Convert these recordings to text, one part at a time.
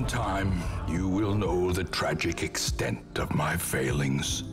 time, you will know the tragic extent of my failings.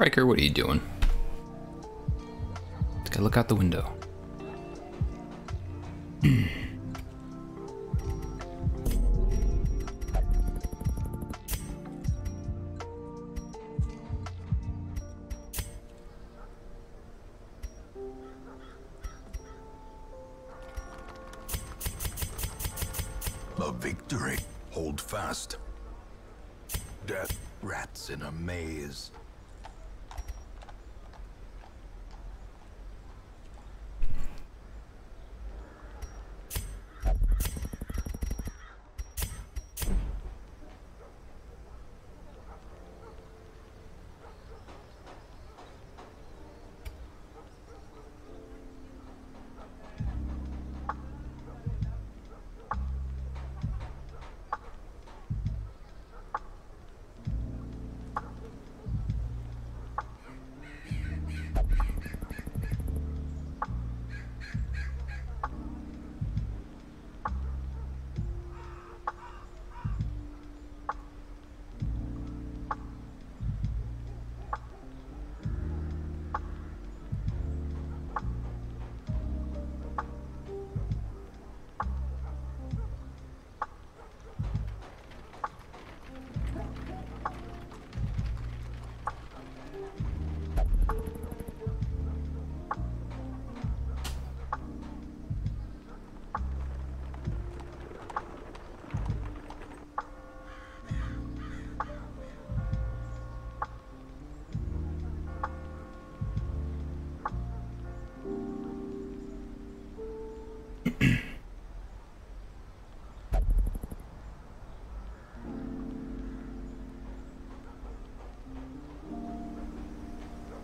Riker, what are you doing? Let's go look out the window. A victory. Hold fast. Death rats in a maze.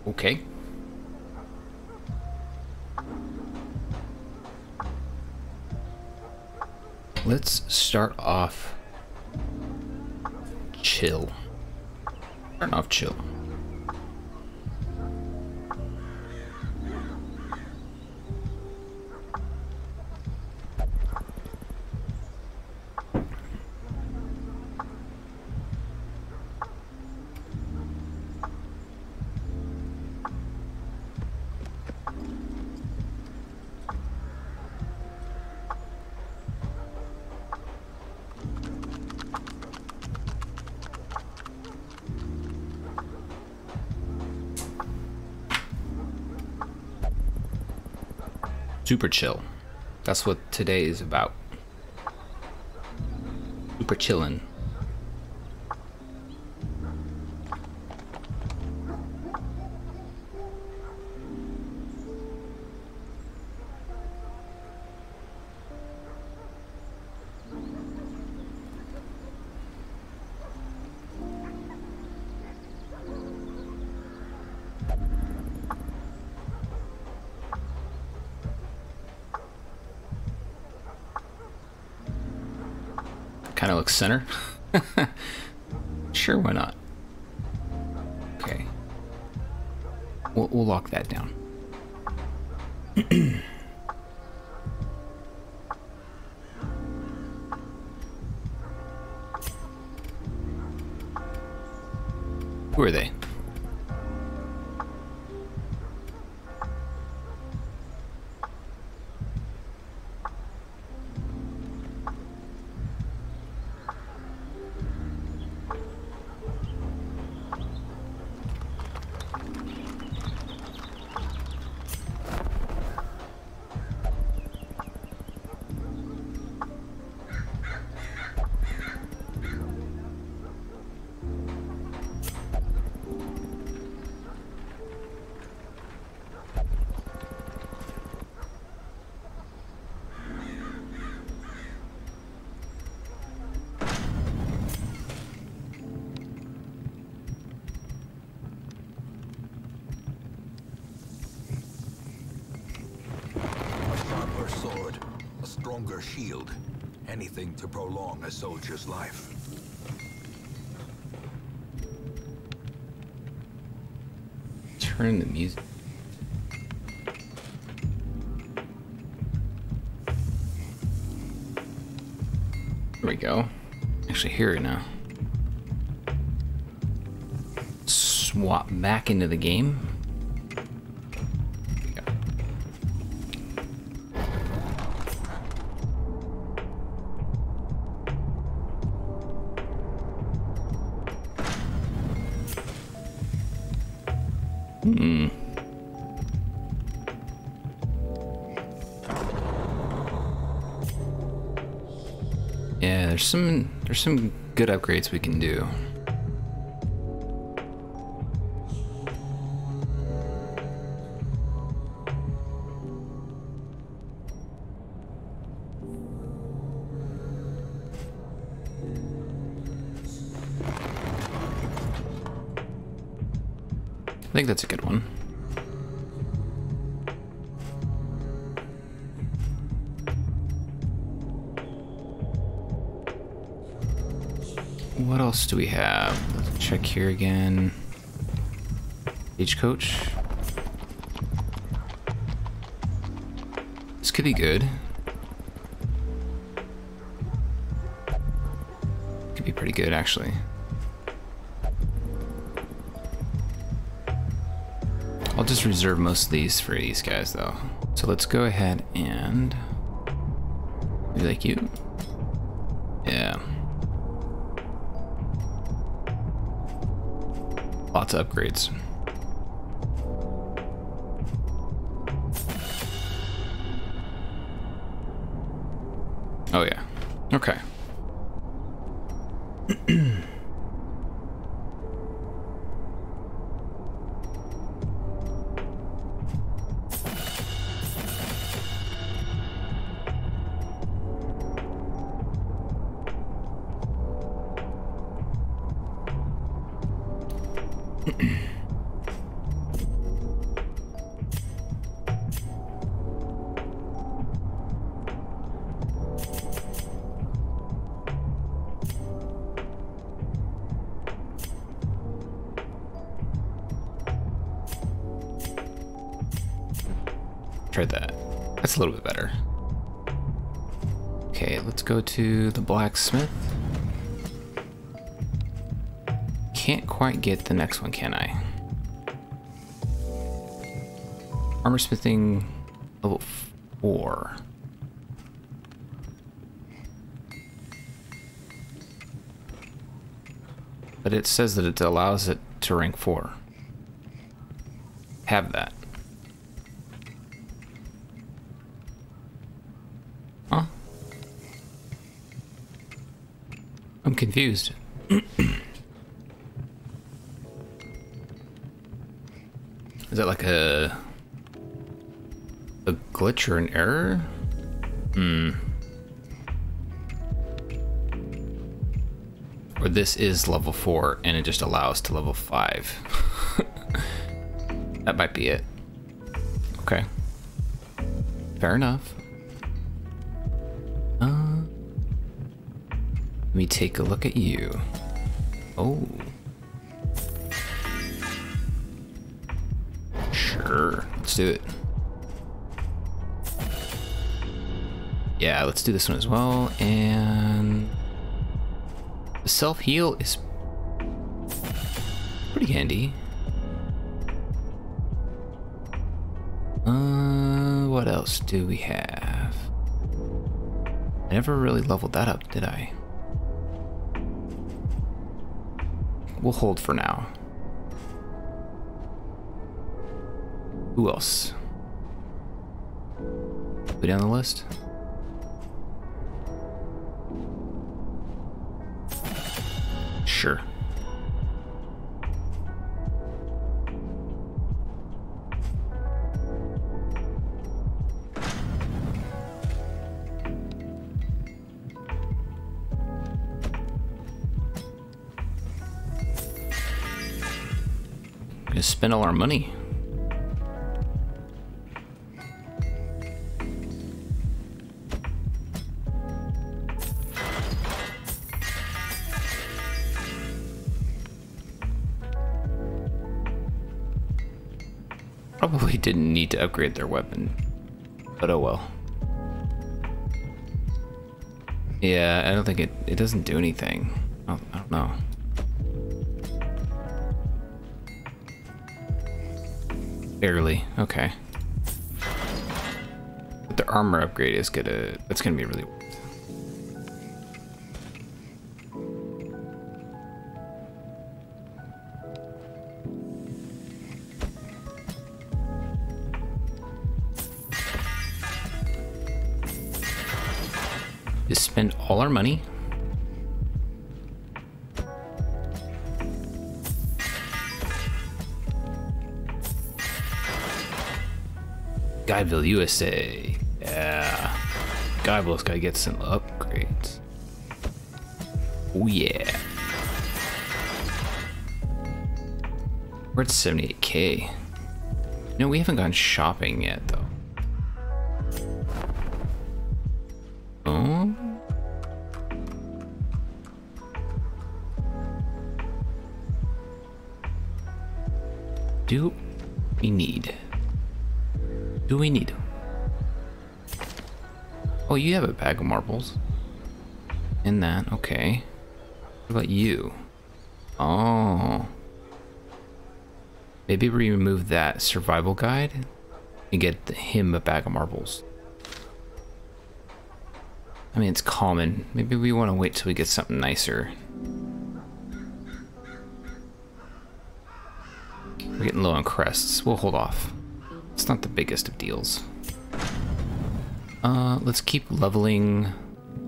Okay. Let's start off chill. Start off chill. Super chill. That's what today is about. Super chillin'. Kind of looks center. Sure, why not? Okay. We'll lock that down. Who are they? Sword, a stronger shield, anything to prolong a soldier's life. Turn the music. There we go. Actually hear it now. Swap back into the game. Yeah, there's some good upgrades we can do. I think that's a good one. What else do we have? Let's check here again. Stagecoach. This could be good. Could be pretty good, actually. I'll just reserve most of these for these guys, though. So let's go ahead and maybe like you. Yeah. Lots of upgrades. Oh yeah. Okay. Try that. That's a little bit better. Okay, let's go to the blacksmith. Can't quite get the next one, can I? Armor smithing level 4. But it says that it allows it to rank 4. Have that. confused. Is that like a glitch or an error? Hmm. Or this is level 4 and it just allows to level 5. That might be it. Okay. Fair enough. Let me take a look at you. Oh. Sure, let's do it. Yeah, let's do this one as well. And the self-heal is pretty handy. What else do we have? I never really leveled that up, did I? We'll hold for now. Who else? Go down the list. Sure. Gonna spend all our money. Probably didn't need to upgrade their weapon, but oh well. Yeah, I don't think it doesn't do anything. I don't know. Barely, okay. But the armor upgrade is that's gonna be really worth it. Just spend all our money. Guyville, USA. Yeah. Guyville's gotta get some upgrades. Oh yeah. We're at 78K. No, we haven't gone shopping yet though. Oh? Do we need? Do we need? Oh, you have a bag of marbles. In that, okay. What about you? Oh. Maybe we remove that survival guide and get him a bag of marbles. I mean, it's common. Maybe we want to wait till we get something nicer. We're getting low on crests. We'll hold off. It's not the biggest of deals. Let's keep leveling.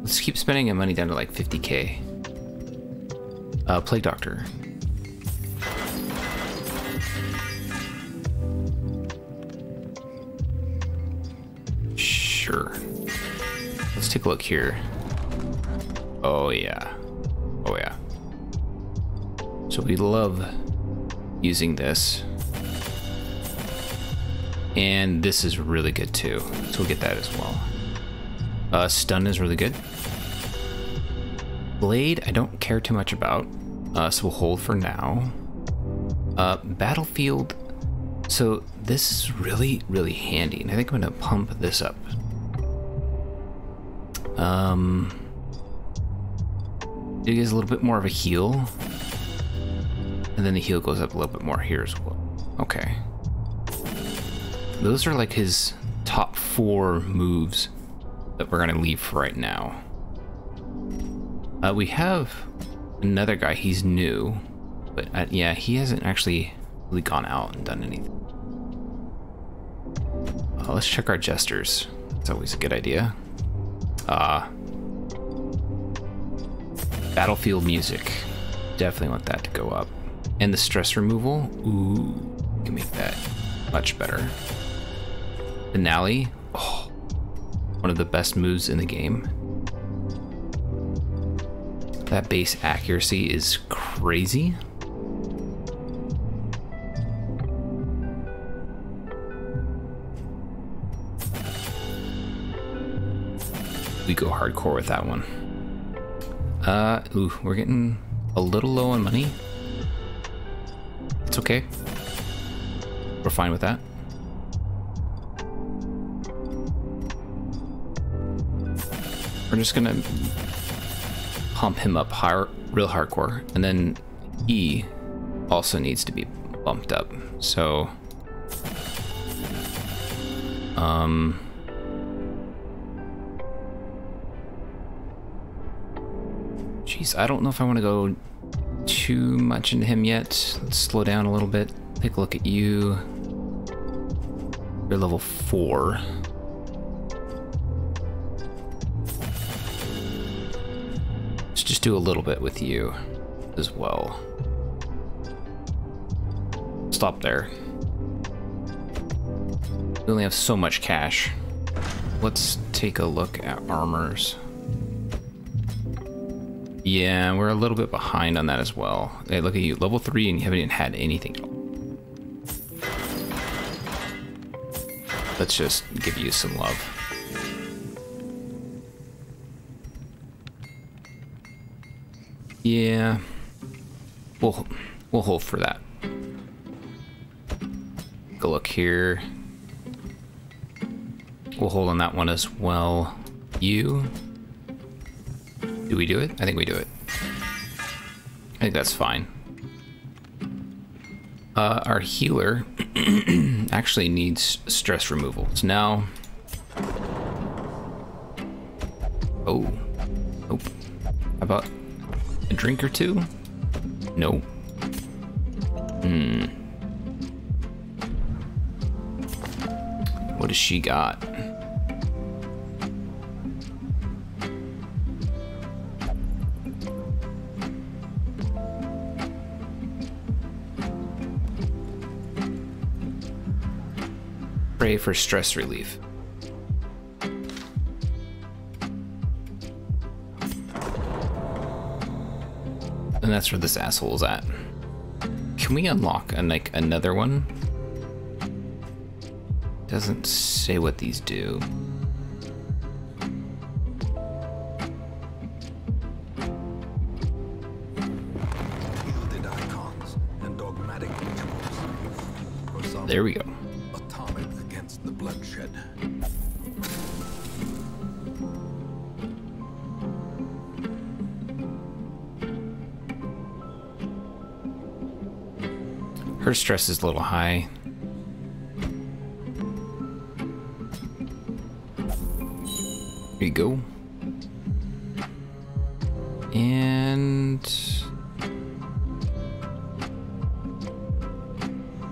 Let's keep spending our money down to like 50K. Plague Doctor. Sure. Let's take a look here. Oh yeah. Oh yeah. So we love using this. And this is really good too. So we'll get that as well. Stun is really good. Blade, I don't care too much about. So we'll hold for now. Battlefield. So this is really, really handy. And I think I'm gonna pump this up. It gives a little bit more of a heal. And then the heal goes up a little bit more here as well. Okay. Those are like his top 4 moves that we're gonna leave for right now. We have another guy, he's new, but yeah, he hasn't actually really gone out and done anything. Let's check our jesters. It's always a good idea. Battlefield music. Definitely want that to go up. And the stress removal. Ooh, can make that much better. Finale. Oh, one of the best moves in the game. That base accuracy is crazy. We go hardcore with that one. Ooh, we're getting a little low on money. It's okay. We're fine with that. We're just gonna pump him up higher, real hardcore, and then he also needs to be bumped up. So, geez, I don't know if I want to go too much into him yet. Let's slow down a little bit. Take a look at you. You're level 4. Let's just do a little bit with you as well. Stop there. We only have so much cash. Let's take a look at armors. Yeah, we're a little bit behind on that as well. Hey, look at you, level 3 and you haven't even had anything. Let's just give you some love. Yeah, we'll hold for that. Take a look here. We'll hold on that one as well. You. Do we do it? I think we do it. I think that's fine. Our healer actually needs stress removal. So now... Oh. Nope. How about a drink or two? No. What does she got? Pray for stress relief. And that's where this asshole's at. Can we unlock like another one? Doesn't say what these do. Gilded icons and dogmatic rituals. There we go. Atomic against the bloodshed. Her stress is a little high. Here you go. And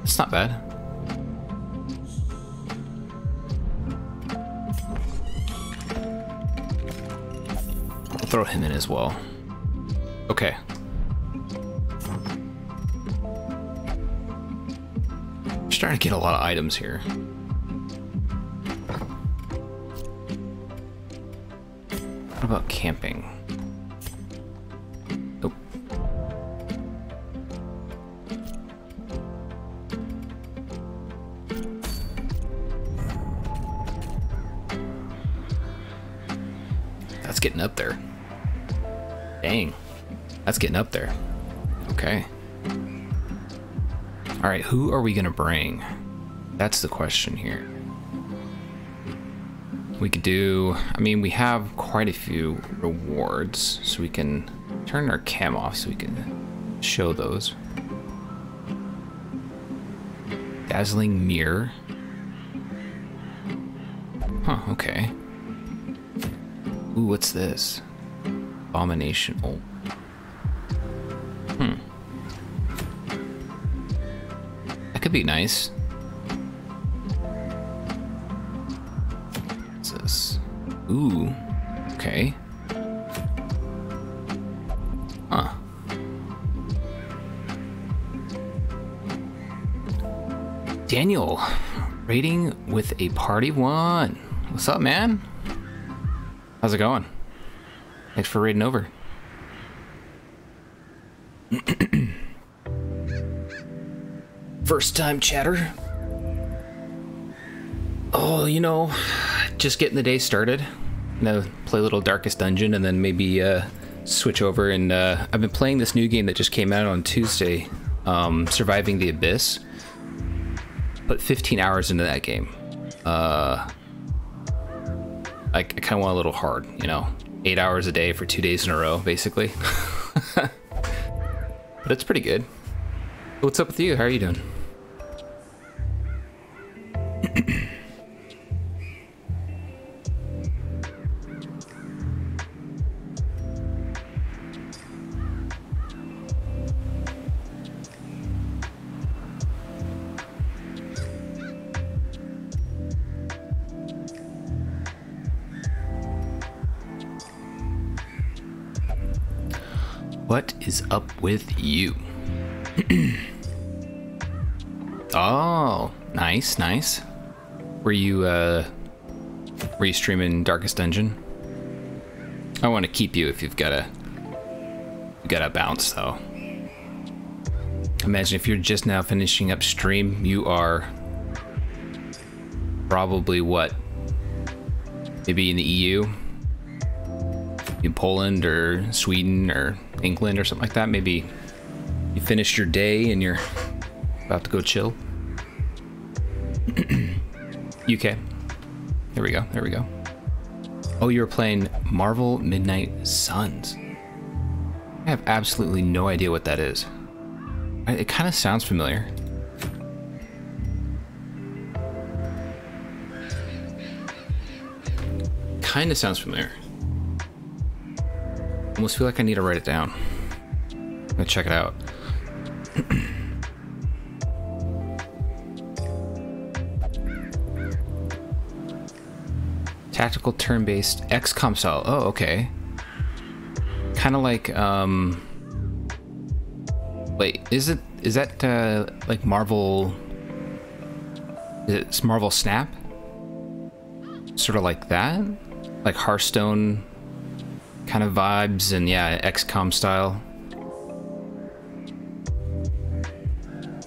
it's not bad. We'll throw him in as well. Okay. Starting to get a lot of items here. What about camping? Nope. That's getting up there. Dang. That's getting up there. Okay. All right, who are we gonna bring? That's the question here. We could do, I mean, we have quite a few rewards, so we can turn our cam off so we can show those. Dazzling mirror. Huh, okay. Ooh, what's this? Abomination. Oh. That could be nice. What's this? Ooh, okay. Daniel, raiding with a party one. What's up, man? How's it going? Thanks for raiding over. First time chatter. Oh, you know, just getting the day started. Play a little Darkest Dungeon and then maybe switch over. And I've been playing this new game that just came out on Tuesday, Surviving the Abyss. Put 15 hours into that game. I kind of want a little hard, you know, 8 hours a day for 2 days in a row, basically. But it's pretty good. What's up with you? How are you doing? What is up with you? Oh, nice. Were you streaming Darkest Dungeon? I want to keep you if you've got to bounce though. Imagine if you're just now finishing up stream, you are probably what? Maybe in the EU? In Poland or Sweden or England or something like that. Maybe you finished your day and you're about to go chill. UK. There we go. Oh, you were playing Marvel Midnight Suns. I have absolutely no idea what that is. It kind of sounds familiar. Kind of sounds familiar. Almost feel like I need to write it down. I'm gonna check it out. Tactical turn-based XCOM style. Oh, okay. Kind of like wait, is that like Marvel? Is it Marvel Snap? Sort of like that, like Hearthstone kind of vibes, and yeah, XCOM style.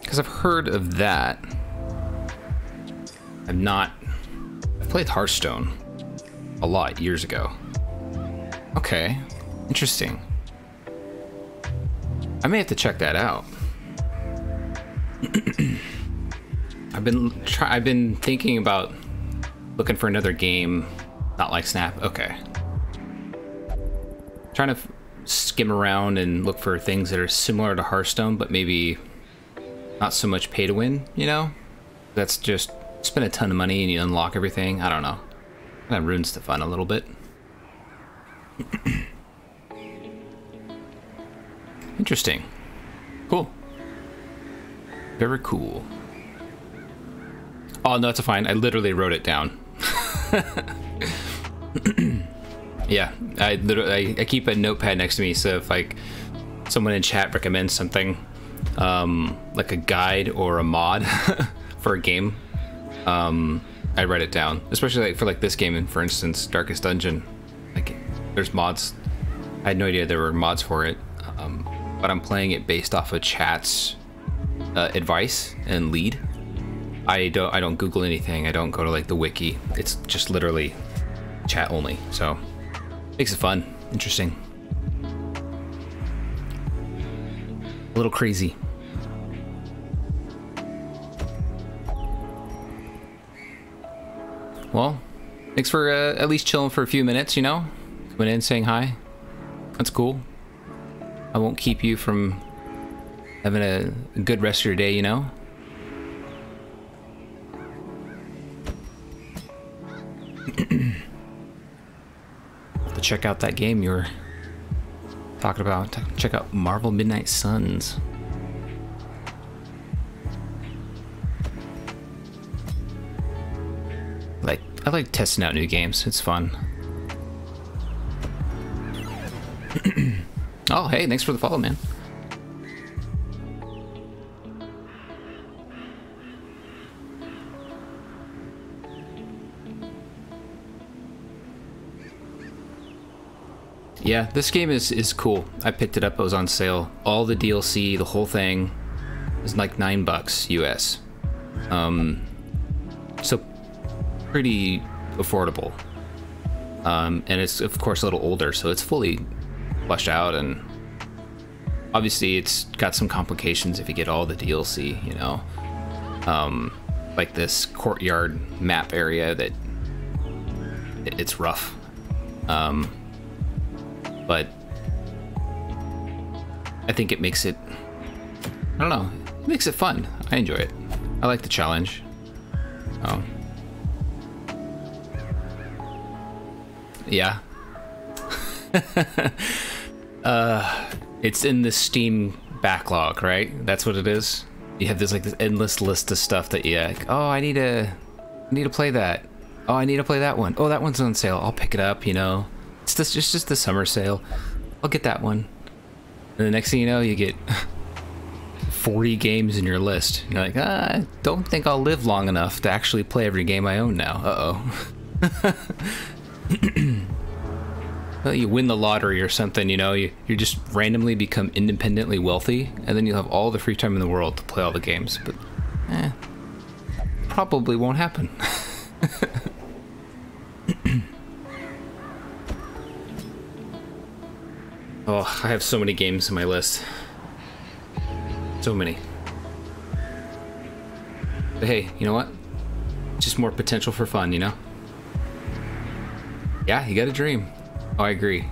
Because I've heard of that. I've played Hearthstone a lot years ago. Okay, interesting. I may have to check that out. I've been thinking about looking for another game, not like Snap. Okay. Trying to skim around and look for things that are similar to Hearthstone, but maybe not so much pay to win, you know? That's just spend a ton of money and you unlock everything. I don't know. That ruins the fun a little bit. Interesting. Cool. Very cool. Oh, no, it's fine. I literally wrote it down. Yeah, I keep a notepad next to me, so if like someone in chat recommends something, like a guide or a mod for a game, I write it down. Especially like for like this game, and for instance, Darkest Dungeon. Like, there's mods. I had no idea there were mods for it, but I'm playing it based off of chat's advice and lead. I don't Google anything. I don't go to like the wiki. It's just literally chat only. So. Makes it fun, interesting, a little crazy. Well, thanks for at least chilling for a few minutes, you know? Coming in, saying hi. That's cool. I won't keep you from having a good rest of your day, you know? Check out that game you were talking about. Check out Marvel Midnight Suns. I like testing out new games. It's fun. Oh, hey, thanks for the follow, man. Yeah, this game is cool. I picked it up, it was on sale. All the DLC, the whole thing is like $9 US. So pretty affordable. And it's of course a little older, so it's fully fleshed out, and obviously it's got some complications if you get all the DLC, you know. Like this courtyard map area that it's rough. But I think it makes it, I don't know, it makes it fun. I enjoy it. I like the challenge. Oh. Yeah. It's in the Steam backlog, right? That's what it is. You have this like this endless list of stuff that you like, oh, I need to play that. Oh, I need to play that one. Oh, that one's on sale. I'll pick it up, you know. It's just the summer sale. I'll get that one. And the next thing you know, you get 40 games in your list. You're like, I don't think I'll live long enough to actually play every game I own now. Uh-oh. Well, you win the lottery or something, you know, you just randomly become independently wealthy, and then you'll have all the free time in the world to play all the games. But, probably won't happen. Oh, I have so many games in my list. So many. But hey, you know what? Just more potential for fun, you know? Yeah, you got a dream. Oh, I agree.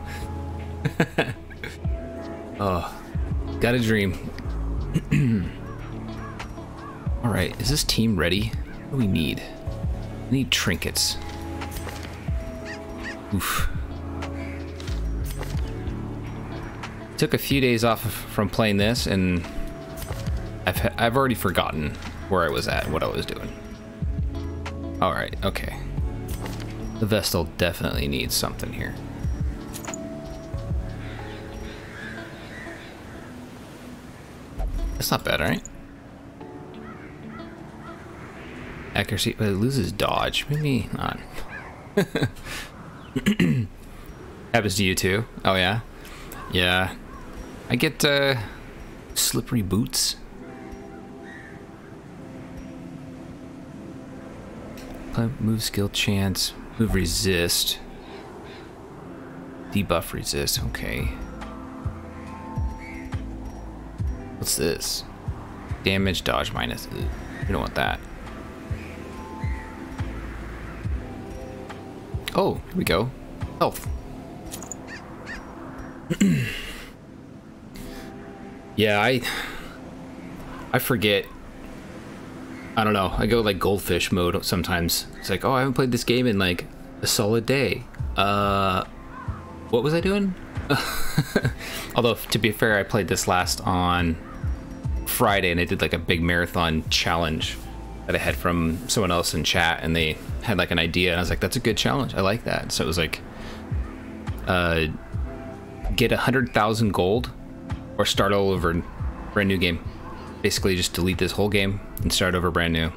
Oh, got a dream. All right, is this team ready? What do we need? We need trinkets. Oof. Took a few days off from playing this, and I've already forgotten where I was at and what I was doing. All right, okay. The Vestal definitely needs something here. That's not bad, right? Accuracy, but it loses dodge. Maybe not. Happens to you too? Oh yeah? Yeah. I get slippery boots. Move skill chance. Move resist. Debuff resist. Okay. What's this? Damage dodge minus. Ugh, we don't want that. Oh, here we go. Health. Yeah, I forget. I don't know. I go like goldfish mode sometimes. It's like, oh, I haven't played this game in like a solid day. What was I doing? Although, to be fair, I played this last on Friday, and I did like a big marathon challenge that I had from someone else in chat, and they had like an idea, and I was like, that's a good challenge. I like that. So it was like, get 100,000 gold or start all over, brand new game. Basically just delete this whole game and start over brand new.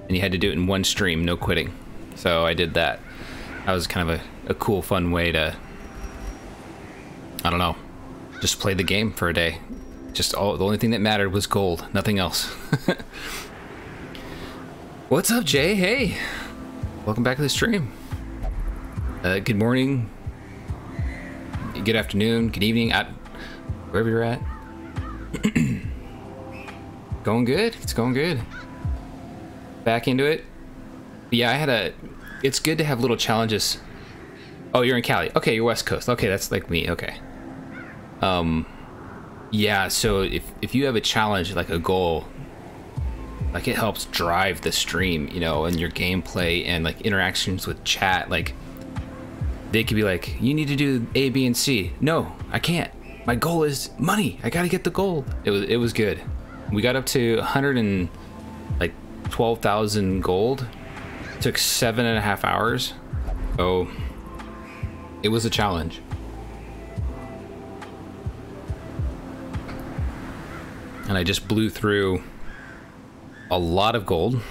And you had to do it in one stream, no quitting. So I did that. That was kind of a cool, fun way to, I don't know, just play the game for a day. Just the only thing that mattered was gold, nothing else. What's up, Jay? Hey, welcome back to the stream. Good morning, good afternoon, good evening, at wherever you're at. Going good. It's going good. Back into it. Yeah, it's good to have little challenges. Oh, you're in Cali. Okay, you're West Coast. Okay, that's like me. Okay. Yeah, so if you have a challenge, like a goal, like it helps drive the stream, you know, and your gameplay and like interactions with chat. Like they could be like, you need to do A, B, and C. No, I can't. My goal is money. I gotta get the gold. It was good. We got up to 112,000 gold. It took 7.5 hours. So it was a challenge. And I just blew through a lot of gold.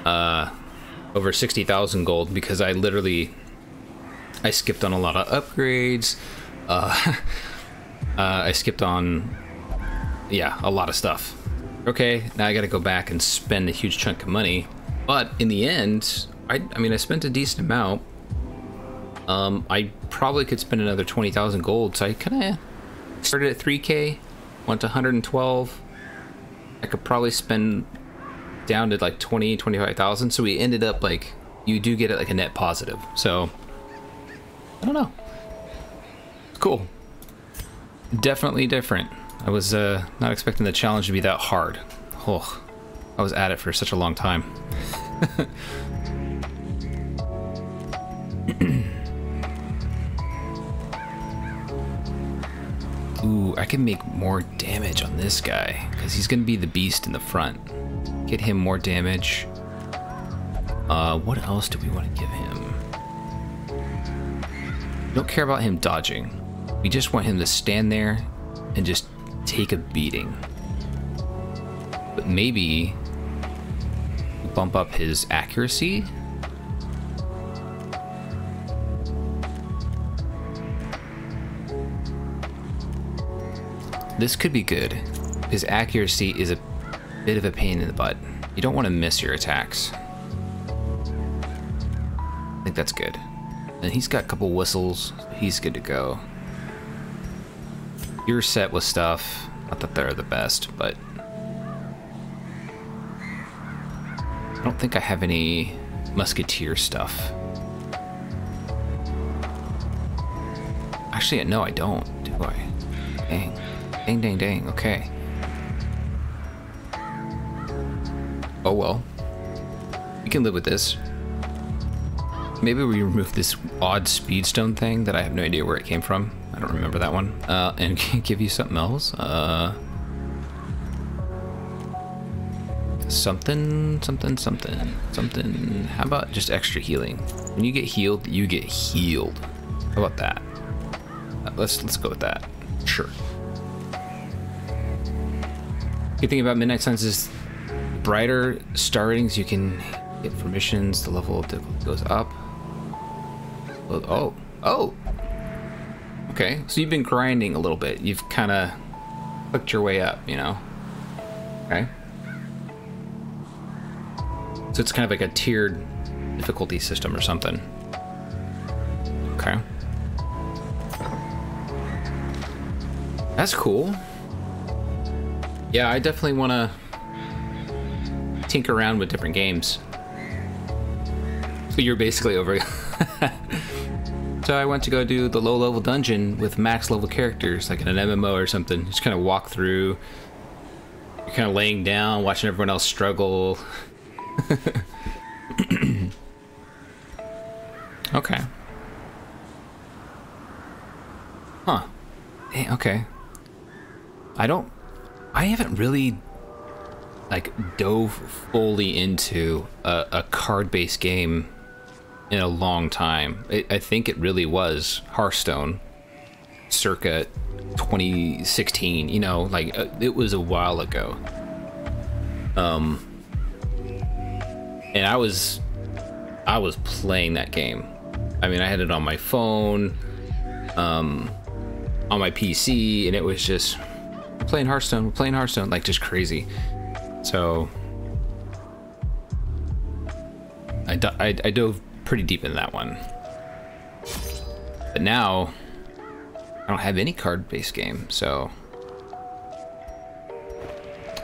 Over 60,000 gold, because I literally I skipped on a lot of upgrades. I skipped on, yeah, a lot of stuff. Okay, now I gotta go back and spend a huge chunk of money. But in the end, I mean, I spent a decent amount. I probably could spend another 20,000 gold, so I kind of started at 3K, went to 112. I could probably spend down to like 20, 25,000. So we ended up like, you do get it like a net positive. So I don't know. It's cool. Definitely different. I was not expecting the challenge to be that hard. Oh, I was at it for such a long time. Ooh, I can make more damage on this guy because he's gonna be the beast in the front. Get him more damage. What else do we want to give him? We don't care about him dodging. We just want him to stand there and just take a beating. But maybe bump up his accuracy. This could be good. His accuracy is a bit of a pain in the butt. You don't want to miss your attacks. I think that's good. And he's got a couple whistles. He's good to go. You're set with stuff. Not that they're the best, but I don't think I have any musketeer stuff. Actually, no, I don't, do I? Dang. Dang, dang, dang. Okay. Oh well. We can live with this. Maybe we remove this odd speedstone thing that I have no idea where it came from. I don't remember that one. And give you something else. Something. How about just extra healing? When you get healed, you get healed. How about that? Let's go with that. Sure. Good thing about Midnight Suns is brighter startings you can get for missions. The level of difficulty goes up. Oh. Okay, so you've been grinding a little bit. You've kind of clicked your way up, you know? Okay. So it's kind of like a tiered difficulty system or something. Okay. That's cool. Yeah, I definitely want to tinker around with different games. So you're basically over. So I went to go do the low-level dungeon with max-level characters, like in an MMO or something. Just kind of walk through. You're kind of laying down, watching everyone else struggle. Okay. Huh. Hey, okay. I haven't really like dove fully into a card-based game in a long time. I think it really was Hearthstone circa 2016, you know, like it was a while ago. And I was playing that game. I mean, I had it on my phone, on my PC, and it was just we're playing Hearthstone, like just crazy. So I dove pretty deep into that one. But now I don't have any card-based game, so.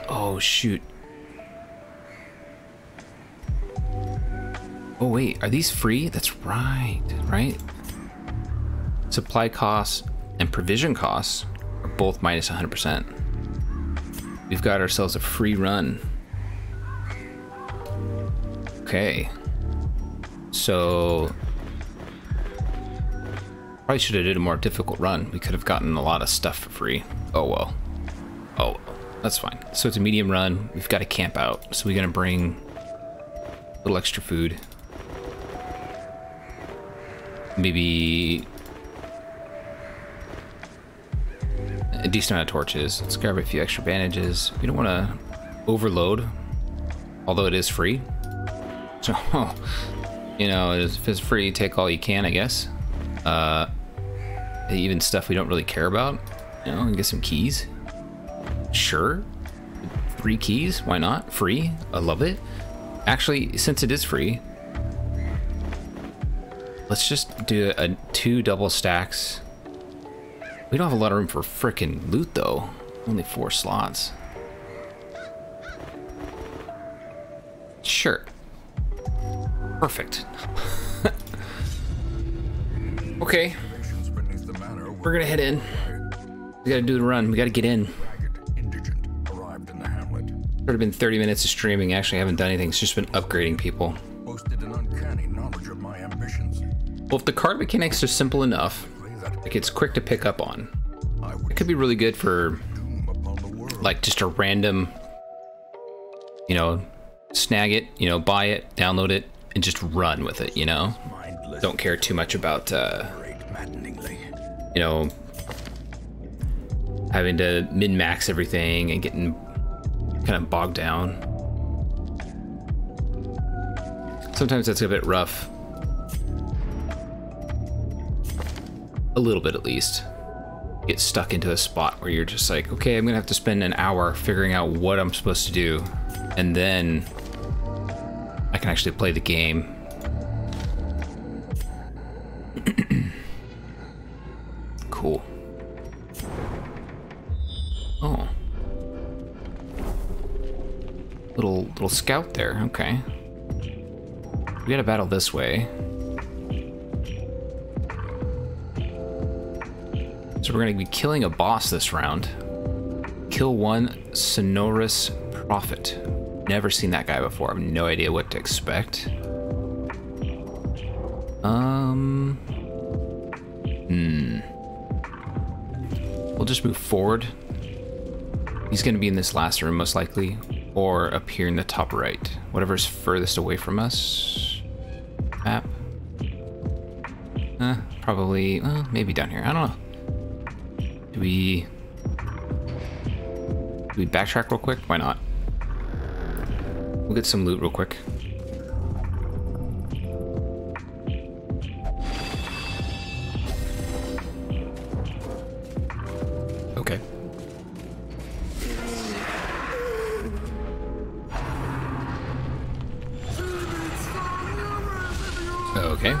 Oh shoot. Oh wait, are these free? That's right, right? Supply costs and provision costs are both minus 100%. We've got ourselves a free run. Okay. So probably should have did a more difficult run. We could have gotten a lot of stuff for free. Oh well. Oh well. That's fine. So it's a medium run. We've got to camp out. So we're gonna bring a little extra food. Maybe a decent amount of torches. Let's grab a few extra bandages. We don't want to overload, although it is free. So, you know, if it's free, take all you can, I guess. Even stuff we don't really care about. You know, and get some keys. Sure. 3 keys, why not? Free, I love it. Actually, since it is free, let's just do 2 double stacks. We don't have a lot of room for frickin' loot though. Only 4 slots. Sure. Perfect. Okay. We're gonna head in. We gotta do the run. We gotta get in. Would have been 30 minutes of streaming. Actually, I haven't done anything. It's just been upgrading people. Boasted an uncanny knowledge of my ambitions. Well, if the card mechanics are simple enough, like it's quick to pick up on, it could be really good for like just a random, you know, snag it, you know, buy it, download it, and just run with it, you know? Don't care too much about, you know, having to min-max everything and getting kind of bogged down. Sometimes that's a bit rough. A little bit at least. Get stuck into a spot where you're just like, okay, I'm gonna have to spend an hour figuring out what I'm supposed to do, and then I can actually play the game. Cool. Oh. Little scout there, okay. We gotta battle this way. So we're gonna be killing a boss this round. Kill one sonorous prophet. Never seen that guy before. I have no idea what to expect. We'll just move forward. He's gonna be in this last room most likely, or up here in the top right. Whatever's furthest away from us. Map. Probably, maybe down here. I don't know. Do we backtrack real quick? Why not? We'll get some loot real quick. Okay. Okay.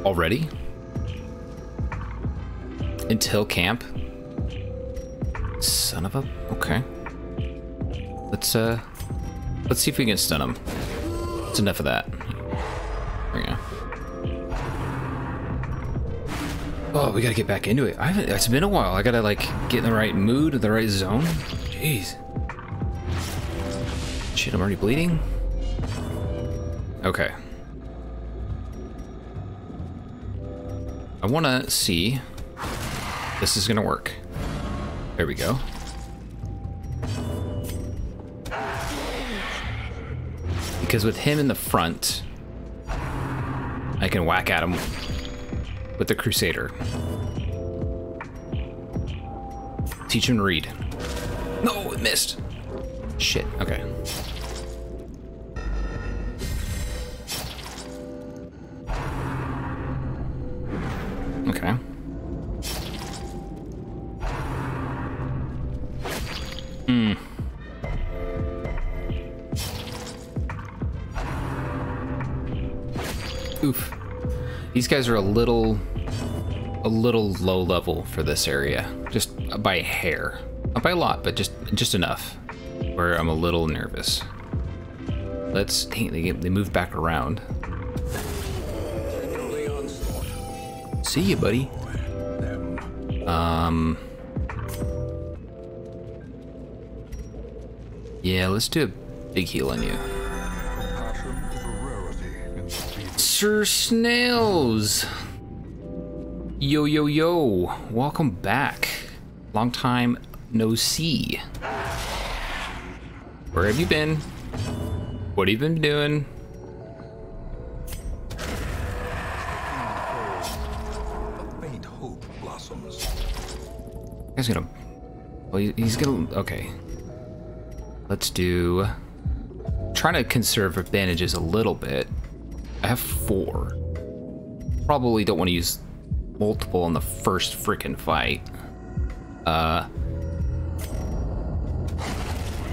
Already? Until camp? Son of a... Okay. Let's see if we can stun him. That's enough of that. There we go. Oh, we gotta get back into it. It's been a while. I gotta, like, get in the right mood, the right zone. Jeez. Shit, I'm already bleeding? Okay. I wanna see if this is gonna work. There we go. Because with him in the front, I can whack at him with the Crusader. Teach him to read. No, it missed. Shit, okay. Okay. Oof. These guys are a little low level for this area. Just by a hair. Not by a lot, but just enough. Where I'm a little nervous. Let's... Dang it, they moved back around. See you, buddy. Yeah, let's do a big heal on you. Sir Snails! Yo, yo, yo. Welcome back. Long time no see. Where have you been? What have you been doing? A faint hope blossoms. He's gonna... Well, he's gonna... Okay. Let's do... trying to conserve bandages a little bit. I have 4. Probably don't want to use multiple in the first freaking fight.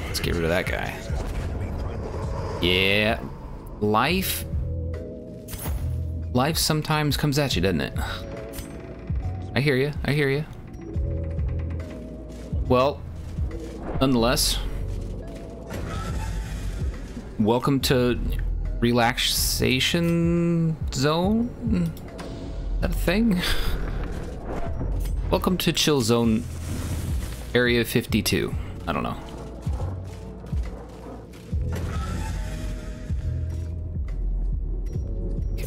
Let's get rid of that guy. Yeah, life sometimes comes at you, doesn't it? I hear you. I hear you. Well, nonetheless, welcome to relaxation zone. Is that a thing? Welcome to chill zone area 52. I don't know. Okay.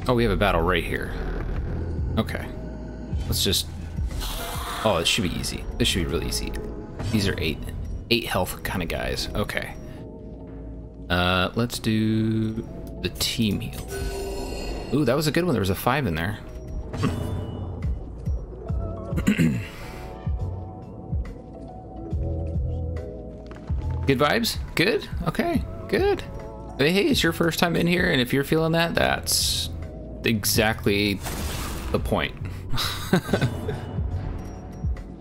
Oh, we have a battle right here. Okay. Let's just... Oh, it should be easy. This should be really easy. These are 8 health kind of guys. Okay. Let's do the team heal. Ooh, that was a good one. There was a 5 in there. Good vibes? Good? Okay, good. Hey, it's your first time in here, and if you're feeling that, that's exactly the point.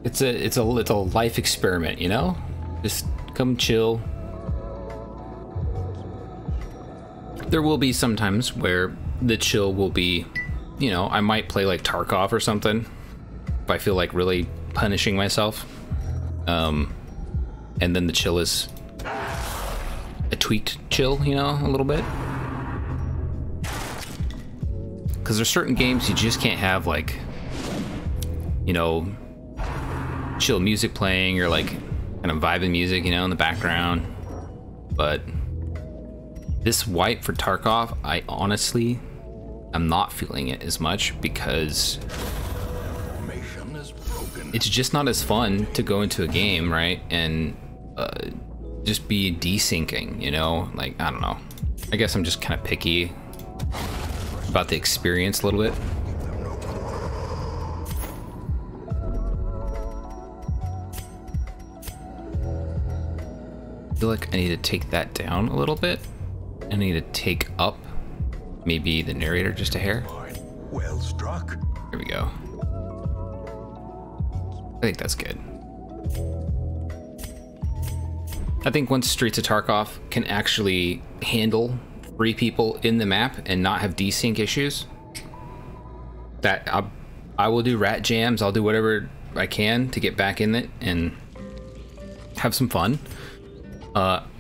It's a little life experiment, you know? Just come chill. There will be some times where the chill will be, you know, I might play like Tarkov or something if I feel like really punishing myself. And then the chill is a tweaked chill, you know, a little bit. Because there's certain games you just can't have, like, you know, chill music playing or like kind of vibing music, you know, in the background. But this wipe for Tarkov, I honestly am not feeling it as much because it's just not as fun to go into a game, right? And just be desyncing, you know? Like, I don't know. I guess I'm just kind of picky about the experience a little bit. I feel like I need to take that down a little bit. I need to take up maybe the narrator just a hair. Well struck. Here we go. I think that's good. I think once Streets of Tarkov can actually handle 3 people in the map and not have desync issues, that I will do rat jams. I'll do whatever I can to get back in it and have some fun.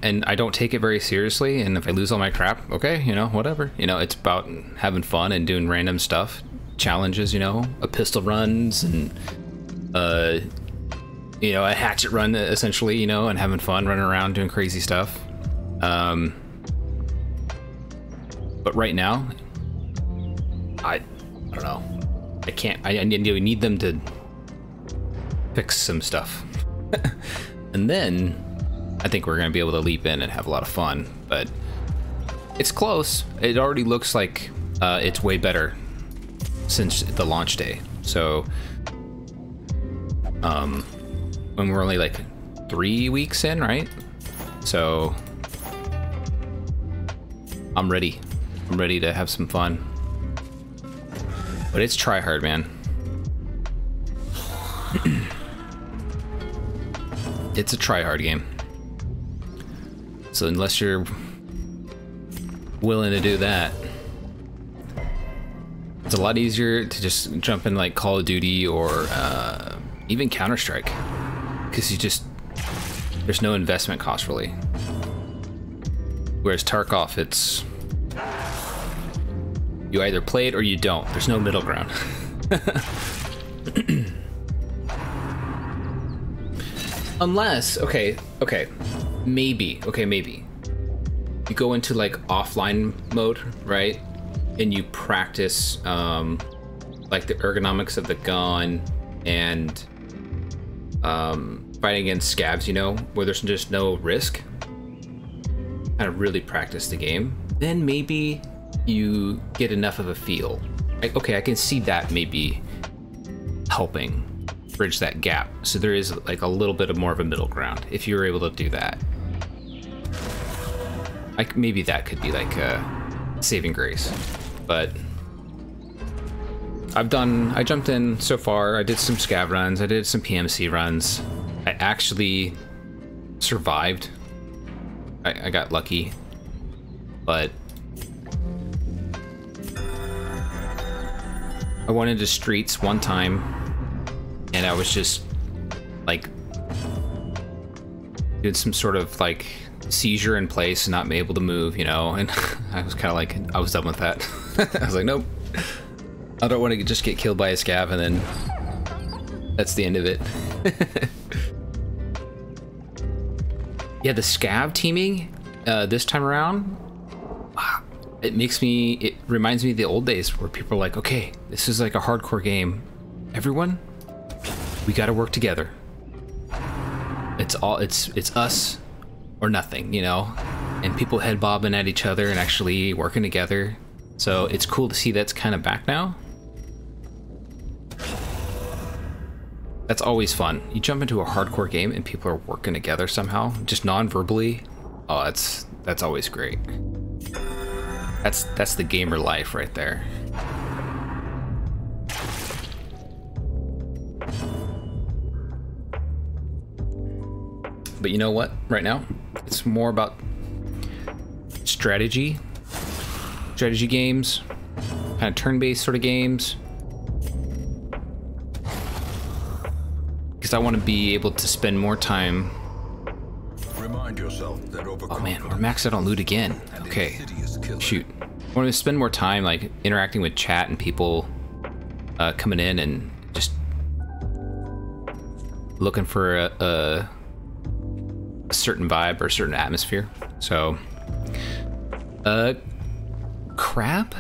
And I don't take it very seriously, and if I lose all my crap, okay, you know, whatever. You know, it's about having fun and doing random stuff, challenges, you know, a pistol runs and you know, a hatchet run essentially, you know, and having fun running around doing crazy stuff. But right now, I don't know. I can't. I need them to fix some stuff, and then I think we're gonna be able to leap in and have a lot of fun. But it's close. It already looks like it's way better since the launch day. So when we're only like 3 weeks in, right? So I'm ready. I'm ready to have some fun. But it's try hard, man. It's a try hard game. So unless you're willing to do that, it's a lot easier to just jump in like Call of Duty or even Counter-Strike, because there's no investment cost really. Whereas Tarkov, it's you either play it or you don't. There's no middle ground. Unless, okay, maybe you go into like offline mode, right? And you practice like the ergonomics of the gun and fighting against scabs, you know, where there's just no risk. Kind of really practice the game. Then maybe you get enough of a feel. Like, okay, I can see that maybe helping bridge that gap. So there is like a little bit of more of a middle ground if you're able to do that. maybe that could be like a saving grace, but I jumped in so far. I did some scav runs, I did some PMC runs. I actually survived. I got lucky, but I went into streets one time and I was just like doing some sort of like seizure in place and not able to move, you know, and I was kind of like, I was done with that. I was like, nope, I don't want to just get killed by a scav and then that's the end of it. Yeah, the scav teaming this time around, it reminds me of the old days where people are like, okay, this is like a hardcore game. Everyone, we got to work together. It's us or nothing, you know? And people head bobbing at each other and actually working together. So it's cool to see that's kind of back now. That's always fun. You jump into a hardcore game and people are working together somehow, just non-verbally. Oh, that's always great. That's the gamer life right there. But you know what? Right now, it's more about strategy games, kind of turn-based sort of games. Because I want to be able to spend more time. Remind yourself that oh man, we're maxed out on loot again. Okay, shoot. I want to spend more time like interacting with chat and people coming in and just looking for a certain vibe or a certain atmosphere. So, crap.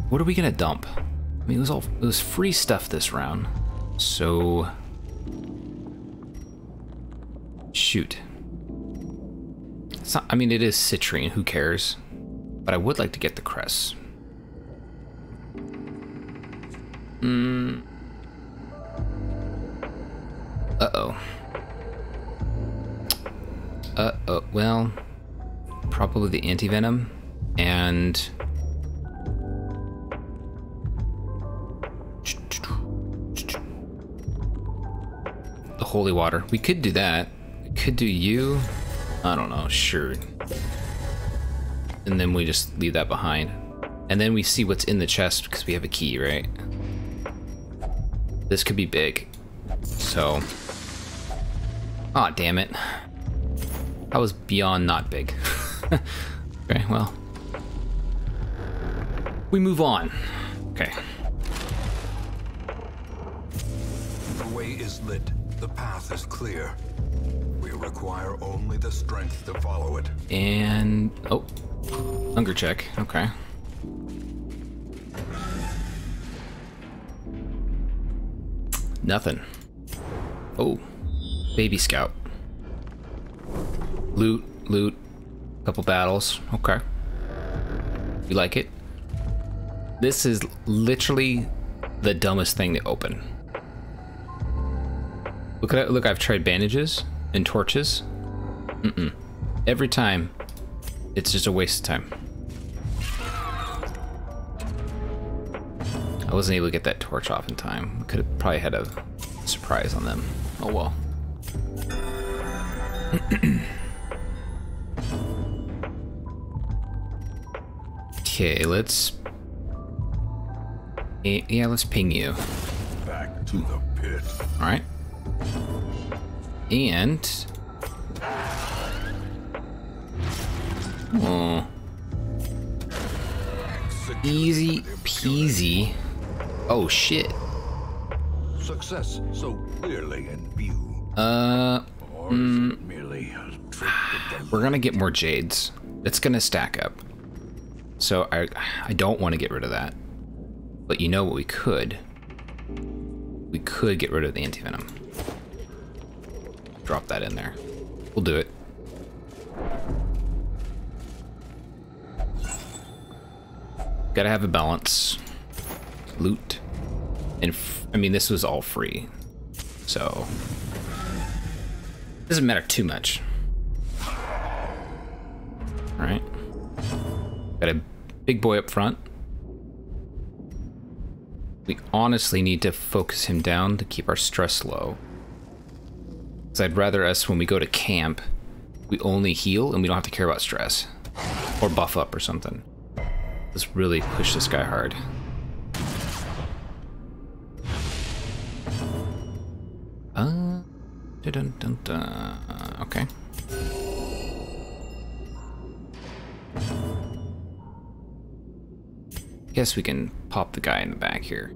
What are we gonna dump? I mean, it was free stuff this round. So, shoot. It's not, I mean, it is citrine, who cares? But I would like to get the cress. Uh-oh. Well, probably the anti-venom and the holy water. We could do that. We could do you. I don't know, sure. And then we just leave that behind. And then we see what's in the chest because we have a key, right? This could be big. So, aw, damn it. That was beyond not big. Okay, well. We move on. Okay. The way is lit. The path is clear. We require only the strength to follow it. And, oh, hunger check. Okay. Nothing. Oh, baby scout. Loot, couple battles. Okay. You like it? This is literally the dumbest thing to open. Look at it. Look, I've tried bandages and torches. Every time, it's just a waste of time. I wasn't able to get that torch off in time. Could have probably had a surprise on them. Oh well. Okay, let's... yeah, let's ping you. Back to the pit. Alright. And... oh. Easy peasy. Oh, shit. Success so clearly in view. Or is it merely a trick of the We're gonna get more jades. It's gonna stack up. So I don't want to get rid of that. But you know what we could? We could get rid of the anti-venom. Drop that in there. We'll do it. Gotta have a balance. Loot. And I mean, this was all free. So doesn't matter too much. Got a big boy up front. We honestly need to focus him down to keep our stress low. Because I'd rather us, when we go to camp, we only heal and we don't have to care about stress. Or buff up or something. Let's really push this guy hard. Okay. Guess we can pop the guy in the back here.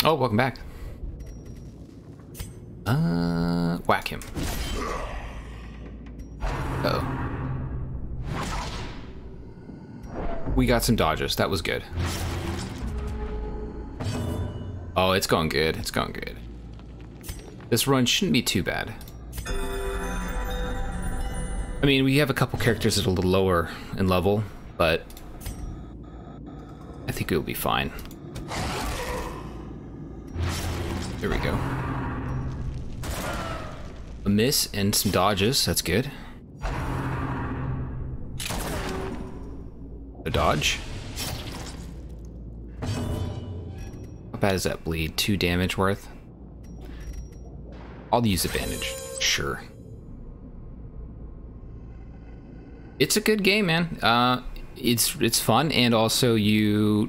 Oh, welcome back. Whack him. Uh-oh. We got some dodges. That was good. Oh, it's going good. It's going good. This run shouldn't be too bad. I mean, we have a couple characters that are a little lower in level, but I think it'll be fine. There we go. A miss and some dodges. That's good. A dodge. How bad is that bleed? 2 damage worth? I'll use advantage. Sure. It's a good game, man. It's fun, and also you'll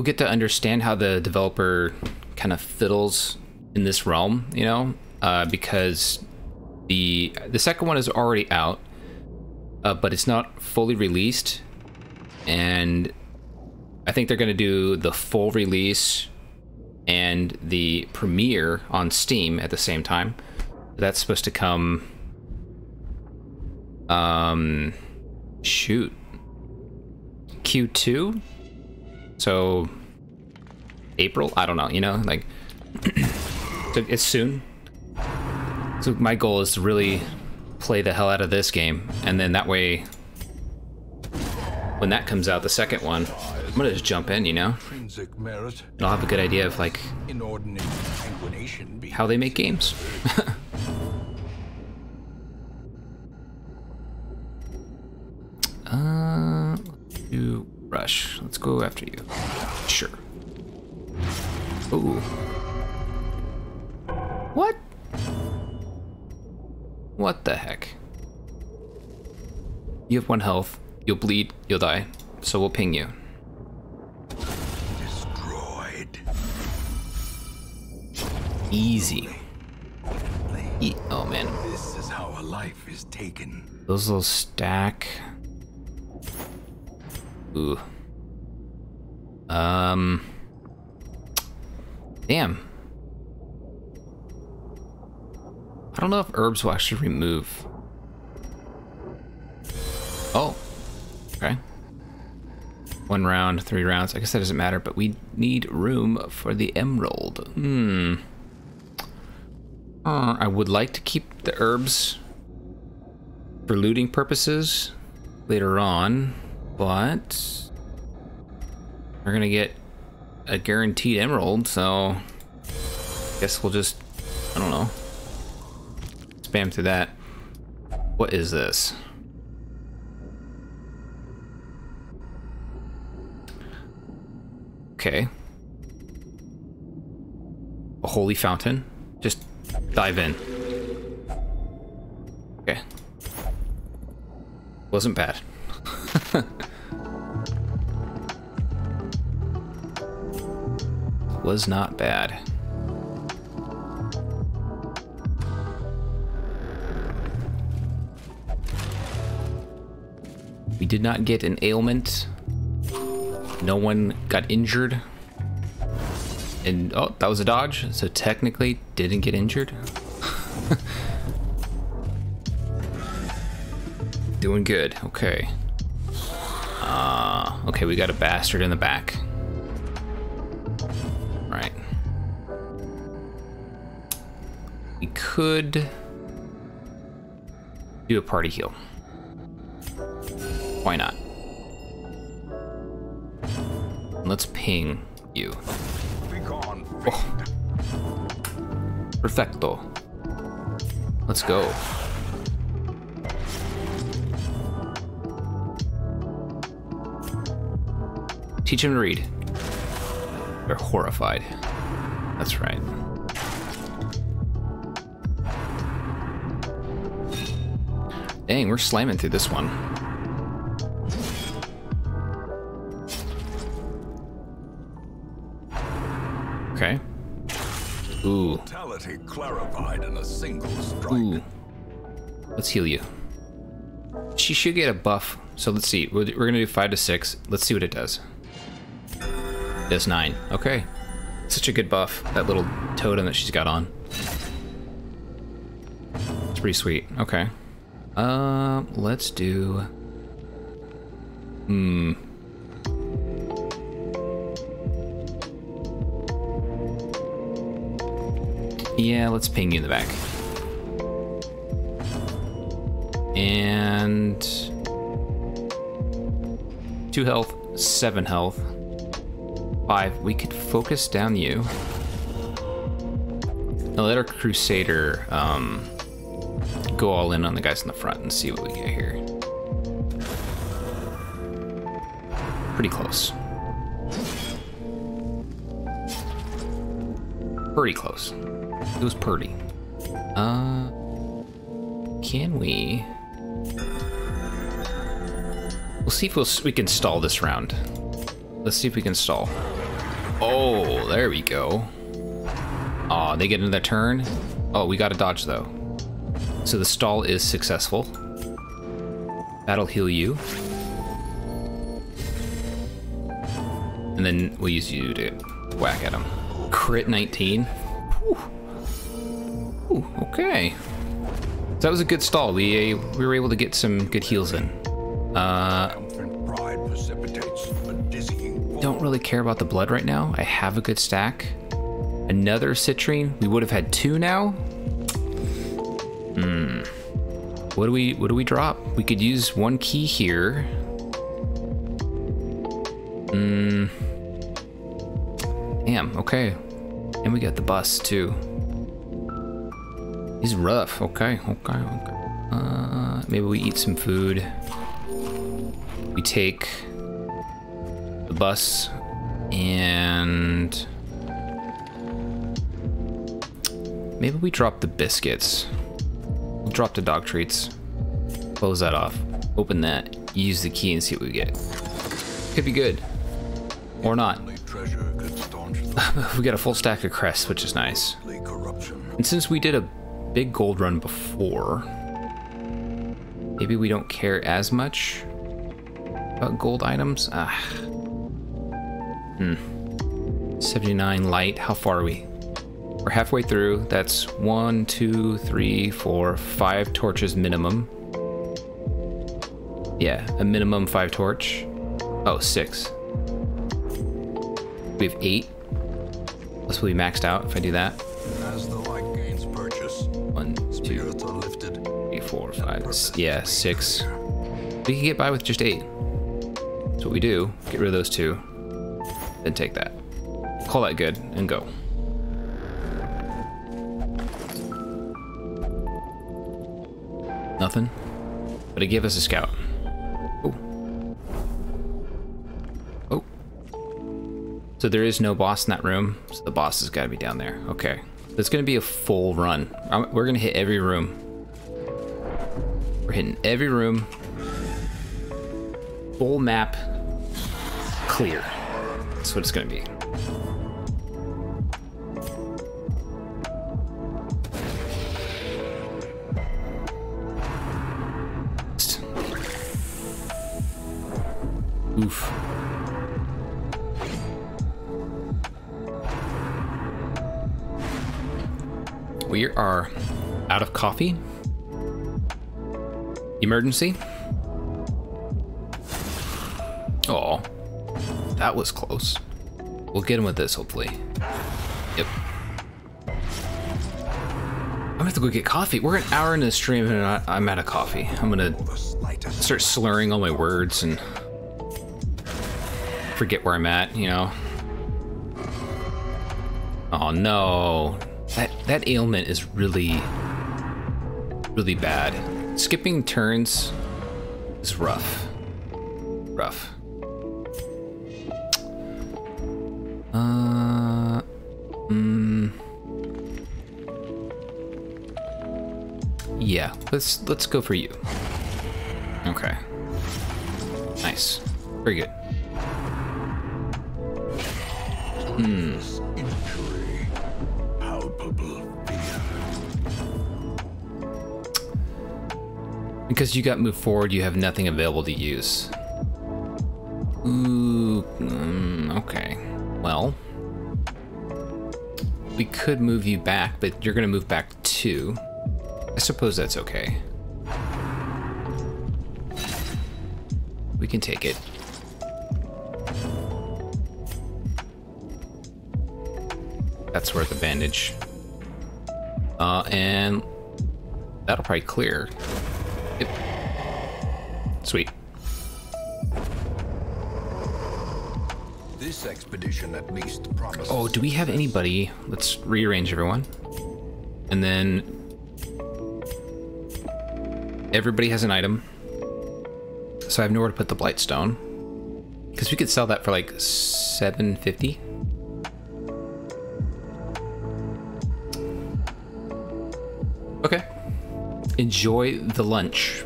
get to understand how the developer kind of fiddles in this realm, you know, because the second one is already out, but it's not fully released, and I think they're going to do the full release and the premiere on Steam at the same time. That's supposed to come, shoot, Q2? So, April? I don't know, you know, like, so it's soon. So my goal is to really play the hell out of this game, and then that way, when that comes out, the second one, I'm gonna just jump in, you know? And I'll have a good idea of, like, how they make games. Do rush. Let's go after you. Sure. Ooh. What? What the heck? You have 1 health. You'll bleed. You'll die. So we'll ping you. Destroyed. Easy. Oh man. This is how a life is taken. Those little stack. Ooh. Damn. I don't know if herbs will actually remove. Oh. Okay. 1 round, 3 rounds. I guess that doesn't matter, but we need room for the emerald. I would like to keep the herbs for looting purposes later on, but we're gonna get a guaranteed emerald, so I guess we'll just, I don't know, spam through that. What is this? Okay. A holy fountain. Just dive in. Okay. Wasn't bad. Was not bad. We did not get an ailment. No one got injured. And oh, that was a dodge, so technically didn't get injured. Doing good. Okay. Okay, we got a bastard in the back. Right. We could do a party heal. Why not? Let's ping You. Be gone. Oh. Perfecto. Let's go. Teach him to read. They're horrified. That's right. Dang, we're slamming through this one. Okay. Ooh. Brutality clarified in a single strike. Ooh. Let's heal you. She should get a buff. So let's see. We're gonna do 5 to 6. Let's see what it does. It does 9. Okay. Such a good buff. That little totem that she's got on. It's pretty sweet. Okay. Let's do... Yeah, let's ping you in the back. And... 2 health, 7 health. 5. We could focus down you. Now let our Crusader, go all in on the guys in the front and see what we get here. Pretty close. Pretty close. It was pretty. Can we? We'll see if we can stall this round. Let's see if we can stall. Oh, there we go. Oh, they get another turn. Oh, we got to dodge though. So the stall is successful. That'll heal you. And then we'll use you to whack at him. Crit 19. Whew. Ooh, okay. So that was a good stall. We were able to get some good heals in. Pride precipitates a dizzying fall. Don't really care about the blood right now. I have a good stack. Another citrine. We would have had 2 now. What do we drop? We could use 1 key here. Damn, okay. And we got the bus too. He's rough. Okay. Maybe we eat some food. We take the bus and maybe we drop the biscuits. We'll drop the dog treats. Close that off. Open that. Use the key and see what we get. Could be good. Or not. Treasure could staunch the We got a full stack of crests, which is nice. corruption. And since we did a big gold run before, maybe we don't care as much about gold items. 79 light. How far are we? We're halfway through. That's 1, 2, 3, 4, 5 torches minimum. Yeah, a minimum 5 torch. Oh, 6. We have 8. This will be maxed out if I do that. As the light gains purchase, 1, 2, spirits are lifted. 3, 4, 5. Yeah, 6. We can get by with just 8. That's what we do. Get rid of those 2. Then take that. Call that good and go. Nothing. But it gave us a scout. Oh. Oh. So there is no boss in that room. So the boss has got to be down there. Okay. It's going to be a full run. We're going to hit every room. We're hitting every room. Full map. Clear. That's what it's going to be. Oof. We are out of coffee. Emergency. Oh, that was close. We'll get him with this, hopefully. Yep. I'm gonna have to go get coffee. We're an hour into the stream and I'm out of coffee. I'm gonna start slurring all my words and forget where I'm at, you know. Oh no. That ailment is really bad. Skipping turns is rough. Rough. Yeah, let's go for you. Okay. Nice. Very good. Injury. Palpable fear. Because you got moved forward, you have nothing available to use. Ooh, okay. Well, we could move you back, but you're gonna move back too. I suppose that's okay. We can take it. That's worth a bandage. And that'll probably clear. Yep. Sweet. This expedition at least promises. Oh, do we have anybody? Let's rearrange everyone. And then everybody has an item. So I have nowhere to put the Blightstone. Because we could sell that for like $750. Okay. Enjoy the lunch.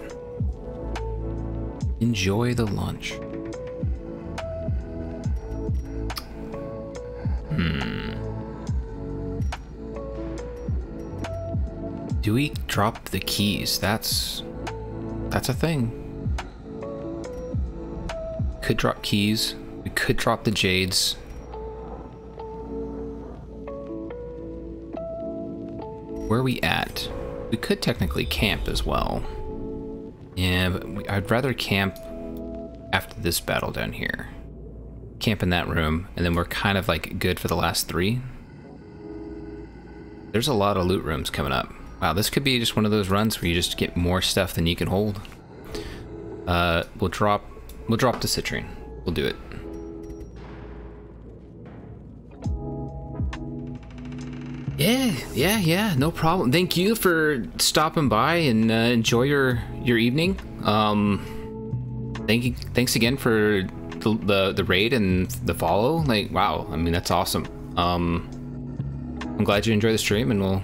Enjoy the lunch. Do we drop the keys? That's a thing. Could drop keys. We could drop the jades. Where are we at? We could technically camp as well. Yeah, but I'd rather camp after this battle down here. Camp in that room, and then we're kind of like good for the last 3. There's a lot of loot rooms coming up. Wow, this could be just one of those runs where you just get more stuff than you can hold. We'll drop the citrine. We'll do it. Yeah, no problem. Thank you for stopping by and enjoy your evening. Thanks again for the raid and the follow. Like, wow, I mean, that's awesome. I'm glad you enjoy the stream, and we'll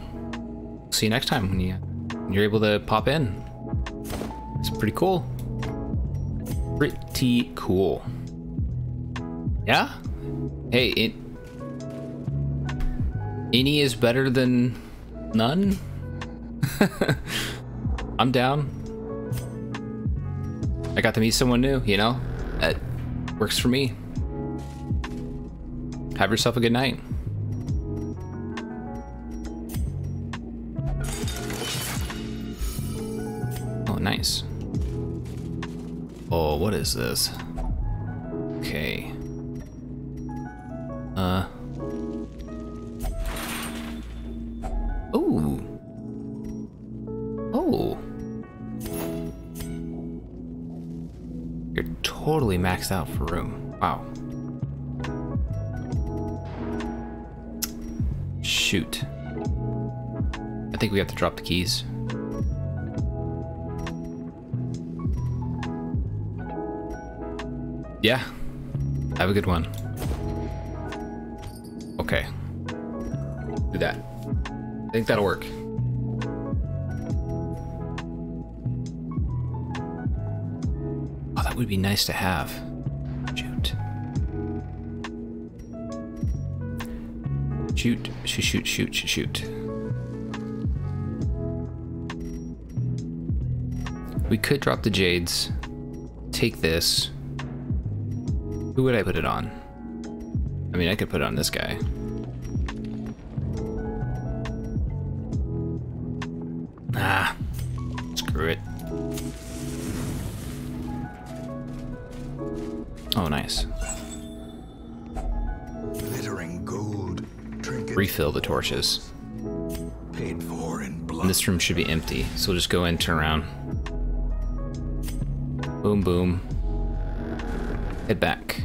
see you next time when you're able to pop in. It's pretty cool. Pretty cool. Yeah? Hey, any is better than none? I'm down. I got to meet someone new, you know? That works for me. Have yourself a good night. Oh, nice. Oh, what is this? Okay. Ooh. Oh. You're totally maxed out for room. Wow. Shoot. I think we have to drop the keys. Yeah. Have a good one. Okay. Do that. I think that'll work. Oh, that would be nice to have. Shoot. Shoot. We could drop the jades. Take this. Who would I put it on? I mean, I could put it on this guy. Ah, screw it. Oh, nice. Glittering gold, trinkets. Refill the torches. Paid for in blood. And this room should be empty, so we'll just go in, turn around. Boom, boom. Head back.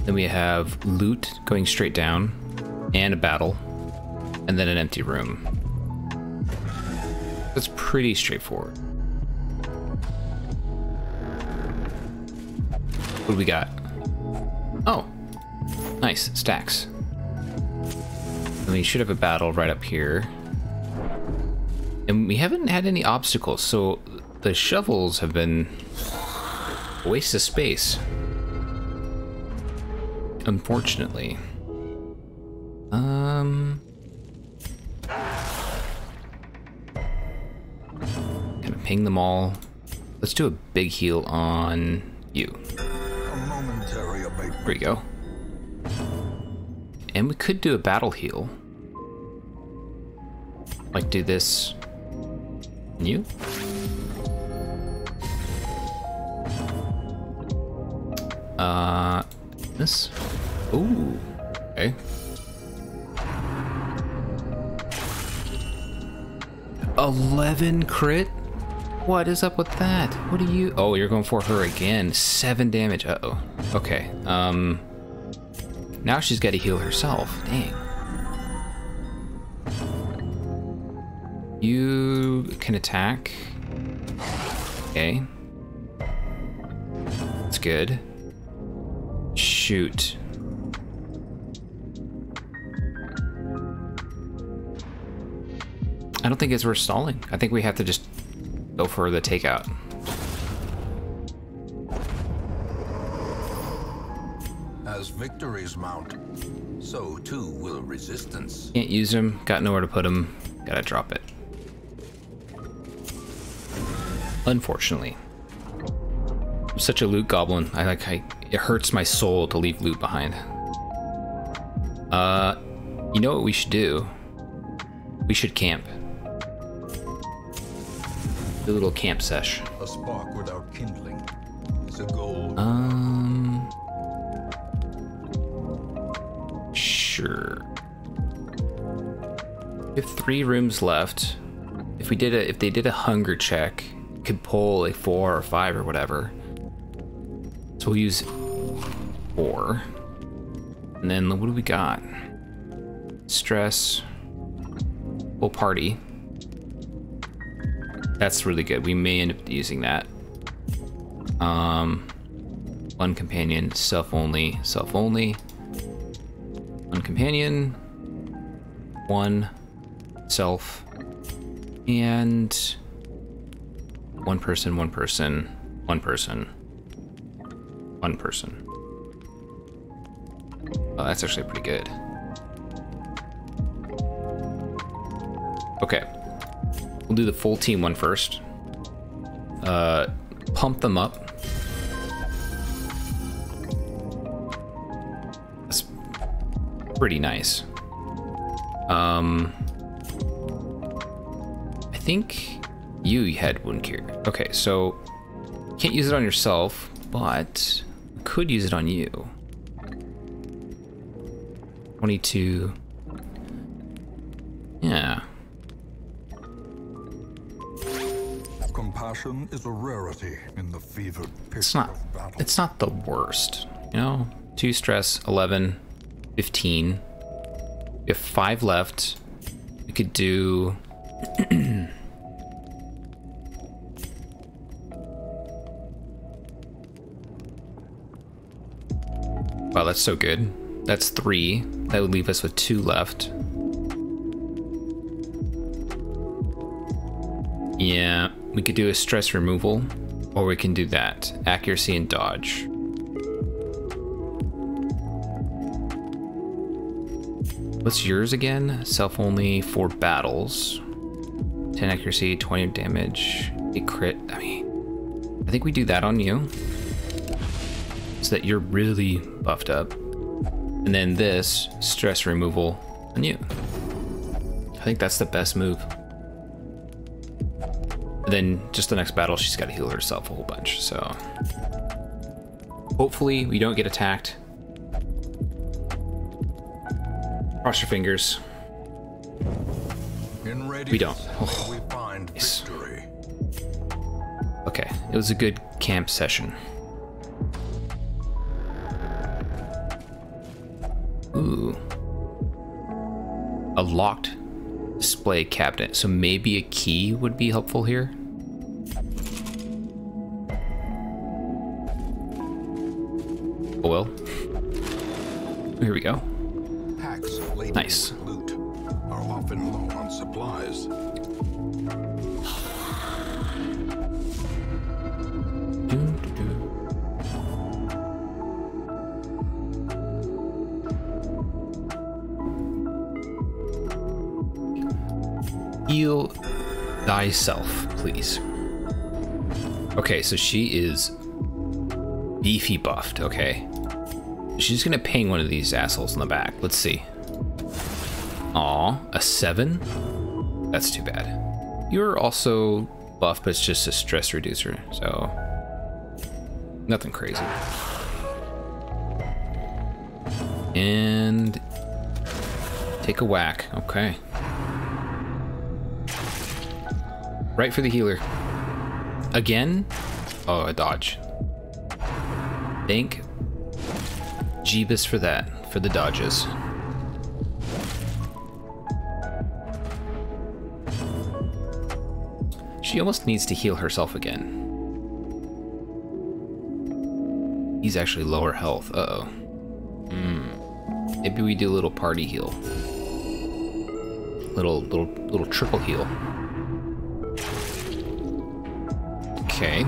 Then we have loot going straight down, and a battle, and then an empty room. That's pretty straightforward. What do we got? Oh, nice, stacks. And we should have a battle right up here. And we haven't had any obstacles, so the shovels have been a waste of space. Unfortunately. Gonna ping them all. Let's do a big heal on you. There we go. And we could do a battle heal. Like do this. And you? This? Ooh. Okay. $11 crit? What is up with that? What are you? Oh, you're going for her again. 7 damage. Uh-oh. Okay. Now she's got to heal herself. Dang. You can attack. Okay. That's good. Shoot. I don't think it's worth stalling. I think we have to just go for the takeout. As victories mount, so too will resistance. Can't use him. Got nowhere to put him. Gotta drop it. Unfortunately. I'm such a loot goblin. It hurts my soul to leave loot behind. You know what we should do? We should camp. Do a little camp sesh. A spark without kindling is a goal. Sure. We have 3 rooms left. If they did a hunger check, could pull a 4 or 5 or whatever. So we'll use 4. And then what do we got? Stress. Full party. That's really good. We may end up using that. 1 companion, self-only, self-only. 1 companion. 1 self. And 1 person, 1 person, 1 person. 1 person. Oh, that's actually pretty good. Okay. We'll do the full team one first. Pump them up. That's pretty nice. I think you had wound cure. Okay, so can't use it on yourself, but could use it on you. 22. Yeah. Compassion is a rarity in the fevered pitch of battle. It's not the worst, you know. 2 stress, 11, 15. We have 5 left. We could do wow, that's so good. That's 3. That would leave us with 2 left. Yeah, we could do a stress removal, or we can do that. Accuracy and dodge. What's yours again? Self-only 4 battles. 10 accuracy, 20 damage, 8 crit. I mean, I think we do that on you, so that you're really buffed up. And then this, stress removal on you. I think that's the best move. And then just the next battle, she's got to heal herself a whole bunch, so. Hopefully we don't get attacked. Cross your fingers. We don't. Oh, we find nice. victory. Okay, it was a good camp session. Ooh. a locked display cabinet, so maybe a key would be helpful here. Oh well. Here we go. Packs laden Nice. with loot are often low on supplies. Heal thyself, please. Okay, so she is beefy buffed, okay. She's gonna ping one of these assholes in the back. Let's see. Aw, a 7? That's too bad. You're also buffed, but it's just a stress reducer, so nothing crazy. And take a whack, okay. Right for the healer. Again? Oh, a dodge. Thank Jeebus for that, for the dodges. She almost needs to heal herself again. He's actually lower health. Uh-oh. Maybe we do a little party heal. Little triple heal. Okay.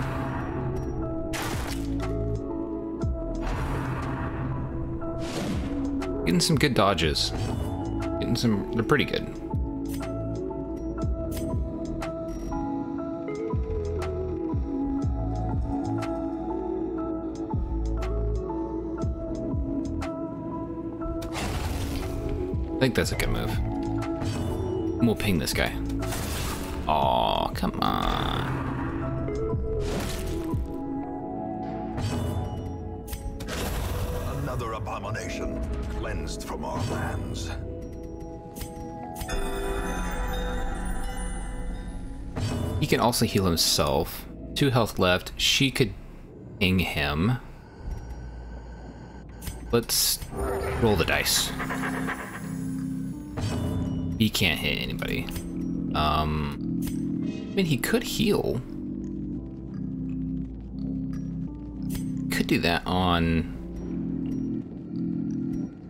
Getting some good dodges. They're pretty good. I think that's a good move. And we'll ping this guy. Aw, come on. Another abomination cleansed from our lands. He can also heal himself. 2 health left. She could ping him. Let's roll the dice. He can't hit anybody. I mean, he could heal. Could do that on...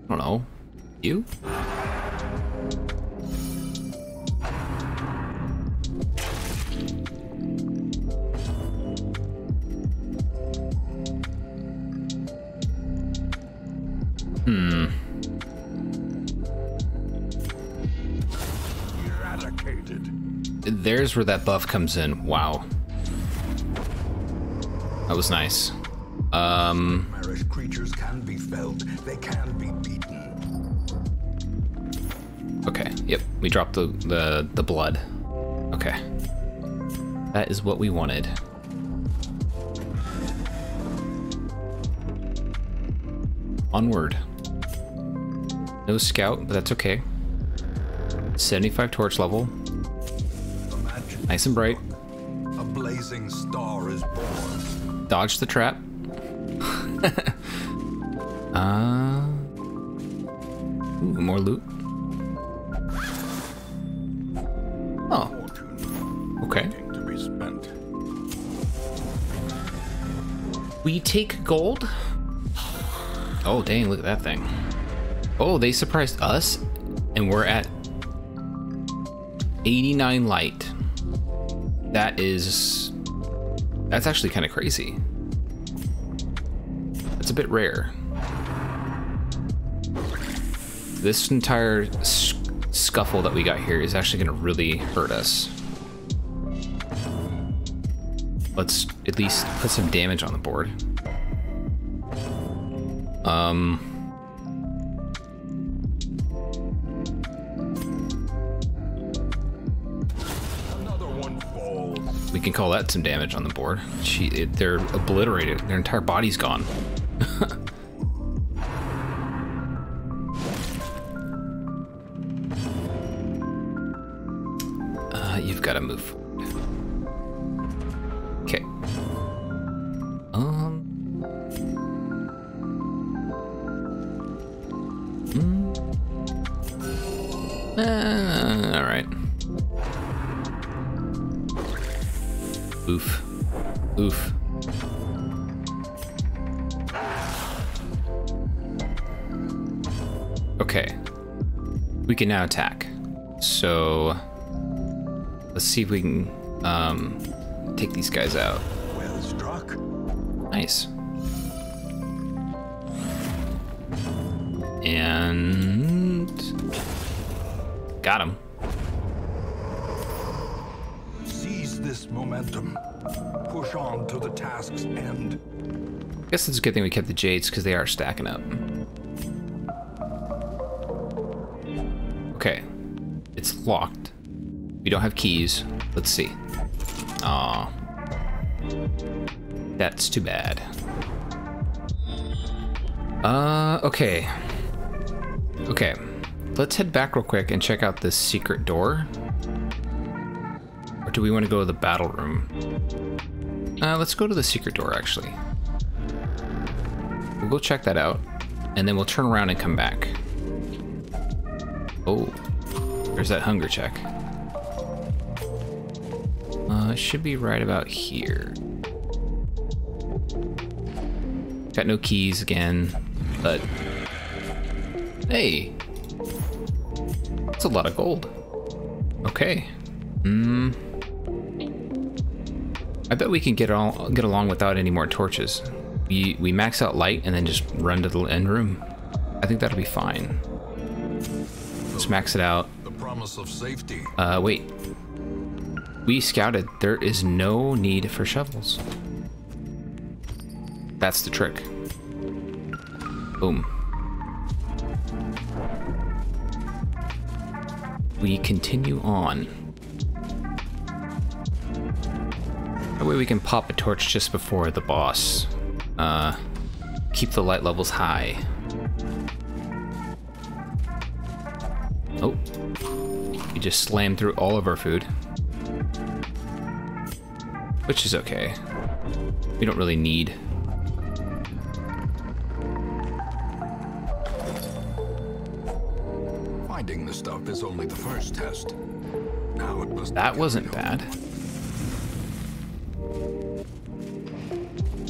I don't know. You? Eradicated. There's where that buff comes in. Wow. That was nice. Marish creatures can be felled. They can be beaten. Okay, yep, we dropped the blood. Okay. That is what we wanted. Onward. No scout, but that's okay. 75 torch level. Imagine Nice and bright. a blazing star is born. Dodge the trap. Ooh, more loot. Oh, okay. To be spent. We take gold. Oh, dang, look at that thing. Oh, they surprised us, and we're at 89 light. That's actually kind of crazy. It's a bit rare. This entire scuffle that we got here is actually going to really hurt us. Let's at least put some damage on the board. Another one falls. We can call that some damage on the board. They're obliterated. Their entire body's gone. You've got to move forward. Okay. Oof. Okay. We can now attack. So let's see if we can take these guys out. Well struck. Nice. And got him. Seize this momentum. Push on to the task's end. I guess it's a good thing we kept the jades because they are stacking up. Okay. It's locked. We don't have keys. Let's see. Aw. That's too bad. Okay. Okay. Let's head back real quick and check out this secret door. Or do we want to go to the battle room? Let's go to the secret door, actually. We'll go check that out, and then we'll turn around and come back. Oh, there's that hunger check. It should be right about here. Got no keys again, but hey, that's a lot of gold. Okay. I bet we can get along without any more torches. We max out light and then just run to the end room. I think that'll be fine. Let's max it out. The promise of safety. Wait. We scouted. There is no need for shovels. That's the trick. Boom. We continue on. That way we can pop a torch just before the boss. Keep the light levels high. Oh. We just slammed through all of our food. Which is okay. We don't really need. Finding the stuff is only the first test. Now it must. That wasn't bad.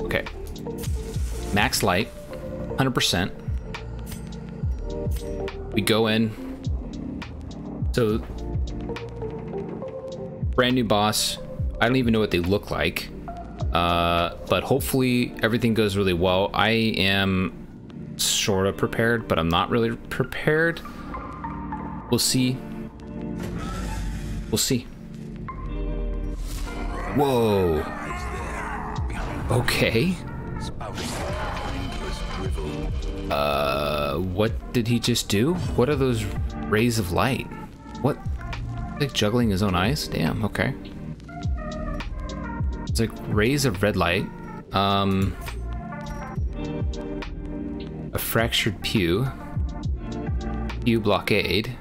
Okay. Max light, 100%. We go in. So, brand new boss. I don't even know what they look like. But hopefully everything goes really well. I am sort of prepared, but I'm not really prepared. We'll see. We'll see. Whoa. Okay. What did he just do? What are those rays of light? What? Like juggling his own eyes? Damn, okay. It's like rays of red light. A fractured pew. Pew blockade.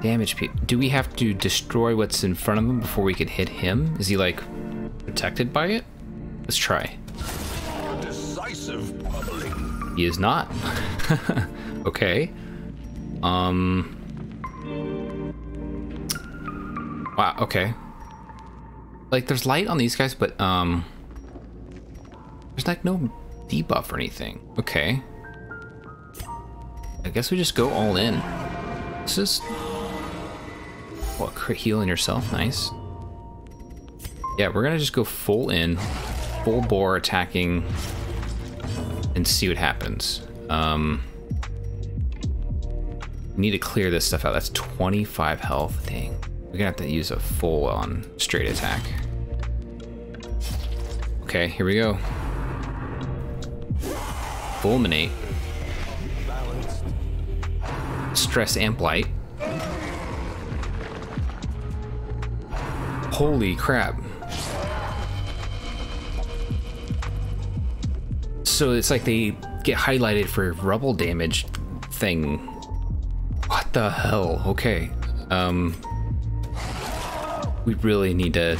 Damage pew. Do we have to destroy what's in front of him before we can hit him? Is he like protected by it? Let's try. Decisive bubbling. He is not. Okay. Wow, okay. Like, there's light on these guys, but, there's, like, no debuff or anything. Okay. I guess we just go all in. This is... What, crit healing yourself? Nice. Yeah, we're gonna just go full in. Full bore attacking. And see what happens. Need to clear this stuff out. That's 25 health. Dang. We're gonna have to use a full-on straight attack. Okay, here we go. Fulminate. Stress amp light. Holy crap. So it's like they get highlighted for rubble damage thing. What the hell? Okay. We really need to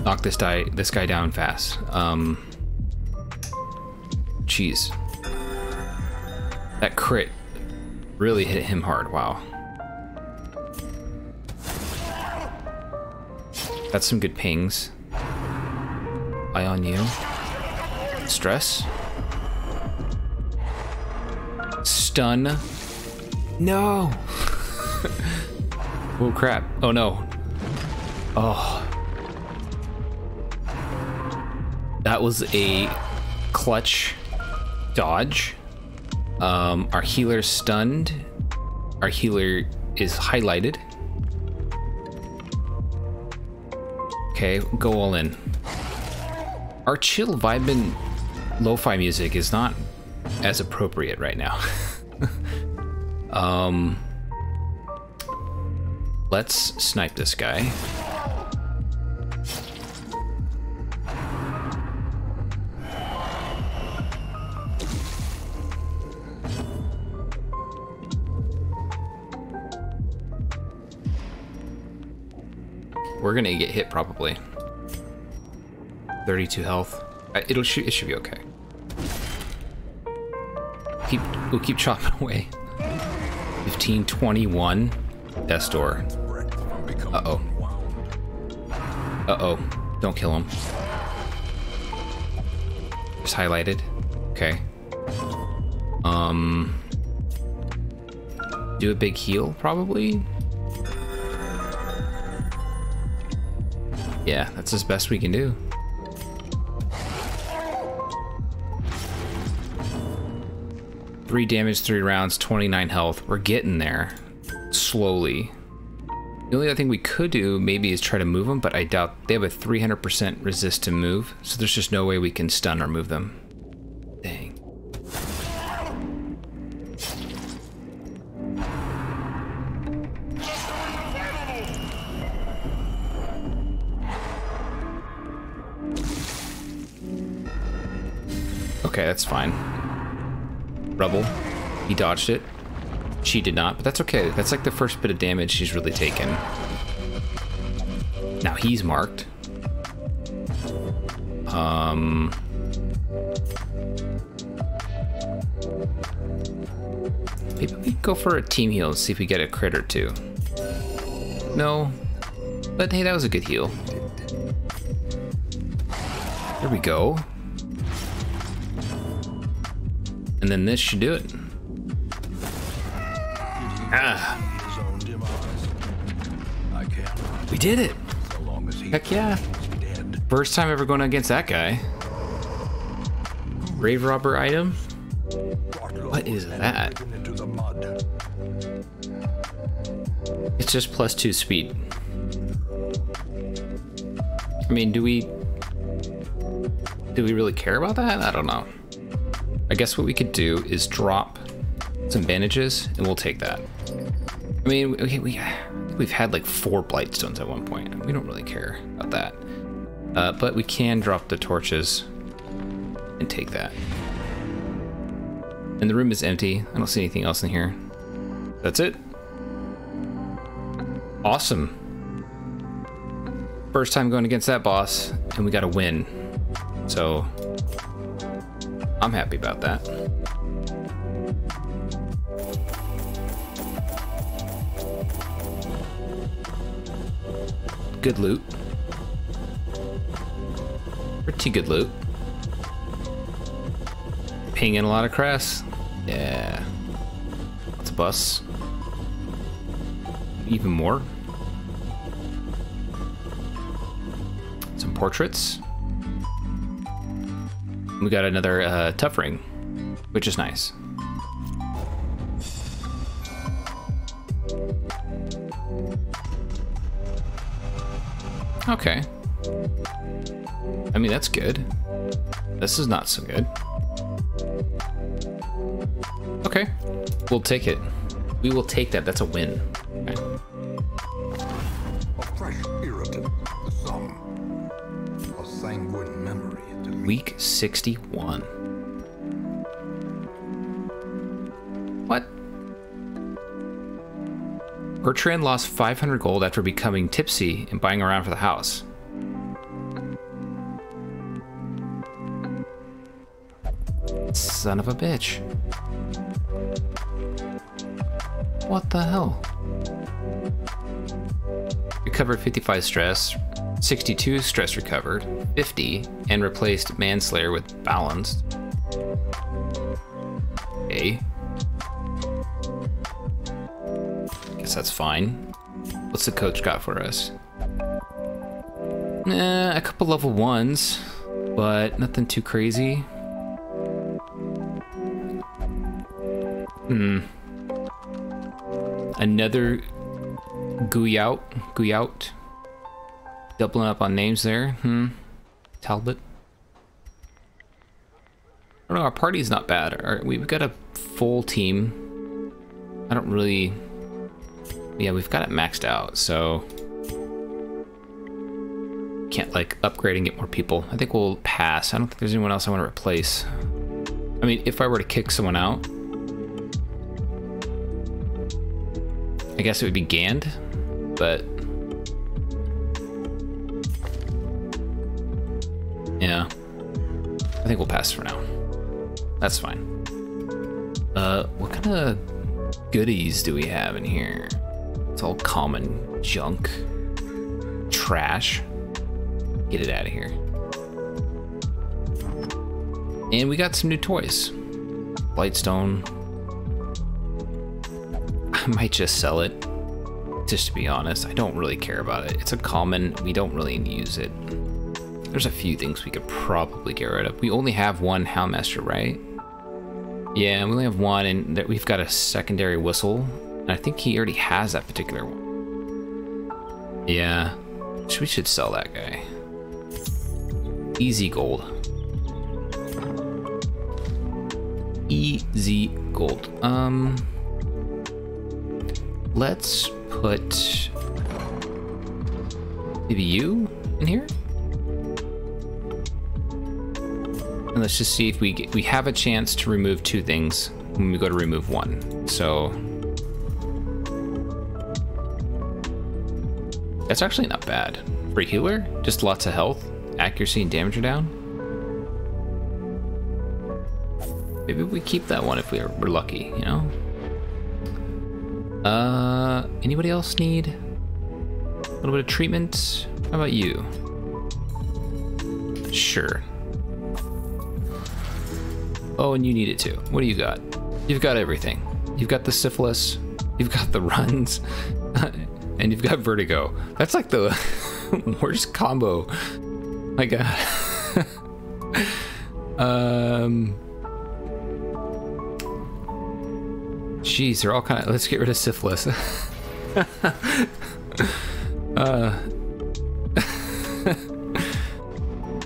knock this guy down fast. Jeez. That crit really hit him hard. Wow. That's some good pings. Eye on you. Stress. Stun. No! Oh crap. Oh no. Oh. That was a clutch dodge. Our healer's stunned. Our healer is highlighted. Okay, go all in. Our chill vibin' lo-fi music is not as appropriate right now. Let's snipe this guy. We're gonna get hit probably. 32 health. It should be okay. We'll keep chopping away. 15, 21. Death's door. Uh-oh. Uh-oh. Don't kill him. Just highlighted. Okay. Do a big heal, probably? Yeah, that's as best we can do. Three damage, 3 rounds, 29 health. We're getting there. Slowly. The only other thing we could do maybe is try to move them, but I doubt they have a 300% resist to move, so there's just no way we can stun or move them. Dang. Okay, that's fine. Rebel, he dodged it. She did not, but that's okay. That's like the first bit of damage she's really taken. Now he's marked. Maybe we go for a team heal and see if we get a crit or two. No, but hey, that was a good heal. There we go. And then this should do it. Ah. We did it. Heck yeah. First time ever going against that guy. Grave robber item? What is that? It's just +2 speed. I mean, do we really care about that? I don't know. I guess what we could do is drop some bandages and we'll take that. I mean, okay, we've had like 4 blightstones at one point. We don't really care about that. But we can drop the torches and take that. And the room is empty. I don't see anything else in here. That's it. Awesome. First time going against that boss, and we got a win. So I'm happy about that. Good loot. Pretty good loot. Pinging a lot of crafts. Yeah. Lots of bus. Even more. Some portraits. We got another tough ring, which is nice. Okay. I mean, that's good. This is not so good. Okay. We'll take it. We will take that. That's a win. Okay. A fresh irritant, the sum. A sanguine memory to me. Week 61. What? Bertrand lost 500 gold after becoming tipsy and buying around for the house. Son of a bitch. What the hell? Recovered 55 stress. 62 stress recovered, 50, and replaced Manslayer with balanced. Okay. Guess that's fine. What's the coach got for us? A couple level 1s, but nothing too crazy. Another Guyout. Doubling up on names there. Talbot. I don't know, our party's not bad. We've got a full team. I don't really... Yeah, we've got it maxed out, so... Can't, like, upgrade and get more people. I think we'll pass. I don't think there's anyone else I want to replace. I mean, if I were to kick someone out... I guess it would be Gand, but... Yeah. I think we'll pass for now. That's fine. What kind of goodies do we have in here? It's all common junk. Trash. Get it out of here. And we got some new toys. Lightstone. I might just sell it. Just to be honest, I don't really care about it. It's a common, we don't really use it. There's a few things we could probably get rid of. We only have one Houndmaster, right? Yeah, we only have one, and we've got a secondary whistle. And I think he already has that particular one. Yeah, we should sell that guy. Easy gold. Easy gold. Let's put maybe you in here. And let's just see if we have a chance to remove 2 things when we go to remove 1. So that's actually not bad. For a healer, just lots of health, accuracy, and damage are down. Maybe we keep that one if we're lucky, you know? Anybody else need a little bit of treatment? How about you? Sure. Oh, and you need it too. What do you got? You've got everything. You've got the syphilis, you've got the runs, and you've got vertigo. That's like the worst combo. My God. Jeez, they're all kind of... Let's get rid of syphilis.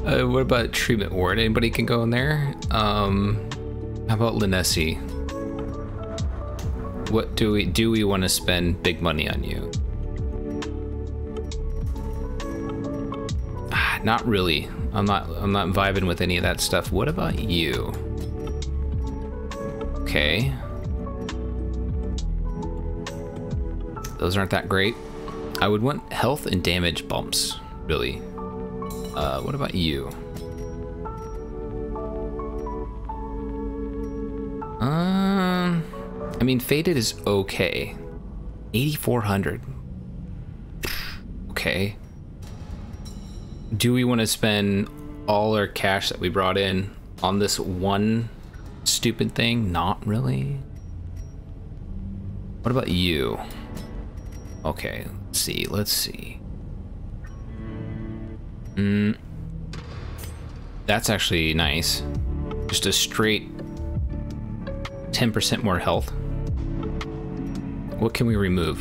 What about treatment ward? Anybody can go in there? How about Linesi? What do we want to spend big money on you? Not really. I'm not vibing with any of that stuff. What about you? Okay. Those aren't that great. I would want health and damage bumps, really. What about you? I mean, Faded is okay. 8,400. Okay. Do we want to spend all our cash that we brought in on this one stupid thing? Not really. What about you? Okay, let's see. That's actually nice. Just a straight 10% more health. What can we remove?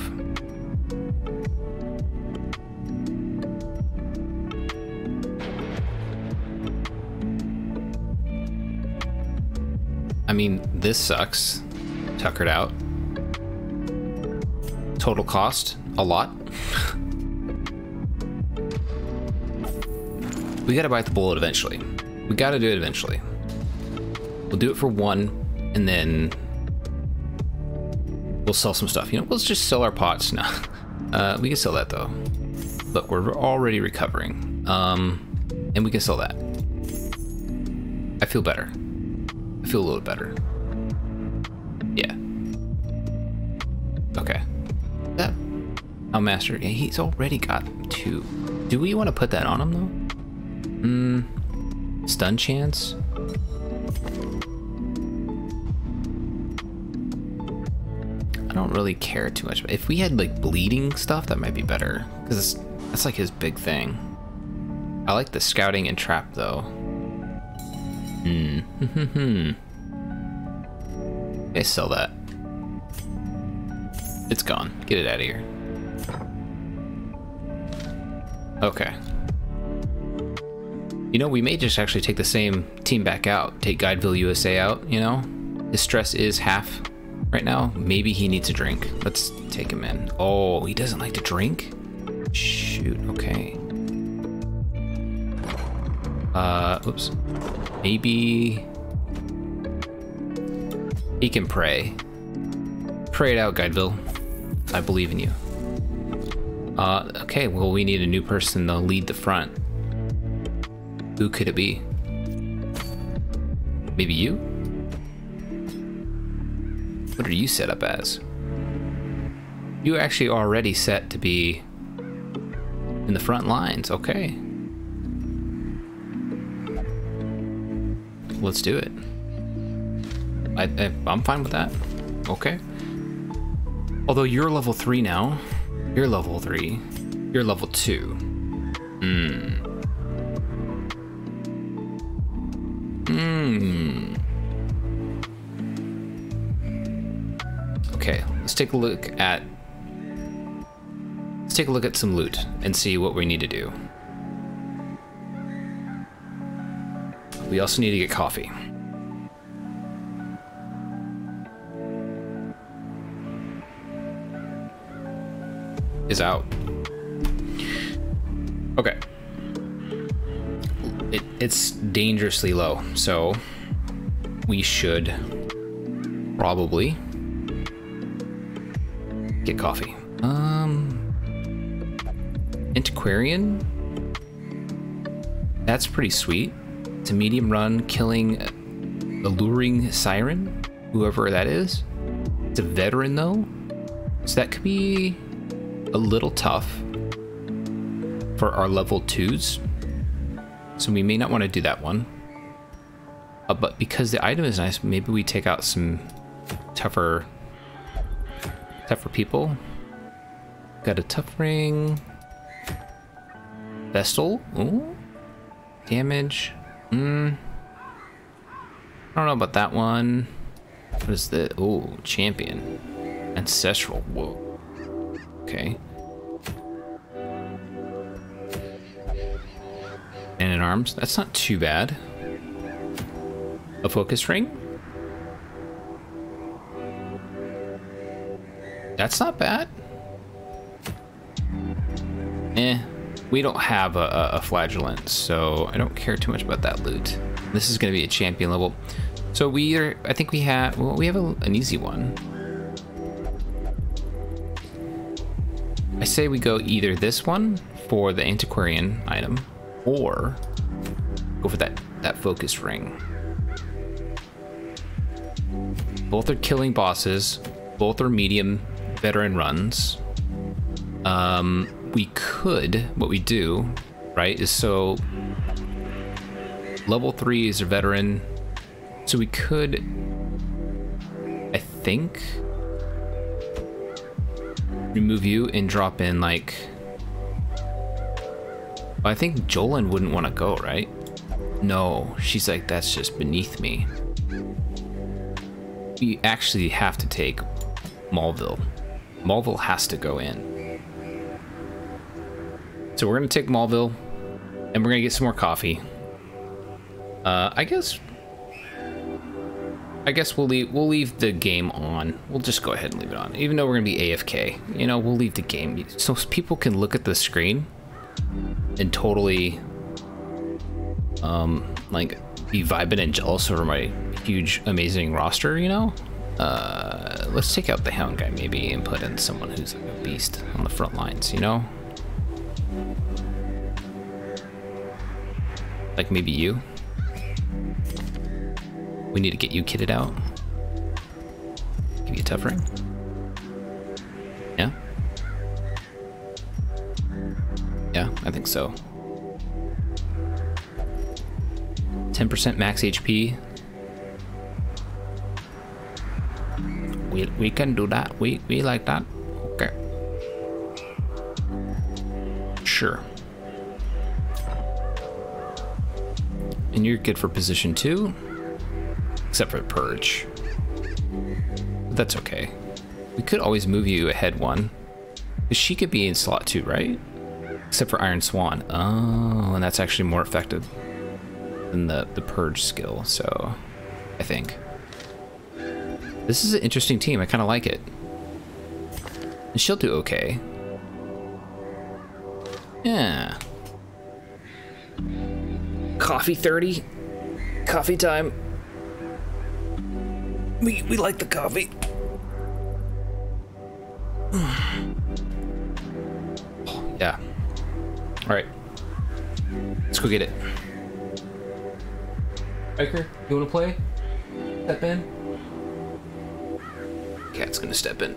I mean, this sucks. Tuckered out. Total cost, a lot. We gotta bite the bullet eventually. We gotta do it eventually. We'll do it for 1, and then we'll sell some stuff. You know, let's just sell our pots now. We can sell that though. Look, we're already recovering. And we can sell that. I feel better. I feel a little better. Yeah. Okay. That Master, yeah, he's already got two Do we want to put that on him though? Stun chance? I don't really care too much. If we had like bleeding stuff, that might be better. Because that's like his big thing. I like the scouting and trap though. Okay, sell that. It's gone. Get it out of here. Okay. You know, we may just actually take the same team back out. Take Guideville USA out, you know? His stress is half right now. Maybe he needs a drink. Let's take him in. Oh, he doesn't like to drink? Shoot, okay. Oops. Maybe he can pray. Pray it out, Guideville. I believe in you. Okay, well, we need a new person to lead the front. Who could it be? Maybe you? What are you set up as? You actually already set to be in the front lines, okay. Let's do it. I'm fine with that. Okay. Although you're level 3 now. You're level 3. You're level 2. Okay, let's take a look at some loot and see what we need to do. We also need to get coffee. Is out. Okay. It's dangerously low, so we should probably get coffee. Antiquarian? That's pretty sweet. It's a medium run, killing alluring siren, whoever that is. It's a veteran though, so that could be a little tough for our level 2s. So we may not want to do that one. But because the item is nice, maybe we take out some tougher people. Got a tough ring. Vestal. Ooh. Damage. I don't know about that one. What is the... Oh, champion. Ancestral. Whoa. Okay. Man at arms. That's not too bad. A focus ring? That's not bad. We don't have a flagellant, so I don't care too much about that loot. This is going to be a champion level. So I think we have an easy one. I say we go either this one for the antiquarian item, or go for that focus ring. Both are killing bosses. Both are medium veteran runs. We could, what we do, right, is so level 3 is a veteran, so we could, I think, remove you and drop in like, I think Jolyn wouldn't want to go, right? No, she's like, that's just beneath me. We actually have to take Malville. Malville has to go in. So we're gonna take Malville, and we're gonna get some more coffee. I guess we'll leave the game on. We'll just go ahead and leave it on, even though we're gonna be AFK. You know, we'll leave the game so people can look at the screen and totally, like, be vibing and jealous over my huge, amazing roster. You know, let's take out the Hound guy maybe and put in someone who's like a beast on the front lines. You know. Like maybe you. We need to get you kitted out. Give you a tough ring. Yeah? Yeah, think so. 10% max HP. We can do that. We like that. Okay. Sure. And you're good for position 2, except for purge. But that's okay. We could always move you ahead 1, because she could be in slot 2, right? Except for Iron Swan. Oh, and that's actually more effective than the purge skill. So, I think this is an interesting team. I kind of like it, and she'll do okay. Yeah. Coffee 30. Coffee time. We like the coffee. Yeah. All right. Let's go get it. Riker, you want to play? Step in. Cat's gonna step in.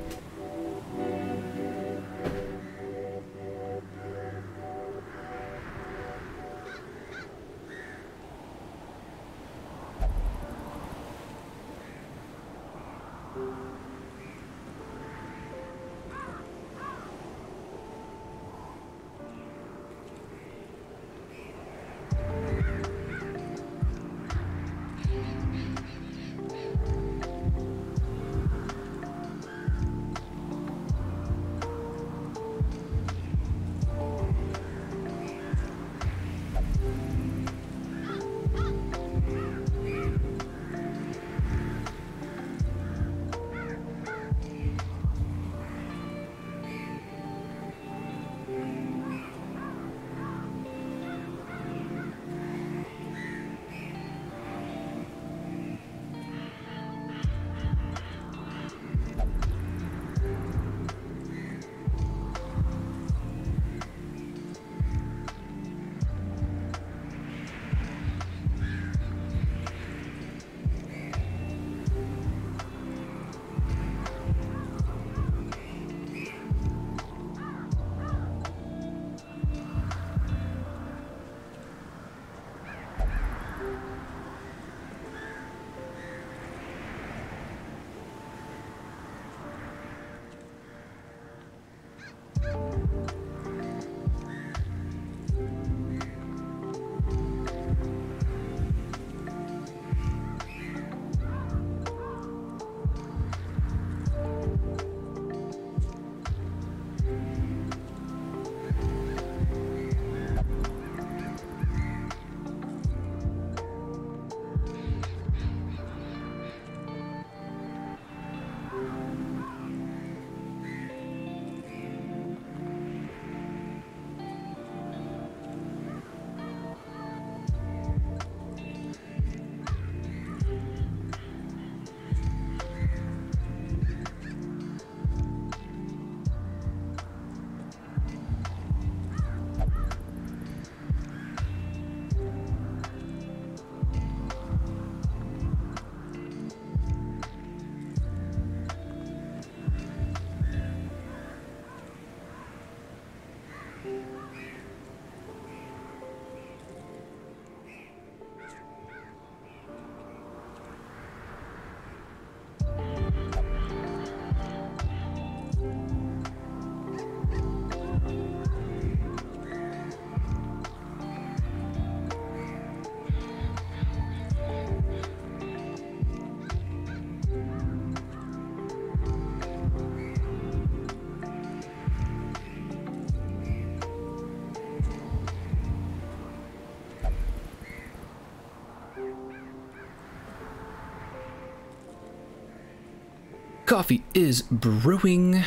Coffee is brewing.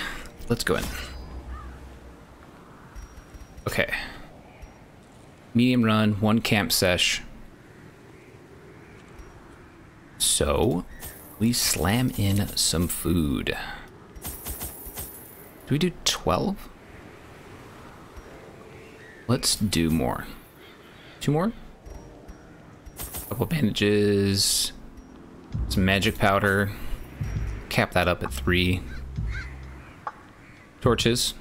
Let's go in. Okay. Medium run, 1 camp sesh. So, we slam in some food. Do we do 12? Let's do more. 2 more? Couple bandages. Some magic powder. Cap that up at 3. Torches.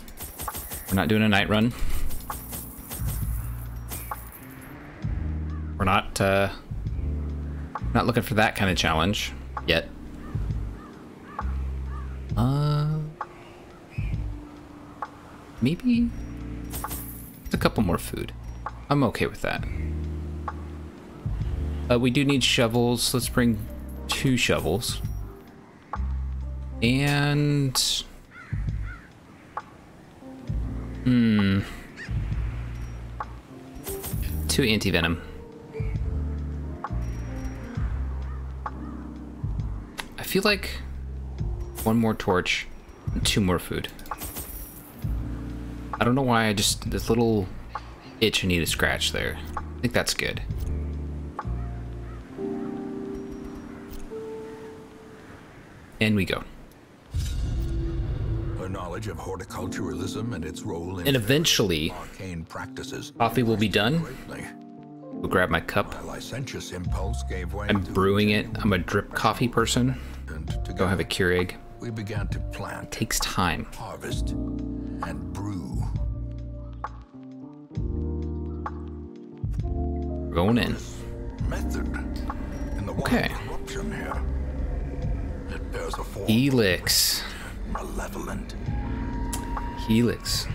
We're not doing a night run. We're not looking for that kind of challenge yet. Maybe a couple more food. I'm okay with that. We do need shovels. Let's bring 2 shovels. And 2 anti-venom. I feel like 1 more torch and 2 more food. I don't know why, this little itch I need to scratch there. I think that's good. And we go. Her knowledge of horticulturalism and its role in And eventually, arcane practices. Coffee will be done. Greatly. We'll grab my cup. A licentious impulse gave way I'm to brewing it. I'm a drip coffee person. and Don't together have a Keurig. we began to plant, Takes time. harvest, and brew. We're going in. Method in the Okay. wild corruption here. It bears a form Helix. malevolent. Helix.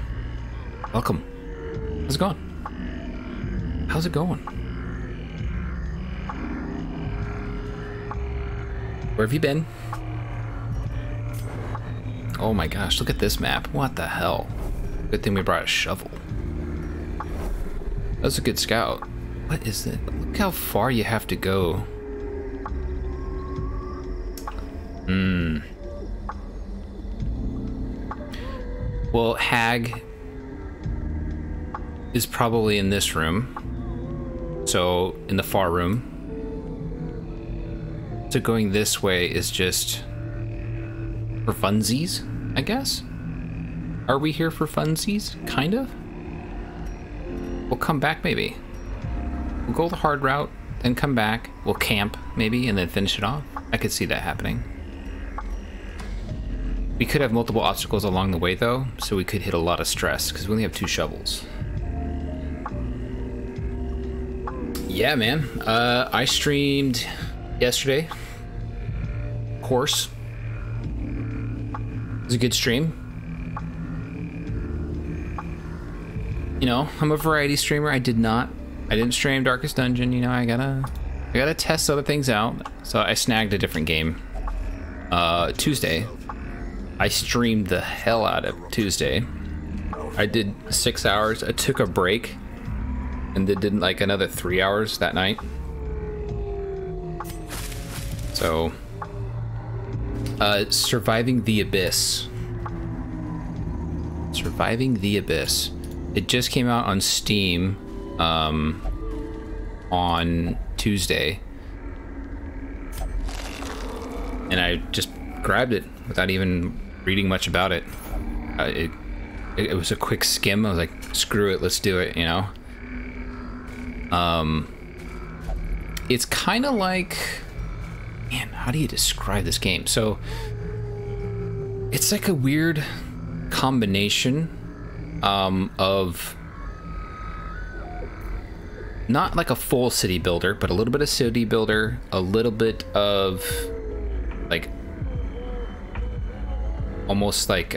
Welcome. How's it going? How's it going? Where have you been? Oh my gosh, look at this map. What the hell? Good thing we brought a shovel. That was a good scout. What is it? Look how far you have to go. Well, Hag is probably in this room. So, in the far room. So going this way is just for funsies, I guess? Are we here for funsies? Kind of? We'll come back maybe. We'll go the hard route, then come back. We'll camp maybe, and then finish it off. I could see that happening. We could have multiple obstacles along the way though, so we could hit a lot of stress, because we only have 2 shovels. Yeah, man. I streamed yesterday. Of course. It was a good stream. You know, I'm a variety streamer. I didn't stream Darkest Dungeon, you know, I gotta test other things out. So I snagged a different game. Tuesday. I streamed the hell out of Tuesday. I did 6 hours. I took a break and then did like another 3 hours that night. So, Surviving the Abyss. Surviving the Abyss. It just came out on Steam on Tuesday. And I just grabbed it without even reading much about it. It was a quick skim. I was like, screw it, let's do it, you know? It's kind of like... Man, how do you describe this game? So, it's like a weird combination of... Not like a full city builder, but a little bit of city builder, a little bit of... like... almost like,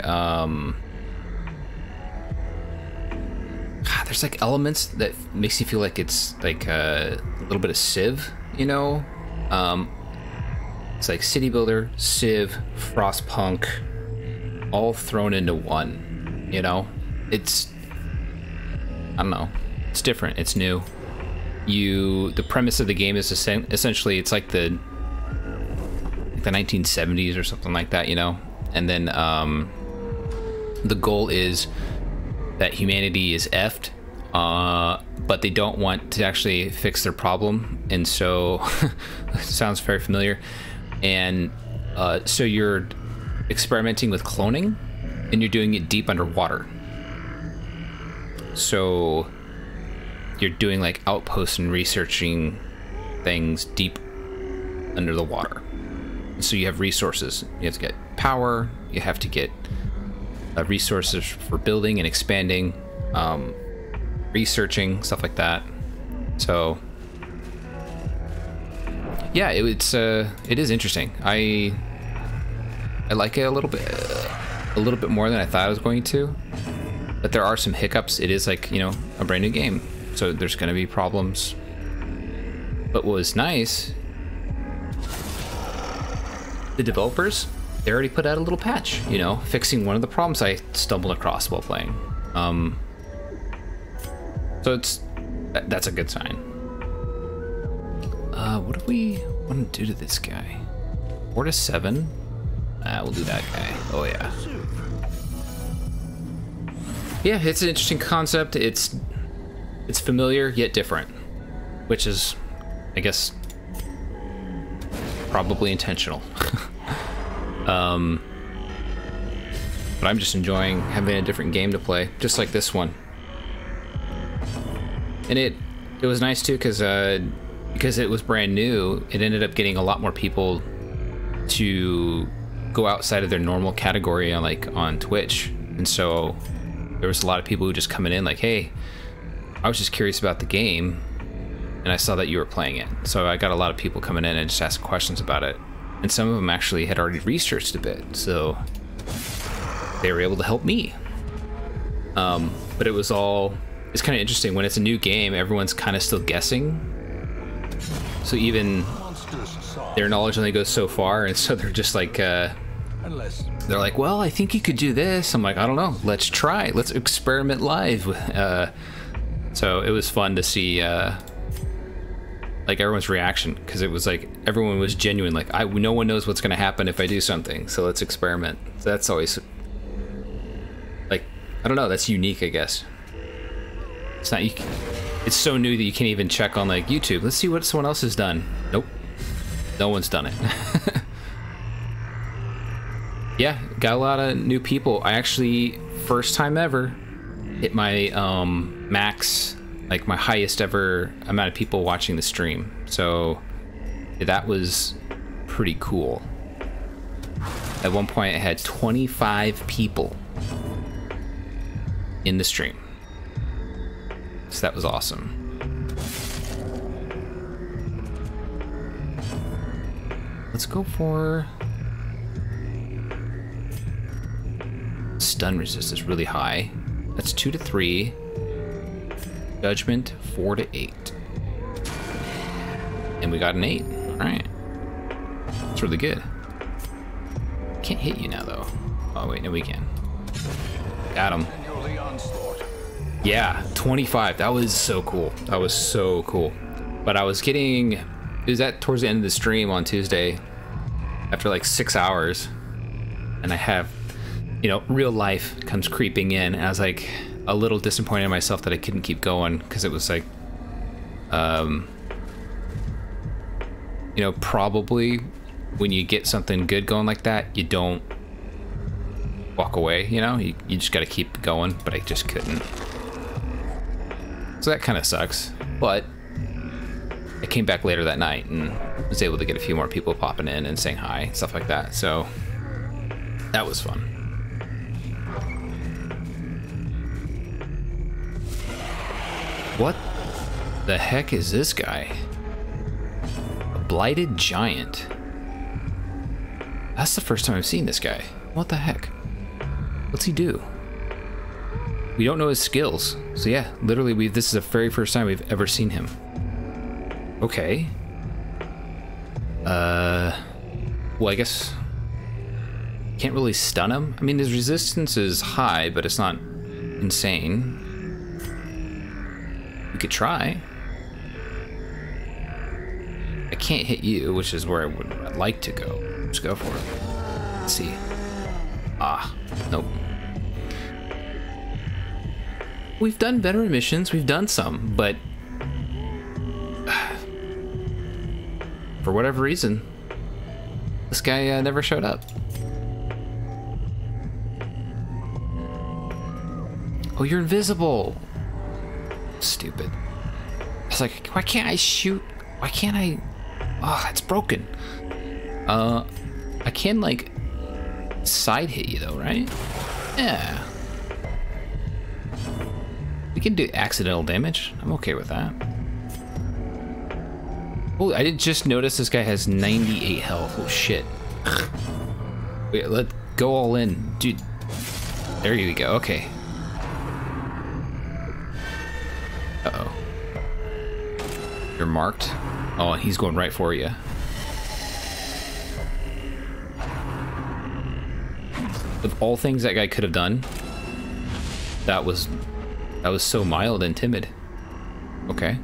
there's like elements that makes you feel like it's like a little bit of Civ, you know? It's like city builder, Civ, Frostpunk, all thrown into one, you know? It's, I don't know, it's different, it's new. The premise of the game is essentially, it's like the 1970s or something like that, you know? And then the goal is that humanity is effed, but they don't want to actually fix their problem. And so, it sounds very familiar. And so you're experimenting with cloning, and you're doing it deep underwater. So you're doing like outposts and researching things deep under the water. So you have resources. You have to get power. You have to get resources for building and expanding, researching, stuff like that. So yeah, it is interesting. I like it a little bit more than I thought I was going to. But there are some hiccups. It is like, you know, a brand new game, so there's going to be problems. But what was nice, the developers, they already put out a little patch, you know, fixing one of the problems I stumbled across while playing. So that's a good sign. What do we want to do to this guy? 4 to 7? We'll do that guy. Oh yeah. Yeah, it's an interesting concept. It's familiar yet different, which is, I guess, probably intentional. But I'm just enjoying having a different game to play, just like this one. And it was nice too, because it was brand new. It ended up getting a lot more people to go outside of their normal category on Twitch, and so there was a lot of people who just coming in like, hey, I was just curious about the game and I saw that you were playing it. So I got a lot of people coming in and just asking questions about it, and some of them actually had already researched a bit, so they were able to help me. But it's kind of interesting when it's a new game, everyone's kind of still guessing, so even their knowledge only goes so far, and so they're just like they're like, well, I think you could do this. I'm like, I don't know, let's try, let's experiment live. So it was fun to see like everyone's reaction, because it was like everyone was genuine, like no one knows what's going to happen if I do something, so let's experiment. So that's always, like, I don't know, that's unique, I guess. It's not, it's so new that you can't even check on like YouTube, let's see what someone else has done. Nope, no one's done it. Yeah, got a lot of new people. I actually, first time ever, hit my max, like my highest ever amount of people watching the stream. So that was pretty cool. At one point I had 25 people in the stream. So that was awesome. Let's go for stun resist is really high. That's 2 to 3. Judgment 4 to 8. And we got an 8. Alright. That's really good. Can't hit you now though. Oh wait, no we can. Got him. Yeah, 25. That was so cool. That was so cool. But I was getting, it was at towards the end of the stream on Tuesday, after like 6 hours, and I have, you know, real life comes creeping in, and I was like a little disappointed in myself that I couldn't keep going, because it was like, you know, probably when you get something good going like that, you don't walk away, you know, you just got to keep going, but I just couldn't. So that kind of sucks, but I came back later that night and was able to get a few more people popping in and saying hi, stuff like that, so that was fun. What the heck is this guy? A blighted giant. That's the first time I've seen this guy. What the heck? What's he do? We don't know his skills. So yeah, literally this is the very first time we've ever seen him. Okay. Well, I guess can't really stun him. I mean, his resistance is high, but it's not insane. We could try. I can't hit you, which is where I'd like to go. Let's go for it. Let's see. Ah, nope. We've done better missions, we've done some, but for whatever reason, this guy never showed up. Oh, you're invisible. Stupid. I was like, why can't I shoot? Why can't I? Oh, that's broken. I can like side hit you though, right? Yeah. We can do accidental damage. I'm okay with that. Oh, I did just notice this guy has 98 health. Oh shit. Wait, let's go all in. Dude. There you go. Okay. Uh-oh. You're marked. Oh, he's going right for you. Of all things that guy could have done, that was so mild and timid. Okay.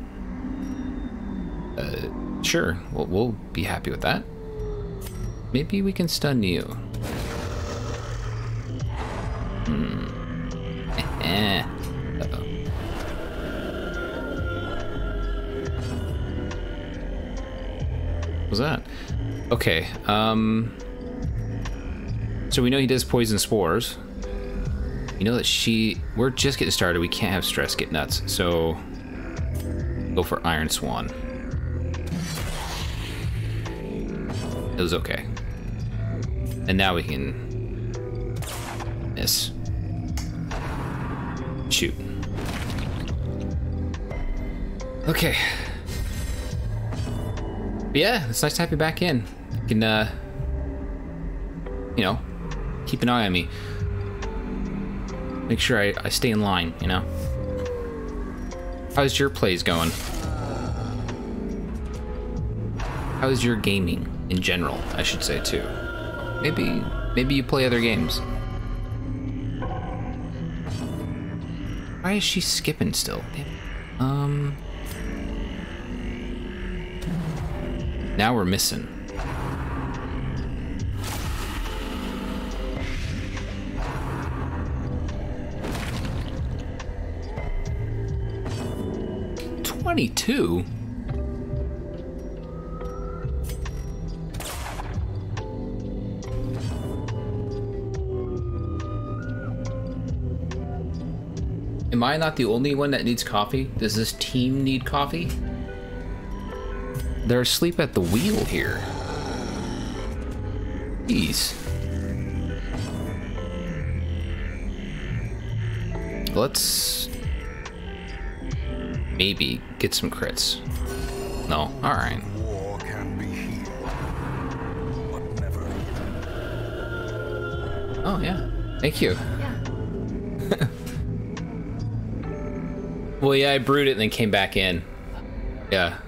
Sure. We'll be happy with that. Maybe we can stun you. Uh-oh. What was that? Okay. So we know he does poison spores. You know that we're just getting started. We can't have stress get nuts. So go for Iron Swan. It was okay. And now we can miss. Shoot. Okay. But yeah, it's nice to have you back in. You can, you know, keep an eye on me. Make sure I stay in line, you know? How's your plays going? How's your gaming in general, I should say, too? Maybe you play other games. Why is she skipping still? Now we're missing. $22? Am I not the only one that needs coffee? Does this team need coffee? They're asleep at the wheel here. Jeez. Let's maybe get some crits. No? Alright. War can be healed, but never. Oh, yeah. Thank you. Yeah. Well, yeah, I brewed it and then came back in. Yeah.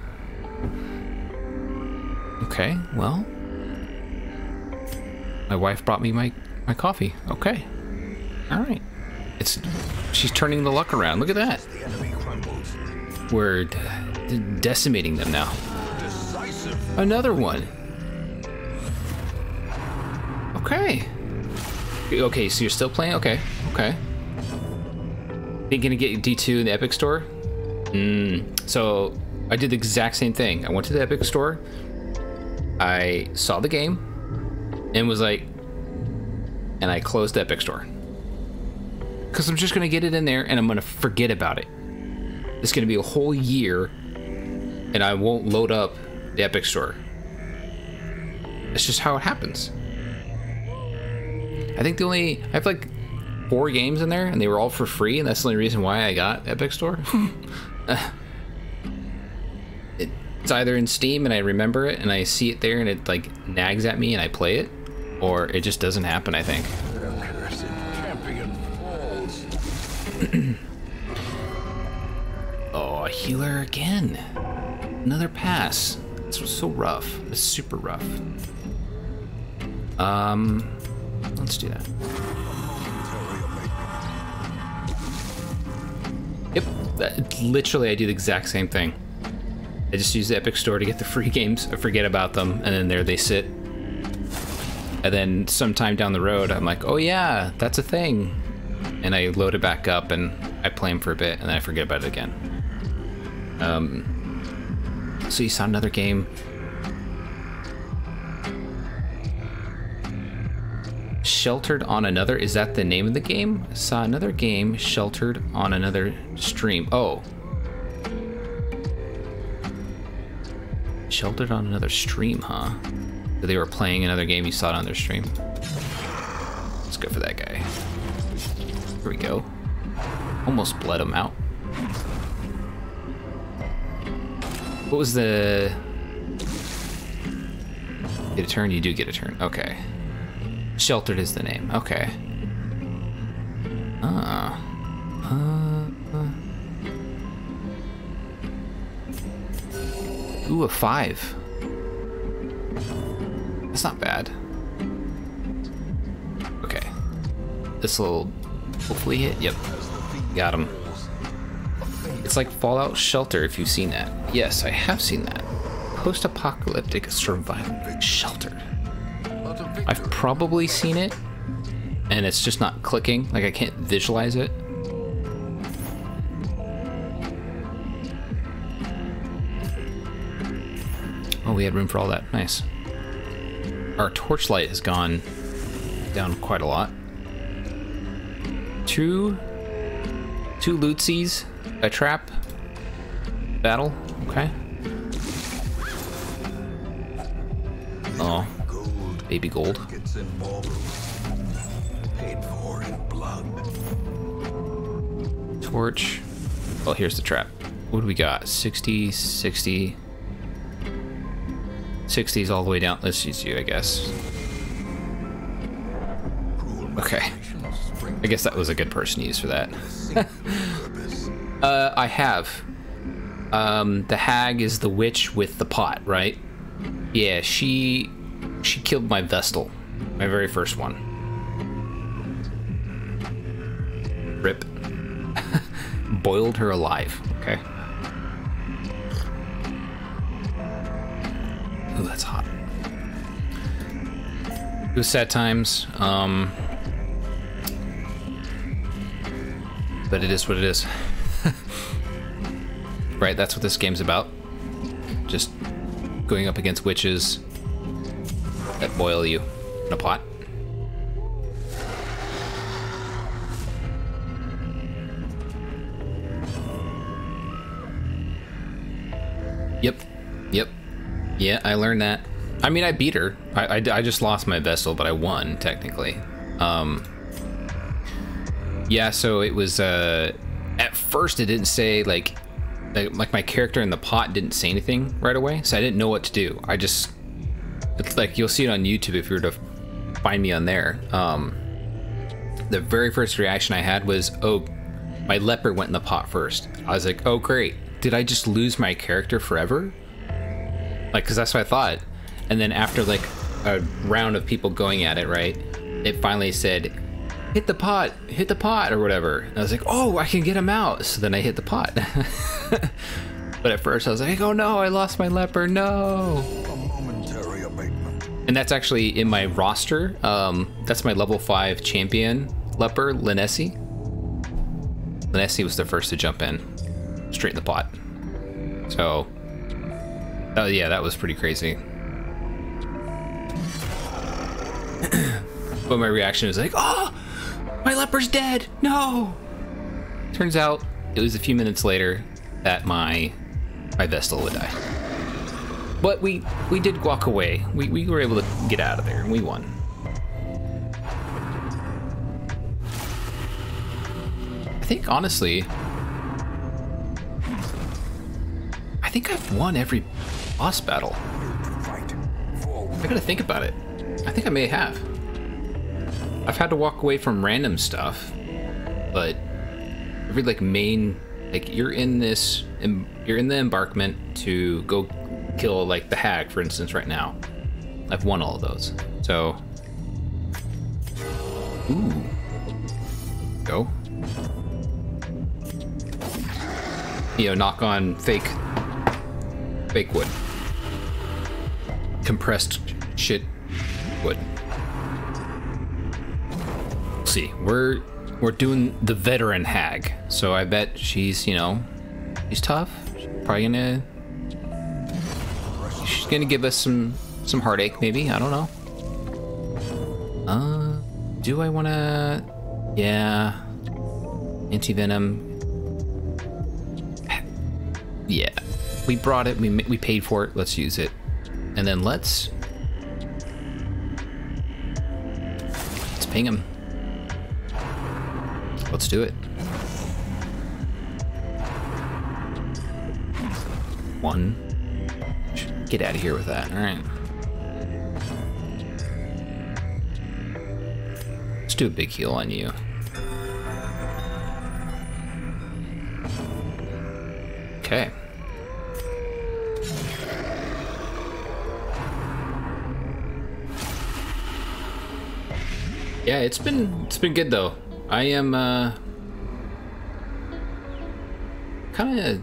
Okay, well. My wife brought me my coffee. Okay. Alright. She's turning the luck around. Look at that. The enemy crumbles. We're decimating them now. Decisive. Another one. Okay. Okay, so you're still playing? Okay. Okay. Think gonna get D2 in the Epic Store? So I did the exact same thing. I went to the Epic Store. I saw the game and was like, and I closed the Epic Store. Because I'm just gonna get it in there and I'm gonna forget about it. It's gonna be a whole year and I won't load up the Epic Store. It's just how it happens. I think I have like 4 games in there and they were all for free, and that's the only reason why I got Epic Store. It's either in Steam and I remember it and I see it there and it like nags at me and I play it, or it just doesn't happen, I think. Cursed champion falls. Oh, a healer again. Another pass. This was so rough. It's super rough. Let's do that. Yep, literally I do the exact same thing. I just use the Epic Store to get the free games, I forget about them, and then there they sit. And then sometime down the road, I'm like, oh yeah, that's a thing. And I load it back up and I play them for a bit and then I forget about it again. So you saw another game. Sheltered on Another, is that the name of the game? I saw another game, Sheltered on Another stream. Oh. Sheltered on Another stream, huh? So they were playing another game, you saw it on their stream. Let's go for that guy. Here we go. Almost bled him out. What was the Get a turn? You do get a turn. Okay. Sheltered is the name. Okay. Ooh, a 5. That's not bad. Okay. This will hopefully hit. Yep. Got him. It's like Fallout Shelter, if you've seen that. Yes, I have seen that. Post-apocalyptic survival shelter. I've probably seen it, and it's just not clicking. Like, I can't visualize it. Oh, we had room for all that. Nice. Our torchlight has gone down quite a lot. Two lootsies, a trap, battle. Okay. Oh, baby gold. Paid for in blood. Torch. Oh, here's the trap. What do we got? 60, 60. 60's all the way down. Let's use you, I guess. Okay. I guess that was a good person to use for that. I have. The hag is the witch with the pot, right? Yeah, she killed my Vestal. My very first one. Rip. Boiled her alive. Okay. Ooh, that's hot. It was sad times. But it is what it is. Right, that's what this game's about. Just going up against witches that boil you in a pot. Yep. Yeah, I learned that. I mean, I beat her. I just lost my Vestal, but I won, technically. Yeah, so it was, at first it didn't say, like my character in the pot didn't say anything right away, so I didn't know what to do. It's like, you'll see it on YouTube if you were to find me on there. The very first reaction I had was, oh, my leper went in the pot first. I was like, oh great, did I just lose my character forever? Like, because that's what I thought. And then after like a round of people going at it, right, it finally said, hit the pot, or whatever. And I was like, oh, I can get him out. So then I hit the pot. But at first I was like, oh no, I lost my leper, no. A momentary abatement. And that's actually in my roster. That's my level 5 champion leper, Linessi. Linessi was the first to jump in, straight in the pot. So, oh yeah, that was pretty crazy. But my reaction was like, oh, my leper's dead, no. Turns out it was a few minutes later that my Vestal would die. But we did walk away. We were able to get out of there and we won. I think honestly, I think I've won every boss battle. I gotta think about it. I think I may have. I've had to walk away from random stuff, but every like main, like you're in the embarkment to go kill like the hag, for instance, right now. I've won all of those. So, ooh, go. You know, knock on fake wood. Compressed shit wood. Let's see, we're doing the veteran hag, so I bet she's, you know, she's tough. She's gonna give us some heartache, maybe. I don't know. Do I wanna? Yeah, anti-venom. Yeah, we brought it. We paid for it. Let's use it, and then let's ping him. Let's do it. One. Get out of here with that. All right. Let's do a big heal on you. Okay. Yeah, it's been good though. I am kind of,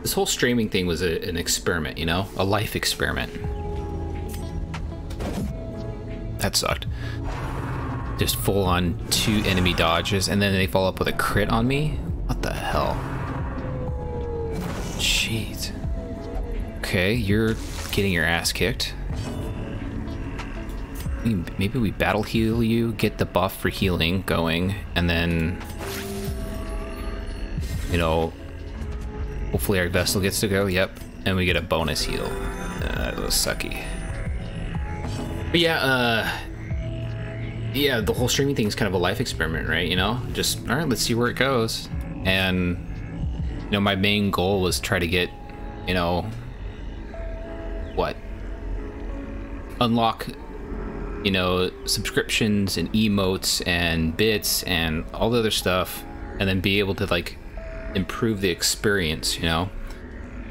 this whole streaming thing was an experiment, you know, a life experiment. That sucked. Just full on 2 enemy dodges and then they follow up with a crit on me. What the hell? Jeez. Okay, you're getting your ass kicked. Maybe we battle heal you, get the buff for healing going, and then, you know, hopefully our vessel gets to go. Yep, and we get a bonus heal. That was sucky. But yeah, yeah, the whole streaming thing is kind of a life experiment, right? You know, just all right, let's see where it goes. And you know, my main goal was try to get, you know, what, unlock, you know, subscriptions and emotes and bits and all the other stuff, and then be able to like improve the experience, you know.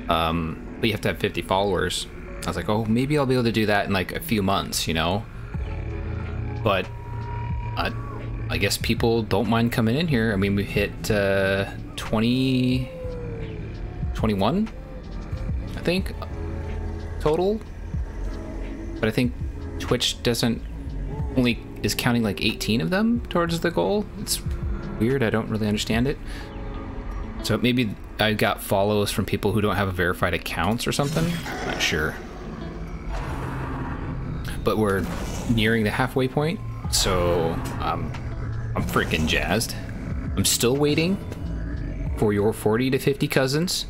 But you have to have 50 followers. I was like, oh, maybe I'll be able to do that in like a few months, you know. But I guess people don't mind coming in here. I mean, we hit 21, I think, total. But I think Twitch only is counting like 18 of them towards the goal. It's weird. I don't really understand it. So maybe I got follows from people who don't have verified accounts or something. Not sure. But we're nearing the halfway point, so I'm freaking jazzed. I'm still waiting for your 40 to 50 cousins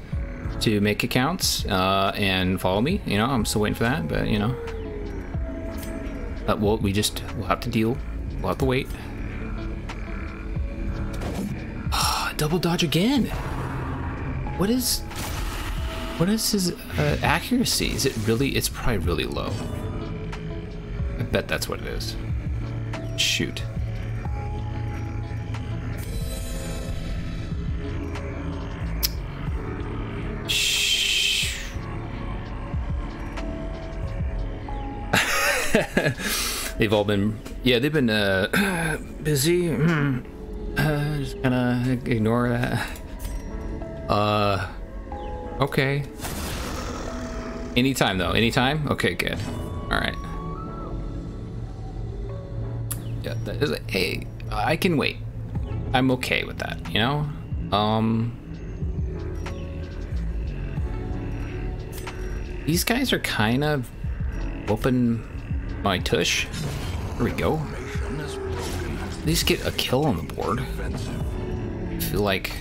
to make accounts and follow me. You know, I'm still waiting for that, but you know. We'll have to deal. We'll have to wait. Double dodge again. What is his accuracy? Is it really? It's probably really low. I bet that's what it is. Shoot. Shh. They've all been, yeah, they've been busy. Just gonna ignore that. Okay. Anytime though, anytime? Okay, good. Alright. Yeah, that is, hey, I can wait. I'm okay with that, you know? These guys are kind of whooping my tush. Here we go. At least get a kill on the board. I feel like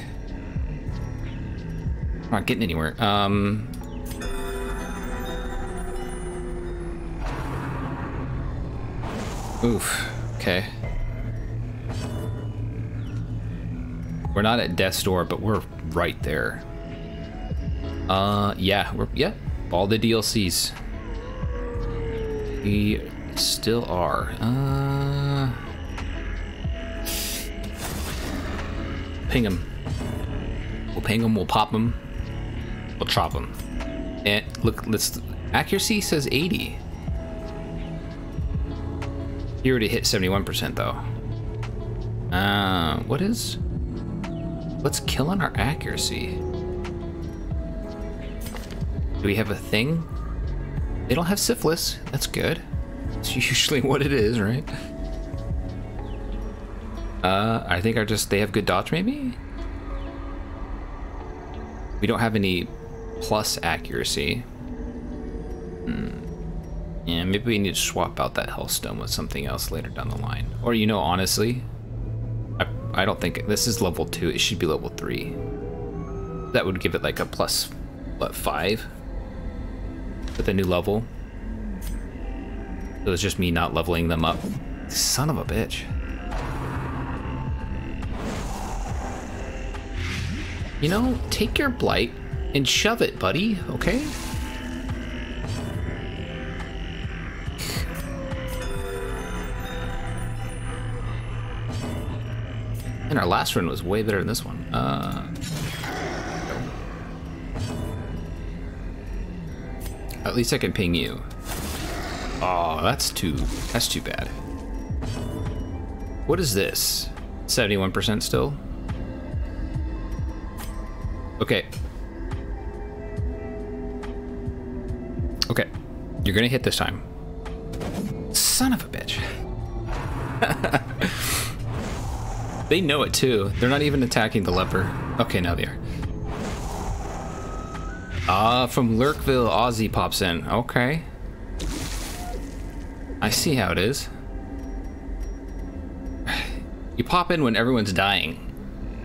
I'm not getting anywhere. Oof. Okay. We're not at death's door, but we're right there. Yeah, all the DLCs. We still are. Ping him. We'll ping him, we'll pop him. We'll chop him. And look, accuracy says 80. He already hit 71% though. What's killing our accuracy? Do we have a thing? They don't have syphilis. That's good. It's usually what it is, right? I think they have good dodge maybe? We don't have any plus accuracy. Yeah, maybe we need to swap out that Hellstone with something else later down the line. Or, you know, honestly, I don't think this is level 2. It should be level 3. That would give it like a plus, what, 5? With a new level. It was just me not leveling them up. Son of a bitch. You know, take your blight and shove it, buddy, okay? And our last run was way better than this one. At least I can ping you. Oh, that's too bad. What is this? 71% still? Okay. Okay. You're gonna hit this time. Son of a bitch. They know it too. They're not even attacking the leper. Okay, now they are. Ah, from Lurkville, Ozzy pops in. Okay. I see how it is. You pop in when everyone's dying.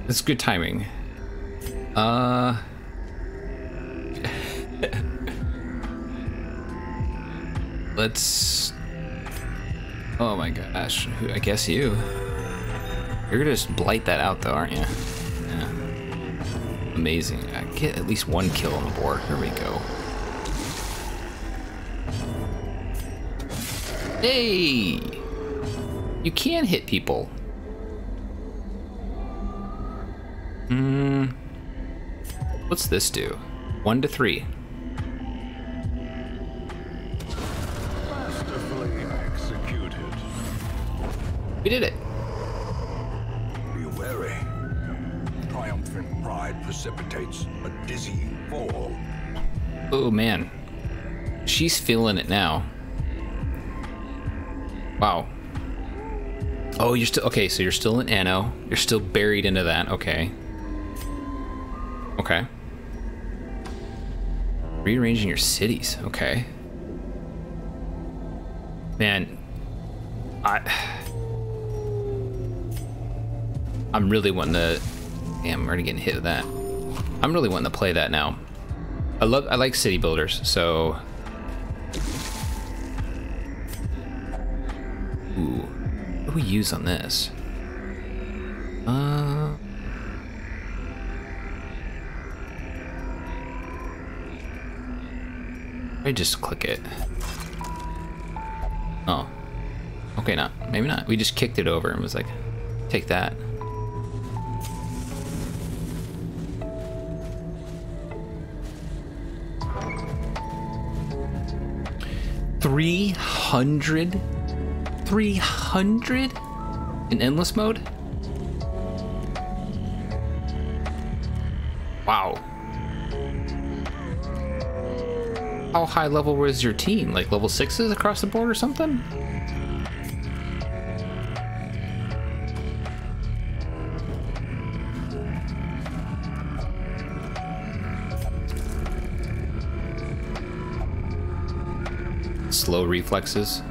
It's good timing. Let's... Oh my gosh. I guess you. You're gonna just blight that out though, aren't you? Yeah. Amazing. I get at least one kill on the board. Here we go. Hey! You can hit people. What's this do? 1 to 3. Masterfully executed. We did it. Be wary. Triumphant pride precipitates a dizzying fall. Oh man. She's feeling it now. Wow. Oh, you're still... Okay, so you're still in Anno. You're still buried into that. Okay. Okay. Rearranging your cities. Okay. Man. I'm really wanting to... Damn, I'm already getting hit with that. I'm really wanting to play that now. I like city builders, so... Ooh. What do we use on this? I just click it. Oh. Okay, not. Maybe not. We just kicked it over and was like, take that. $300 in endless mode? Wow. How high level was your team? Like level 6s across the board or something? Slow reflexes.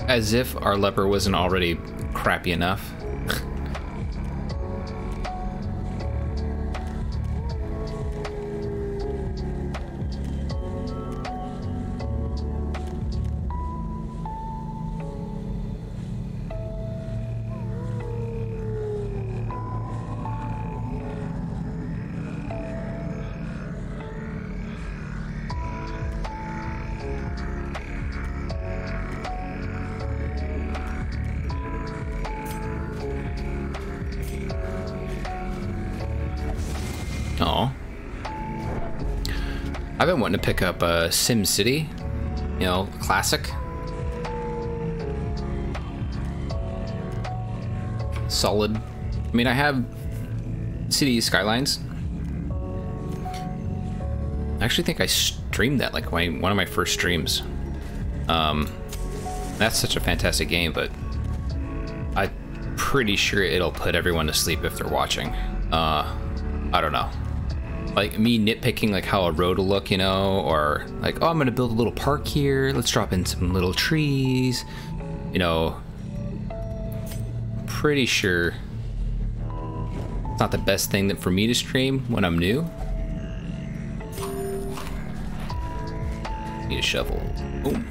As if our leper wasn't already crappy enough. Oh, I've been wanting to pick up Sim City, you know, classic. Solid. I mean, I have City Skylines. I actually think I streamed that like one of my first streams. That's such a fantastic game, but I'm pretty sure it'll put everyone to sleep if they're watching. I don't know. Like me nitpicking like how a road will look, you know, or like, oh, I'm gonna build a little park here. Let's drop in some little trees. You know, pretty sure it's not the best thing that for me to stream when I'm new. Need a shovel. Boom.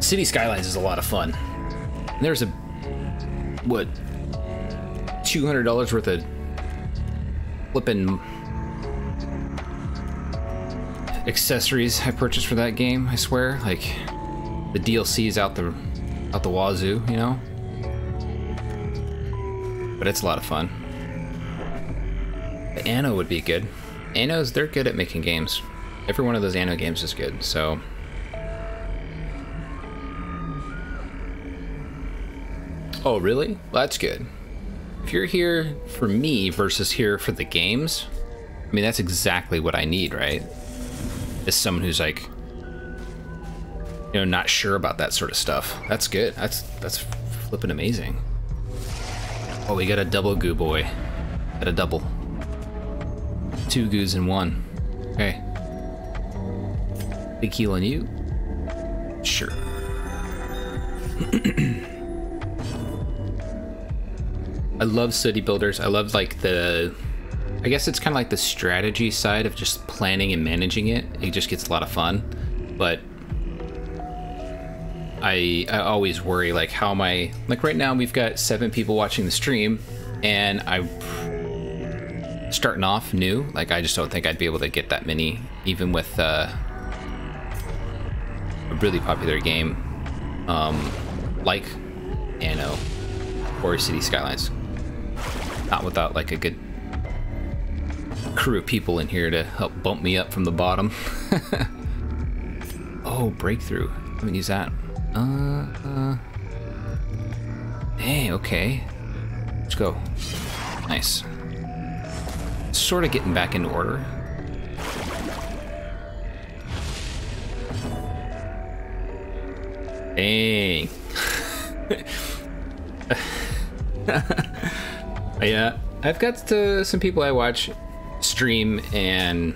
City Skylines is a lot of fun. And there's a what, $200 worth of flipping accessories I purchased for that game. I swear, like the DLC is out the wazoo, you know. but it's a lot of fun. The Anno would be good. Anno's, they're good at making games. Every one of those Anno games is good, so... Oh, really? Well, that's good. If you're here for me versus here for the games, I mean, that's exactly what I need, right? As someone who's like, you know, not sure about that sort of stuff. That's good. That's flipping amazing. Oh, we got a double goo boy. Got a double. 2 goos in 1. Okay. Big heal on you. Sure. I love city builders. I love like the, I guess it's kind of like the strategy side of just planning and managing it. It just gets a lot of fun. But I always worry, like, how am I, like right now we've got 7 people watching the stream and I'm starting off new. Like, I just don't think I'd be able to get that many, even with a really popular game like Anno or City Skylines. Not without like a good crew of people in here to help bump me up from the bottom. Oh, breakthrough. I haven't used that. Hey, okay. Let's go. Nice. Sort of getting back into order. Dang. Yeah, I've got some people I watch stream, and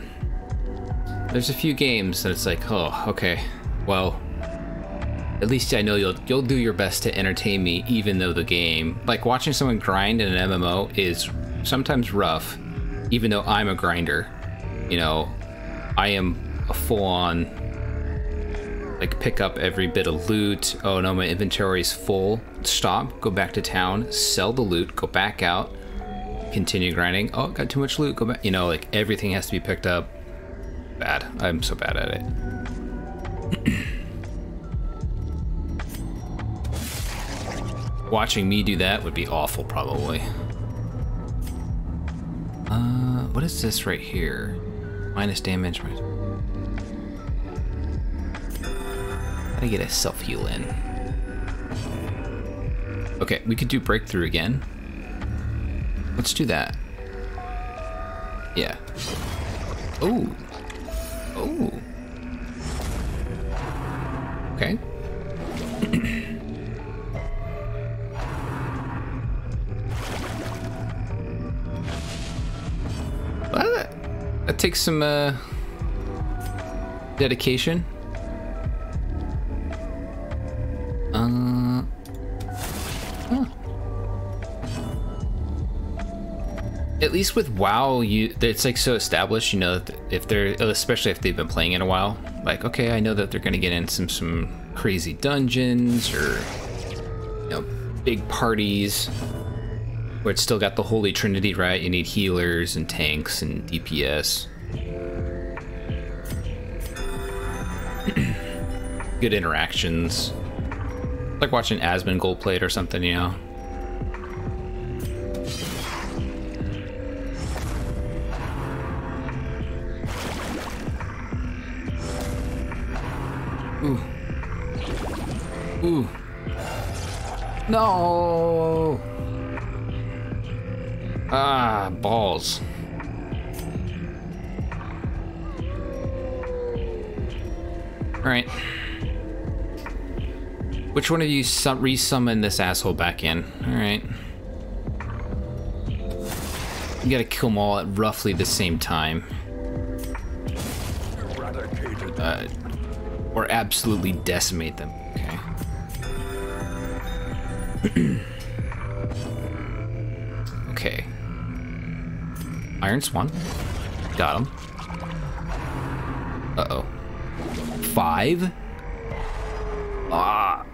there's a few games that it's like, oh, okay, well, at least I know you'll do your best to entertain me, even though the game, like watching someone grind in an MMO is sometimes rough, even though I'm a grinder. You know, I am a full-on, like, pick up every bit of loot. Oh no, my inventory's full. Stop, go back to town, sell the loot, go back out, continue grinding. Oh, got too much loot, go back. You know, like, everything has to be picked up. Bad. I'm so bad at it. Watching me do that would be awful, probably. What is this right here? Minus damage. Gotta get a self-heal in. Okay, we could do breakthrough again. Let's do that. Yeah. Oh. Oh. Okay. Well, that takes some dedication. At least with WoW, it's like so established, you know, that if they're, especially if they've been playing it a while, like, okay, I know that they're gonna get in some crazy dungeons or, you know, big parties where it's still got the holy trinity, right? You need healers and tanks and DPS. Good interactions. Like watching Asmongold play it or something, you know? Ooh. Ooh. No! Ah, balls. Alright. Which one of you resummon this asshole back in? Alright. You gotta kill them all at roughly the same time. Or absolutely decimate them. Okay. Okay. Iron Swan. Got him. Uh-oh. 5? Ah.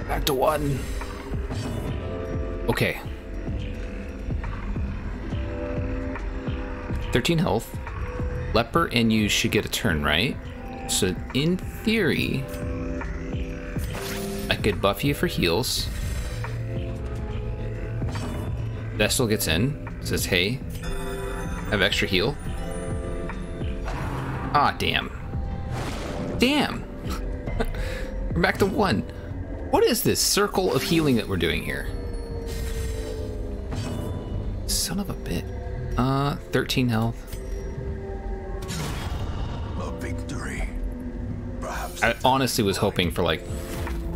Back to 1. Okay. 13 health. Leper and you should get a turn, right? So in theory, I could buff you for heals. Vestal gets in, says, hey, have extra heal. Ah, damn. Damn! We're back to 1. What is this circle of healing that we're doing here? Son of a bit. 13 health. A victory. Perhaps. I honestly was hoping for like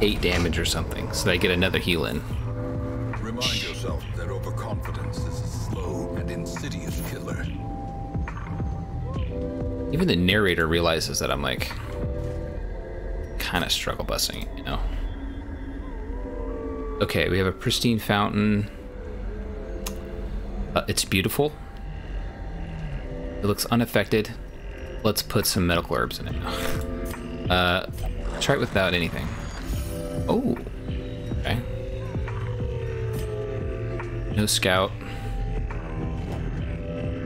8 damage or something, so that I get another heal in. Remind yourself that overconfidence is a slow and insidious killer. Even the narrator realizes that I'm like kind of struggle busing, you know. Okay, we have a pristine fountain. It's beautiful. It looks unaffected. Let's put some medical herbs in it. Try it without anything. Oh, okay. No scout.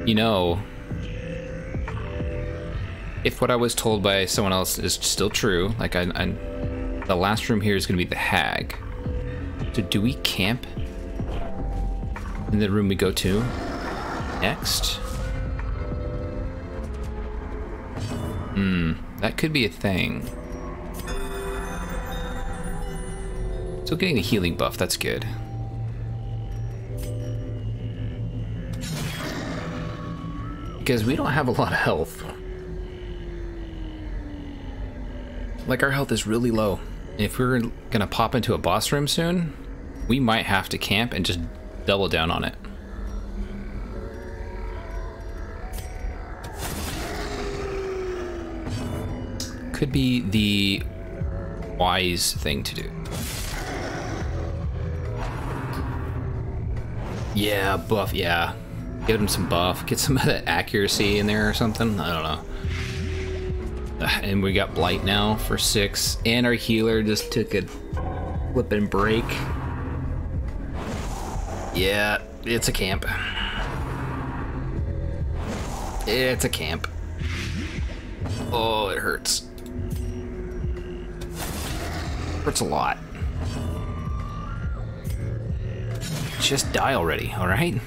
You know, if what I was told by someone else is still true, like the last room here is going to be the hag. So do we camp in the room we go to next? That could be a thing. Still getting the healing buff, that's good. Because we don't have a lot of health. Like, our health is really low. And if we're gonna pop into a boss room soon, we might have to camp and just double down on it. Could be the wise thing to do. Yeah, buff, yeah. Give him some buff. Get some of that accuracy in there or something. I don't know. And we got Blight now for 6. And our healer just took a flip and break. Yeah, it's a camp. It's a camp. Oh, it hurts. Hurts a lot. Just die already, alright?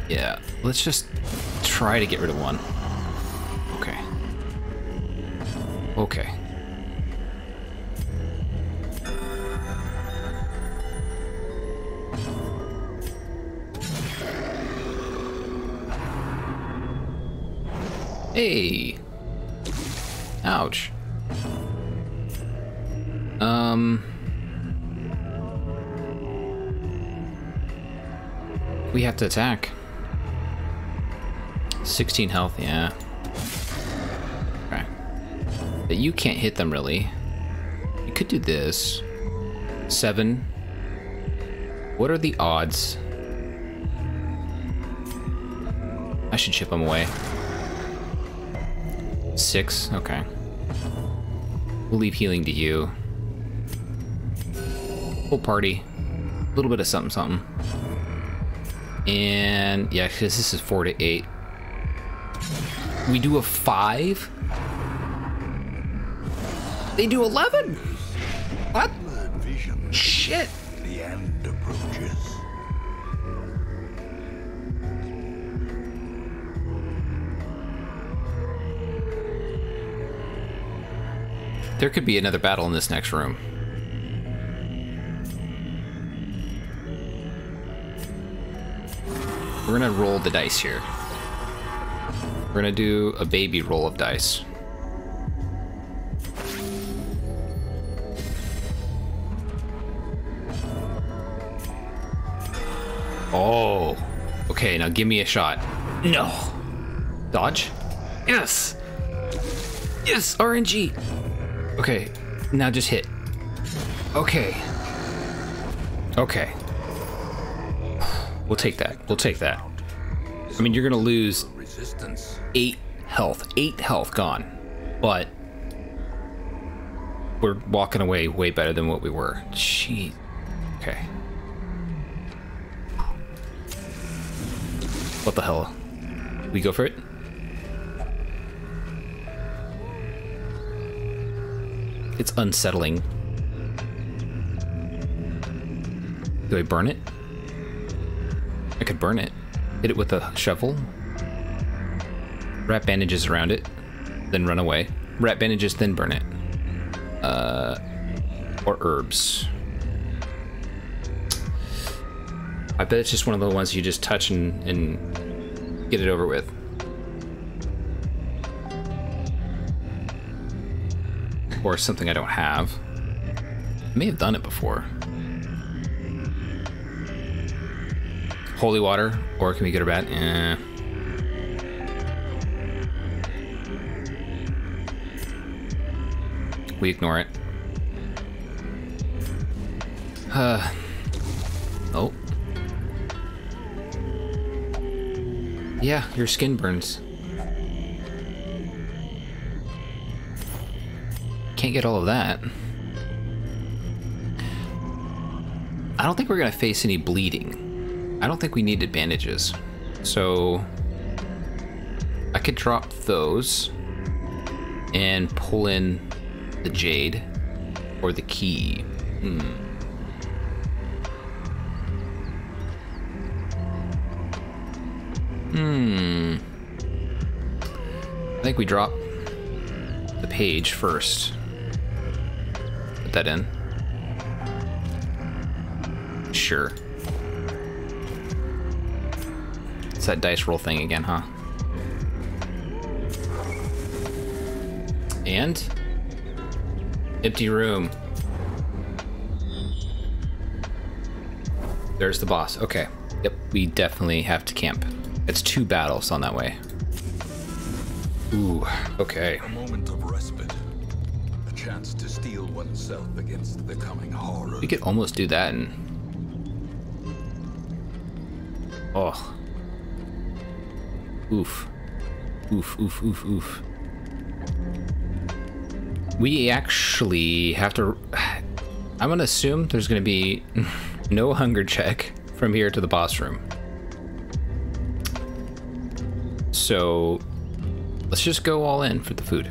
Yeah, let's just try to get rid of one. Okay. Okay. Hey! Ouch. We have to attack. 16 health, yeah. Okay. But you can't hit them really. You could do this. 7. What are the odds? I should chip them away. 6, okay. We'll leave healing to you. Whole party. A little bit of something, something. And yeah, because this is 4 to 8. We do a 5? They do 11? What? Shit. The end approaches. There could be another battle in this next room. We're gonna roll the dice here. We're gonna do a baby roll of dice. Oh. Okay, now give me a shot. No. Dodge? Yes. Yes, RNG. Okay, now just hit. Okay. Okay. We'll take that. We'll take that. I mean, you're gonna lose 8 health. 8 health gone. But we're walking away way better than what we were. Jeez. Okay. What the hell? We go for it? It's unsettling Do I burn it? I could burn it. Hit it with a shovel. Wrap bandages around it. Then run away. Wrap bandages, then burn it. Or herbs. I bet it's just one of the ones you just touch and get it over with. Or something I don't have. I may have done it before. Holy water, or can we get her bad? We ignore it. Oh. Yeah, your skin burns. Can't get all of that. I don't think we're gonna face any bleeding. I don't think we needed bandages. So I could drop those and pull in the jade or the key. I think we drop the page first. Put that in. Sure. It's that dice roll thing again, huh? And empty room. There's the boss. Okay. Yep, we definitely have to camp. It's 2 battles on that way. Ooh, okay. A moment of respite. A chance to steel oneself against the coming horror. We could almost do that and... Oh. Oof. Oof, oof, oof, oof. We actually have to... I'm gonna assume there's gonna be no hunger check from here to the boss room. So let's just go all in for the food.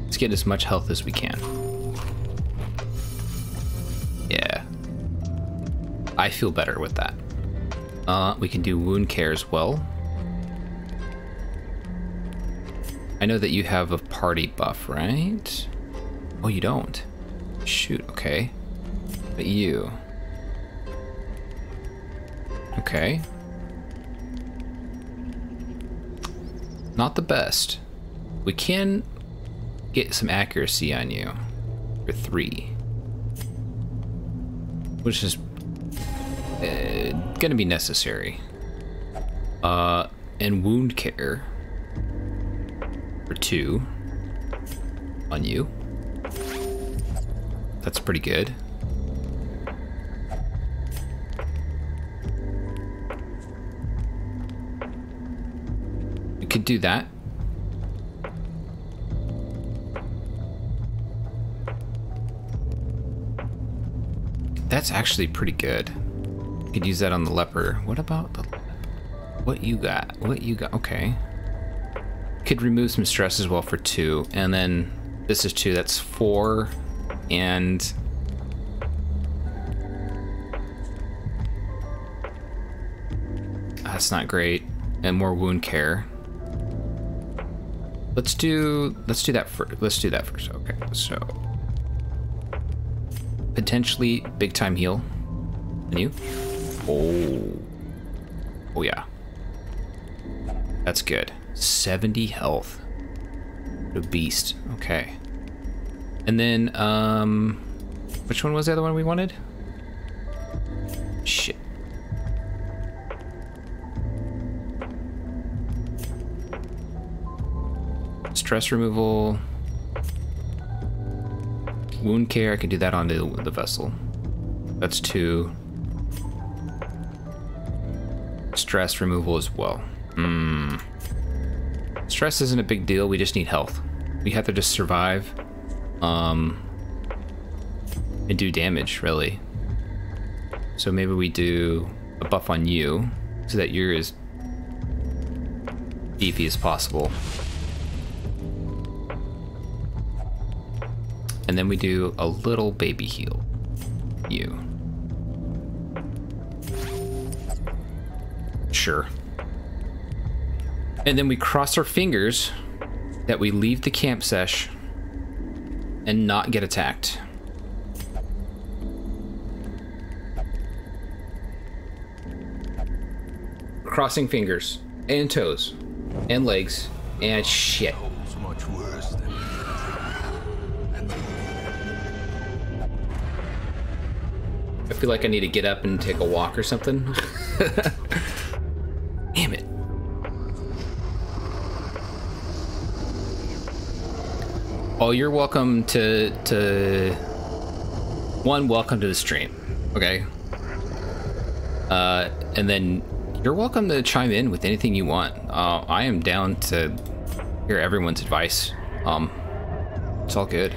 Let's get as much health as we can. Yeah. I feel better with that. We can do wound care as well. I know that you have a party buff, right? Oh, you don't? Shoot, okay. But you... Okay. Not the best. We can get some accuracy on you for 3. Which is gonna be necessary. And wound care for 2 on you. That's pretty good. We could do that. That's actually pretty good. Could use that on the leper. What about the... What you got? What you got? Okay. Could remove some stress as well for 2. And then this is 2. That's 4. And... That's not great. And more wound care. Let's do that first. Let's do that first. Okay, so... Potentially big time heal. And you? Oh. Oh yeah. That's good. 70 health. A beast. Okay. And then, which one was the other one we wanted? Shit. Stress removal. Wound care, I can do that onto the vessel. That's 2. Stress removal as well. Stress isn't a big deal, we just need health. We have to just survive. And do damage, really. So maybe we do a buff on you, so that you're as beefy as possible. And then we do a little baby heal. You. sure. And then we cross our fingers that we leave the camp sesh and not get attacked. Crossing fingers and toes and legs and shit. Much worse than I feel like I need to get up and take a walk or something. Damn it. Oh, you're welcome to welcome to the stream, okay? And then you're welcome to chime in with anything you want. I am down to hear everyone's advice. It's all good.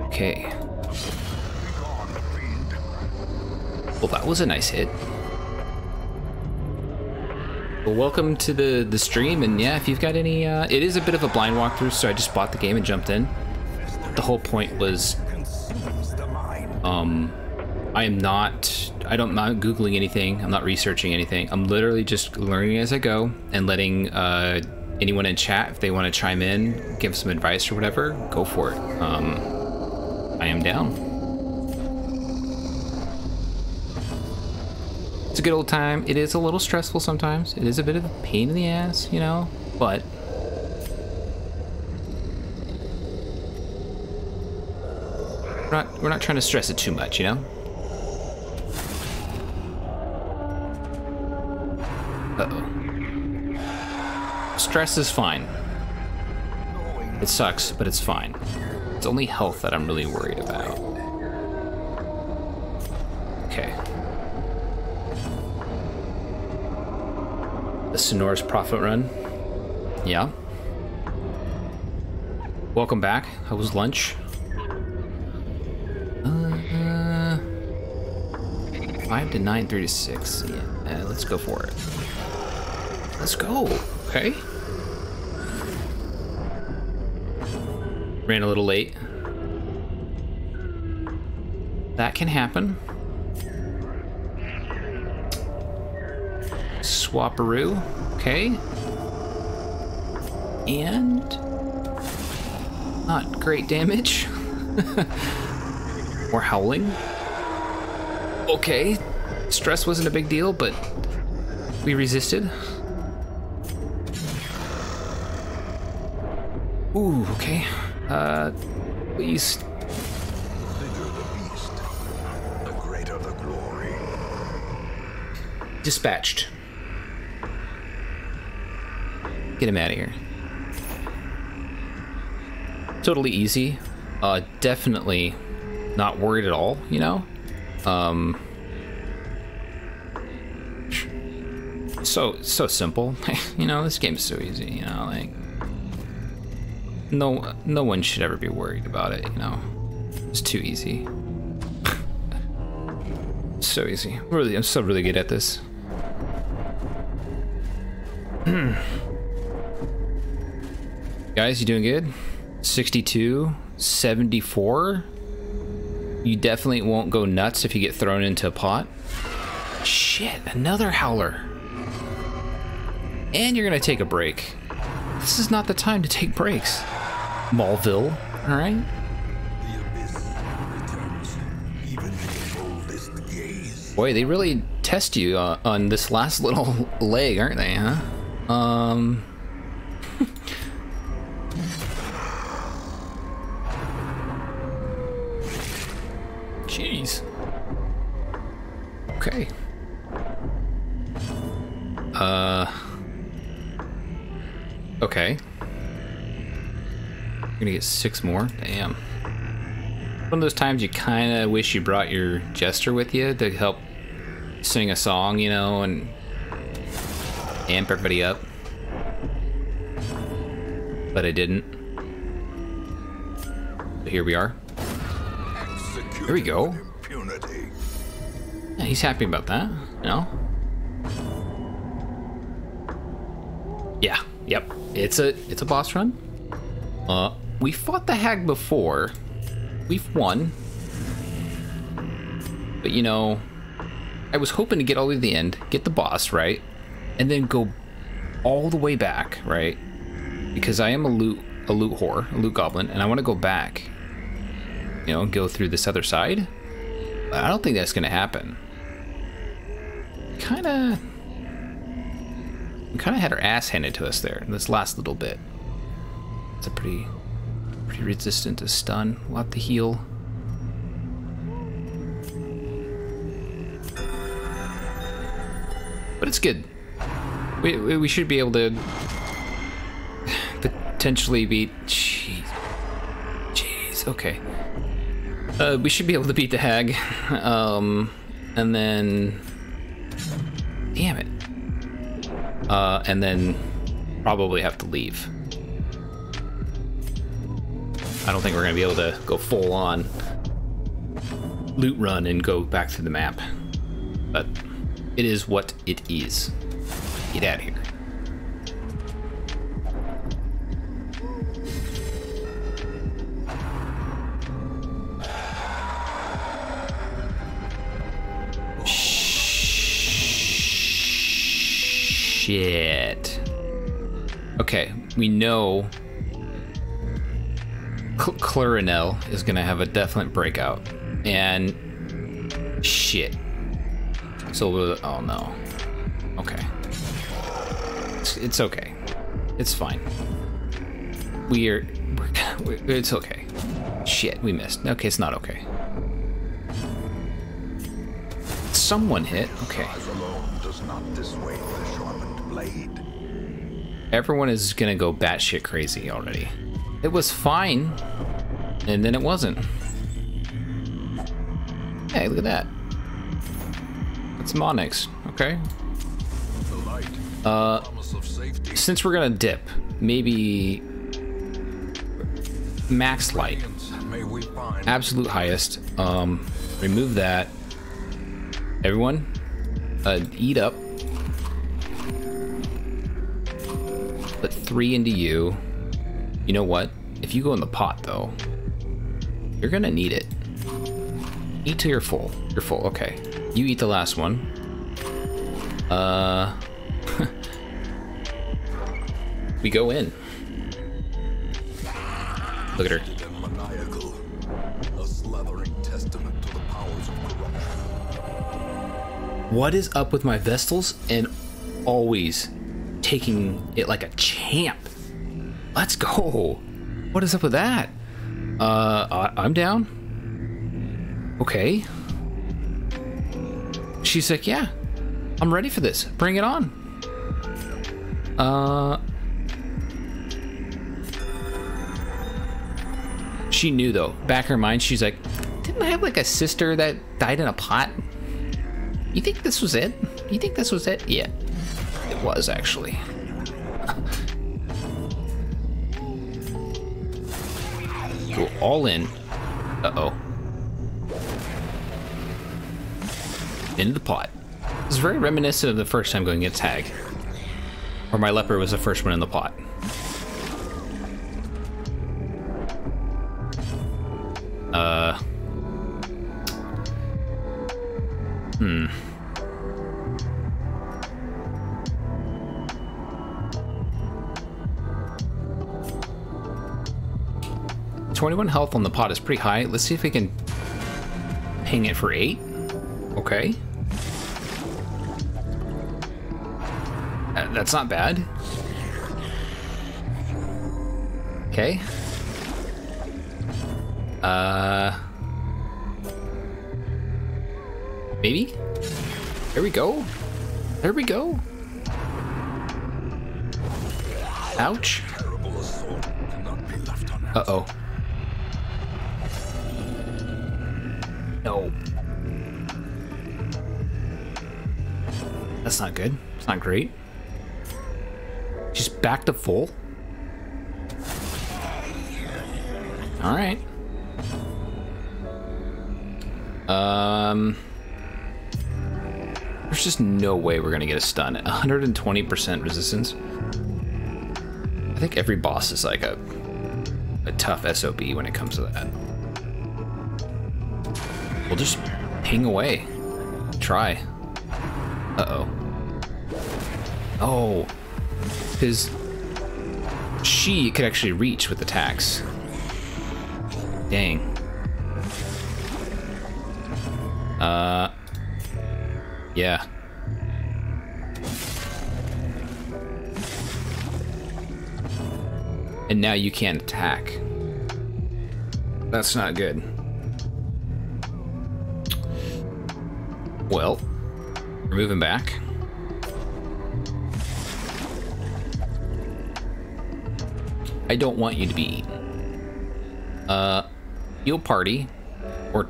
Okay. Well, that was a nice hit. Well, welcome to the stream, and yeah, if you've got any, it is a bit of a blind walkthrough, so I just bought the game and jumped in. The whole point was, I'm not Googling anything, I'm not researching anything, I'm literally just learning as I go, and letting anyone in chat, if they want to chime in, give some advice or whatever, go for it. I am down. It's a good old time. It is a little stressful sometimes. It is a bit of a pain in the ass, you know, but we're not trying to stress it too much, you know? Uh-oh. Stress is fine. It sucks, but it's fine. It's only health that I'm really worried about. Okay. The Sonora's Profit Run. Yeah. Welcome back. How was lunch? 5 to 9, 3 to 6. Yeah, let's go for it. Let's go. Okay. Ran a little late. That can happen. Swapperoo. Okay. And not great damage. More howling. Okay. Stress wasn't a big deal, but we resisted. Ooh, okay. Please. the bigger the beast, the greater the glory. Dispatched. Get him out of here. Totally easy. Definitely not worried at all, you know? So simple. You know, this game's so easy, you know, like no one should ever be worried about it, you know. It's too easy. So easy. Really, I'm still really good at this. Guys, you doing good? 62, 74. You definitely won't go nuts if you get thrown into a pot. Shit, another howler. And you're gonna take a break. This is not the time to take breaks. Mallville, all right? The abyss returns, even to the boldest gaze. Boy, they really test you on this last little leg, aren't they, huh? Jeez. Okay. Okay. You're gonna get 6 more? Damn. One of those times you kind of wish you brought your jester with you to help sing a song, you know, and amp everybody up. But I didn't. So here we are. There we go. Impunity. Yeah, he's happy about that, you know? Yeah, yep. It's a boss run. We fought the hag before. We've won. But you know, I was hoping to get all the way to the end, get the boss, right? And then go all the way back, right? Because I am a loot whore, a loot goblin, and I want to go back, you know, and go through this other side. But I don't think that's gonna happen. Kinda had our ass handed to us there in this last little bit. It's a pretty resistant to stun. We'll have to heal. But it's good. We should be able to potentially beat. Jeez, okay. We should be able to beat the hag, and then, damn it, and then probably have to leave. I don't think we're gonna be able to go full on loot run and go back through the map, but it is what it is. Get out of here. Shit. Okay, we know Clarinel is gonna have a definite breakout, and shit. So, oh no. Okay. It's okay. It's fine. It's okay. Shit, we missed. Okay, it's not okay. Someone hit. Okay. Everyone is gonna go batshit crazy already. It was fine, and then it wasn't. Hey, look at that. It's Monix. Okay. Since we're gonna dip, maybe max light, absolute highest. Remove that. Everyone, eat up. Put 3 into you. You know what? If you go in the pot, though, you're gonna need it. Eat till you're full. You're full. Okay. You eat the last one. We go in. Look at her. What is up with my Vestals and always taking it like a champ? Let's go. What is up with that? I'm down. Okay. She's like, yeah, I'm ready for this. Bring it on. She knew though. Back in her mind, she's like, didn't I have like a sister that died in a pot? You think this was it? You think this was it? Yeah, it was actually. Go all in. Uh-oh. Into the pot. This is very reminiscent of the first time going against Hag. Or my leper was the first one in the pot. Hmm. 21 health on the pot is pretty high. Let's see if we can ping it for 8. Okay. That's not bad. Okay. Maybe? There we go. There we go. Ouch. Uh-oh. No. That's not good. It's not great. She's back to full. All right. There's just no way we're gonna get a stun. 120% resistance. I think every boss is like a tough SOB when it comes to that. We'll just ping away. Try. Uh-oh. Oh. Because she could actually reach with attacks. Dang. Yeah. And now you can't attack. That's not good. Well, we're moving back. I don't want you to be eaten. Heal party or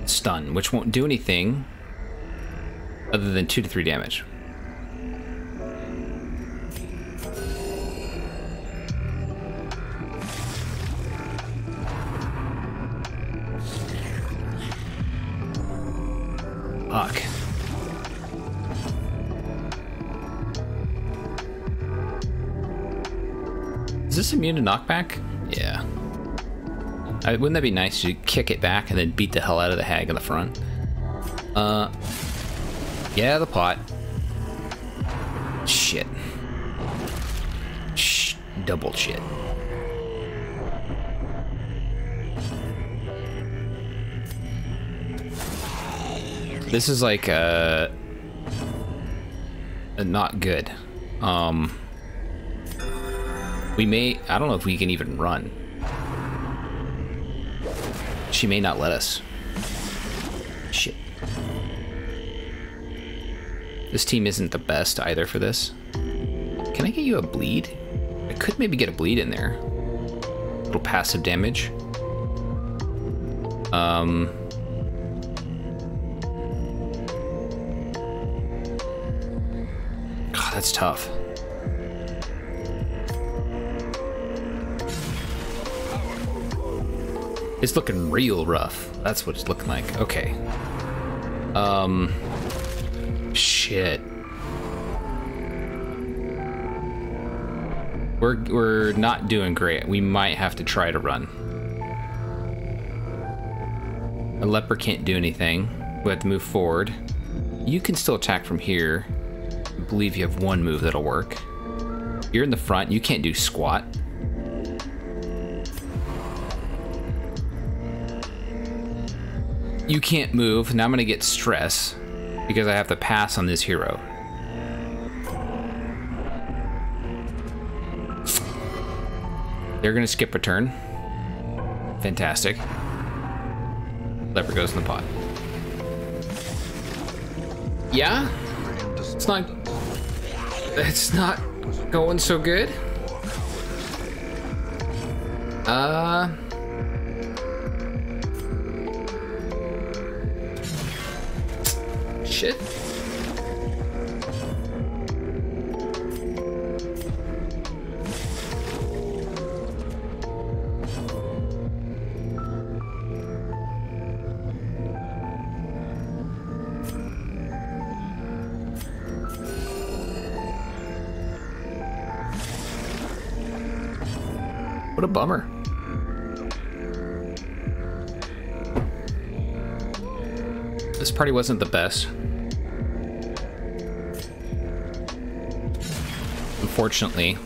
stun, which won't do anything other than 2 to 3 damage. Fuck. Is this immune to knockback? Yeah. Wouldn't that be nice to kick it back and then beat the hell out of the hag in the front? Yeah, the pot. Shit. Shh, double shit. This is like not good. We may, I don't know if we can even run. She may not let us. Shit. This team isn't the best either for this. Can I get you a bleed? I could maybe get a bleed in there. A little passive damage. God, that's tough. It's looking real rough. That's what it's looking like. Okay. Shit. We're not doing great. We might have to try to run. A leper can't do anything. We have to move forward. You can still attack from here. I believe you have one move that'll work. You're in the front. You can't do squat. You can't move. Now I'm gonna get stress because I have to pass on this hero. They're gonna skip a turn. Fantastic. Leper goes in the pot. Yeah? It's not going so good. Shit. What a bummer. This party wasn't the best. Unfortunately.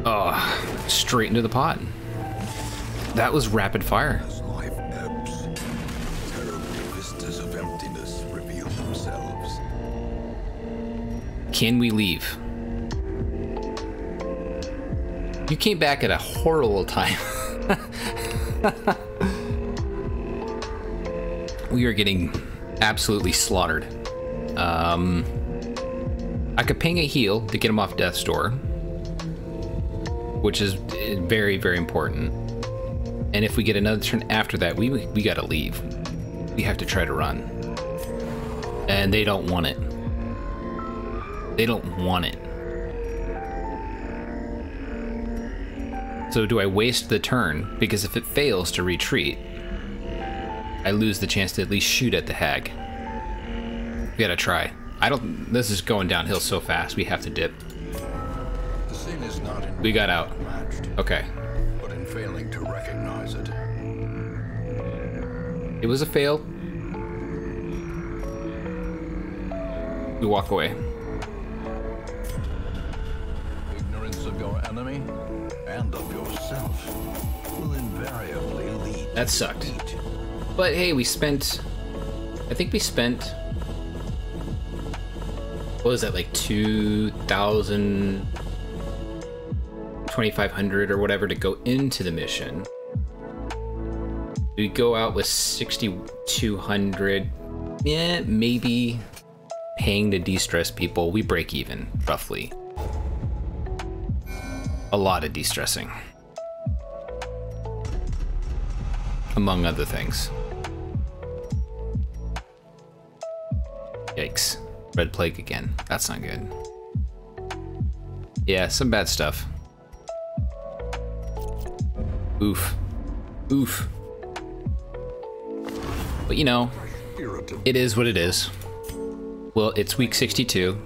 Oh, straight into the pot. That was rapid fire. As life ebbs, terrible vistas of emptiness reveal themselves. Can we leave? You came back at a horrible time. We are getting absolutely slaughtered. I could ping a heal to get him off death's door, which is very, very important. And if we get another turn after that, we gotta leave. We have to try to run. And they don't want it. They don't want it. So do I waste the turn? Because if it fails to retreat, I lose the chance to at least shoot at the hag. We gotta try. This is going downhill so fast, we have to dip. The sin is not in We got out. matched, Okay. but in failing to recognize it. It was a fail. We walk away. Ignorance of your enemy and of yourself will invariably lead. That sucked. But hey, we spent... I think we spent... What was that, like 2,000... 2,500 or whatever to go into the mission. We go out with 6,200. Yeah, maybe paying to de-stress people. We break even, roughly. A lot of de-stressing. Among other things. Yikes. Red plague again. That's not good. Yeah, some bad stuff. Oof. Oof. But you know, it is what it is. Well, it's week 62.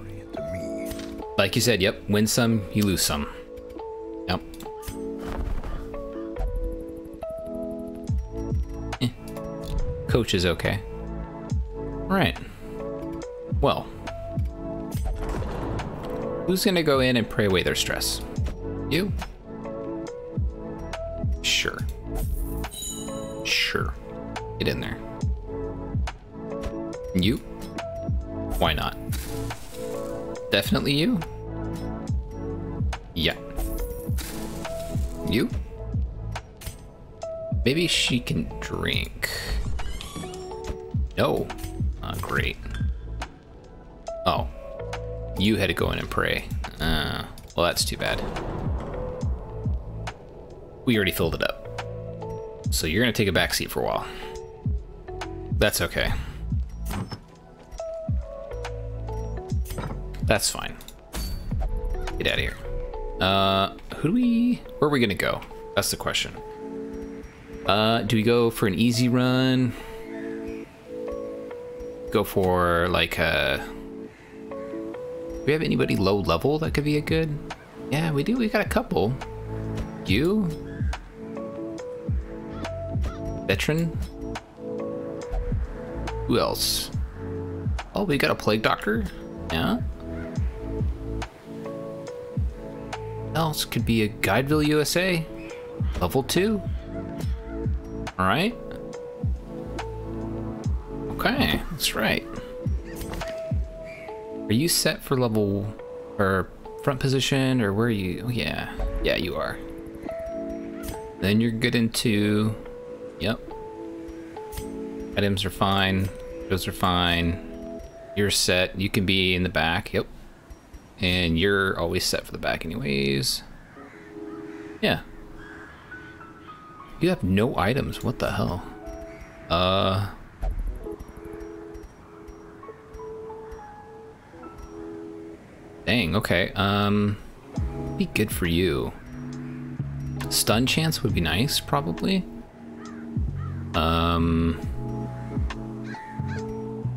Like you said, yep, win some, you lose some. Yep. Coach is okay. Right. Well. Who's gonna go in and pray away their stress? You? Sure. Sure. Get in there. You? Why not? Definitely you? Yeah. You? Maybe she can drink. No. Great. Oh. You had to go in and pray. Well, that's too bad. We already filled it up. So you're gonna take a backseat for a while. That's okay. That's fine. Get out of here. Where are we gonna go? That's the question. Do we go for an easy run? Go for like a... Do we have anybody low level that could be a good? Yeah, we do. We got a couple. You? Veteran? Who else? Oh, we got a plague doctor? Yeah. Else could be a Guideville USA. Level 2. Alright. Okay, that's right. Are you set for level or front position, or where are you? Oh, yeah. Yeah, you are. Then you're good into... Yep. Items are fine. Those are fine. You're set. You can be in the back. Yep. And you're always set for the back anyways. Yeah. You have no items. What the hell? Dang, okay. Be good for you. Stun chance would be nice, probably.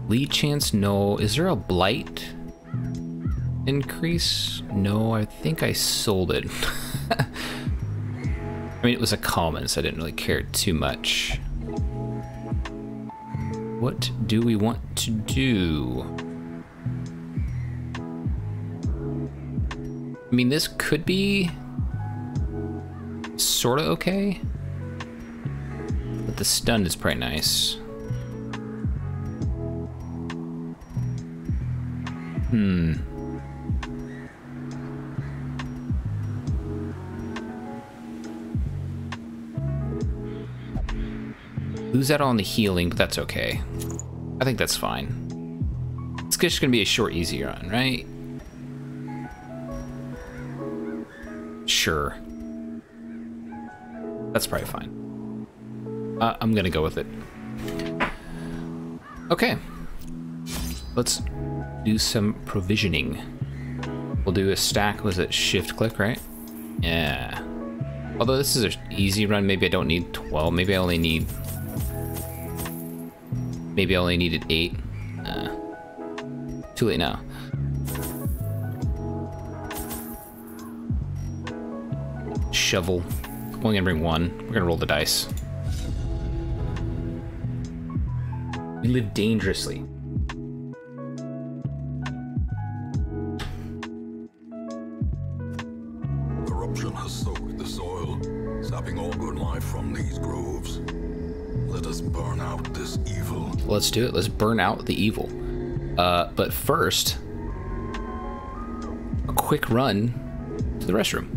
Lead chance, no. Is there a blight increase? No, I think I sold it. I mean, it was a common, so I didn't really care too much. What do we want to do? I mean, this could be sort of okay, but the stun is pretty nice. Lose that on the healing, but that's okay. I think that's fine. It's just gonna be a short, easy run, right? Sure. That's probably fine. I'm gonna go with it. Okay. Let's do some provisioning. We'll do a stack. Was it shift click, right? Yeah. Although this is an easy run, maybe I don't need 12. Maybe I only need... Maybe I only needed 8. Too late now. Shovel. Only gonna bring 1. We're gonna roll the dice. We live dangerously. corruption has soaked the soil, sapping all good life from these groves. Let us burn out this evil. Let's do it. Let's burn out the evil. But first, a quick run to the restroom.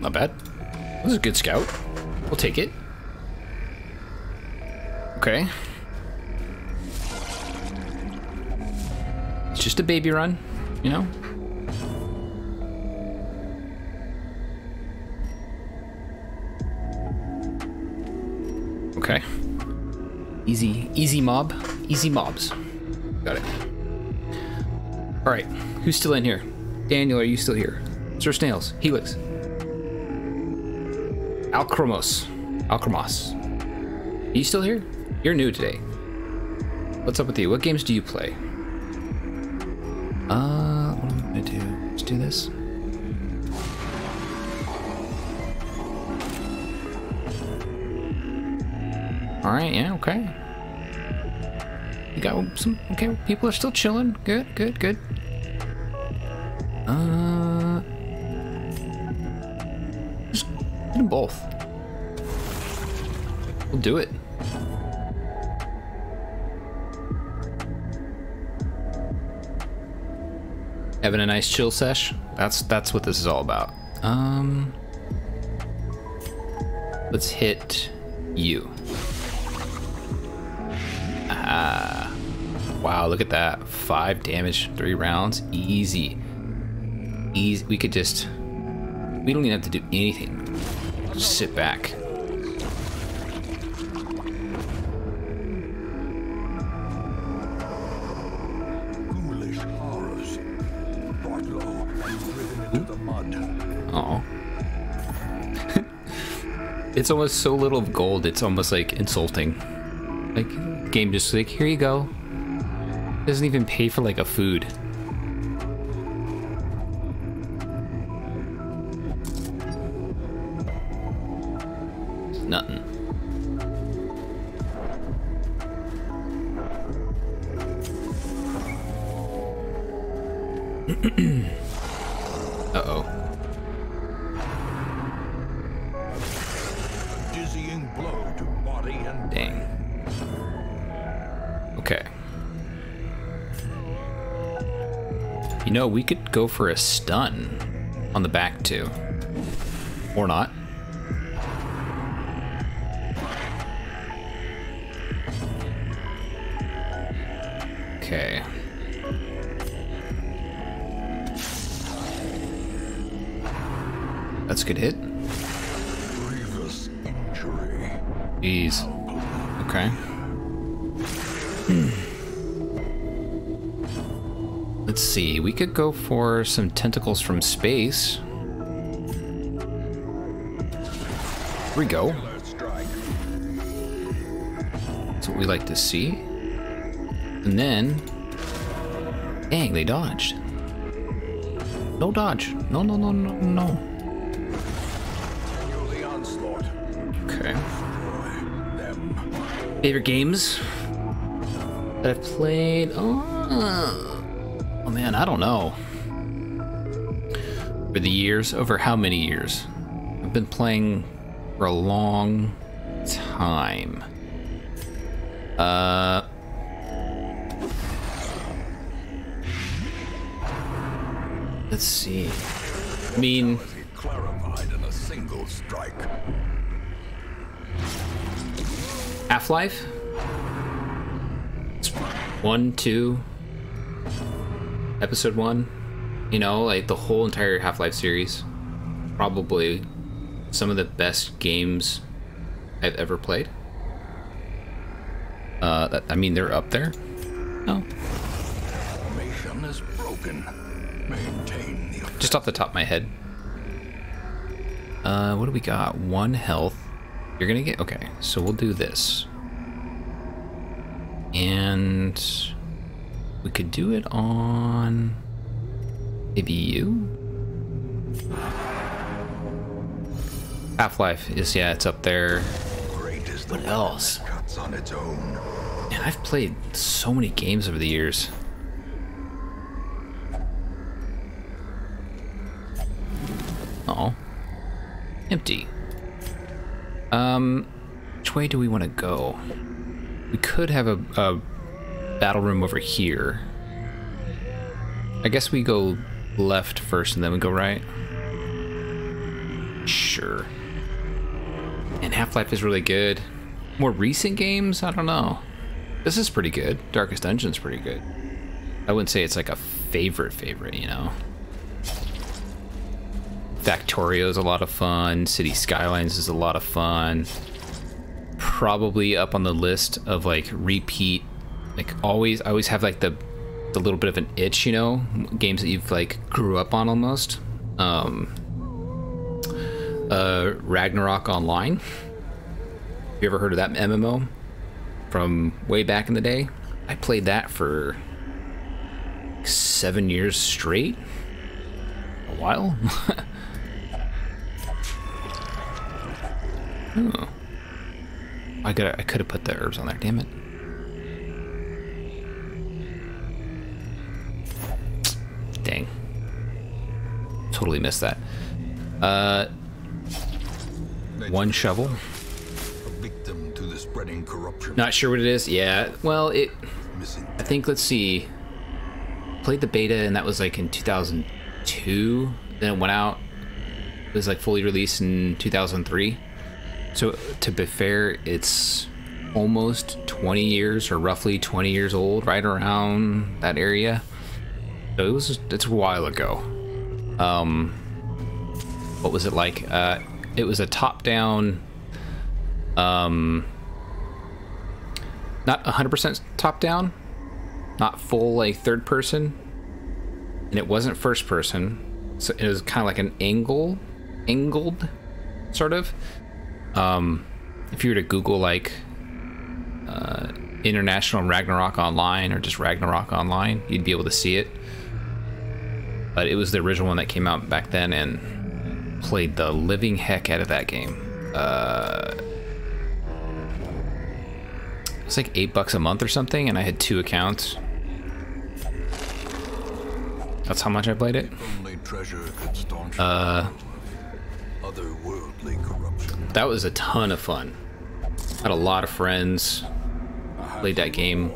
Not bad. This is a good scout. We'll take it. Okay. It's just a baby run, you know? Okay. Easy mob. Easy mobs. Got it. Alright, who's still in here? Daniel, are you still here? Sir Snails, Helix. Alcromos. Are you still here? You're new today. What's up with you? What games do you play? What am I gonna do? Let's do this. Alright, yeah, okay. You got some, okay, people are still chilling. Good, good, good. Just do them both. We'll do it. Having a nice chill sesh. That's what this is all about. Let's hit you. Ah. Wow, look at that. 5 damage, 3 rounds. Easy. Easy. We could just... We don't even have to do anything. Just sit back. Oh. It's almost so little of gold, it's almost like insulting. Like, the game just like, here you go. Doesn't even pay for like a food. Nothing. Uh-oh. Dizzying blow to body and dang. Okay. You know, we could go for a stun on the back too. Or not. Okay. That's a good hit. grievous injury. Jeez. Okay. Let's see. We could go for some tentacles from space. Here we go. That's what we like to see. And then... Dang, they dodged. No dodge. No, no, no, no, no. Okay. Favorite games that I've played? Oh man, I don't know. Over the years, over how many years? I've been playing for a long time. Let's see. I mean, clarified in a single strike. Half-Life? 1, 2, Episode 1. You know, like the whole entire Half-Life series. Probably some of the best games I've ever played. I mean, they're up there. Oh. Formation is broken. Maintain the Just off the top of my head. What do we got? 1 health. You're gonna get... Okay, so we'll do this. And... we could do it on... maybe you? Half-Life is... yeah, it's up there. What else? cuts on its own. Man, I've played so many games over the years. Oh. Empty. Which way do we want to go? We could have a battle room over here. I guess we go left first and then we go right. Sure. And Half-Life is really good. More recent games? I don't know. This is pretty good. Darkest Dungeon's pretty good. I wouldn't say it's like a favorite, you know? Factorio is a lot of fun. City Skylines is a lot of fun. Probably up on the list of like repeat, like I always have like the little bit of an itch, you know, games that you've like grew up on almost. Ragnarok Online. You ever heard of that MMO? from way back in the day. I played that for 7 years straight. A while. Oh. I could have put the herbs on there, damn it. Dang. Totally missed that. One shovel. A victim to the spreading corruption. Not sure what it is. Yeah, well, I think, let's see. Played the beta, and that was like in 2002. Then it went out. It was like fully released in 2003. So to be fair, it's almost 20 years, or roughly 20 years old, right around that area. So it's a while ago. What was it like? It was a top-down, not 100% top-down, not full like third person, and it wasn't first person, so it was kind of like an angled, sort of. If you were to Google like International Ragnarok Online or just Ragnarok Online, you'd be able to see it. But it was the original one that came out back then, and played the living heck out of that game. It's like $8 a month or something, and I had 2 accounts. That's how much I played it. Only treasure could staunch otherworldly corruption. That was a ton of fun. Had a lot of friends. Played that game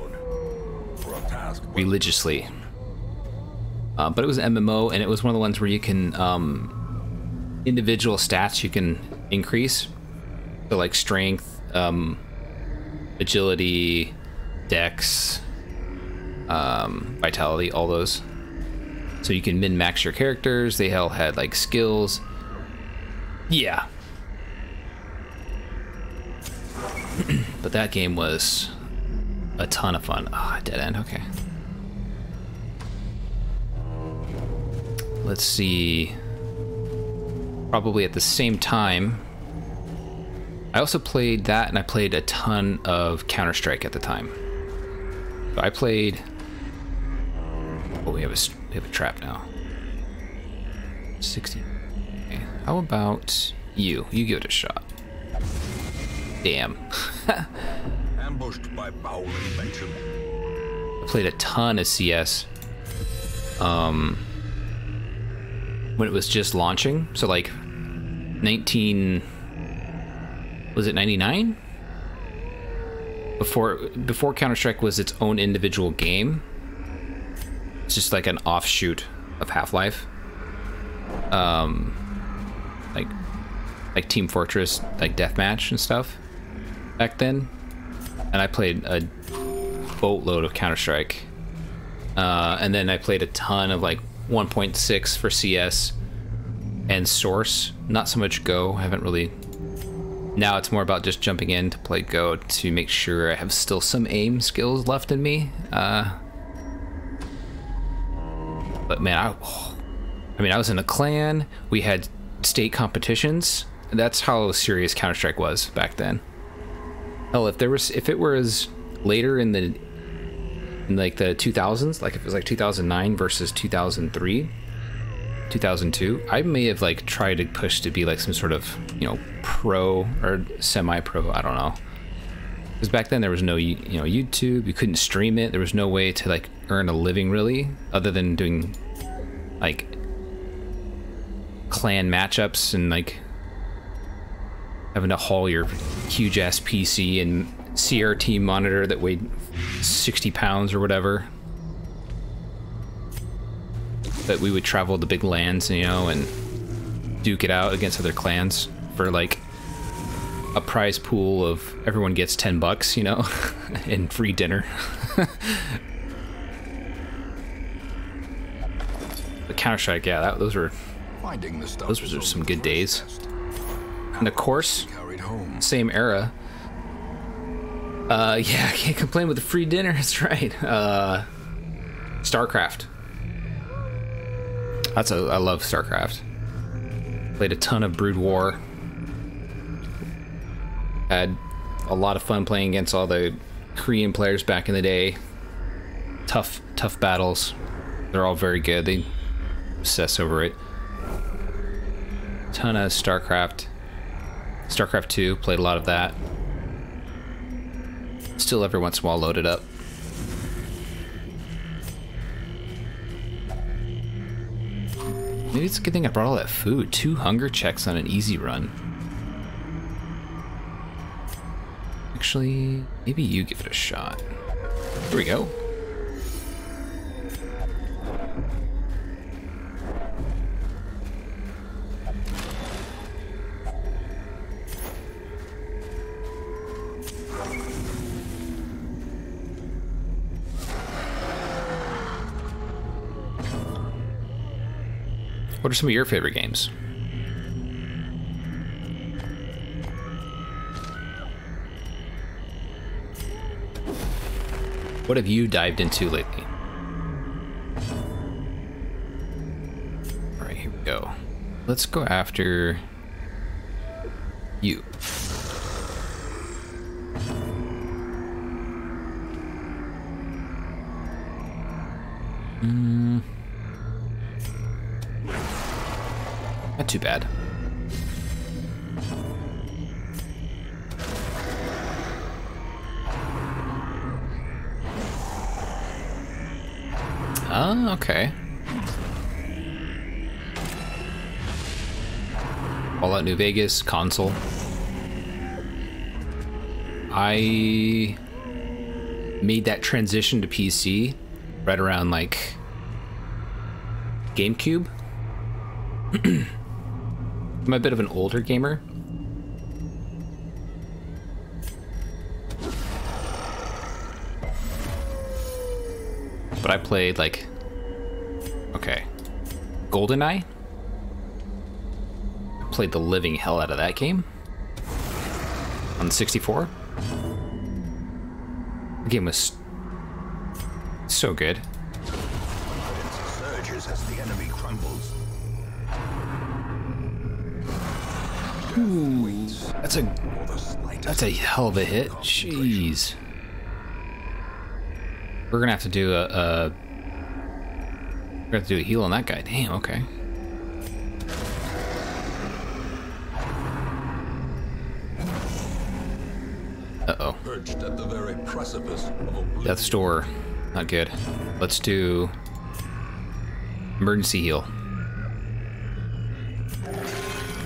religiously. But it was an MMO, and it was one of the ones where you can individual stats you can increase. So like strength, agility, dex, vitality, all those. So you can min-max your characters. They all had like skills. Yeah. But that game was a ton of fun. Ah, dead end, okay. Let's see. Probably at the same time. I also played that, and I played a ton of Counter-Strike at the time. So I played... Oh, we have a trap now. 60. Okay. How about you? You give it a shot. Damn. Ambushed by foul invention. I played a ton of CS. When it was just launching, so like 99? Before Counter-Strike was its own individual game. It's just like an offshoot of Half-Life. Like Team Fortress, like deathmatch and stuff back then. And I played a boatload of Counter-Strike. And then I played a ton of like 1.6 for CS and Source. Not so much Go. I haven't really. Now it's more about just jumping in to play Go to make sure I have still some aim skills left in me. But man, I was in a clan. We had state competitions. That's how serious Counter-Strike was back then. Hell, if it was later in like the 2000s, like if it was like 2009 versus 2003, 2002, I may have like tried to push to be like some sort of, pro or semi-pro, I don't know. Because back then there was no, YouTube, you couldn't stream it, there was no way to like earn a living really, other than doing like clan matchups and like having to haul your huge ass PC and CRT monitor that weighed 60 pounds or whatever. But we would travel to big lands, and duke it out against other clans for like a prize pool of everyone gets $10, and free dinner. But Counter-Strike, yeah, those were some good days. And of course, same era. Yeah, I can't complain with the free dinner. That's right. StarCraft. I love StarCraft. Played a ton of Brood War. Had a lot of fun playing against all the Korean players back in the day. Tough battles. They're all very good. They obsess over it. Ton of StarCraft. StarCraft 2, played a lot of that. Still every once in a while load it up. Maybe it's a good thing I brought all that food. 2 hunger checks on an easy run. Actually, maybe you give it a shot. Here we go. What are some of your favorite games? What have you dived into lately? All right, here we go. Let's go after you. Not too bad. Oh, okay. Fallout New Vegas console. I made that transition to PC right around like GameCube. I'm a bit of an older gamer. But I played like, okay, GoldenEye. I played the living hell out of that game on the 64. The game was so good. Surges as the enemy crumbles. Ooh, that's a hell of a hit. Jeez. We're gonna have to do a heal on that guy. Damn, okay. Uh-oh. Perched at the very precipice of oblivion. Death's Door. Not good. Let's do emergency heal.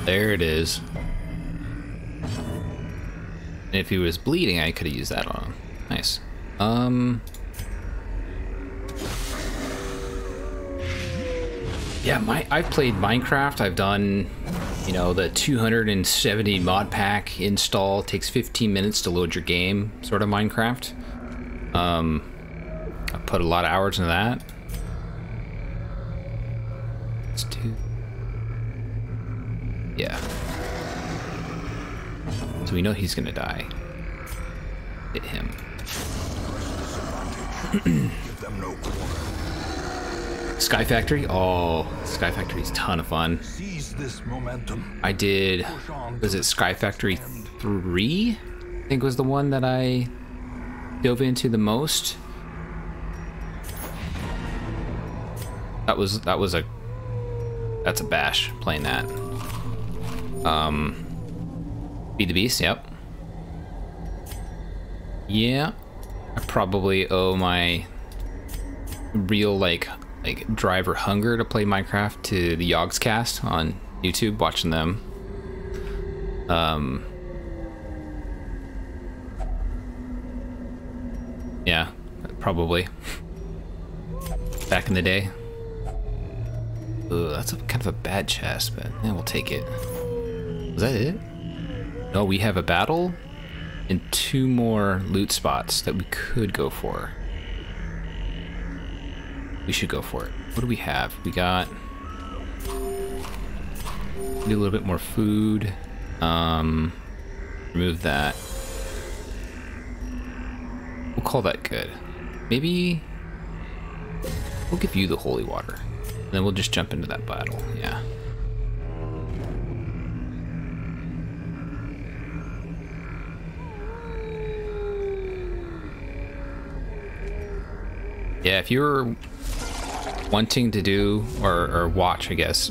There it is. And if he was bleeding, I could have used that on him. Nice. Yeah, I've played Minecraft. I've done, you know, the 270 mod pack install. It takes 15 minutes to load your game, sort of Minecraft. I put a lot of hours into that. Let's do... Yeah. So we know he's gonna die. Hit him. Give them no quarter. Sky Factory? Oh, Sky Factory's a ton of fun. Seize this momentum. I did, was it Sky Factory 3? I think was the one that I dove into the most. That's a bash playing that. Feed the Beast, yep. Yeah, I probably owe my real like drive or hunger to play Minecraft to the Yogscast on YouTube, watching them. Yeah, probably. Back in the day. Ugh, that's kind of a bad chest, but yeah, we'll take it. Was that it? No, we have a battle and 2 more loot spots that we could go for. We should go for it. What do we have? We got... Need a little bit more food. Remove that. We'll call that good. Maybe... We'll give you the holy water. And then we'll just jump into that battle. Yeah. Yeah, if you're wanting to do or watch, I guess,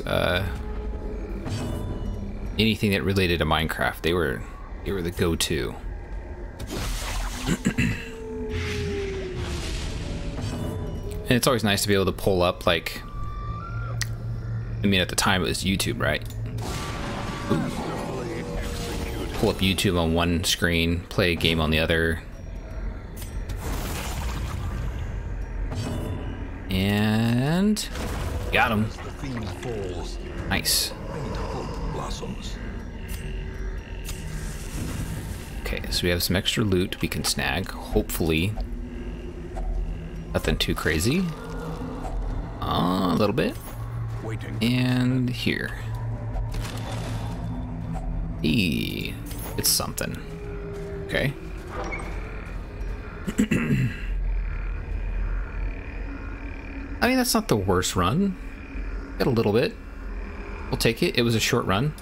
anything that related to Minecraft, they were the go-to. And it's always nice to be able to pull up, like, I mean, at the time it was YouTube, right? Ooh. Pull up YouTube on one screen, play a game on the other. And got him. Nice. Okay, so we have some extra loot we can snag, hopefully. Nothing too crazy. A little bit. And here. Eee, it's something. Okay. I mean, that's not the worst run. Got a little bit. We'll take it. It was a short run.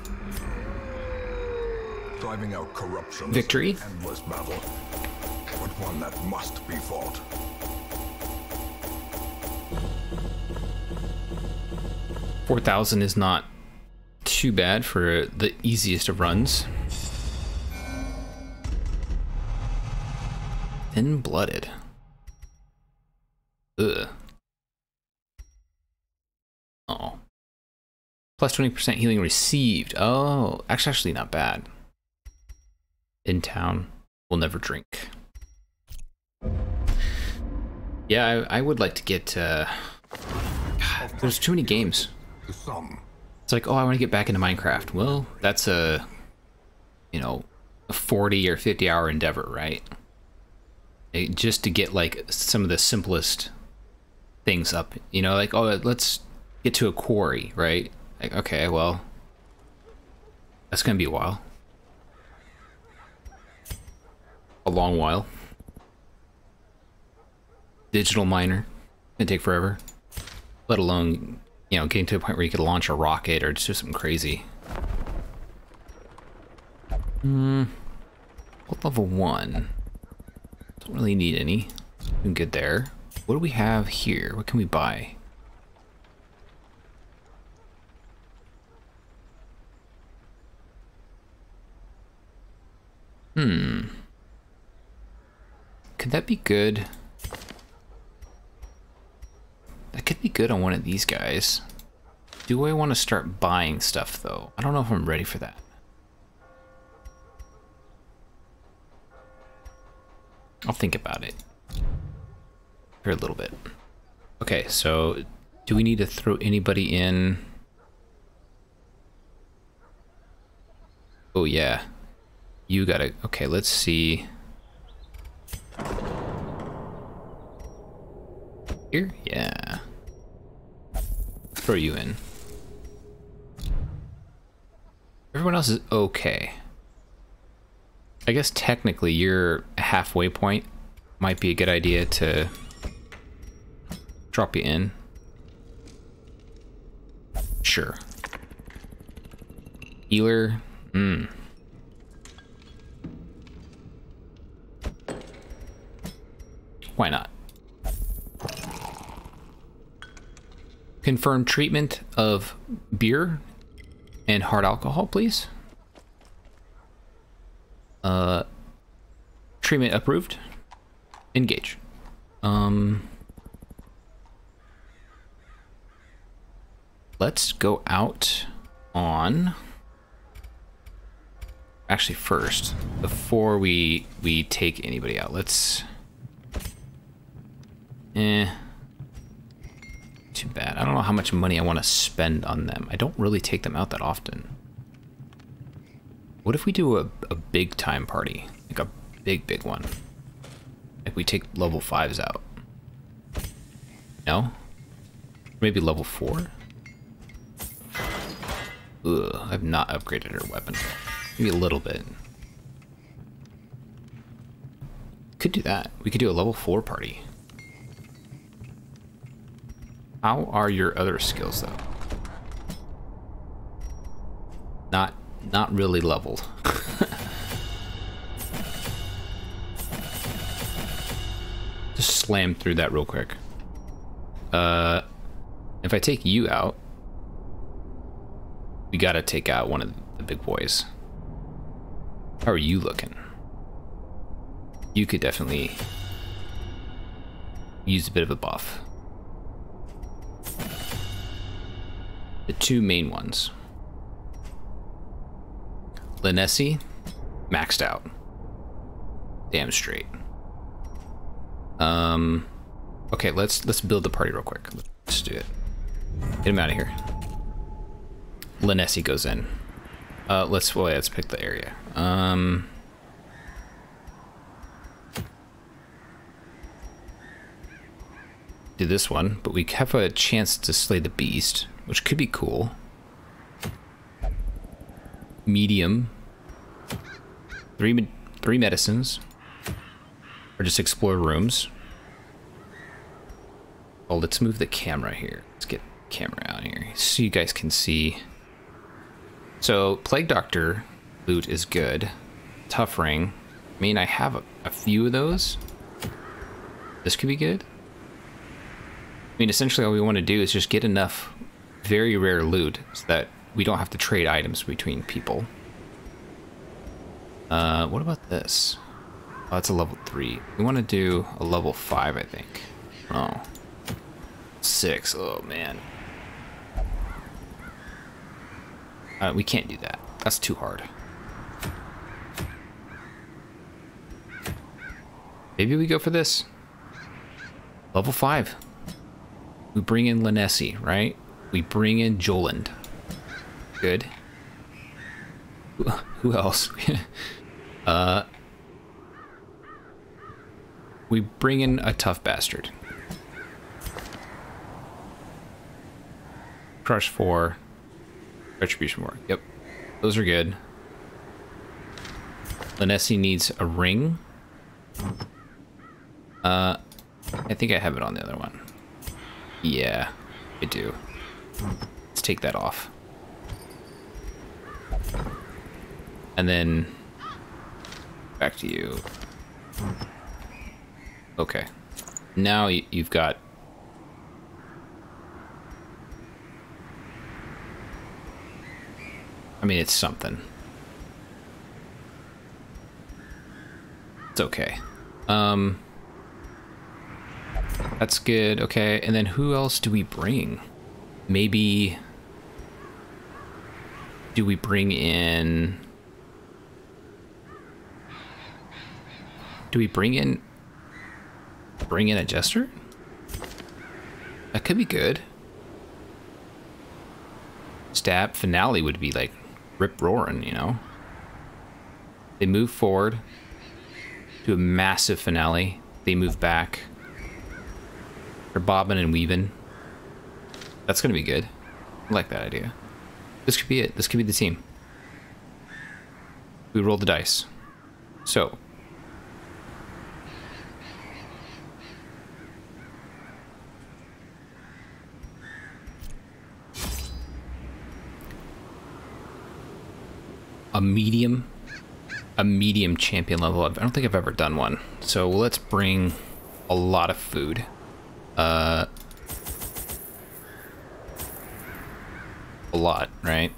Driving out corruption. Victory. Endless battle, but one that must be fought. $4,000 is not too bad for the easiest of runs. Thin-blooded. Ugh. Oh. Plus 20% healing received. Oh, actually not bad. In town, we'll never drink. Yeah, I would like to get, God, there's too many games. It's like, oh, I want to get back into Minecraft. Well, that's a, you know, a 40 or 50 hour endeavor, right? Just to get like some of the simplest things up, you know, like, oh, let's get to a quarry, right? Like, okay, well, that's gonna be a while. A long while. Digital miner, gonna take forever. Let alone, you know, getting to a point where you could launch a rocket or just something crazy. What level 1? Don't really need any. Doing good there. What do we have here? What can we buy? Could that be good? That could be good on one of these guys. Do I want to start buying stuff though? I don't know if I'm ready for that. I'll think about it for a little bit. Okay, so do we need to throw anybody in? Oh yeah, you gotta, okay, let's see. Here? Yeah. Throw you in. Everyone else is okay. I guess technically your halfway point might be a good idea to drop you in. Sure. Healer. Why not? Confirm treatment of beer and hard alcohol, please. Treatment approved. Engage. Let's go out on... Actually, first, before we take anybody out, let's... Too bad. I don't know how much money I want to spend on them. I don't really take them out that often. What if we do a big time party? Like a big one. Like we take level 5s out. No? Maybe level 4? Ugh, I've not upgraded her weapon. Maybe a little bit. Could do that. We could do a level 4 party. How are your other skills though? Not really leveled. Just slam through that real quick. If I take you out, we gotta take out one of the big boys. How are you looking? You could definitely use a bit of a buff. The two main ones. Linessi, maxed out. Damn straight. Okay, let's build the party real quick. Let's do it. Get him out of here. Linessi goes in. Let's pick the area. Do this one, but we have a chance to slay the beast, which could be cool. Medium. Three medicines. Or just explore rooms. Oh, let's move the camera here. Let's get the camera out here so you guys can see. So, Plague Doctor loot is good. Tough Ring. I mean, I have a few of those. This could be good. I mean, essentially all we want to do is just get enough very rare loot so that we don't have to trade items between people. What about this? Oh, that's a level 3. We want to do a level 5, I think. Oh. 6. Oh, man. We can't do that. That's too hard. Maybe we go for this. Level 5. We bring in Linessi, right? We bring in Joland. Good. Who else? We bring in a tough bastard. Crush 4. Retribution 4. Yep. Those are good. Linessi needs a ring. I think I have it on the other one. Yeah, I do. Let's take that off. And then back to you. Okay. Now you've got... I mean, it's something. It's okay. That's good. Okay, and then who else do we bring? Maybe... Do we bring in... Do we bring in a jester? That could be good. Stab finale would be like rip roaring, you know? They move forward to a massive finale. They move back. They're bobbing and weaving. That's gonna be good. I like that idea. This could be it. This could be the team. We roll the dice. So. A medium champion level. I don't think I've ever done one. So let's bring a lot of food. A lot, right?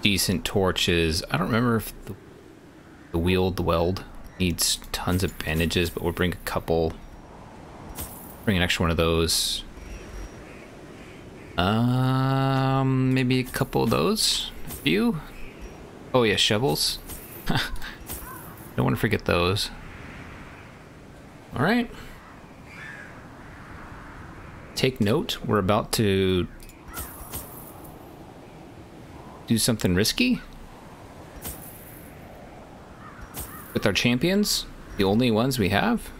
Decent torches. I don't remember if the weld needs tons of bandages, but we'll bring a couple. Bring an extra one of those. Maybe a couple of those. A few. Oh yeah, shovels. Don't want to forget those. All right. Take note. We're about to do something risky with our champions, the only ones we have.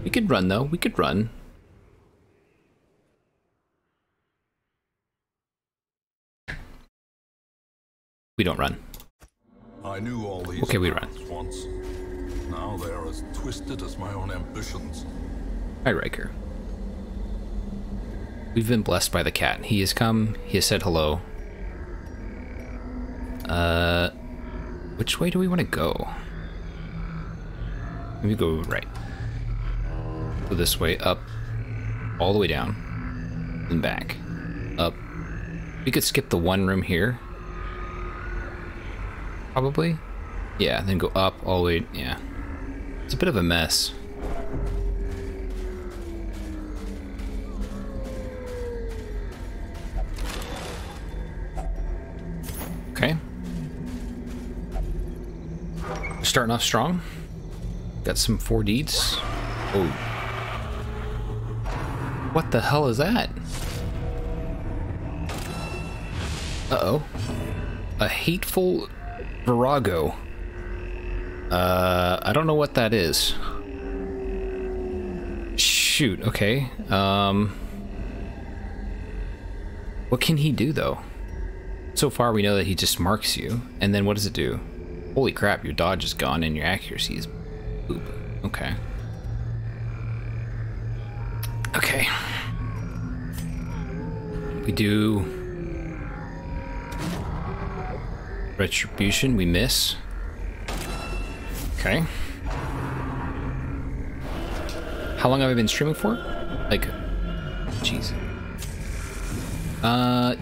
We could run though. We could run. We don't run. I knew all these okay, we run. Once. Now they are as twisted as my own ambitions. Hi, Riker. We've been blessed by the cat. He has come. He has said hello. Which way do we want to go? Let me go right. Go this way, up, all the way down, and back, up. We could skip the one room here. Probably. Yeah, then go up all the way, yeah. It's a bit of a mess. Okay. Starting off strong. Got some 4Ds. Oh. What the hell is that? Uh-oh. A hateful virago. I don't know what that is. Shoot, okay. What can he do, though? So far, we know that he just marks you. And then what does it do? Holy crap, your dodge is gone and your accuracy is boop. Okay. Okay. We do retribution, we miss. Okay. How long have I been streaming for? Like, jeez.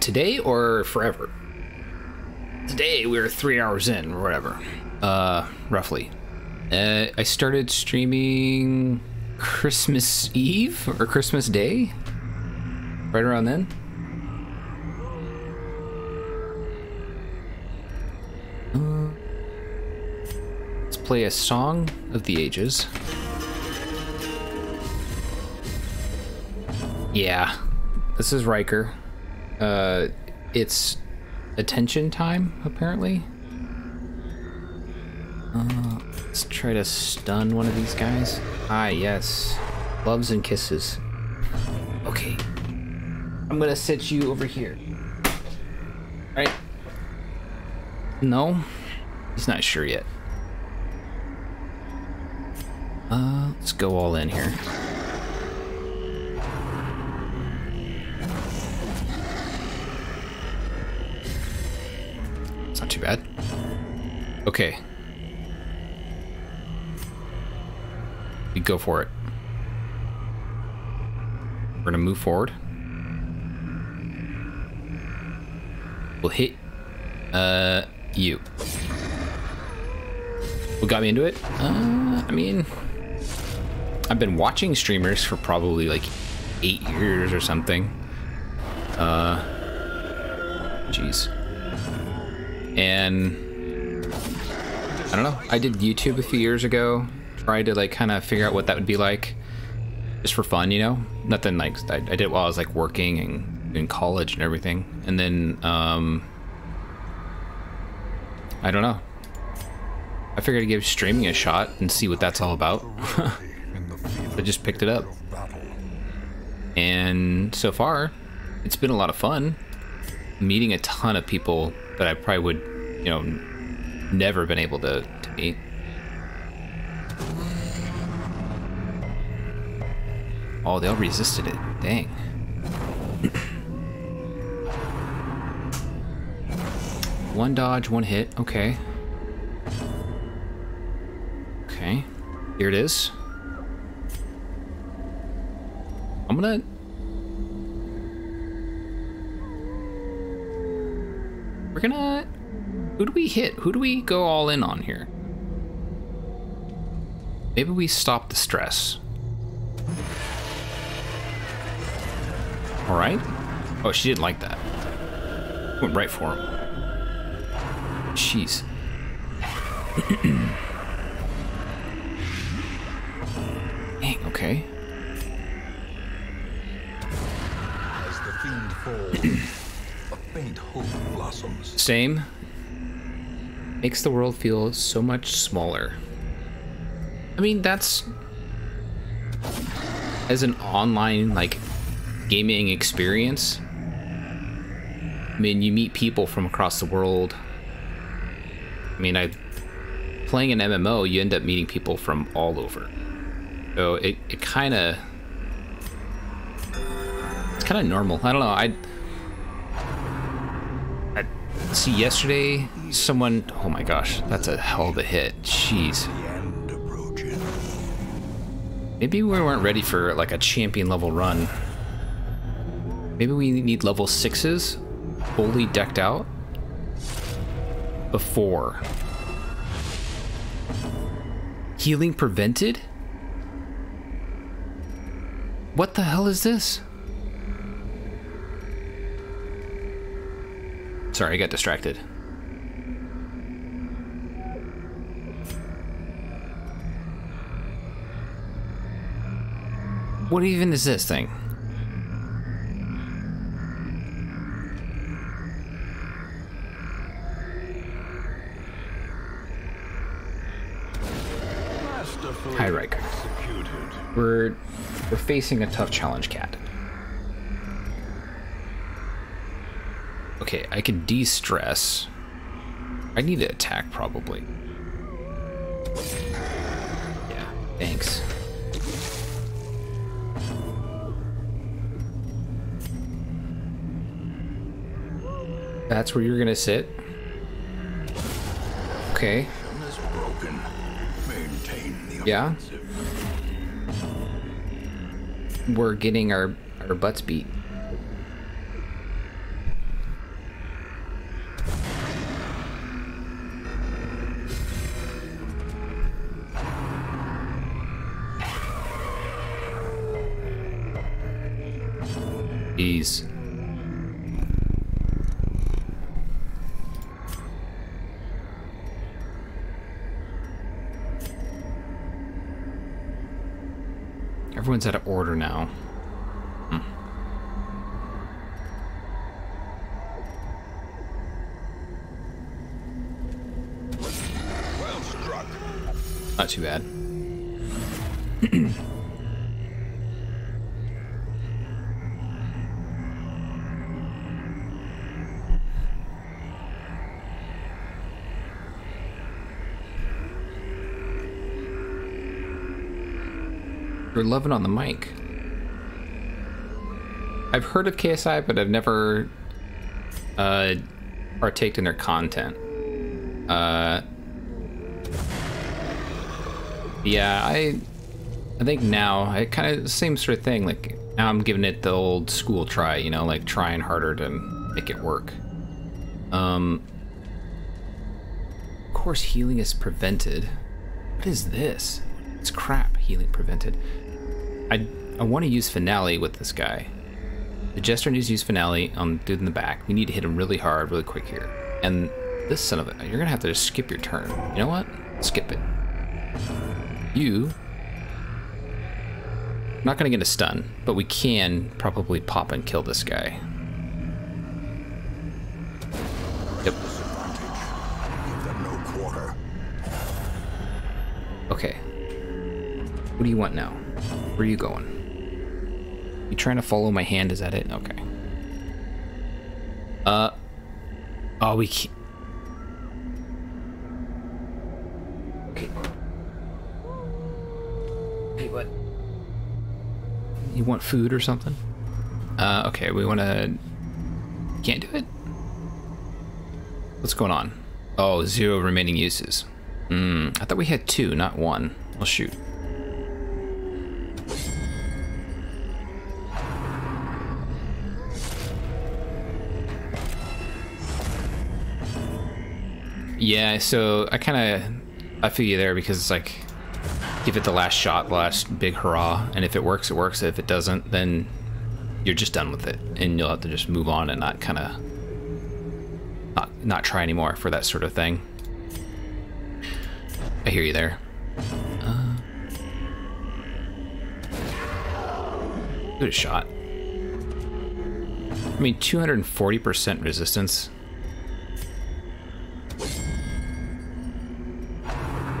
Today or forever? Today we're 3 hours in or whatever. Roughly. I started streaming Christmas Eve or Christmas Day, right around then. Let's play a Song of the Ages. Yeah, this is Riker. It's attention time, apparently. Let's try to stun one of these guys. Ah, yes. Loves and kisses. Okay. I'm gonna sit you over here. Right? No? He's not sure yet. Let's go all in here. It's not too bad. Okay. We go for it. We're gonna move forward. We'll hit you. What got me into it? I mean, I've been watching streamers for probably like 8 years or something. Jeez. And I don't know, I did YouTube a few years ago. Tried to like kind of figure out what that would be like, just for fun, you know. Nothing like I did it while I was like working and in college and everything. And then I don't know. I figured I'd give streaming a shot and see what that's all about. I just picked it up, and so far, it's been a lot of fun. Meeting a ton of people that I probably would, you know, never been able to meet. Oh, they all resisted it. Dang. One dodge, one hit. Okay. Okay. Here it is. I'm gonna... We're gonna... Who do we hit? Who do we go all in on here? Maybe we stop the stress. Alright. Oh, she didn't like that. Went right for him. Jeez. Dang, okay. As the fiend falls, a faint hope blossoms. Same. Makes the world feel so much smaller. I mean, that's... As an online, like, gaming experience, I mean, you meet people from across the world. I mean, playing an MMO, you end up meeting people from all over. So it kind of... It's kind of normal. I don't know, I see yesterday, someone... Oh my gosh, that's a hell of a hit. Jeez. The end approaches. Maybe we weren't ready for like a champion level run. Maybe we need level 6s fully decked out before. Healing prevented? What the hell is this? Sorry, I got distracted. What even is this thing? Hi, Riker. We're facing a tough challenge, Cat. Okay, I can de-stress. I need to attack, probably. Yeah, thanks. That's where you're gonna sit? Okay. Yeah? We're getting our butts beat. Jeez. Everyone's out of order now. Well struck. Not too bad. You're loving on the mic. I've heard of KSI, but I've never partaked in their content. Yeah, I think now I kind of same sort of thing. Like now I'm giving it the old school try, you know, like trying harder to make it work. Of course, healing is prevented. What is this? It's crap. Healing prevented. I want to use finale with this guy. The Jester needs to use finale on the dude in the back. We need to hit him really hard, really quick here. And this son of a... You're going to have to just skip your turn. You know what? Skip it. You... I'm not going to get a stun, but we can probably pop and kill this guy. Yep. Okay. What do you want now? Where are you going? You trying to follow my hand? Is that it? Okay. Oh, we can't. Okay. Hey, what? You want food or something? Okay, we want to... Can't do it? What's going on? Oh, 0 remaining uses. I thought we had 2, not 1. Well, shoot. Yeah, so I feel you there, because it's like, give it the last shot, the last big hurrah, and if it works, it works. If it doesn't, then you're just done with it, and you'll have to just move on and not try anymore for that sort of thing. I hear you there. Good shot. I mean, 240% resistance.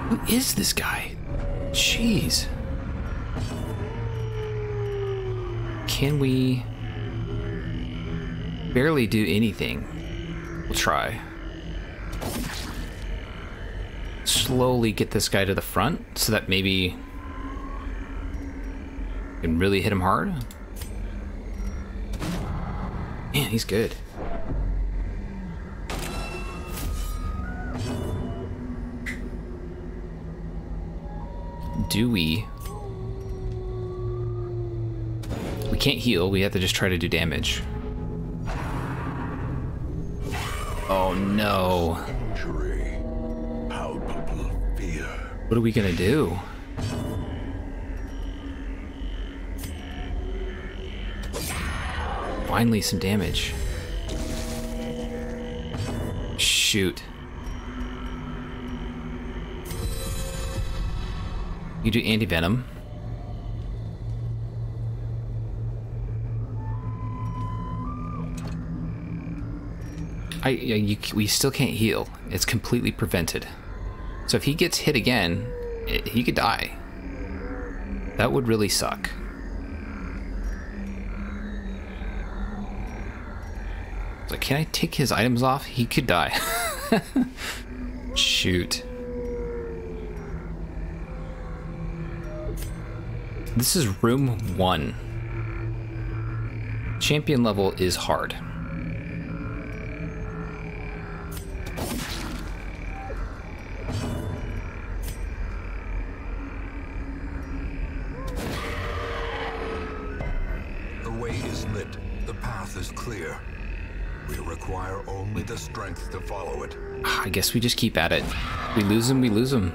Who is this guy? Jeez. Can we barely do anything? We'll try. Slowly get this guy to the front so that maybe we can really hit him hard. Man, he's good. Do we We can't heal. We have to just try to do damage. Oh no. Injury. Palpable fear. What are we gonna do? Finally some damage. Shoot. You do anti-venom. We still can't heal. It's completely prevented. So if he gets hit again, he could die. That would really suck. So can I take his items off? He could die. Shoot. This is room 1. Champion level is hard. The way is lit. The path is clear. We require only the strength to follow it. I guess we just keep at it. We lose him, we lose him.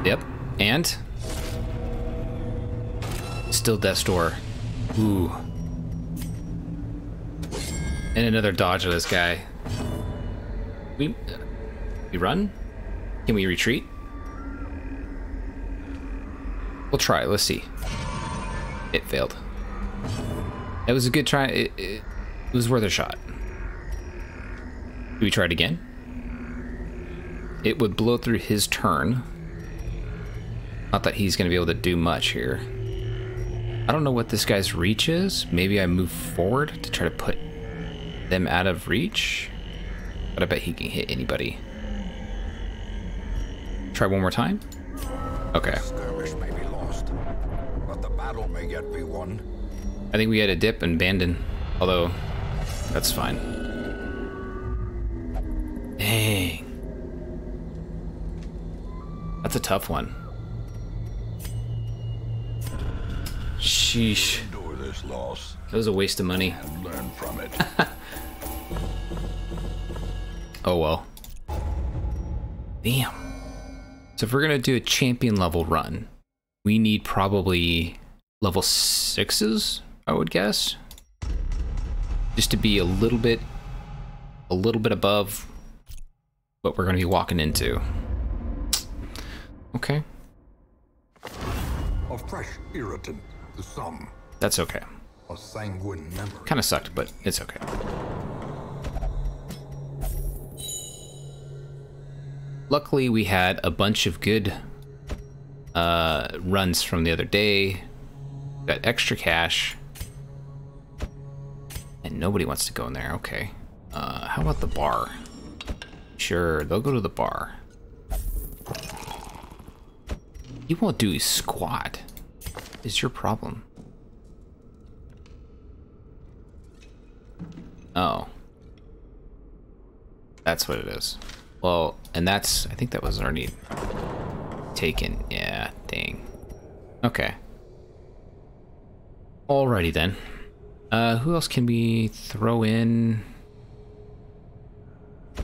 Yep. And? Still Death's Door. Ooh. And another dodge of this guy. We run? Can we retreat? We'll try. Let's see. It failed. It was a good try. It was worth a shot. Do we try it again? It would blow through his turn. Not that he's going to be able to do much here. I don't know what this guy's reach is. Maybe I move forward to try to put them out of reach. But I bet he can hit anybody. Try one more time. Okay. Skirmish may be lost, but the battle may yet be won. I think we had a dip and abandon. Although, that's fine. Dang. That's a tough one. Sheesh. Endure this loss. That was a waste of money. And learn from it. Oh well. Damn. So if we're gonna do a champion level run, we need probably level 6s, I would guess. Just to be a little bit above what we're gonna be walking into. Okay. A fresh irritant to some. That's okay. A sanguine memory. Kinda sucked, but it's okay. Luckily, we had a bunch of good runs from the other day. Got extra cash. And nobody wants to go in there. Okay. How about the bar? Sure, they'll go to the bar. You won't do squat. Is your problem? Oh. That's what it is. Well, and that's, I think that was already taken. Yeah, dang. Okay. Alrighty then. Who else can we throw in? I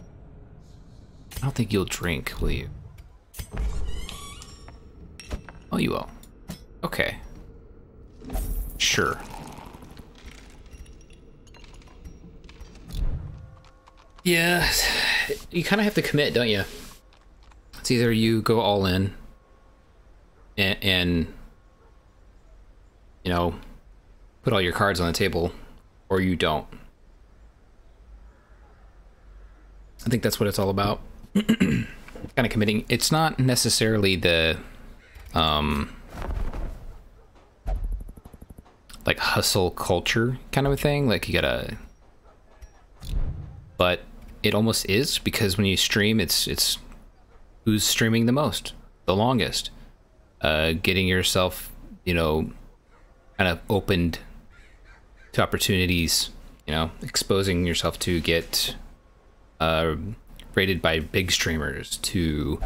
don't think you'll drink, will you? Oh, you will. Okay. Sure. Yeah, you kind of have to commit, don't you? It's either you go all in and you know, put all your cards on the table, or you don't. I think that's what it's all about. Kind of committing. It's not necessarily the like hustle culture kind of a thing, like you gotta, but it almost is, because when you stream, it's who's streaming the most, the longest, getting yourself, you know, kind of opened to opportunities, you know, exposing yourself to get rated by big streamers, to,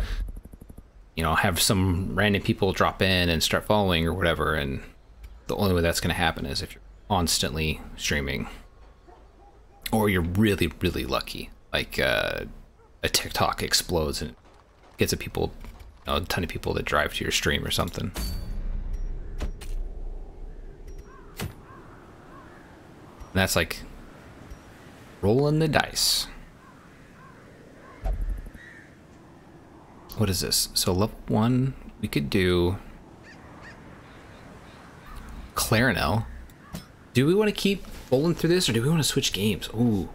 you know, have some random people drop in and start following or whatever, and the only way that's going to happen is if you're constantly streaming, or you're really, really lucky. Like a TikTok explodes and gets a ton of people that drive to your stream or something. And that's like rolling the dice. What is this? So level 1, we could do Clarinel. Do we want to keep rolling through this, or do we want to switch games? Ooh.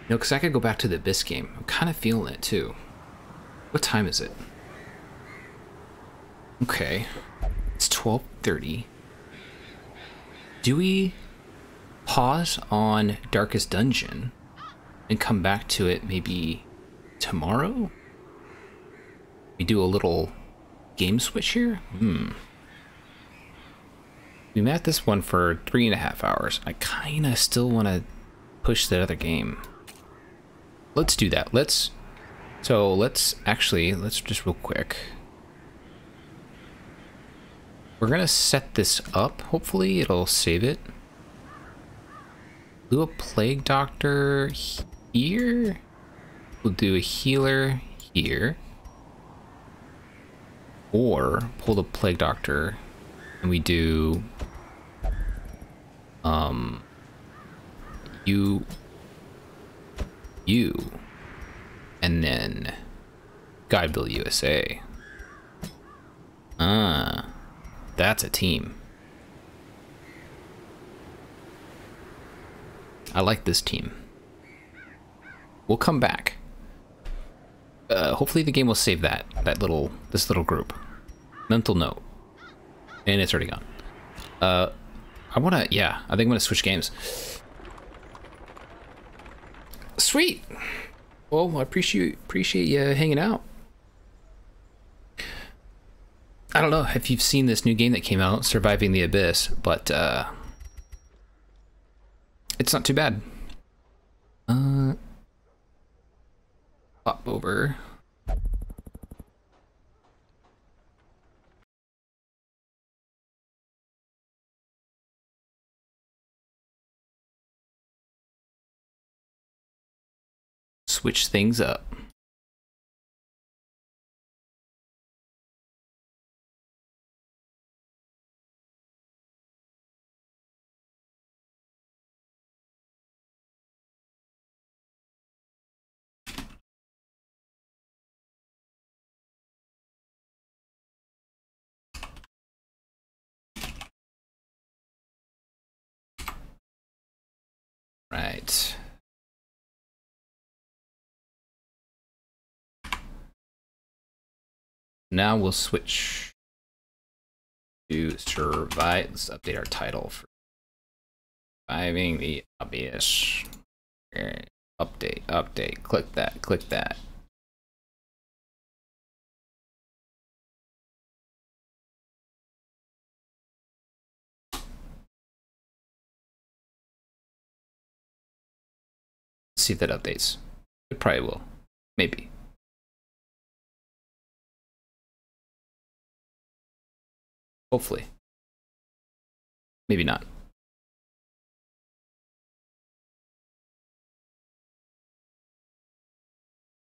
No, because I could go back to the Abyss game. I'm kind of feeling it too. What time is it? Okay. It's 12:30. Do we pause on Darkest Dungeon and come back to it maybe tomorrow? We do a little game switch here? We met this one for 3.5 hours. I kind of still want to push the other game. Let's do that. Let's just real quick. We're gonna set this up. Hopefully it'll save it. Do a Plague Doctor here. We'll do a healer here. Or pull the Plague Doctor and we do you and then Guideville USA. That's a team. I like this team. We'll come back. Hopefully the game will save this little group. Mental note. And it's already gone. I think I'm gonna switch games. Sweet. Well, I appreciate you hanging out. I don't know if you've seen this new game that came out, Surviving the Abyss, but it's not too bad. Pop over. Switch things up. Right. Now we'll switch to survive. Let's update our title for Surviving the Abyss. Update. Click that. See if that updates. It probably will. Maybe. Hopefully. Maybe not.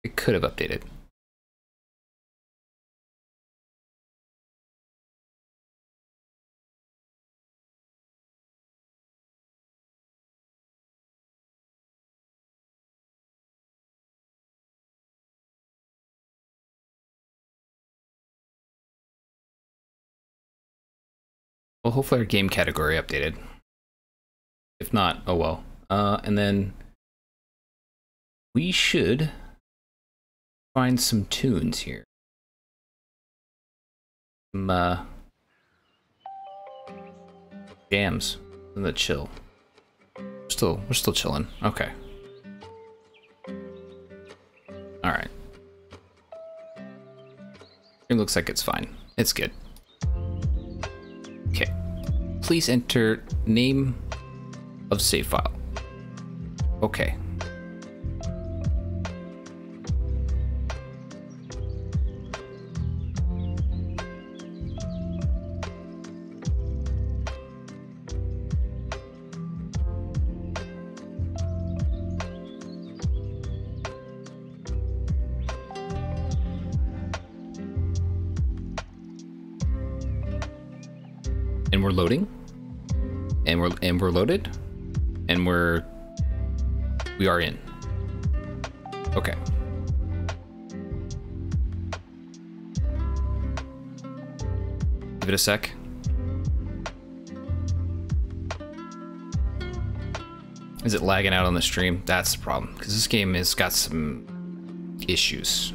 It could have updated. Well, hopefully our game category updated. If not, oh well. And then we should find some tunes here. Some jams in the chill. We're still chilling. Okay. All right. It looks like it's fine. It's good. Okay. Please enter name of save file. Okay. And we're loading. And we're loaded. And we are in. Okay. Give it a sec. Is it lagging out on the stream? That's the problem, because this game has got some issues.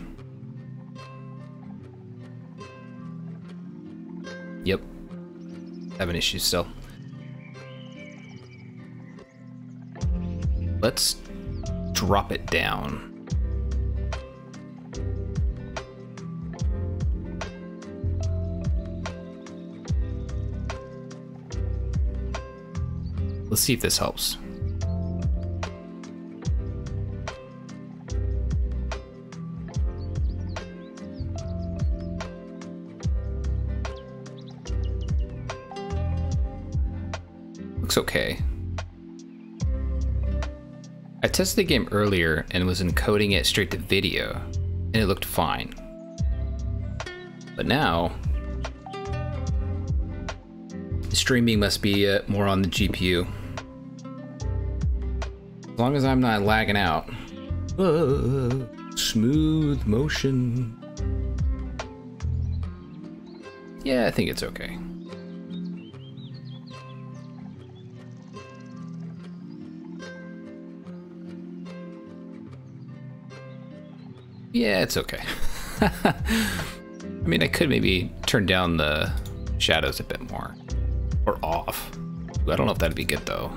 Yep. Having issues still. Let's drop it down. Let's see if this helps. Looks okay. I tested the game earlier and was encoding it straight to video, and it looked fine. But now, the streaming must be more on the GPU. As long as I'm not lagging out. Smooth motion. Yeah, I think it's okay. Yeah, it's okay. I mean, I could maybe turn down the shadows a bit more. Or off. I don't know if that'd be good, though.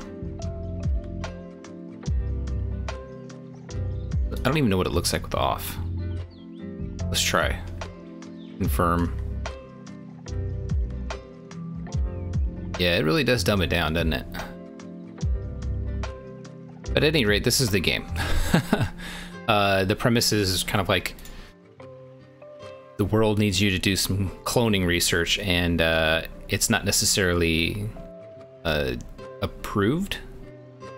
I don't even know what it looks like with off. Let's try. Confirm. Yeah, it really does dumb it down, doesn't it? But at any rate, this is the game. The premise is kind of like the world needs you to do some cloning research, and it's not necessarily approved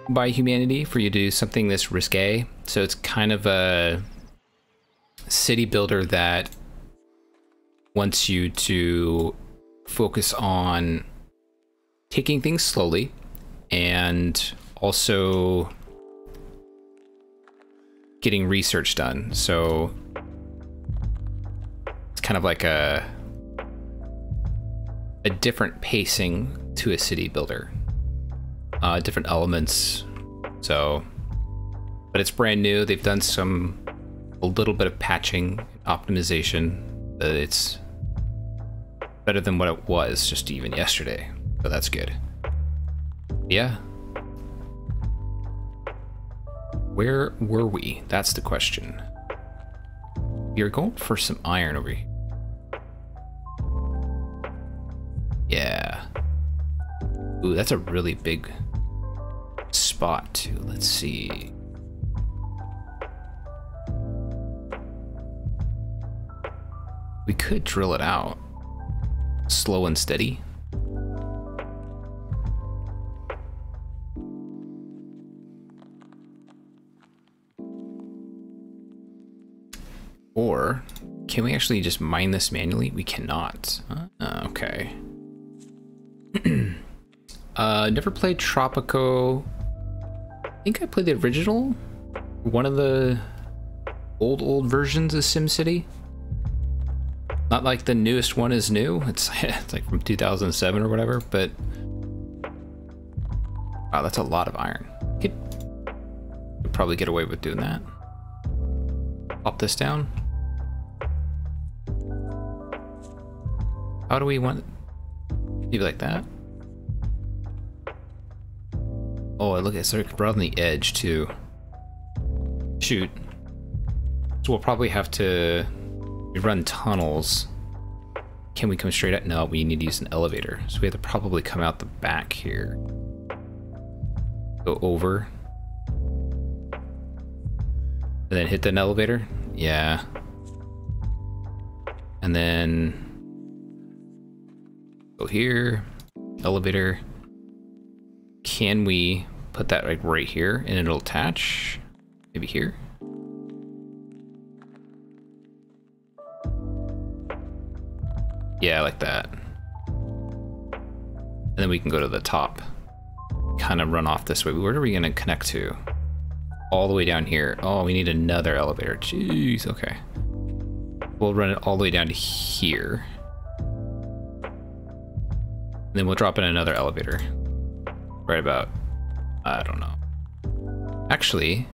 by humanity for you to do something this risque. So it's kind of a city builder that wants you to focus on taking things slowly and also getting research done. So it's kind of like a different pacing to a city builder, different elements. So, but it's brand new. They've done a little bit of patching, optimization. It's better than what it was just even yesterday. So that's good. Yeah. Where were we? That's the question. You're going for some iron over here. Yeah. Ooh, that's a really big spot too. Let's see. We could drill it out. Slow and steady. Or can we actually just mine this manually? We cannot. Okay. Never played Tropico. I think I played the original. One of the old versions of SimCity. Not like the newest one is new. It's like from 2007 or whatever, but wow, that's a lot of iron. Could probably get away with doing that. Pop this down. How do we want it? Maybe like that? Oh, look, it's sort of brought on the edge too. Shoot. So we'll probably have to run tunnels. Can we come straight up? No, we need to use an elevator. So we have to probably come out the back here. Go over. And then hit an elevator? Yeah. And then go here, elevator. Can we put that like right here and it'll attach? Maybe here? Yeah, like that. And then we can go to the top. Kind of run off this way. Where are we going to connect to? All the way down here. Oh, we need another elevator. Jeez, okay. We'll run it all the way down to here. And then we'll drop in another elevator. Right about, I don't know. Actually,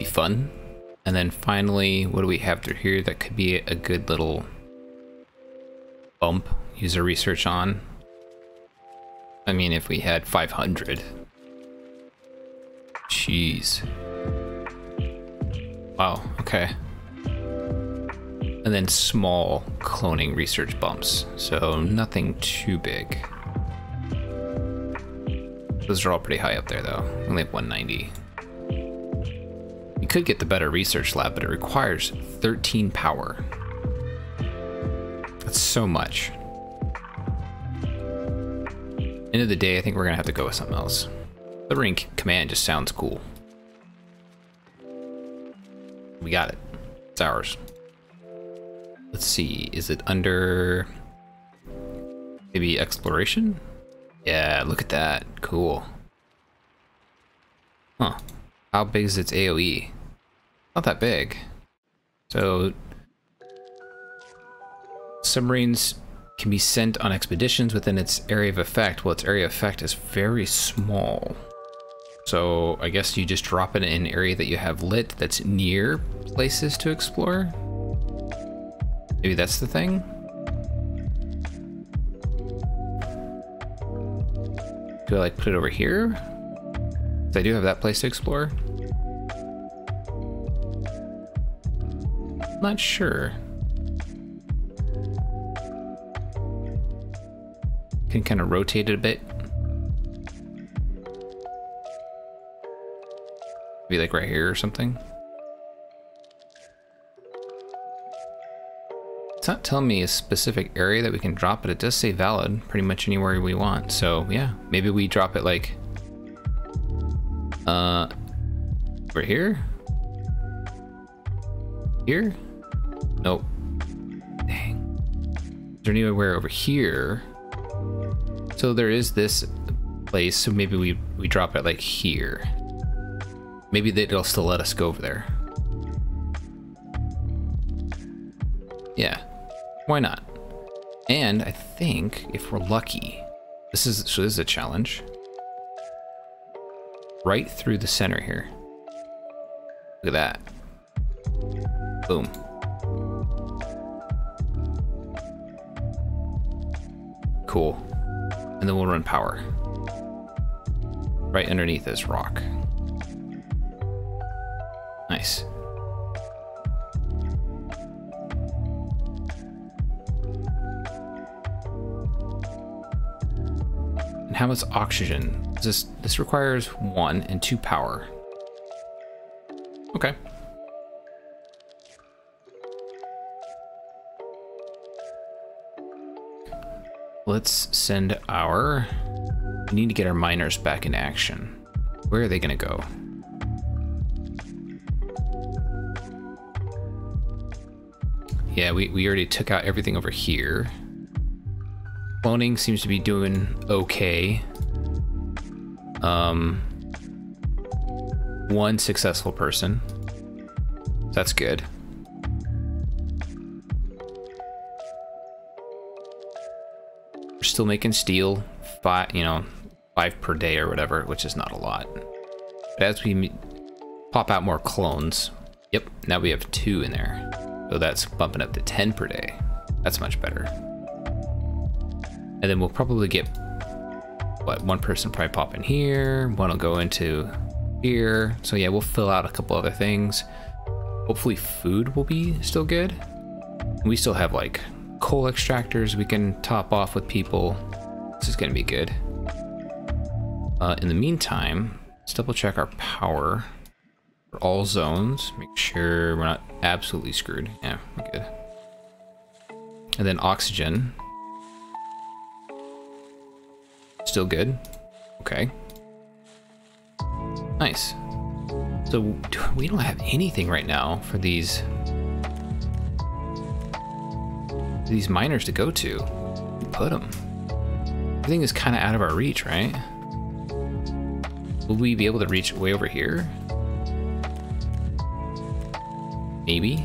be fun. And then finally, what do we have through here that could be a good little bump user research on? I mean, if we had 500. Jeez. Wow, okay. And then small cloning research bumps, so nothing too big. Those are all pretty high up there though, only have 190. You could get the better research lab, but it requires 13 power. That's so much. End of the day, I think we're gonna have to go with something else. The ring command just sounds cool. We got it. It's ours. Let's see, is it under maybe exploration? Yeah, look at that. Cool. Huh. How big is its AoE? Not that big. So submarines can be sent on expeditions within its area of effect. Well, its area of effect is very small. So I guess you just drop it in an area that you have lit that's near places to explore. Maybe that's the thing. Do I like put it over here? 'Cause I do have that place to explore. Not sure. Can kind of rotate it a bit. Maybe like right here or something. It's not telling me a specific area that we can drop, but it does say valid pretty much anywhere we want. So yeah, maybe we drop it like over here? Here? Nope. Dang. Is there anywhere over here? So there is this place, so maybe we drop it like here. Maybe they'll still let us go over there. Yeah. Why not? And I think if we're lucky, this is a challenge. Right through the center here. Look at that. Boom. Cool. And then we'll run power. Right underneath this rock. Nice. And how is oxygen? This requires 1 and 2 power. Okay. Let's send our... We need to get our miners back in action. Where are they gonna go? Yeah, we already took out everything over here. Cloning seems to be doing okay. 1 successful person. That's good. We're still making steel, 5 per day or whatever, which is not a lot. But as we pop out more clones, yep, now we have 2 in there. So that's bumping up to 10 per day. That's much better. And then we'll probably get, what, 1 person probably pop in here, 1 will go into here. So yeah, we'll fill out a couple other things. Hopefully food will be still good. And we still have like coal extractors we can top off with people. This is gonna be good. In the meantime, let's double check our power for all zones. Make sure we're not absolutely screwed. Yeah, we're good. And then oxygen. Still good. Okay. Nice. So we don't have anything right now for these miners to go to. We put them. Everything is kind of out of our reach, right? Will we be able to reach way over here? Maybe?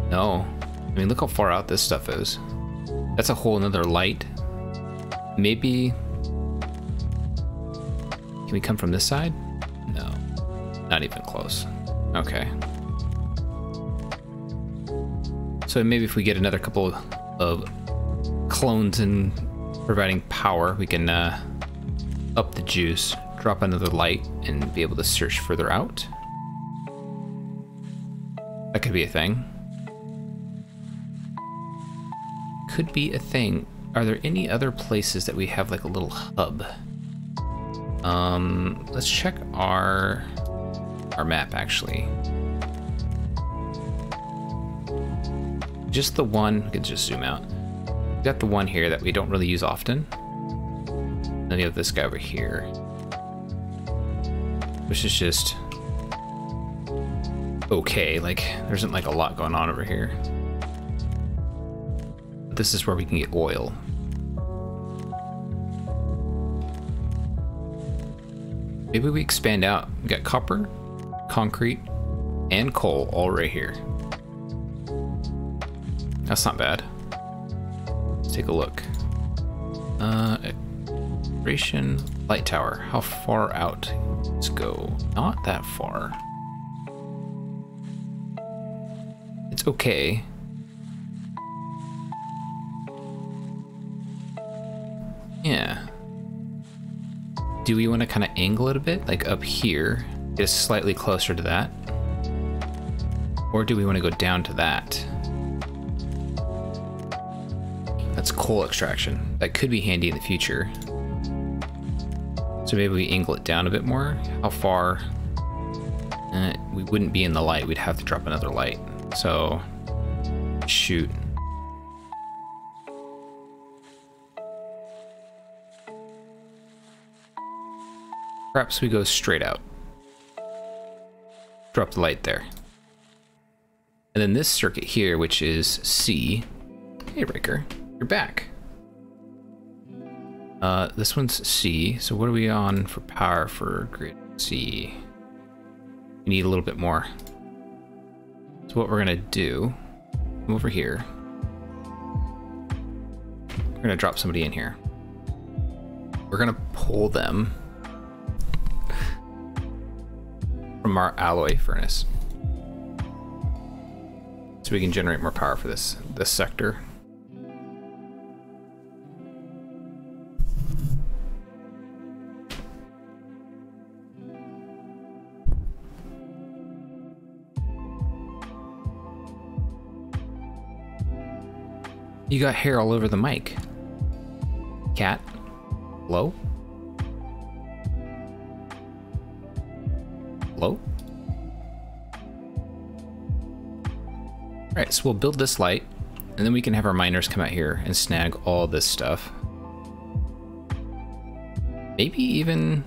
No. I mean, look how far out this stuff is. That's a whole nother light. Maybe... Can we come from this side? No. Not even close. Okay. So maybe if we get another couple of clones in providing power, we can up the juice, drop another light, and be able to search further out. That could be a thing. Could be a thing. Are there any other places that we have like a little hub? Let's check our map actually. Just the one, we can just zoom out. We got the one here that we don't really use often. Then you have this guy over here, which is just okay. Like, there isn't like a lot going on over here. But this is where we can get oil. Maybe we expand out. We got copper, concrete, and coal all right here. That's not bad. Let's take a look. Exploration light tower. How far out? Let's go. Not that far. It's okay. Yeah. Do we want to kind of angle it a bit? Like up here? Get us slightly closer to that? Or do we want to go down to that? That's coal extraction. That could be handy in the future. So maybe we angle it down a bit more. How far? We wouldn't be in the light. We'd have to drop another light. So, shoot. Perhaps we go straight out. Drop the light there. And then this circuit here, which is C. Hey, Riker. You're back. This one's C. So what are we on for power for grid C? We need a little bit more. So what we're gonna do, come over here. We're gonna drop somebody in here. We're gonna pull them from our alloy furnace, so we can generate more power for this sector. You got hair all over the mic. Cat? Hello? Hello? Alright, so we'll build this light, and then we can have our miners come out here and snag all this stuff. Maybe even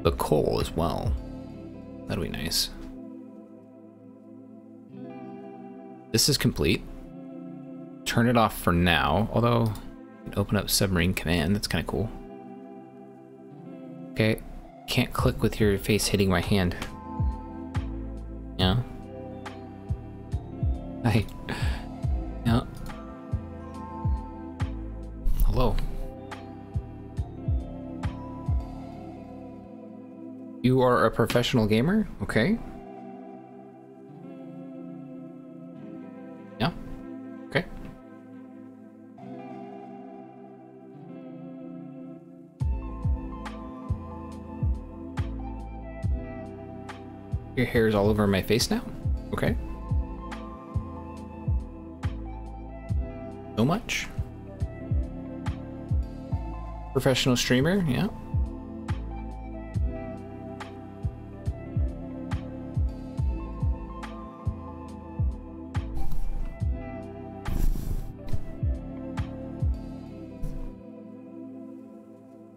the coal as well. That'll be nice. This is complete. Turn it off for now, although you can open up submarine command. That's kind of cool. Okay, can't click with your face hitting my hand. Yeah. Hi. Yeah. Hello. You are a professional gamer? Okay. Yeah. Okay. Your hair's all over my face now? Okay. So much. Professional streamer, yeah.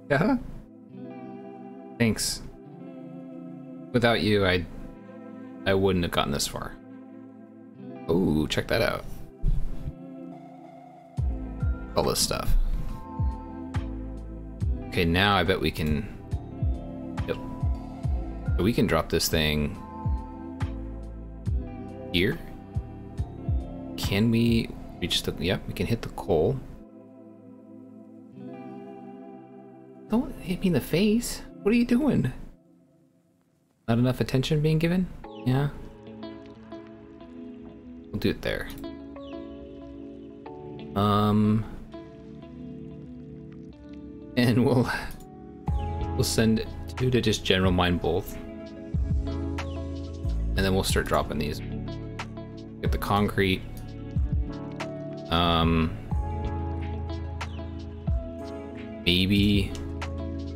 Yeah. Thanks. Without you, I wouldn't have gotten this far. Oh, check that out. All this stuff. Okay, now I bet we can... Yep. So we can drop this thing here. Can we reach the... Yep, we can hit the coal. Don't hit me in the face. What are you doing? Not enough attention being given? Yeah. We'll do it there. And we'll send 2 to just general mine both. And then we'll start dropping these. Get the concrete. Maybe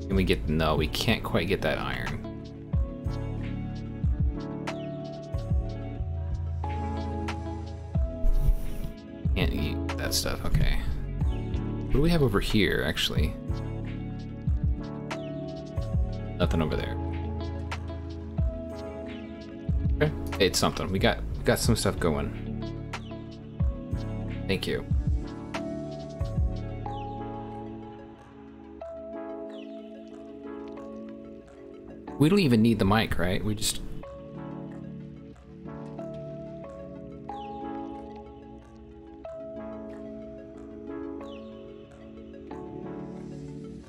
can we get, no, we can't quite get that iron. Can't eat that stuff, okay. What do we have over here, actually? Nothing over there. Okay, it's something. We got some stuff going. Thank you. We don't even need the mic, right? We just...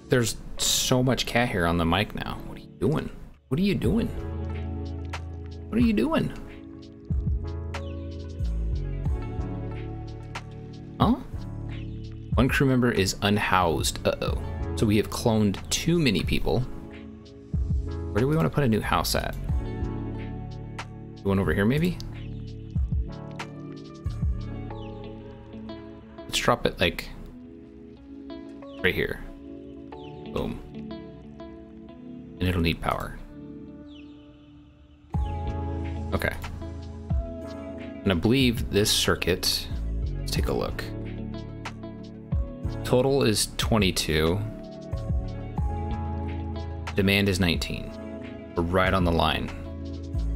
There's so much cat hair on the mic now. What are you doing? What are you doing? What are you doing? Huh? One crew member is unhoused. Uh-oh. So we have cloned too many people. Where do we want to put a new house at? One over here, maybe? Let's drop it, like, right here. Boom. And it'll need power. Okay. And I believe this circuit, let's take a look. Total is 22. Demand is 19. We're right on the line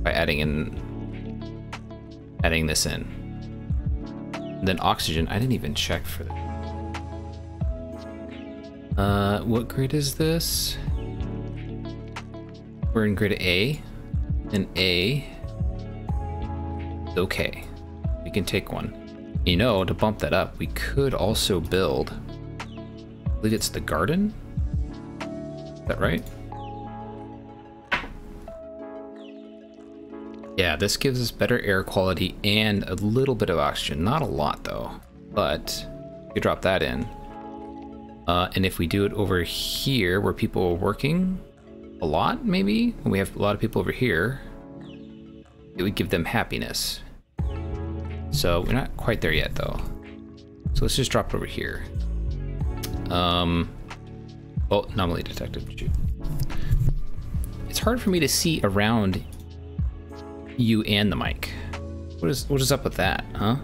by adding this in. And then oxygen, I didn't even check for that. What grade is this? We're in grade A, and A is okay. We can take one. You know, to bump that up, we could also build, I believe it's the garden? Is that right? Yeah, this gives us better air quality and a little bit of oxygen. Not a lot though, but we drop that in. And if we do it over here where people are working a lot, maybe, when we have a lot of people over here, it would give them happiness. So we're not quite there yet though. So let's just drop it over here. Oh, anomaly detected. Shoot. It's hard for me to see around you and the mic. What is up with that, huh?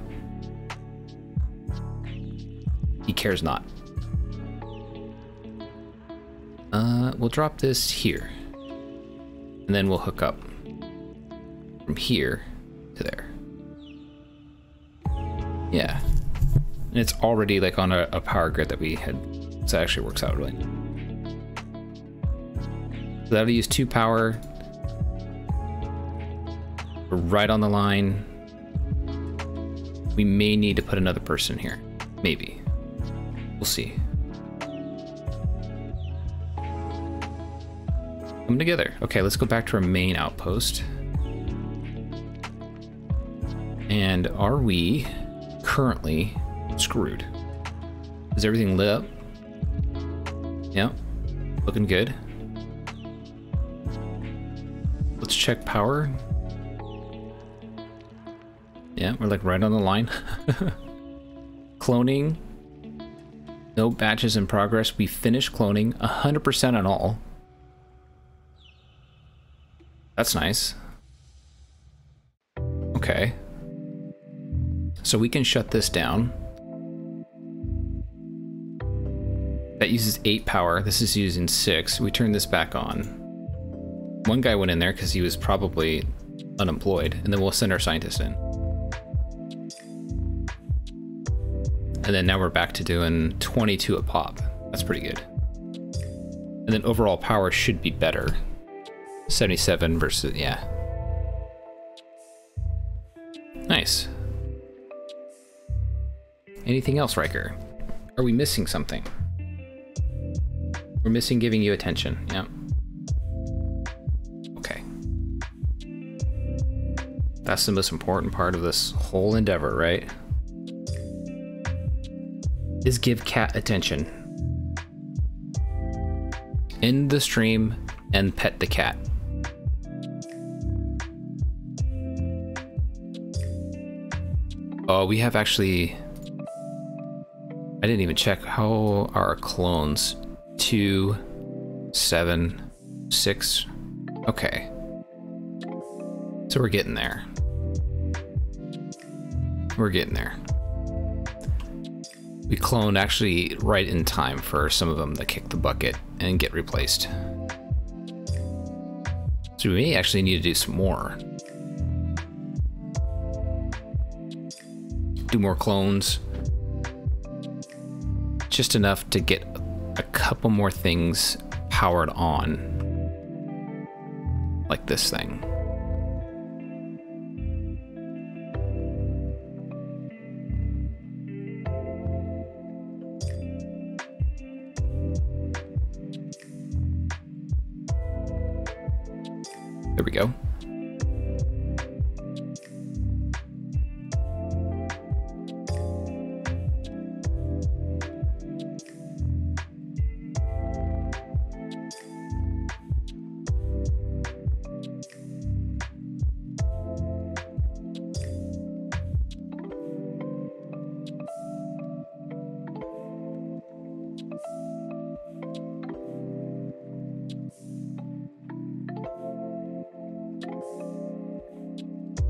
He cares not. We'll drop this here. And then we'll hook up from here to there. Yeah. And it's already like on a power grid that we had, so that actually works out really. So that'll use 2 power. We're right on the line. We may need to put another person here. Maybe. We'll see. Come together. Okay, let's go back to our main outpost. And are we currently screwed? Is everything lit up? Yeah, looking good. Let's check power. Yeah, we're like right on the line. Cloning. No batches in progress. We finished cloning 100% on all. That's nice. Okay. So we can shut this down. That uses 8 power. This is using 6. We turn this back on. One guy went in there because he was probably unemployed, and then we'll send our scientist in. And then now we're back to doing 22 a pop. That's pretty good. And then overall power should be better. 77 versus, yeah. Nice. Anything else, Riker? Are we missing something? We're missing giving you attention, yeah. Okay. That's the most important part of this whole endeavor, right? Is give cat attention. End the stream and pet the cat. Oh, we have actually... I didn't even check. How are our clones? 2, 7, 6. Okay. So we're getting there. We're getting there. We cloned actually right in time for some of them to kick the bucket and get replaced. So we may actually need to do some more. Do more clones. Just enough to get a couple more things powered on. Like this thing. There we go.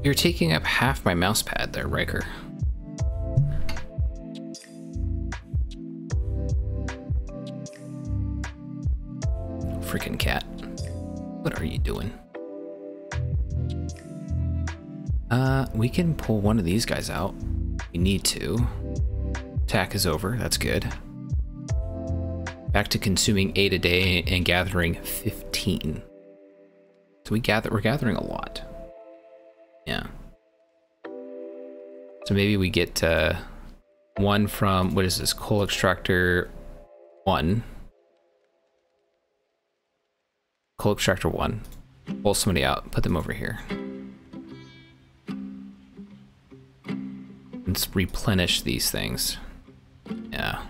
You're taking up half my mouse pad there, Riker. Freaking cat. What are you doing? We can pull one of these guys out. We need to. Attack is over, that's good. Back to consuming 8 a day and gathering 15. So we're gathering a lot. Yeah. So maybe we get one from, what is this, coal extractor 1. Coal extractor 1. Pull somebody out, put them over here. Let's replenish these things. Yeah.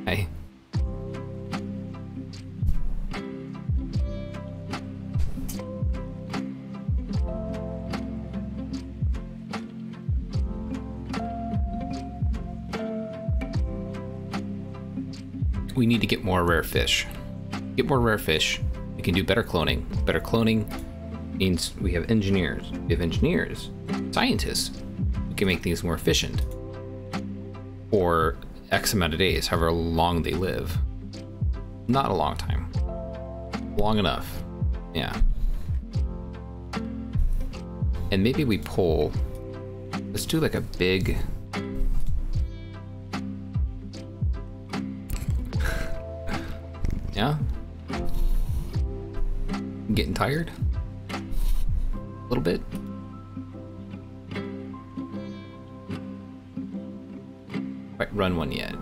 Hey. We need to get more rare fish. Get more rare fish. We can do better cloning. Better cloning means we have engineers. We have engineers, scientists. We can make things more efficient. For X amount of days, however long they live. Not a long time. Long enough. Yeah. And maybe we pull... Let's do like a big... Yeah? I'm getting tired? A little bit? Quite run one yet.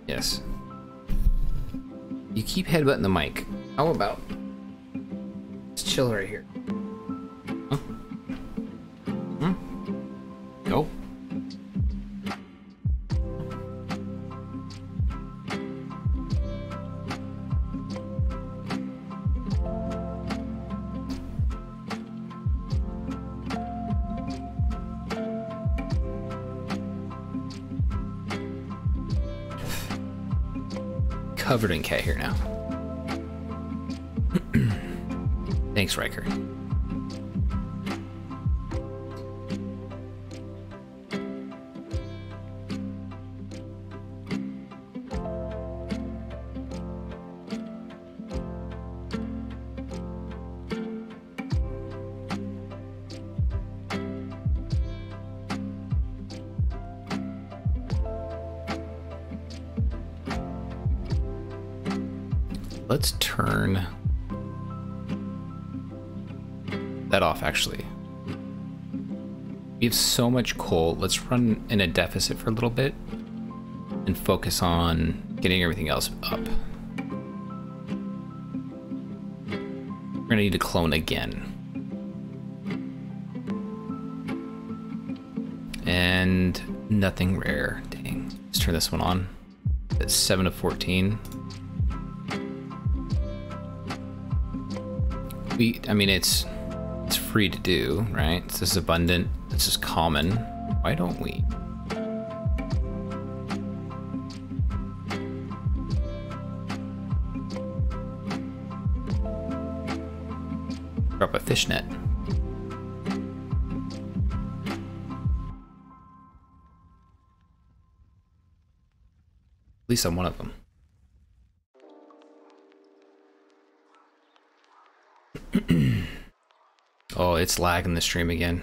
Yes. You keep headbutting the mic. How about... Let's chill right here. Huh? Go. Covered in cat hair now. Thanks, Riker. Let's turn that off, actually. We have so much coal. Let's run in a deficit for a little bit and focus on getting everything else up. We're gonna need to clone again. And nothing rare. Dang. Let's turn this one on. It's 7 of 14. I mean, it's free to do, right? This is abundant. This is common. Why don't we? Drop a fishnet. At least on one of them. Oh, it's lagging the stream again.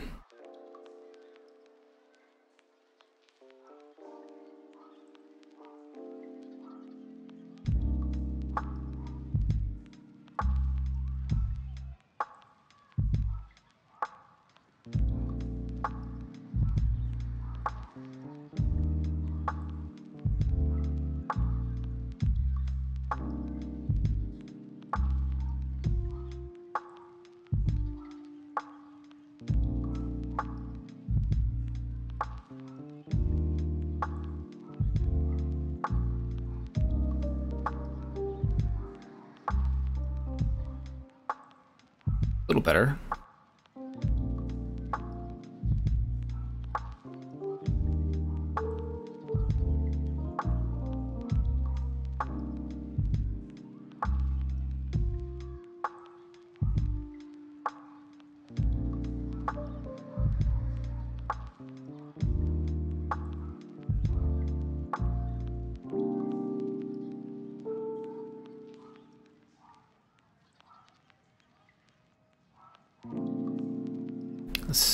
A little better.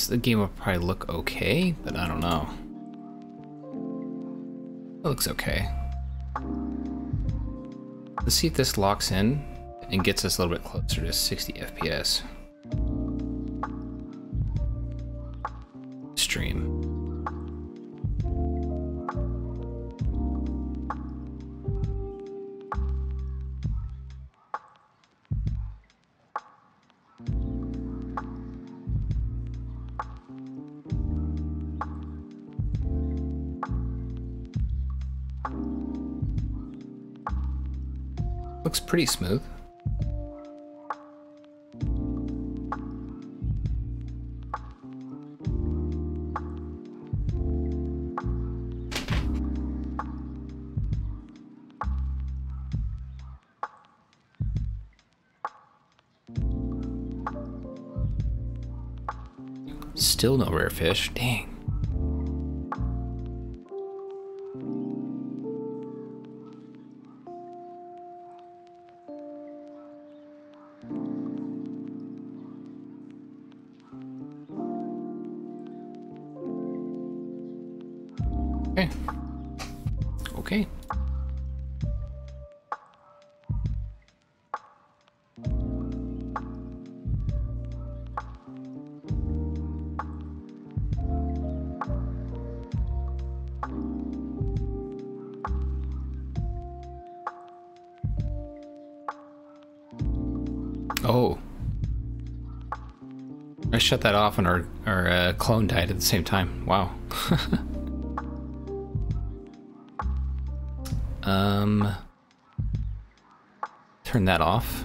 The game will probably look okay, but I don't know. It looks okay. Let's see if this locks in and gets us a little bit closer to 60 FPS. Stream. Looks pretty smooth. Still no rare fish. Dang. Okay. Okay. Oh. I shut that off and our clone died at the same time. Wow. Turn that off.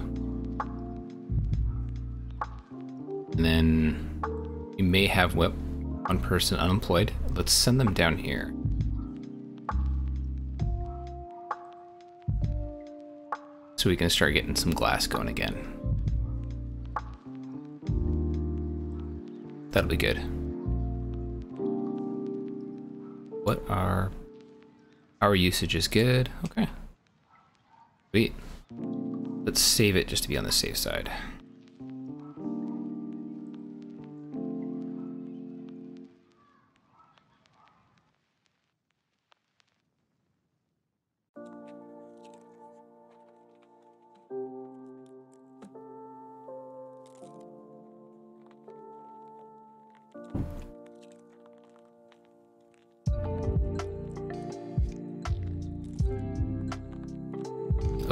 And then you may have one person unemployed. Let's send them down here. So we can start getting some glass going again. That'll be good. What are our usage is good. Okay. Sweet. Let's save it just to be on the safe side.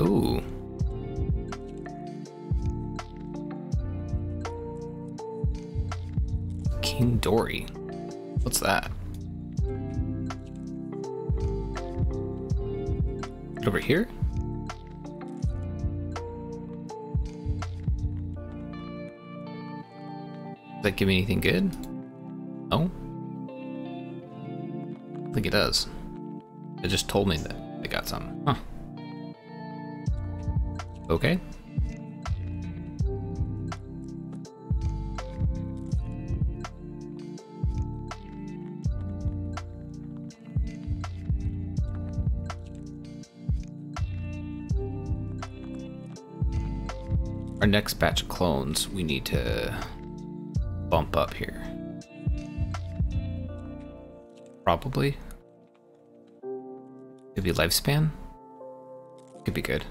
Ooh. King Dory. What's that? Over here? Does that give me anything good? No? I think it does. It just told me that I got some. Huh. Okay. Our next batch of clones, we need to bump up here. Probably. Could be lifespan. Could be good.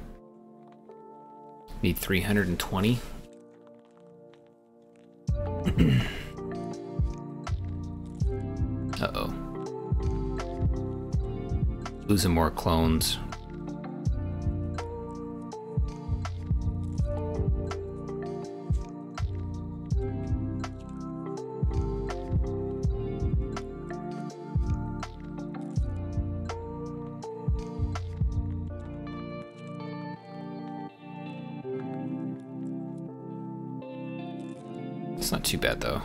Need 320. Uh-oh. Losing more clones. It's not too bad though.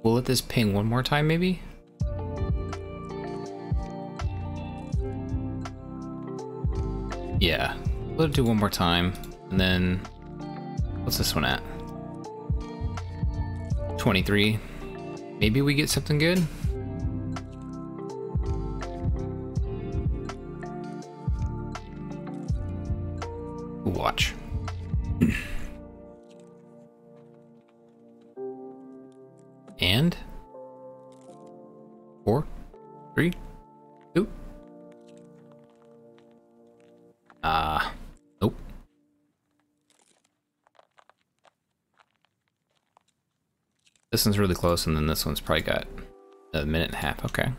We'll let this ping one more time, maybe? Yeah, let it do one more time, and then what's this one at? 23. Maybe we get something good? Watch. And 4, 3, 2. Nope. This one's really close, and then this one's probably got a minute and a half. Okay.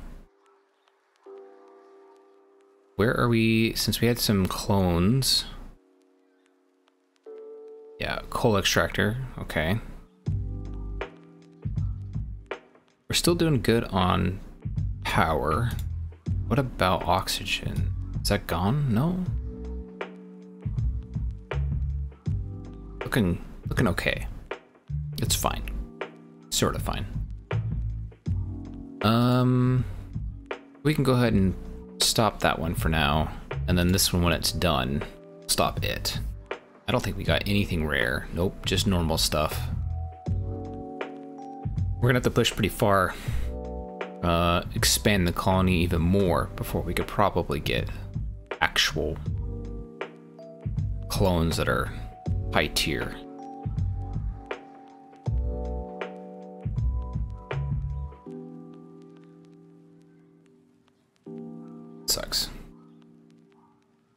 Where are we? Since we had some clones. Yeah, coal extractor. Okay. We're still doing good on power. What about oxygen? Is that gone? No. Looking okay. It's fine. Sort of fine. We can go ahead and stop that one for now, and then this one, when it's done, stop it. I don't think we got anything rare. Nope, just normal stuff. We're gonna have to push pretty far, expand the colony even more before we could probably get actual clones that are high tier. Sucks.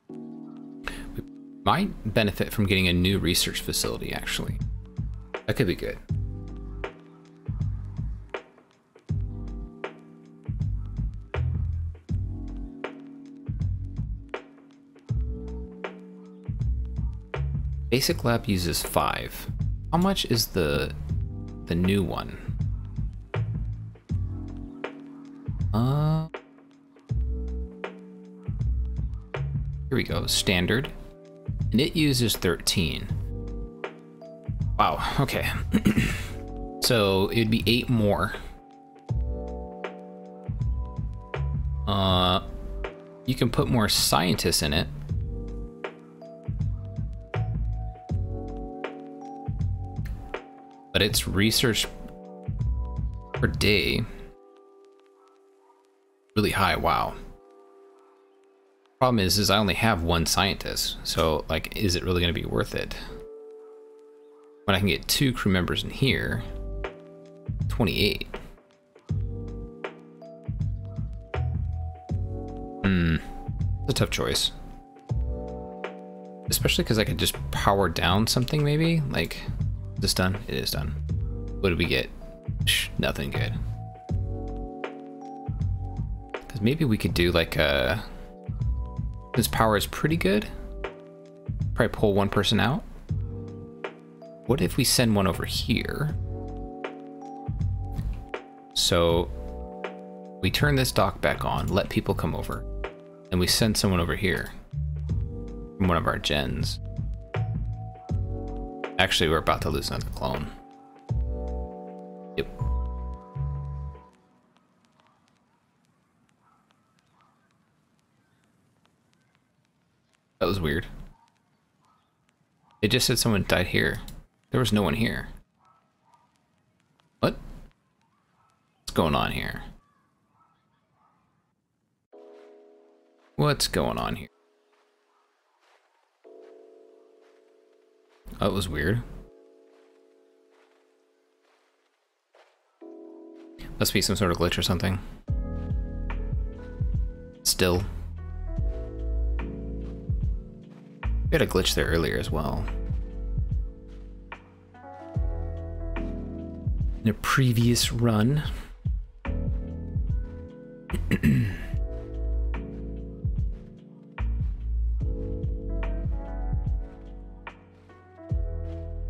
We might benefit from getting a new research facility, actually. That could be good. Basic lab uses 5. How much is the new one? Here we go, standard. And it uses 13. Wow, okay. So it'd be 8 more. You can put more scientists in it. But it's research per day. really high. Wow. Problem is I only have one scientist, so like, is it really going to be worth it? When I can get 2 crew members in here, 28. It's a tough choice. Especially because I could just power down something maybe. Like, is this done? It is done. What did we get? Nothing good. Because maybe we could do like a... This power is pretty good. Probably pull one person out. What if we send one over here? So we turn this dock back on, let people come over, and we send someone over here from one of our gens. Actually, we're about to lose another clone. Yep. That was weird. It just said someone died here. There was no one here. What? What's going on here? What's going on here? That was weird. Must be some sort of glitch or something. Still. We had a glitch there earlier as well. In a previous run.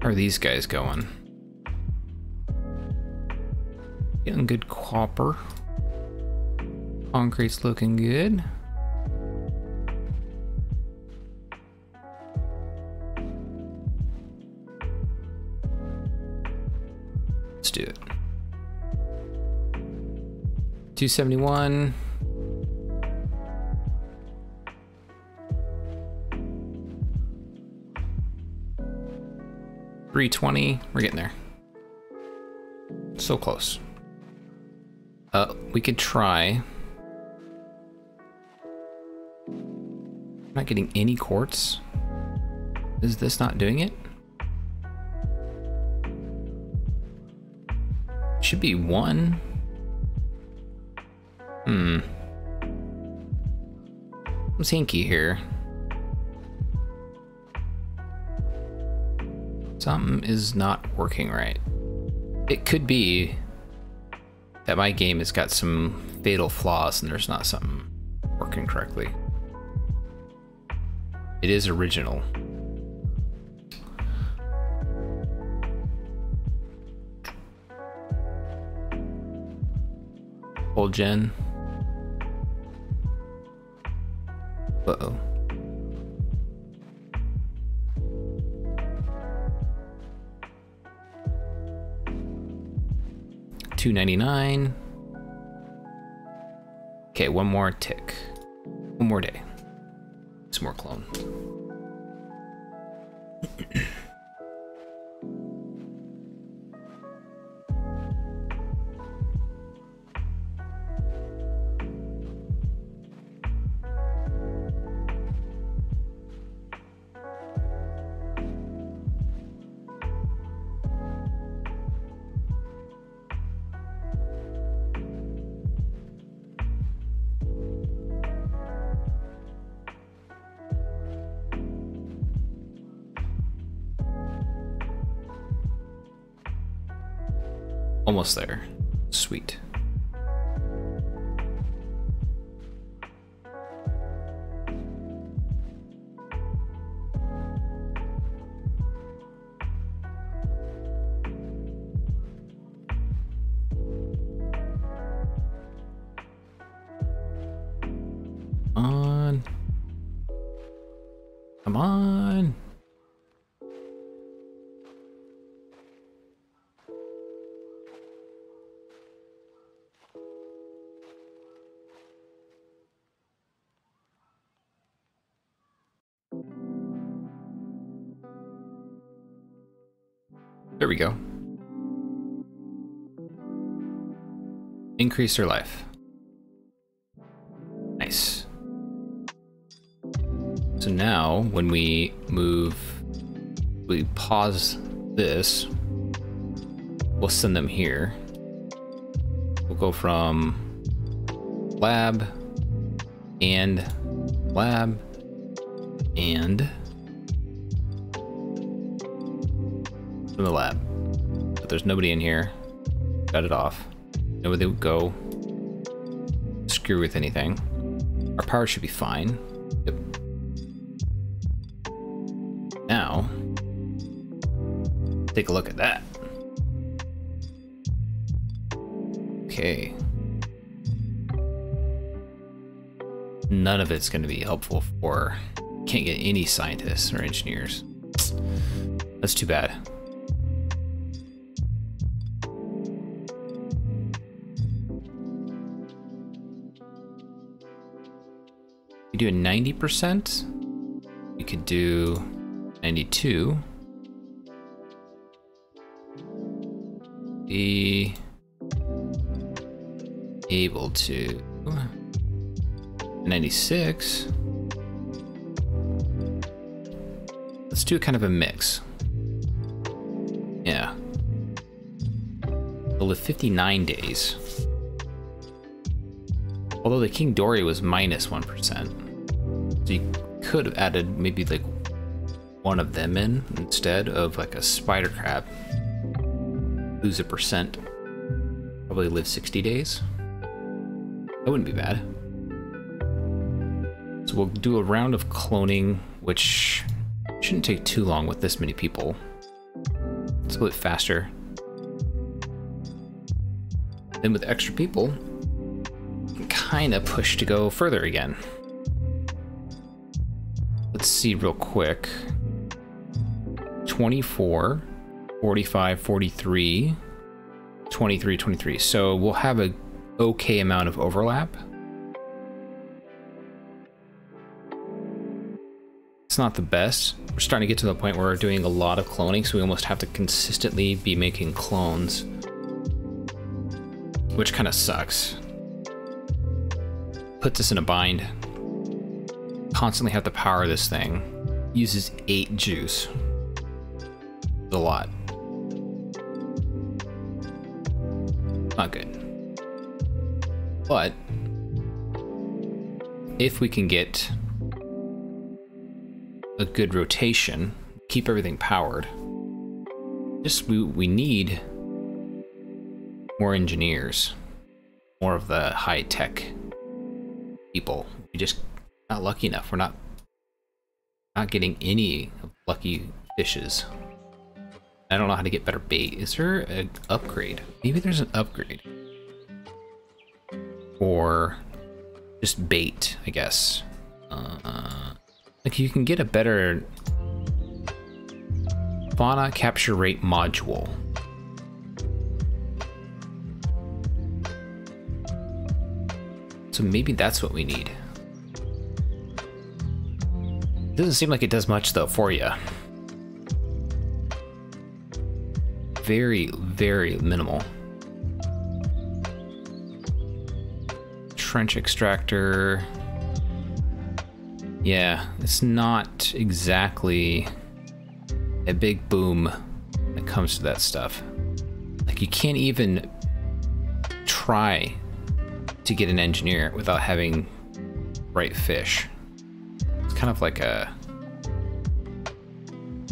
How are these guys going? Getting good copper. Concrete's looking good. Let's do it. 271. $320. We're getting there. So close. We could try. I'm not getting any quartz. Is this not doing it? Should be 1. What's hinky here? Something is not working right. It could be that my game has got some fatal flaws and there's not something working correctly. It is original. Old gen. Uh-oh. $2.99. Okay, one more tick. One more day. Some more clone. Almost there. Sweet. On. Come on. There we go. Increase their life. Nice. So now, when we pause this, we'll send them here. We'll go from lab and lab and from the lab. But there's nobody in here. Got it off. Nobody would go screw with anything. Our power should be fine. Yep. Now, take a look at that. Okay. None of it's going to be helpful for... Can't get any scientists or engineers. That's too bad. You do a 90%. You could do 92. Be able to 96. Let's do kind of a mix. Yeah. We'll live 59 days. Although the King Dory was minus 1%. So you could have added maybe like one of them in instead of like a spider crab. Lose a percent. Probably live 60 days. That wouldn't be bad. So we'll do a round of cloning, which shouldn't take too long with this many people. It's a bit faster. Then with extra people, you can kind of push to go further again. Let's see real quick. 24, 45, 43, 23, 23. So we'll have a okay amount of overlap. It's not the best. We're starting to get to the point where we're doing a lot of cloning, so we almost have to consistently be making clones, which kind of sucks. Puts us in a bind. Constantly have to power this thing. Uses 8 juice. It's a lot. Not good. But if we can get a good rotation, keep everything powered, just we need more engineers, more of the high-tech people. We just not lucky enough. We're not getting any lucky fishes. I don't know how to get better bait. Is there an upgrade? Maybe there's an upgrade. Or just bait, I guess. Like you can get a better fauna capture rate module. So maybe that's what we need. Doesn't seem like it does much though for you. Very, very minimal. Trench extractor. Yeah, it's not exactly a big boom when it comes to that stuff. Like you can't even try to get an engineer without having right fish. It's kind of like a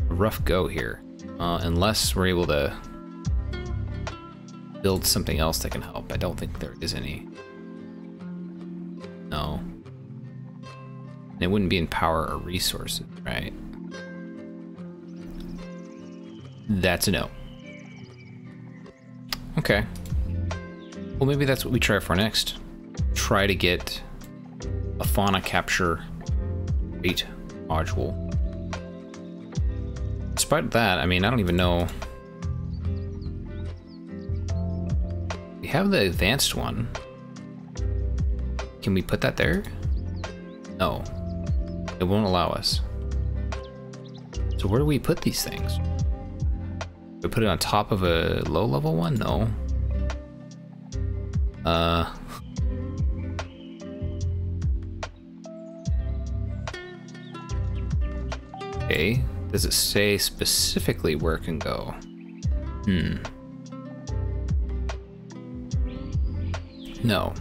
rough go here, unless we're able to build something else that can help. I don't think there is any. No. It wouldn't be in power or resources, right? That's a no. Okay. Well, maybe that's what we try for next. Try to get a fauna capture rate module. Despite that, I mean, I don't even know. We have the advanced one. Can we put that there? No. It won't allow us. So where do we put these things? We put it on top of a low level one? No. Okay, does it say specifically where it can go? No.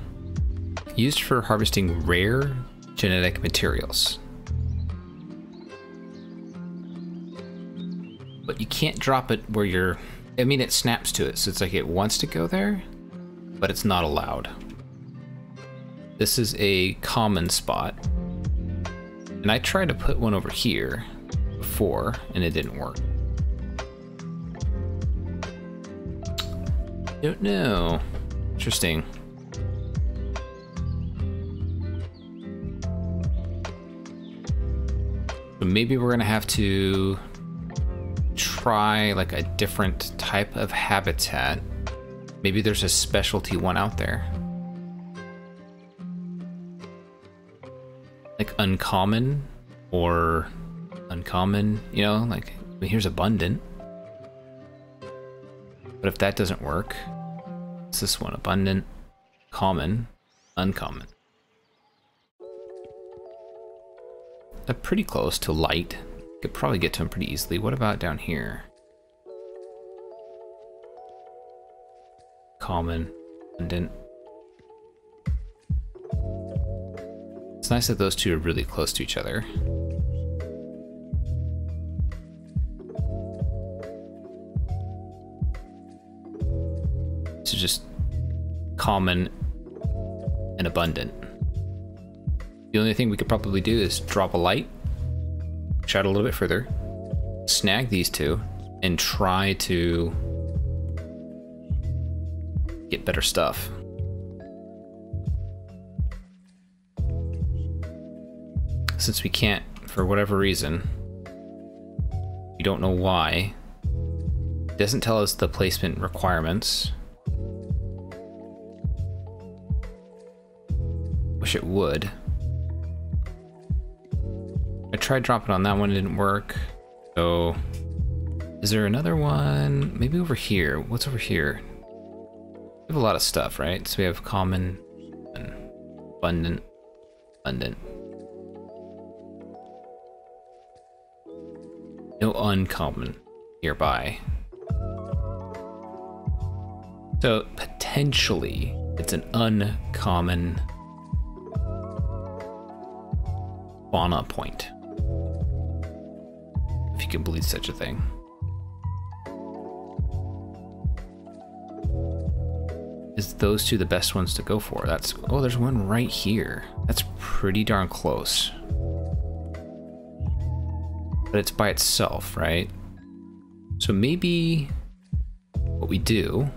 Used for harvesting rare genetic materials. But you can't drop it where you're... I mean, it snaps to it, so it's like it wants to go there, but it's not allowed. This is a common spot. And I tried to put one over here before, and it didn't work. Don't know. Interesting. So maybe we're gonna have to try like a different type of habitat. Maybe there's a specialty one out there. Like uncommon or uncommon, you know, like I mean, here's abundant. But if that doesn't work, it's this one, abundant, common, uncommon. They're pretty close to light. Could probably get to them pretty easily. What about down here? Common, abundant. It's nice that those two are really close to each other. So just common and abundant. The only thing we could probably do is drop a light, shout a little bit further, snag these two, and try to get better stuff. Since we can't, for whatever reason, we don't know why, it doesn't tell us the placement requirements. Wish it would. I tried dropping on that one, it didn't work. So, is there another one? Maybe over here. What's over here? We have a lot of stuff, right? So we have common and abundant, abundant. No uncommon nearby. So potentially it's an uncommon fauna point. If you can believe such a thing. Is those two the best ones to go for? That's, oh, there's one right here. That's pretty darn close. But it's by itself, right? So maybe what we do,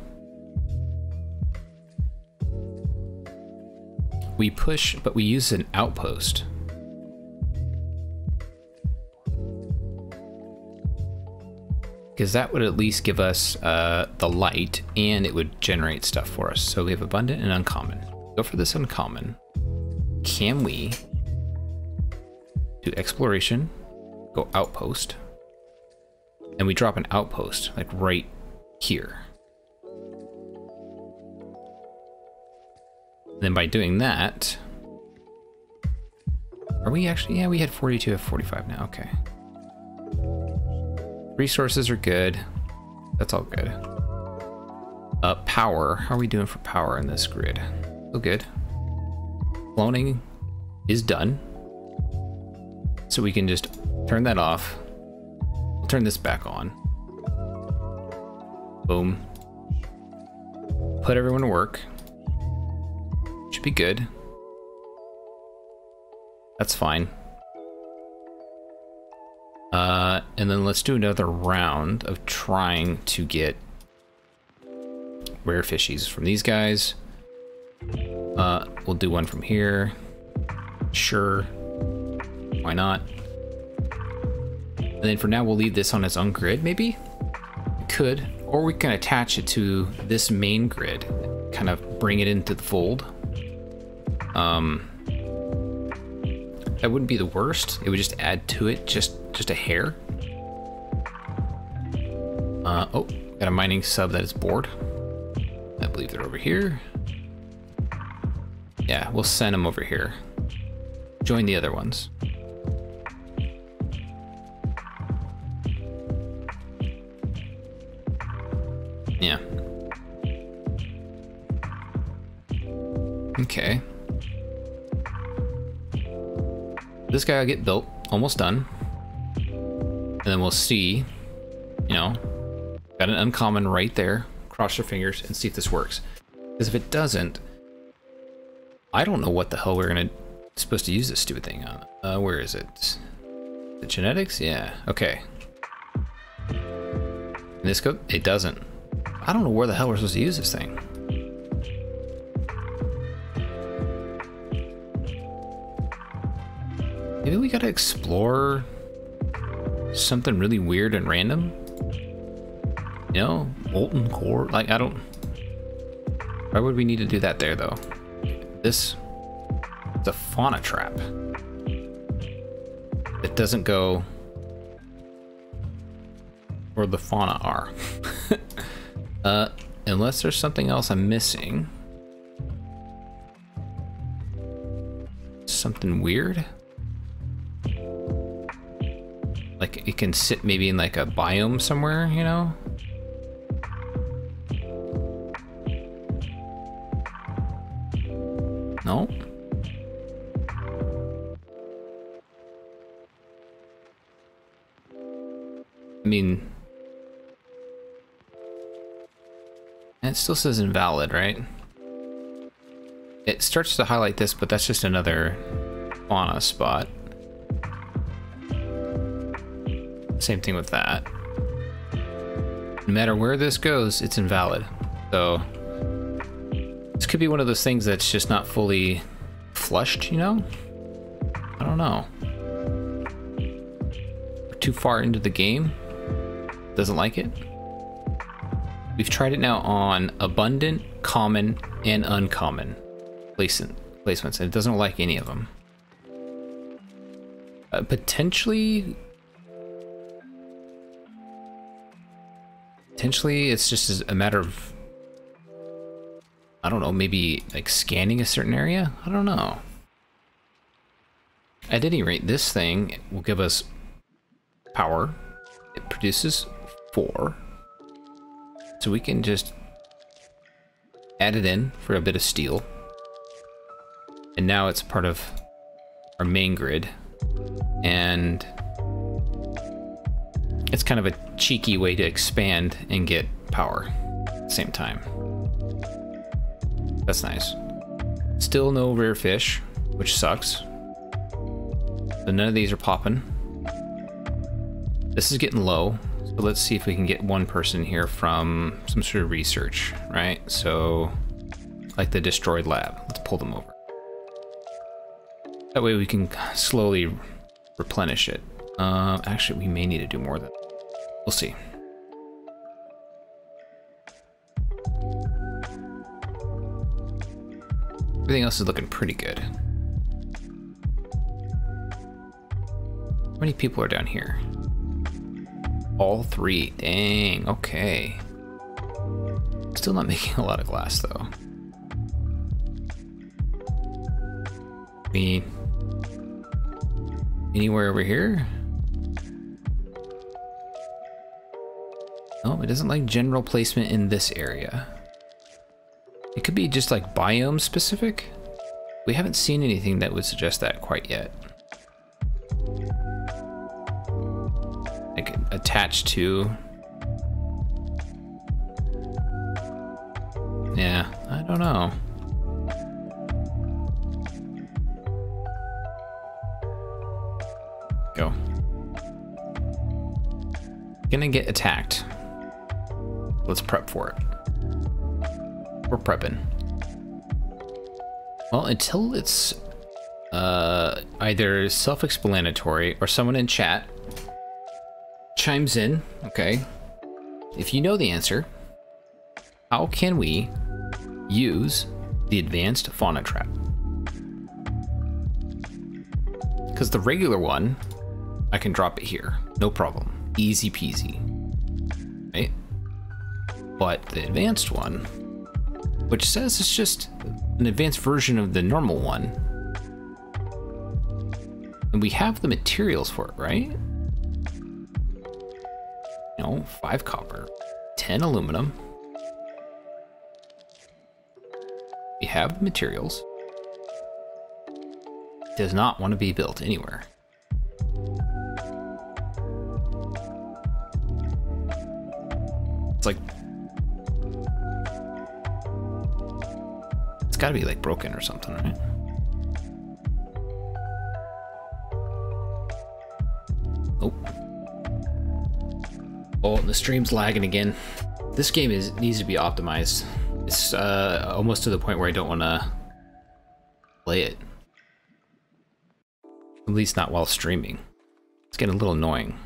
we push, but we use an outpost. Because that would at least give us the light, and it would generate stuff for us. So we have abundant and uncommon. Go for this uncommon. Can we do exploration, go outpost, and we drop an outpost like right here. And then by doing that, are we actually, yeah, we had 42, have 45 now, okay. Resources are good. That's all good. Power. How are we doing for power in this grid? Oh, good. Cloning is done. So we can just turn that off. We'll turn this back on. Boom. Put everyone to work. Should be good. That's fine. And then let's do another round of trying to get rare fishies from these guys. We'll do one from here. Sure. Why not? And then for now, we'll leave this on its own grid, maybe? We could. Or we can attach it to this main grid. Kind of bring it into the fold. That wouldn't be the worst. It would just add to it just a hair. Oh, got a mining sub that is bored. I believe they're over here. Yeah, we'll send them over here. Join the other ones. Okay. This guy will get built, almost done. And then we'll see, you know, got an uncommon right there. Cross your fingers and see if this works. Because if it doesn't, I don't know what the hell we're supposed to use this stupid thing on. Where is it? The genetics? Yeah, okay. And this go, it doesn't. I don't know where the hell we're supposed to use this thing. Maybe we gotta explore something really weird and random? You know, molten core, like I don't... Why would we need to do that there though? This is a fauna trap. It doesn't go where the fauna are. Unless there's something else I'm missing. Something weird? Like it can sit maybe in like a biome somewhere, you know? No? I mean, it still says invalid, right? It starts to highlight this, but that's just another fauna spot. Same thing with that. No matter where this goes, it's invalid. So this could be one of those things that's just not fully flushed, you know? I don't know. We're too far into the game. Doesn't like it. We've tried it now on abundant, common, and uncommon placements, and it doesn't like any of them. Potentially it's just a matter of, I don't know, maybe like scanning a certain area? I don't know. At any rate, this thing will give us power. It produces 4. So we can just add it in for a bit of steel. And now it's part of our main grid. And it's kind of a cheeky way to expand and get power at the same time. That's nice. Still no rare fish, which sucks. So none of these are popping. This is getting low. So let's see if we can get one person here from some sort of research, right? So like the destroyed lab. Let's pull them over. That way we can slowly replenish it. Actually, we may need to do more than that. We'll see. Everything else is looking pretty good. How many people are down here? All 3. Dang, okay. Still not making a lot of glass though. I mean, anywhere over here? No, it doesn't like general placement in this area. It could be just like biome specific. We haven't seen anything that would suggest that quite yet. Like attached to. Yeah, I don't know. Go. Gonna get attacked. Let's prep for it. We're prepping. Well, until it's either self-explanatory or someone in chat chimes in, okay? If you know the answer, how can we use the advanced fauna trap? Because the regular one, I can drop it here, no problem. Easy peasy, right? But the advanced one, which says it's just an advanced version of the normal one, and we have the materials for it, right? You know, 5 copper, 10 aluminum. We have the materials. does not want to be built anywhere. It's like, it's gotta be like broken or something, right? Oh. Oh, the stream's lagging again. This game needs to be optimized. It's almost to the point where I don't want to play it. At least not while streaming. It's getting a little annoying.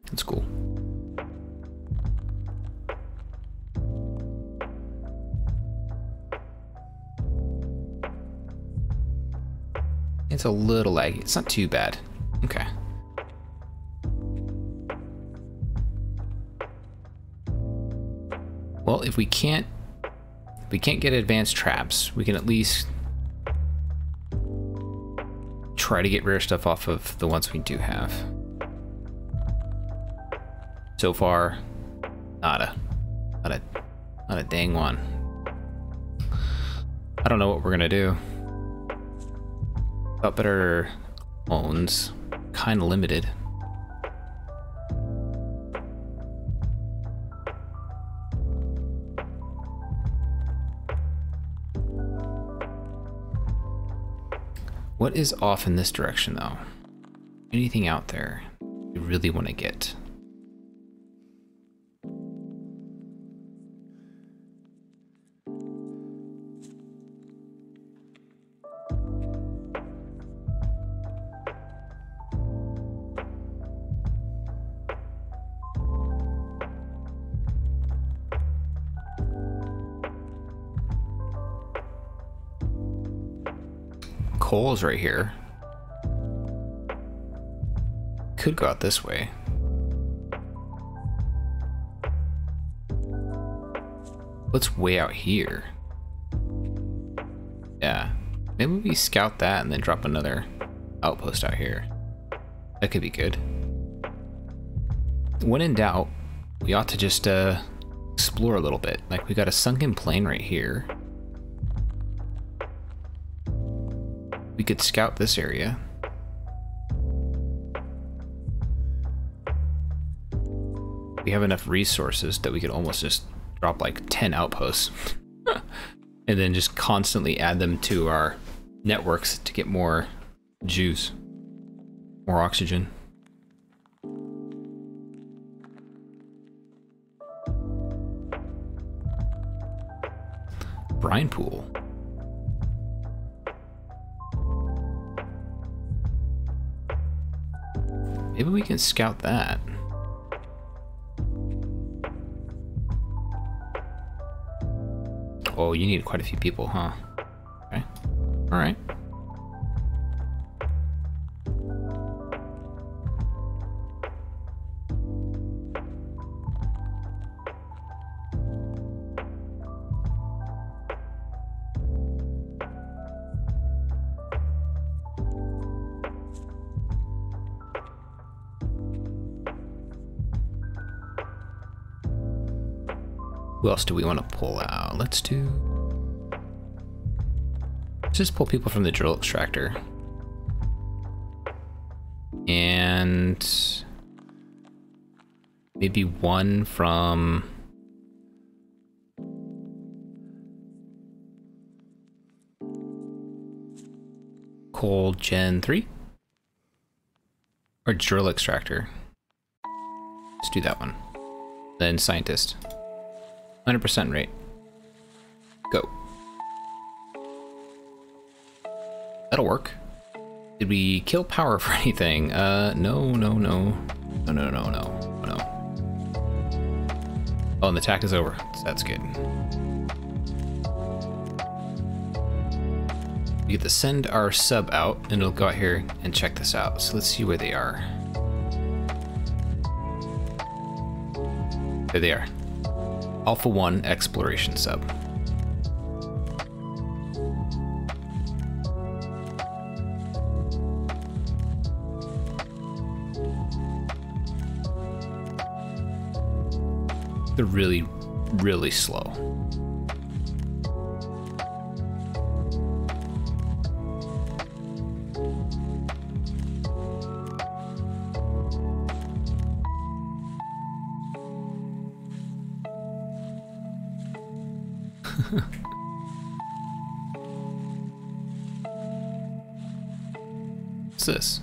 That's cool. It's a little laggy. It's not too bad. Okay. Well, if we can't get advanced traps, we can at least try to get rare stuff off of the ones we do have. So far, not a dang one. I don't know what we're gonna do. Got better clones, kind of limited. What is off in this direction though? Anything out there you really want to get? Coal's right here. Could go out this way. What's way out here? Yeah, maybe we scout that and then drop another outpost out here. That could be good. When in doubt, we ought to just explore a little bit. Like, we got a sunken plane right here. We could scout this area. We have enough resources that we could almost just drop like 10 outposts and then just constantly add them to our networks to get more juice, more oxygen. Brine pool. Maybe we can scout that. Oh, you need quite a few people, huh? Okay. All right. Who else do we want to pull out? Let's just pull people from the drill extractor. And maybe one from Coal Gen 3? Or drill extractor. Let's do that one. Then scientist. 100% rate. Go. That'll work. Did we kill power for anything? No. Oh, and the attack is over. So that's good. We get to send our sub out, and it'll go out here and check this out. So let's see where they are. There they are. Alpha 1 exploration sub. They're really, really slow. What's this?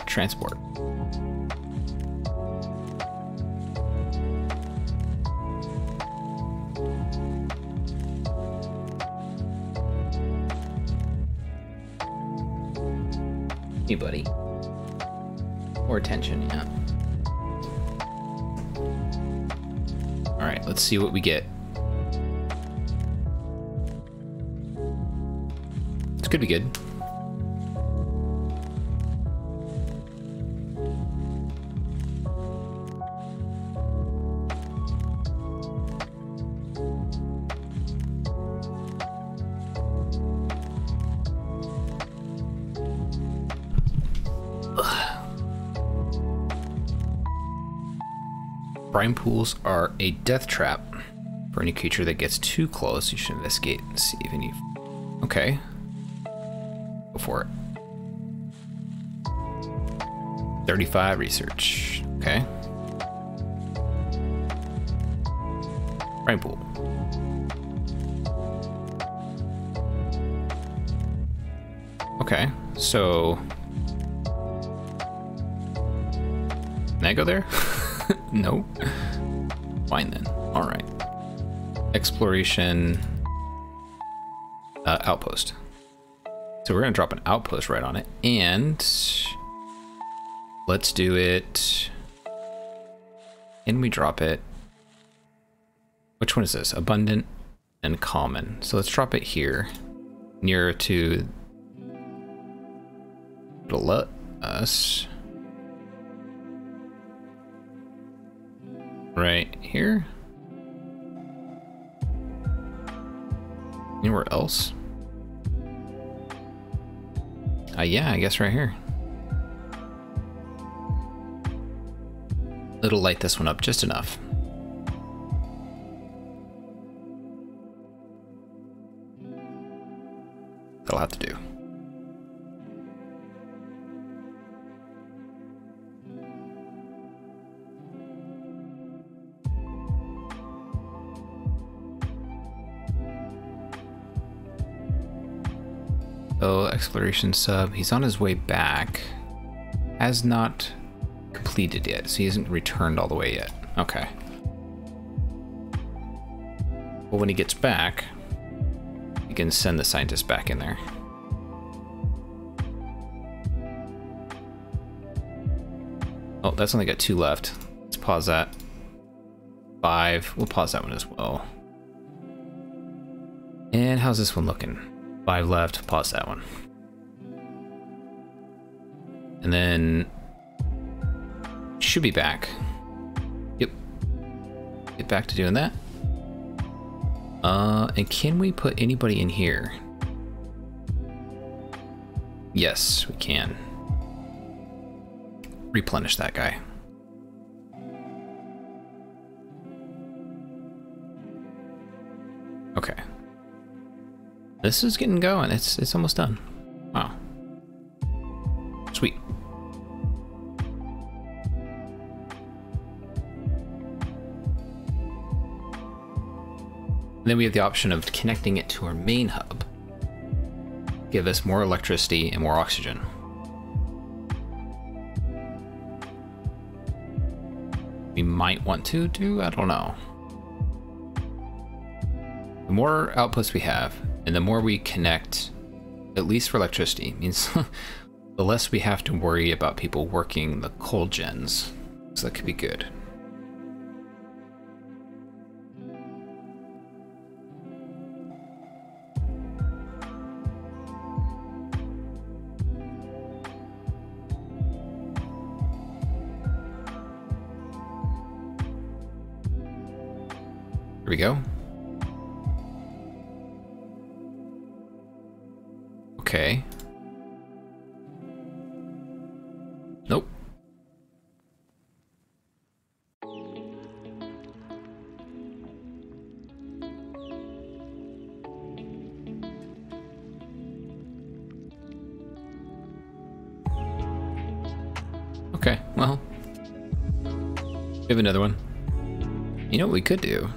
Transport. Hey, buddy. More attention, yeah. Alright, let's see what we get. This could be good. Brine pools are a death trap. For any creature that gets too close, you should investigate and see if any... Okay. Go for it. 35 research. Okay. Brine pool. Okay, so... Can I go there? No. Fine then. All right. Exploration outpost. So we're gonna drop an outpost right on it, and let's do it. Can we drop it? Which one is this? Abundant and common. So let's drop it here, nearer to. It'll let us. Right here? Anywhere else? Yeah, I guess right here. It'll light this one up just enough. That'll have to do. Oh, exploration sub. He's on his way back. Has not completed yet, so he hasn't returned all the way yet. Okay. Well, when he gets back, you can send the scientist back in there. Oh, that's only got 2 left. Let's pause that. 5. We'll pause that one as well. And how's this one looking? 5 left, pause that one. And then should be back. Yep. Get back to doing that. And can we put anybody in here? Yes, we can. Replenish that guy. Okay. This is getting going. It's almost done. Wow. Sweet. And then we have the option of connecting it to our main hub. Give us more electricity and more oxygen. We might want to do, I don't know. The more outputs we have, and the more we connect, at least for electricity, means the less we have to worry about people working the coal gens. So that could be good. Here we go. Okay. Nope. Okay, well. We have another one. You know what we could do?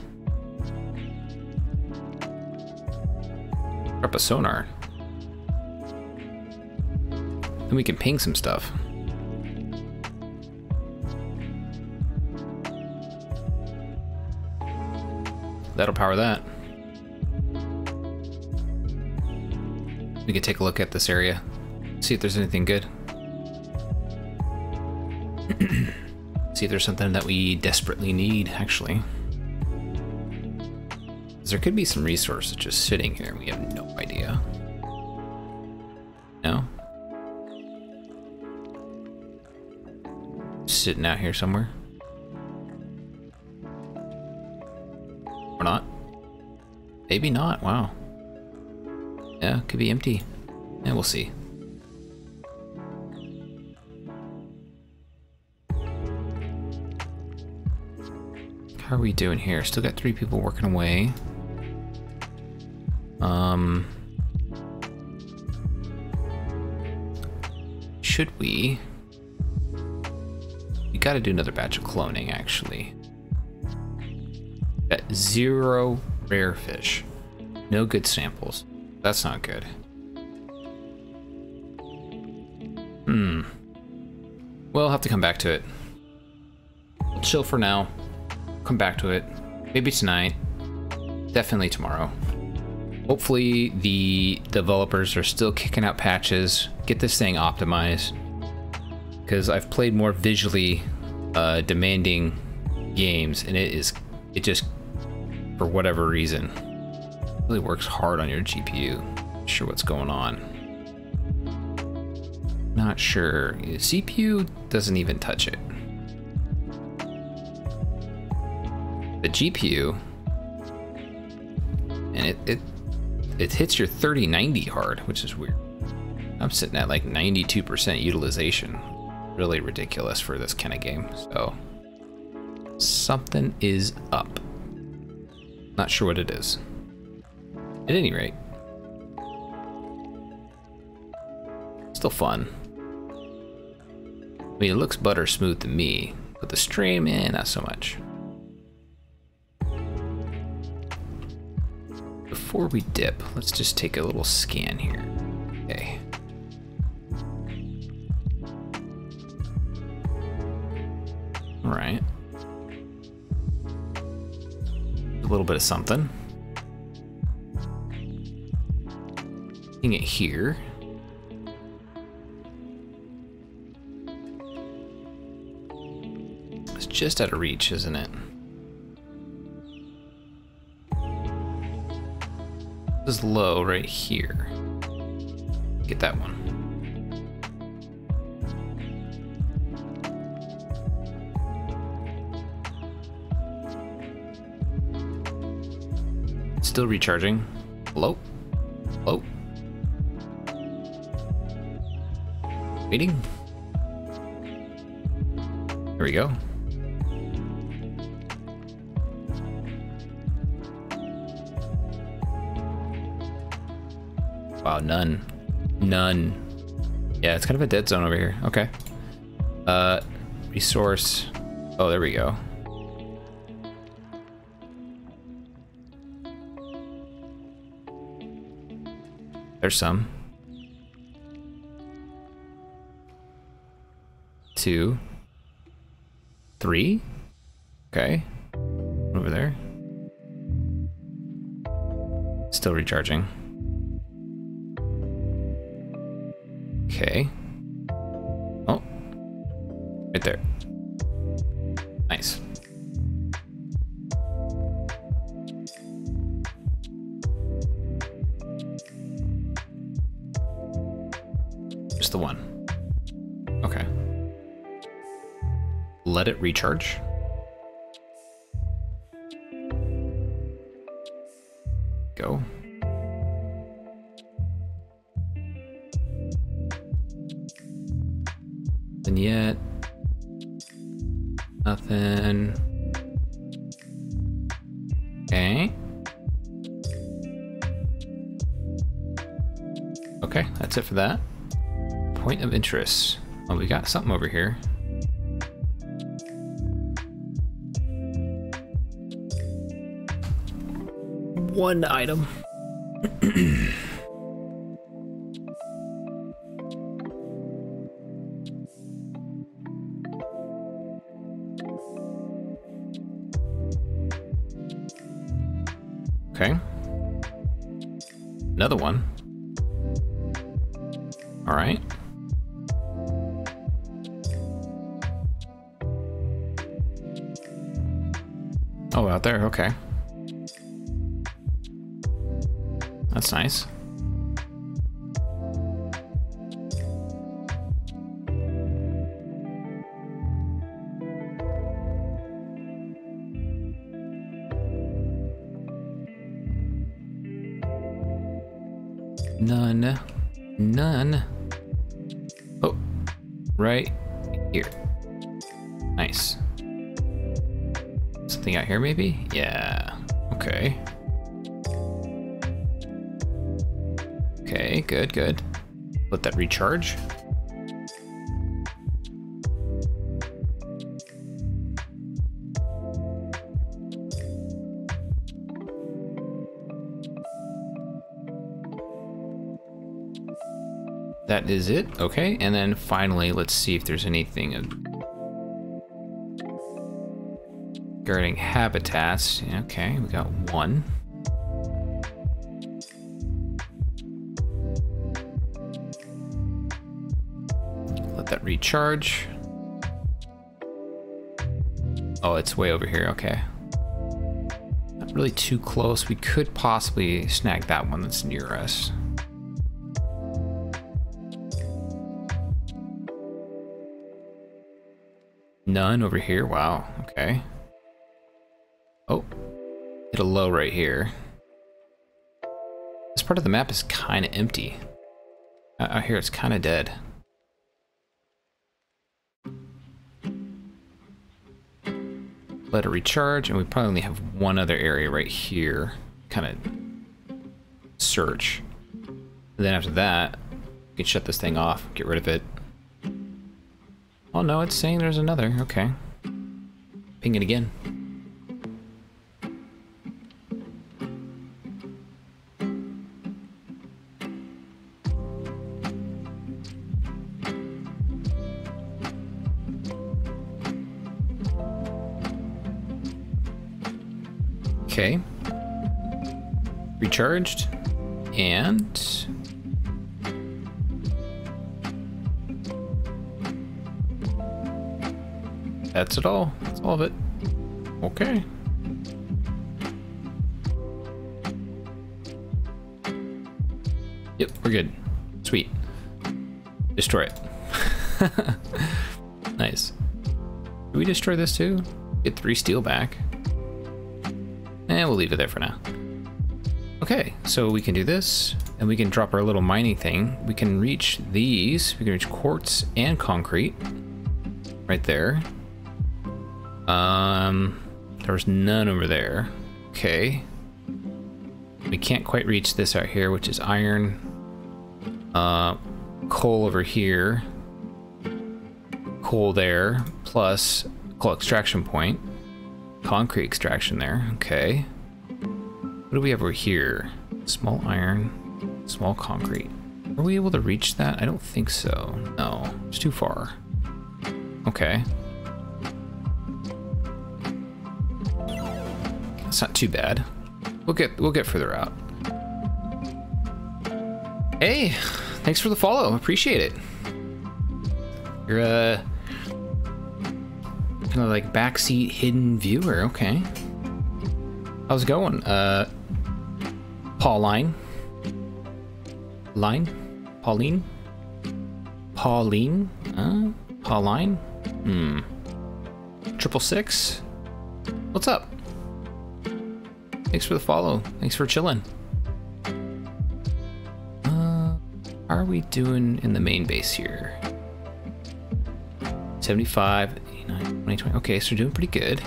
Drop a sonar. Then we can ping some stuff. That'll power that. We can take a look at this area. See if there's anything good. See if there's something that we desperately need, actually. There could be some resources just sitting here and we have no idea. No? Sitting out here somewhere? Or not? Maybe not, wow. Yeah, could be empty. Yeah, we'll see. How are we doing here? Still got 3 people working away. Should we? We gotta do another batch of cloning, actually. Got 0 rare fish. No good samples. That's not good. We'll have to come back to it. We'll chill for now. Come back to it. Maybe tonight. Definitely tomorrow. Hopefully the developers are still kicking out patches. Get this thing optimized. Because I've played more visually demanding games, and it just, for whatever reason, really works hard on your GPU. Not sure what's going on. Not sure. CPU doesn't even touch it. The GPU, and it hits your 3090 hard, which is weird. I'm sitting at like 92% utilization. Really ridiculous for this kind of game. So something is up. Not sure what it is. At any rate, still fun. I mean, it looks butter smooth to me, but the stream, not so much. Before we dip, let's just take a little scan here. Okay. All right. A little bit of something. Seeing it here. It's just out of reach, isn't it? This is low right here. Get that one. Still recharging. Hello? Hello? Waiting. There we go. Wow, none. None. Yeah, it's kind of a dead zone over here. Okay. Resource. Oh, there we go. There's some. 2. 3. Okay. Over there. Still recharging. Okay. Oh. Right there. Nice. Just the one. Okay. Let it recharge. Go. And yet, nothing. Okay. Okay, that's it for that. Point of interest. Oh, we got something over here. one item. Okay. Another one. All right. Oh, out there, okay. That's nice. None. None. Oh, right here. Nice. Something out here, maybe? Yeah. Okay. Okay, good, good. Let that recharge. That is it. Okay, and then finally, let's see if there's anything regarding habitats. Okay, we got one. Let that recharge. Oh, it's way over here. Okay. Not really too close. We could possibly snag that one that's near us. None over here. Wow. Okay. Oh, hit a low right here. This part of the map is kind of empty. Out here, it's kind of dead. Let it recharge, and we probably only have one other area right here. Kind of search. And then after that, we can shut this thing off, get rid of it. Oh no, it's saying there's another. Okay. Ping it again. Okay. Recharged. And that's it all. That's all of it. Okay. Yep, we're good. Sweet. Destroy it. Nice. Did we destroy this too? Get 3 steel back. And we'll leave it there for now. Okay, so we can do this, and we can drop our little mining thing. We can reach these. We can reach quartz and concrete. Right there. There's none over there. Okay. We can't quite reach this out here, which is iron. Coal over here. Coal there, plus coal extraction point. Concrete extraction there. Okay. What do we have over here? Small iron, small concrete. Are we able to reach that? I don't think so. No, it's too far. Okay. It's not too bad. We'll get further out. Hey, thanks for the follow. Appreciate it. You're kind of like backseat hidden viewer. Okay. How's it going? Pauline. Pauline. Pauline. Pauline. 666. What's up? Thanks for the follow. Thanks for chilling. How are we doing in the main base here? 75, 89, 2020. Okay, so we're doing pretty good.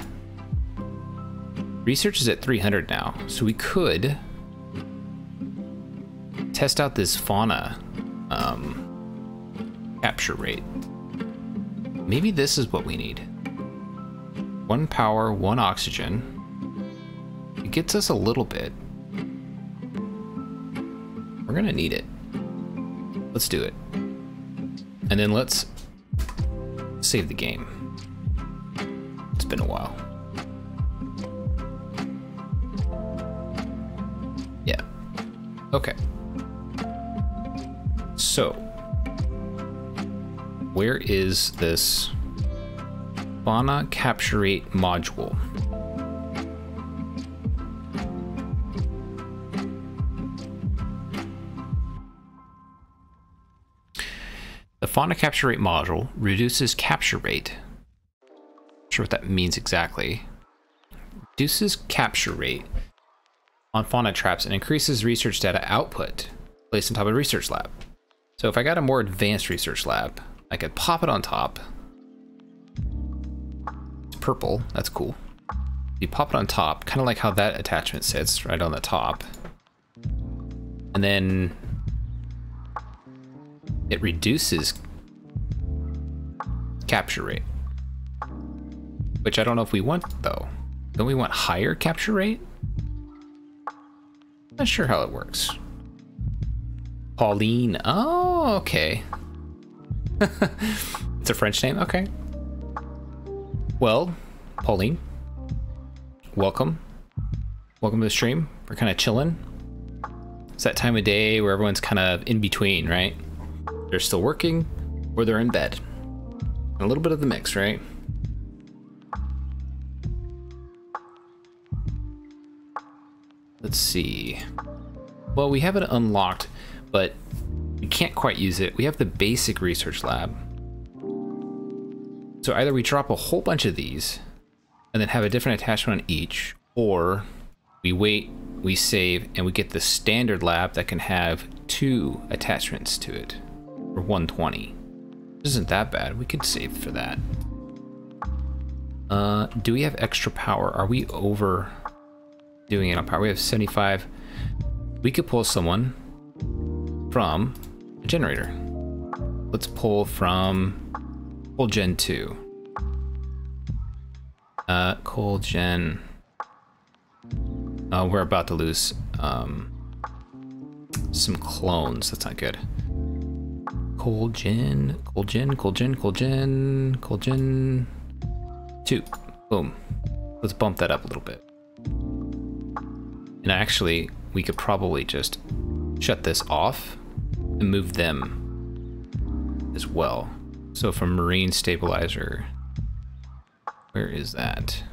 Research is at 300 now, so we could test out this fauna capture rate. Maybe this is what we need. 1 power, 1 oxygen. It gets us a little bit. gonna need it. Let's do it. And then let's save the game. It's been a while. Yeah. Okay. So, where is this fauna capture rate module? The fauna capture rate module reduces capture rate. Not sure what that means exactly. Reduces capture rate on fauna traps and increases research data output placed on top of a research lab. So if I got a more advanced research lab, I could pop it on top. It's purple, that's cool. You pop it on top, kind of like how that attachment sits right on the top. And then it reduces capture rate, which I don't know if we want though. Don't we want higher capture rate? Not sure how it works. Pauline, oh, okay. It's a French name, okay. Well, Pauline, welcome. Welcome to the stream. We're kind of chilling. It's that time of day where everyone's kind of in between, right? They're still working or they're in bed. A little bit of the mix, right? Let's see. Well, we have it unlocked, but we can't quite use it. We have the basic research lab. So either we drop a whole bunch of these and then have a different attachment on each, or we wait, we save, and we get the standard lab that can have 2 attachments to it for 120. This isn't that bad. We could save for that. Do we have extra power? Are we over doing it on power? We have 75. We could pull someone from a generator. Let's pull from Coal Gen 2. Coal Gen. We're about to lose some clones. That's not good. Coal Gen 2. Boom. Let's bump that up a little bit. And actually, we could probably just shut this off and move them as well. So from marine stabilizer, where is that?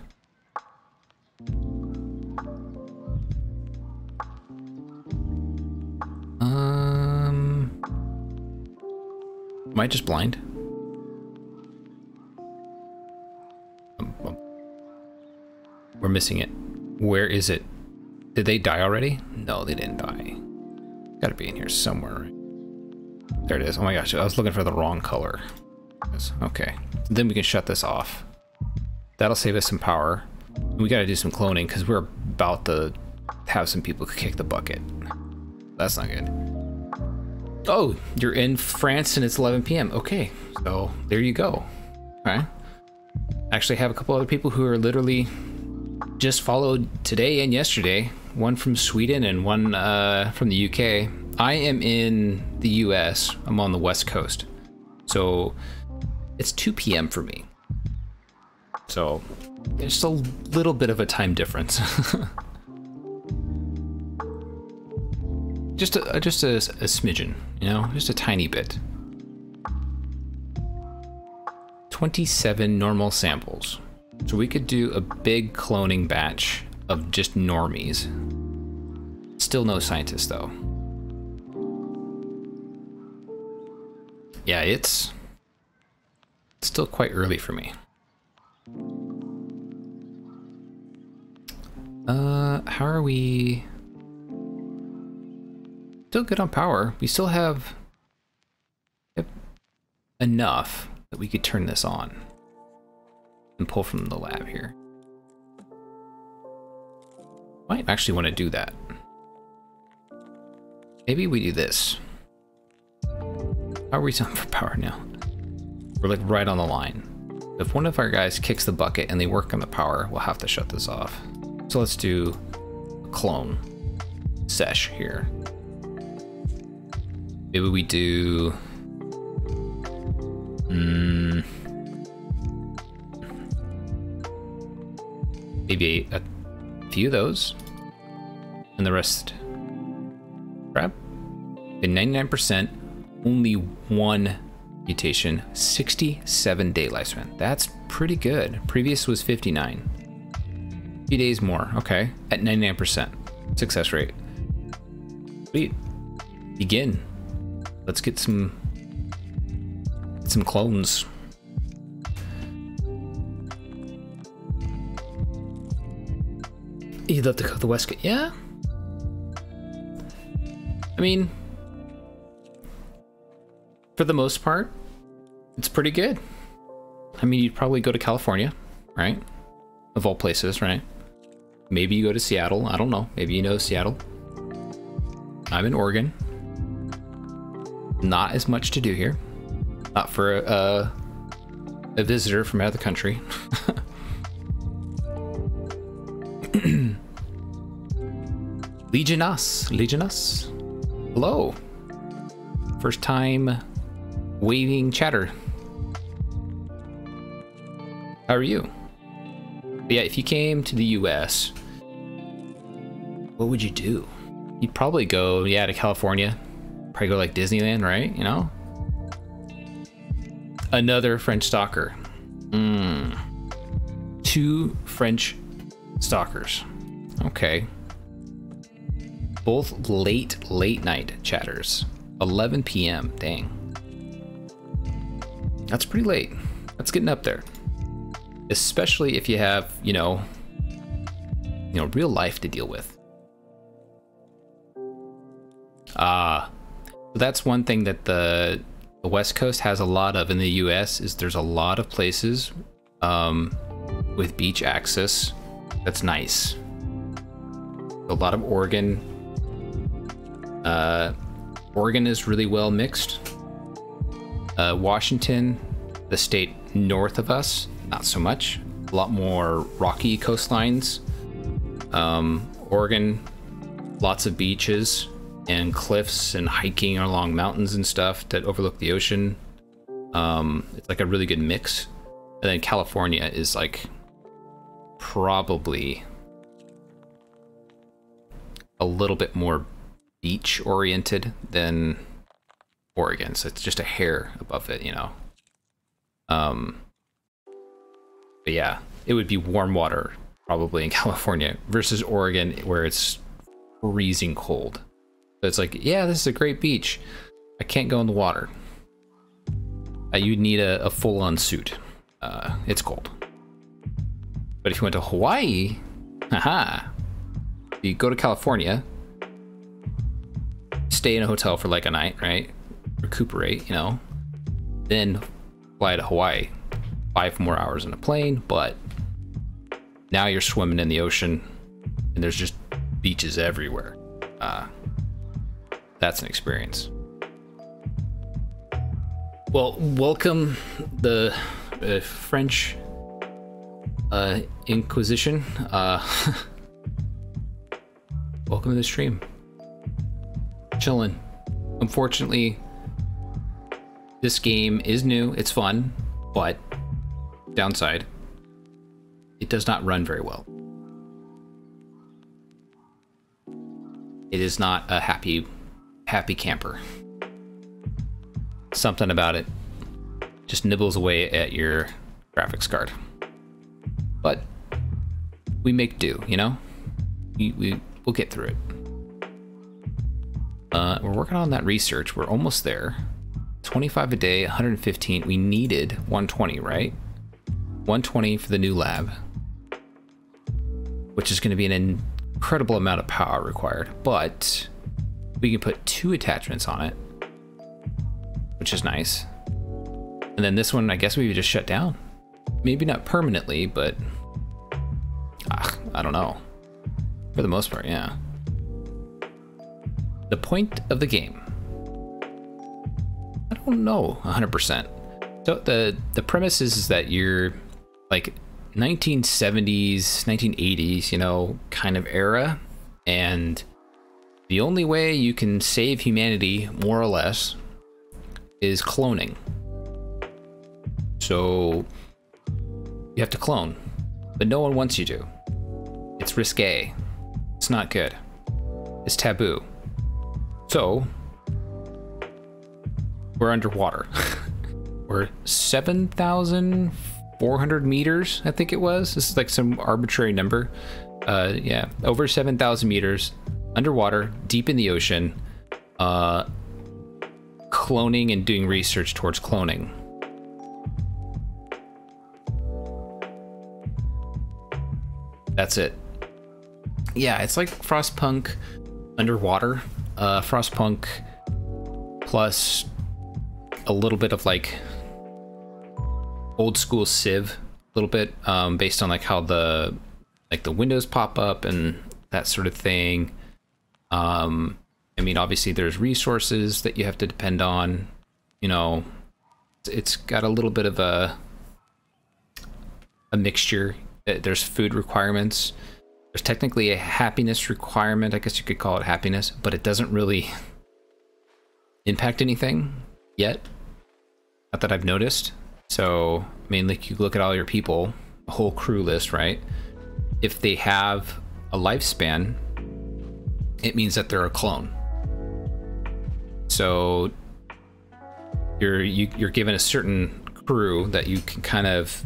Am I just blind? We're missing it. Where is it? Did they die already? No, they didn't die. Gotta be in here somewhere, right? There it is. Oh my gosh, I was looking for the wrong color. Okay, then we can shut this off. That'll save us some power. We gotta do some cloning because we're about to have some people kick the bucket. That's not good. Oh, you're in France and it's 11 p.m. Okay, so there you go. Okay. Actually have a couple other people who are literally just followed today and yesterday. One from Sweden and one from the UK. I am in the US. I'm on the West Coast. So it's 2 p.m. for me. So it's a little bit of a time difference. just a smidgen, you know, just a tiny bit. 27 normal samples. So we could do a big cloning batch of just normies. Still no scientists though. Yeah, it's still quite early for me. How are we? Still good on power. We still have enough that we could turn this on and pull from the lab here. Might actually want to do that. Maybe we do this. How are we on for power now? We're like right on the line. If one of our guys kicks the bucket and they work on the power, we'll have to shut this off. So let's do a clone sesh here. Maybe we do... maybe a few of those. And the rest... crap. Okay, 99%. Only one mutation. 67-day lifespan. That's pretty good. Previous was 59. 3 days more. Okay. At 99% success rate. Sweet. Begin. Let's get some clones. You'd love to go to the West Coast. Yeah. I mean, for the most part, it's pretty good. I mean, you'd probably go to California, right? Of all places, right? Maybe you go to Seattle. I don't know. Maybe you know Seattle. I'm in Oregon. Not as much to do here. Not for a visitor from out of the country. Legion us. Hello. First time waving chatter. How are you? But yeah, if you came to the US, what would you do? You'd probably go, yeah, to California. Probably go like Disneyland, right? You know? Another French stalker. 2 French stalkers. Okay. Both late night chatters. 11 p.m. Dang. That's pretty late. That's getting up there. Especially if you have, you know, real life to deal with. That's one thing that the West Coast has a lot of in the US is there's a lot of places with beach access that's nice. A lot of Oregon. Oregon is really well mixed. Washington, the state north of us, not so much. A lot more rocky coastlines. Oregon, lots of beaches and cliffs and hiking along mountains and stuff that overlook the ocean. It's like a really good mix. And then California is like probably a little bit more beach oriented than Oregon. So it's just a hair above it, you know. But yeah, it would be warm water probably in California versus Oregon where it's freezing cold. So it's like, yeah, this is a great beach. I can't go in the water. You'd need a full-on suit. It's cold. But if you went to Hawaii, you go to California, stay in a hotel for like a night, right? Recuperate, you know, then fly to Hawaii. 5 more hours in a plane, but now you're swimming in the ocean and there's just beaches everywhere. That's an experience. Well, welcome the French Inquisition. Welcome to the stream. Chilling. Unfortunately, this game is new. It's fun, but downside, it does not run very well. It is not a happy camper. Something about it just nibbles away at your graphics card. But we make do, you know? We'll get through it. We're working on that research. We're almost there. 25 a day, 115. We needed 120, right? 120 for the new lab, which is going to be an incredible amount of power required, but we can put 2 attachments on it, which is nice. And then this one, I guess we would just shut down. Maybe not permanently, but I don't know. For the most part, yeah. The point of the game, I don't know 100%. So the premise is that you're like 1970s, 1980s, you know, kind of era, and The only way you can save humanity, more or less, is cloning. So you have to clone, but no one wants you to. It's risque. It's not good. It's taboo. So we're underwater. We're 7,400 meters, I think it was. This is like some arbitrary number. Yeah, over 7,000 meters underwater, deep in the ocean, cloning and doing research towards cloning. That's it. Yeah, it's like Frostpunk underwater. Frostpunk plus a little bit of like old school Civ, a little bit, based on like how the windows pop up and that sort of thing. I mean, obviously there's resources that you have to depend on, you know. It's got a little bit of a mixture. There's food requirements. There's technically a happiness requirement. I guess you could call it happiness, but it doesn't really impact anything yet. Not that I've noticed. So, I mean, like, you look at all your people, the whole crew list, right? If they have a lifespan, it means that they're a clone. So you're given a certain crew that you can kind of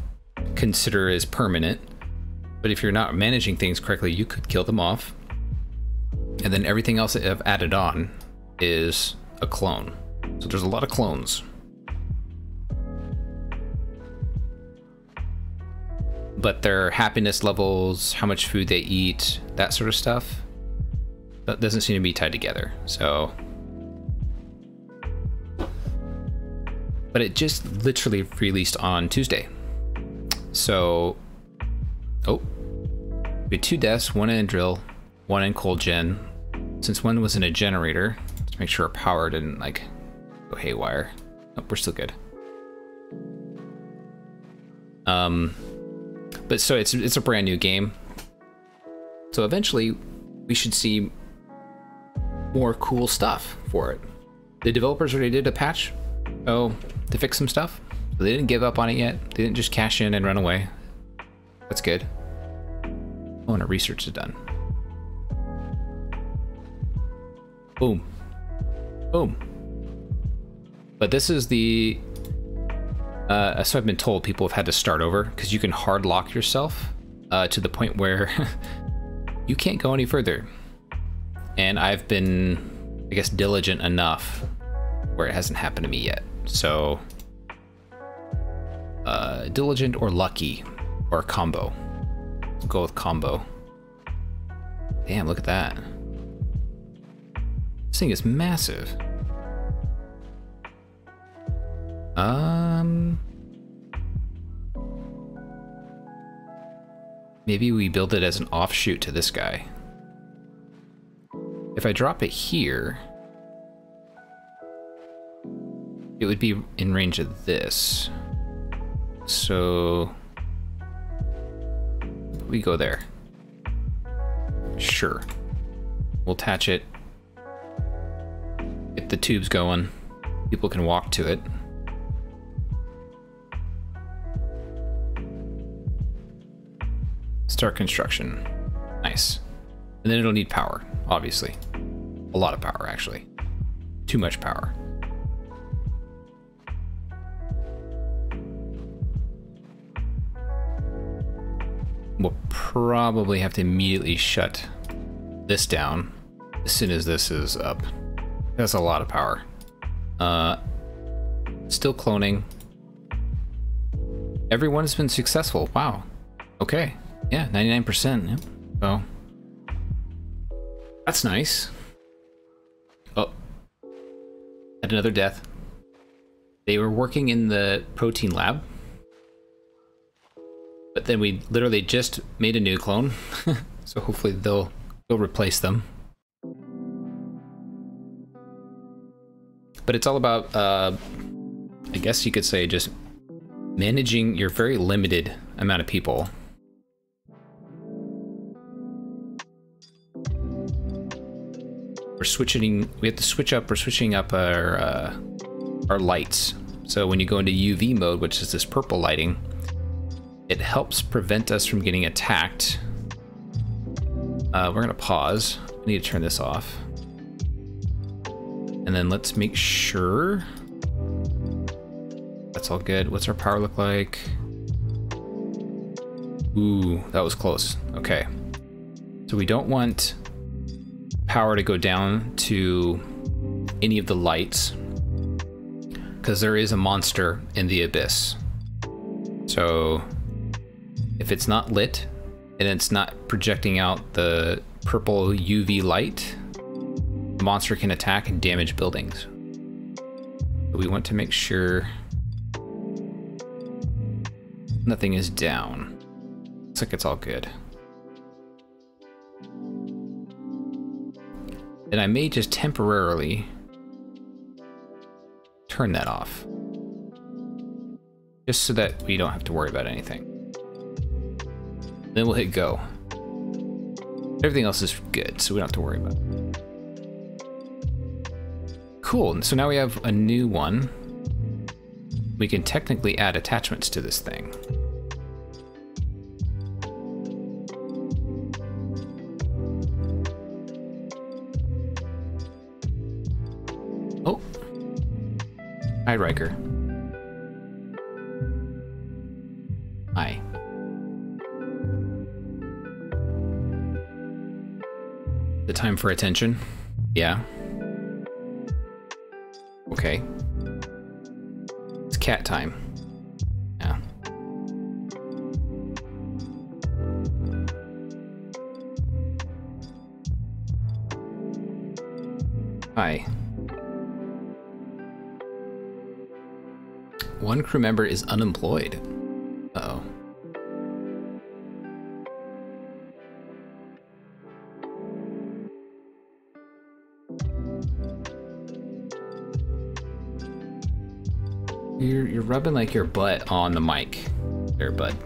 consider as permanent, but if you're not managing things correctly, you could kill them off, and then everything else that I've added on is a clone. So there's a lot of clones. But their happiness levels, how much food they eat, that sort of stuff, that doesn't seem to be tied together. So, but it just literally released on Tuesday. So, oh, we had 2 deaths, 1 in a drill, 1 in cold gen. Since one was in a generator, let's make sure our power didn't like go haywire. Nope, we're still good. But so it's a brand new game. So eventually we should see more cool stuff for it. The developers already did a patch to fix some stuff. So they didn't give up on it yet. They didn't just cash in and run away. That's good. Oh, and our research is done. Boom. Boom. But this is the... so I've been told people have had to start over because you can hard lock yourself to the point where you can't go any further. And I've been, I guess, diligent enough where it hasn't happened to me yet. So, diligent or lucky or combo. We'll go with combo. Damn, look at that. This thing is massive. Maybe we build it as an offshoot to this guy. If I drop it here, it would be in range of this. So we go there. Sure. We'll attach it. Get the tubes going. People can walk to it. Start construction. Nice. And then it'll need power, obviously. A lot of power, actually. Too much power. We'll probably have to immediately shut this down as soon as this is up. That's a lot of power. Still cloning. Everyone has been successful. Wow. Okay. Yeah, 99%. Yep. So that's nice. Oh, had another death. They were working in the protein lab, but then we literally just made a new clone. So hopefully they'll replace them. But it's all about, I guess you could say, just managing your very limited amount of people. we're switching. We have to switch up. We're switching up our lights. So when you go into UV mode, which is this purple lighting, it helps prevent us from getting attacked. We're gonna pause. I need to turn this off. And then let's make sure that's all good. What's our power look like? Ooh, that was close. Okay. So we don't want power to go down to any of the lights because there is a monster in the abyss. So if it's not lit and it's not projecting out the purple UV light, the monster can attack and damage buildings. But we want to make sure nothing is down. Looks like it's all good. And I may just temporarily turn that off. Just so that we don't have to worry about anything. Then we'll hit go. Everything else is good, so we don't have to worry about it. Cool, and so now we have a new one. We can technically add attachments to this thing. Oh. Hi, Riker. Hi. The time for attention? Yeah. Okay. It's cat time. Yeah. Hi. One crew member is unemployed. Uh-oh. You're rubbing like your butt on the mic there, bud.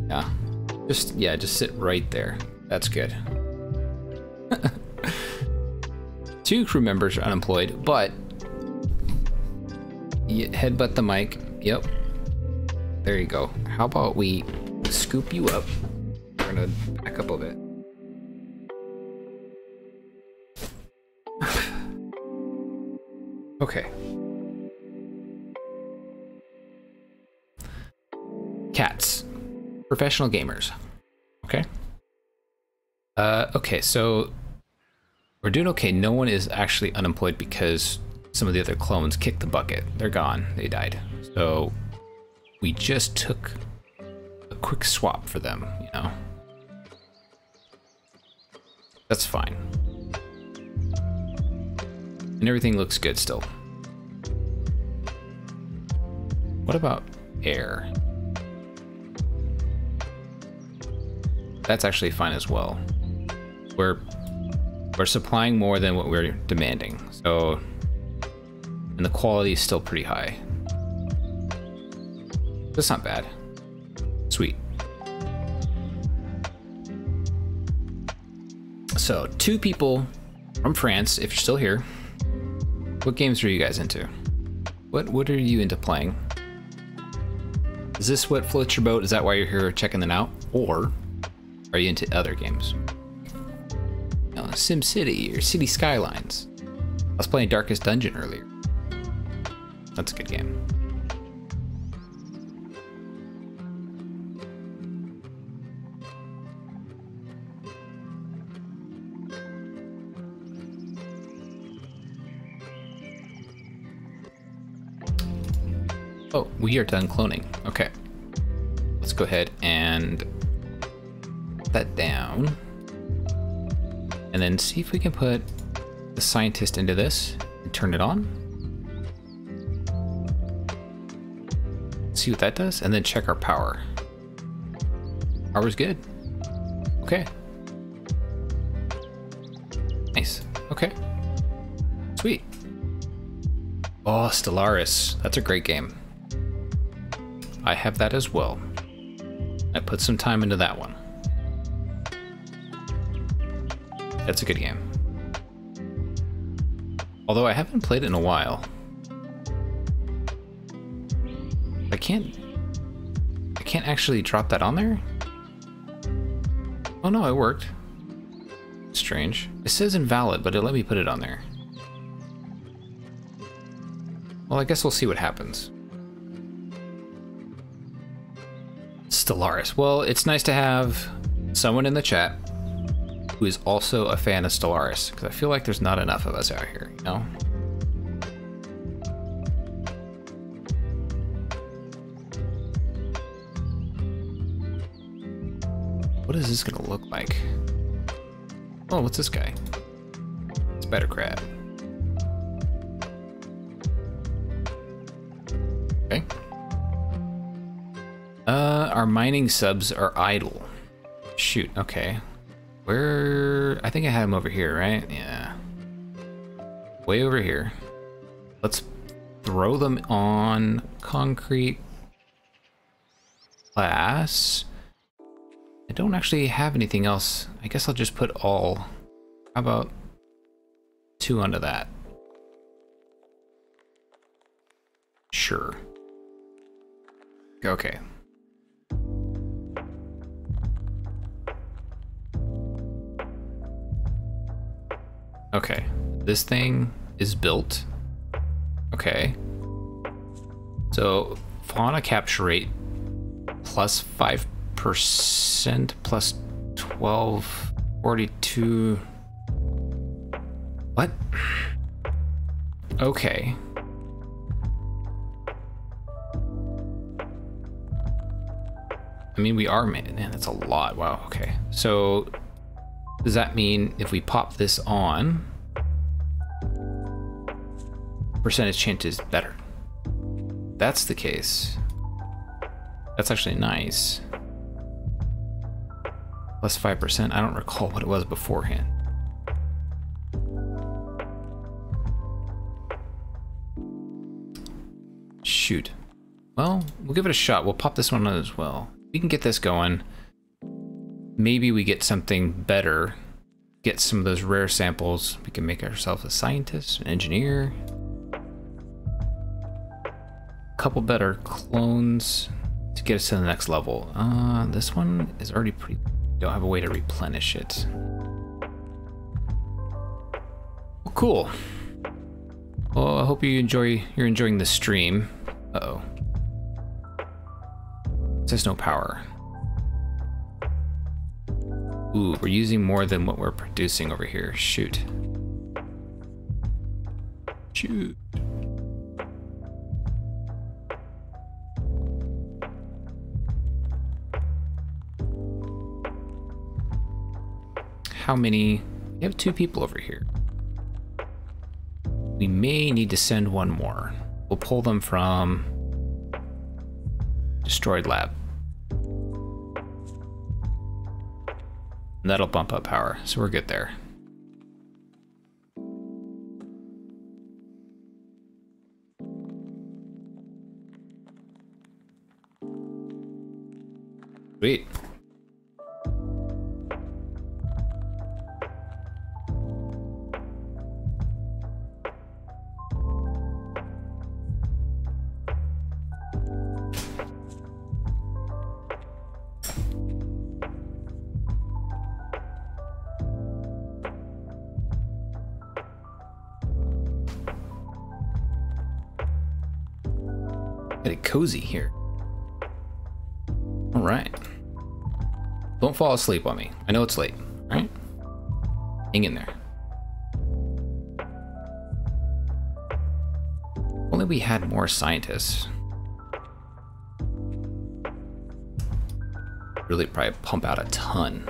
Yeah, just sit right there. That's good. 2 crew members are unemployed, but you headbutt the mic. Yep. There you go. How about we scoop you up? We're gonna back up a bit. Okay. Cats. Professional gamers. Okay. Okay, so we're doing okay. No one is actually unemployed because some of the other clones kicked the bucket. They're gone. They died. So we just took a quick swap for them, you know? That's fine. And everything looks good still. What about air? That's actually fine as well. We're supplying more than what we're demanding, so, and the quality is still pretty high. That's not bad. Sweet. So 2 people from France, if you're still here. What games are you guys into? What are you into playing? Is this what floats your boat? Is that why you're here checking them out? Or are you into other games? No, SimCity or City Skylines. I was playing Darkest Dungeon earlier. That's a good game. Oh, we are done cloning. Okay. Let's go ahead and put that down. And then see if we can put the scientist into this and turn it on. See what that does, and then check our power. Power's good. Okay. Nice. Okay. Sweet. Oh, Stellaris. That's a great game. I have that as well. I put some time into that one. That's a good game. Although I haven't played it in a while. I can't actually drop that on there? Oh no, it worked. Strange. It says invalid, but it let me put it on there. Well, I guess we'll see what happens. Stellaris. Well, it's nice to have someone in the chat who is also a fan of Stellaris, because I feel like there's not enough of us out here, you know? What is this gonna look like? Oh, what's this guy? Spider crab. Okay. Our mining subs are idle. Shoot, okay. Where... I think I had him over here, right? Yeah. Way over here. Let's throw them on concrete glass. I don't actually have anything else. I guess I'll just put all. How about 2 onto that? Sure. Okay. Okay. This thing is built. Okay. So fauna capture rate plus 5%, plus 1242. What? Okay. I mean, we are, man, that's a lot. Wow, okay. So does that mean if we pop this on, percentage chance is better? That's the case. That's actually nice. Plus 5%. I don't recall what it was beforehand. Shoot. Well, we'll give it a shot. We'll pop this one on as well. We can get this going. Maybe we get something better. Get some of those rare samples. We can make ourselves a scientist, an engineer. A couple better clones to get us to the next level. This one is already pretty... Don't have a way to replenish it. Well, cool. Well, I hope you're enjoying the stream. Uh-oh. It says no power. Ooh, we're using more than what we're producing over here. Shoot. Shoot. How many? We have 2 people over here. We may need to send one more. We'll pull them from destroyed lab. And that'll bump up power, so we're good there. Sweet. Pretty cozy here. All right. Don't fall asleep on me. I know it's late, all right? Hang in there. Only we had more scientists. Really probably pump out a ton.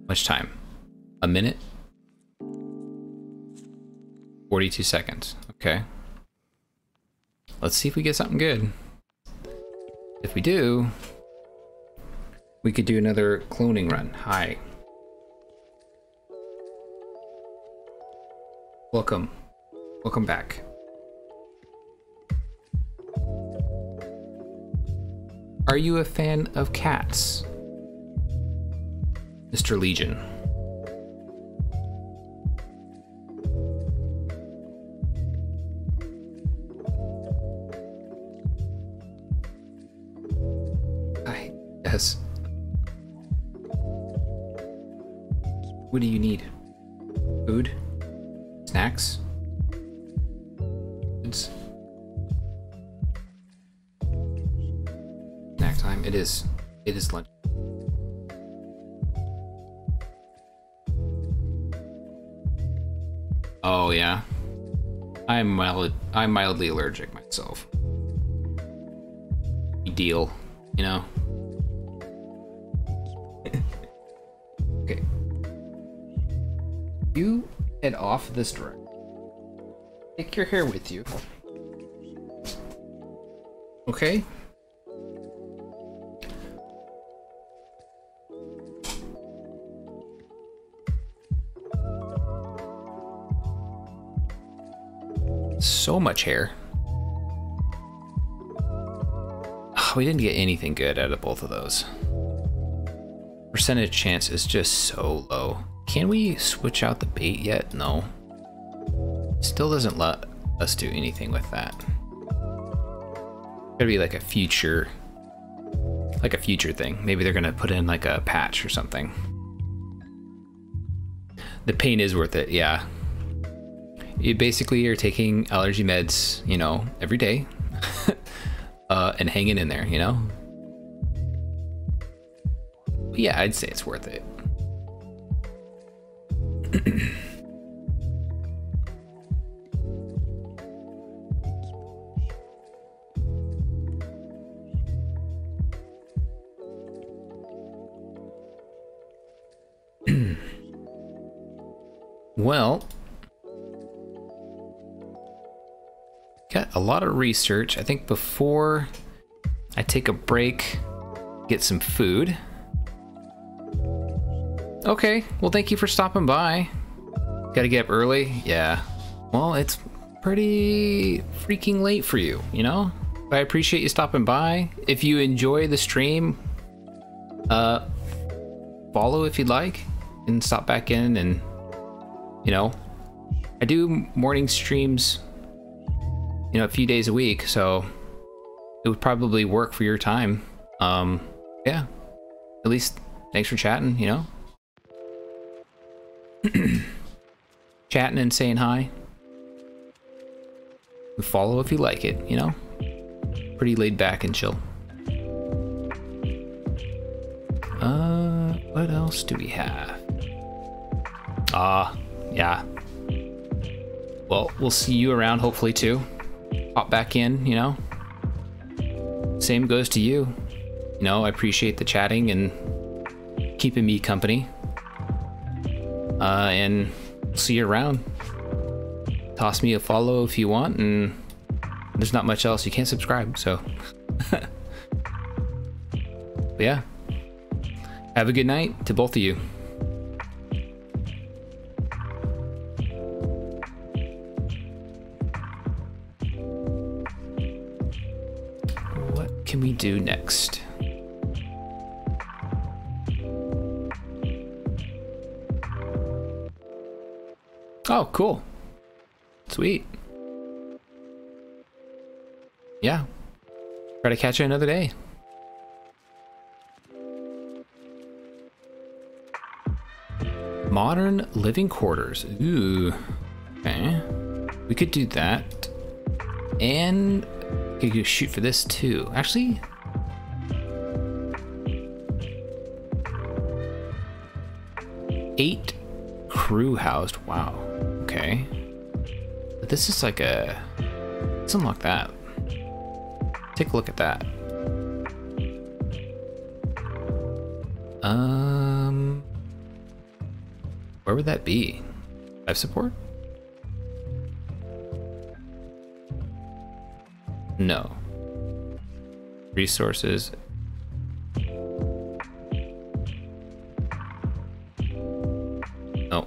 Much time? A minute? 42 seconds. Okay. Let's see if we get something good. If we do, we could do another cloning run. Hi. Welcome. Welcome back. Are you a fan of cats? Mr. Legion. Yes. What do you need? Food? Snacks? It's snack time. It is. It is lunch. Oh yeah. I'm mildly allergic myself. Deal, you know. Okay. You head off this direction. Take your hair with you. Okay? So much hair. We didn't get anything good out of both of those. Percentage chance is just so low. Can we switch out the bait yet? No. Still doesn't let us do anything with that. Gotta be like a future thing. Maybe they're gonna put in like a patch or something. The pain is worth it, yeah. You basically are taking allergy meds, you know, every day. And hanging in there, you know? But yeah, I'd say it's worth it. Well, got a lot of research. I think before I take a break, get some food. Okay, well, thank you for stopping by. Gotta get up early? Yeah. Well, it's pretty freaking late for you, you know? But I appreciate you stopping by. If you enjoy the stream, follow if you'd like, and stop back in and, you know, I do morning streams, you know, a few days a week, so it would probably work for your time. Yeah, at least thanks for chatting, you know? Chatting and saying hi. Follow if you like it, you know? Pretty laid back and chill. What else do we have? Yeah. Well, we'll see you around hopefully too. Pop back in, you know? Same goes to you. You know, I appreciate the chatting and keeping me company. And see you around. Toss me a follow if you want, and there's not much else. You can't subscribe, so. But yeah. Have a good night to both of you. What can we do next? Oh, cool. Sweet. Yeah. Try to catch you another day. Modern living quarters. Ooh. Okay. We could do that. And we could shoot for this too. Actually, eight crew housed. Wow. Okay. But this is like a... Let's unlock that. Take a look at that. Where would that be? Life support? No. Resources. No.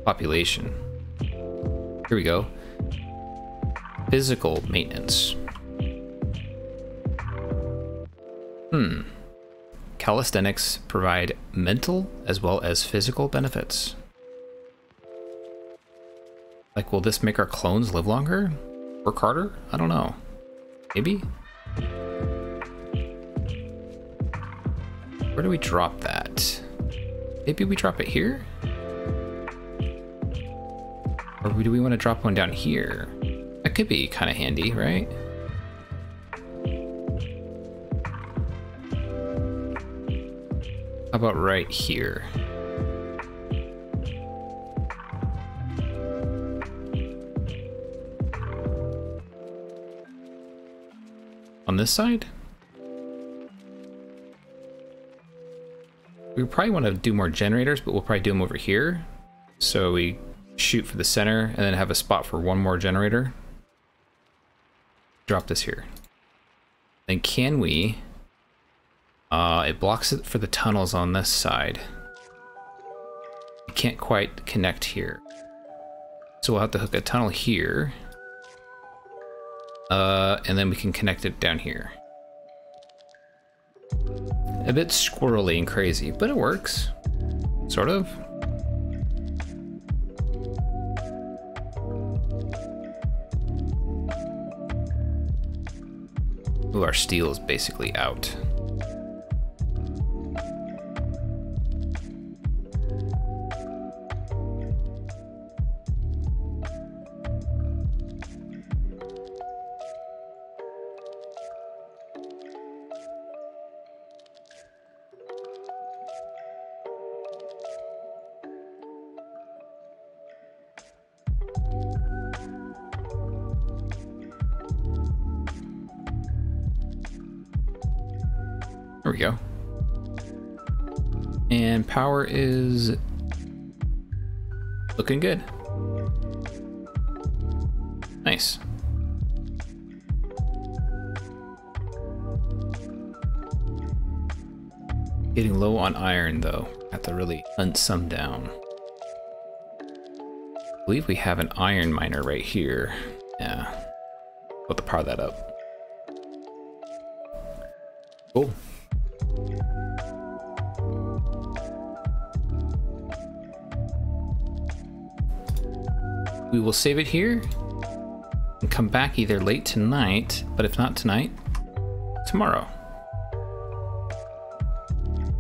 Population. Here we go. Physical maintenance. Calisthenics provide mental as well as physical benefits. Like, will this make our clones live longer? Work harder? I don't know. Maybe? Where do we drop that? Maybe we drop it here? Or do we want to drop one down here? That could be kind of handy, right? How about right here? On this side? We probably want to do more generators, but we'll probably do them over here. So we shoot for the center and then have a spot for one more generator. Drop this here. Then can we... it blocks it for the tunnels on this side. We can't quite connect here. So we'll have to hook a tunnel here. And then we can connect it down here. A bit squirrely and crazy, but it works. Sort of. Ooh, our steel is basically out. There we go. And power is looking good. Nice. Getting low on iron though. Have to really hunt some down. I believe we have an iron miner right here. Yeah. We'll have to power that up. Cool. We will save it here and come back either late tonight, but if not tonight, tomorrow.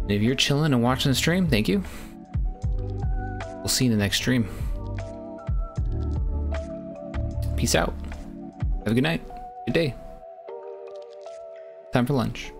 And if you're chilling and watching the stream, thank you. We'll see you in the next stream. Peace out. Have a good night. Good day. Time for lunch.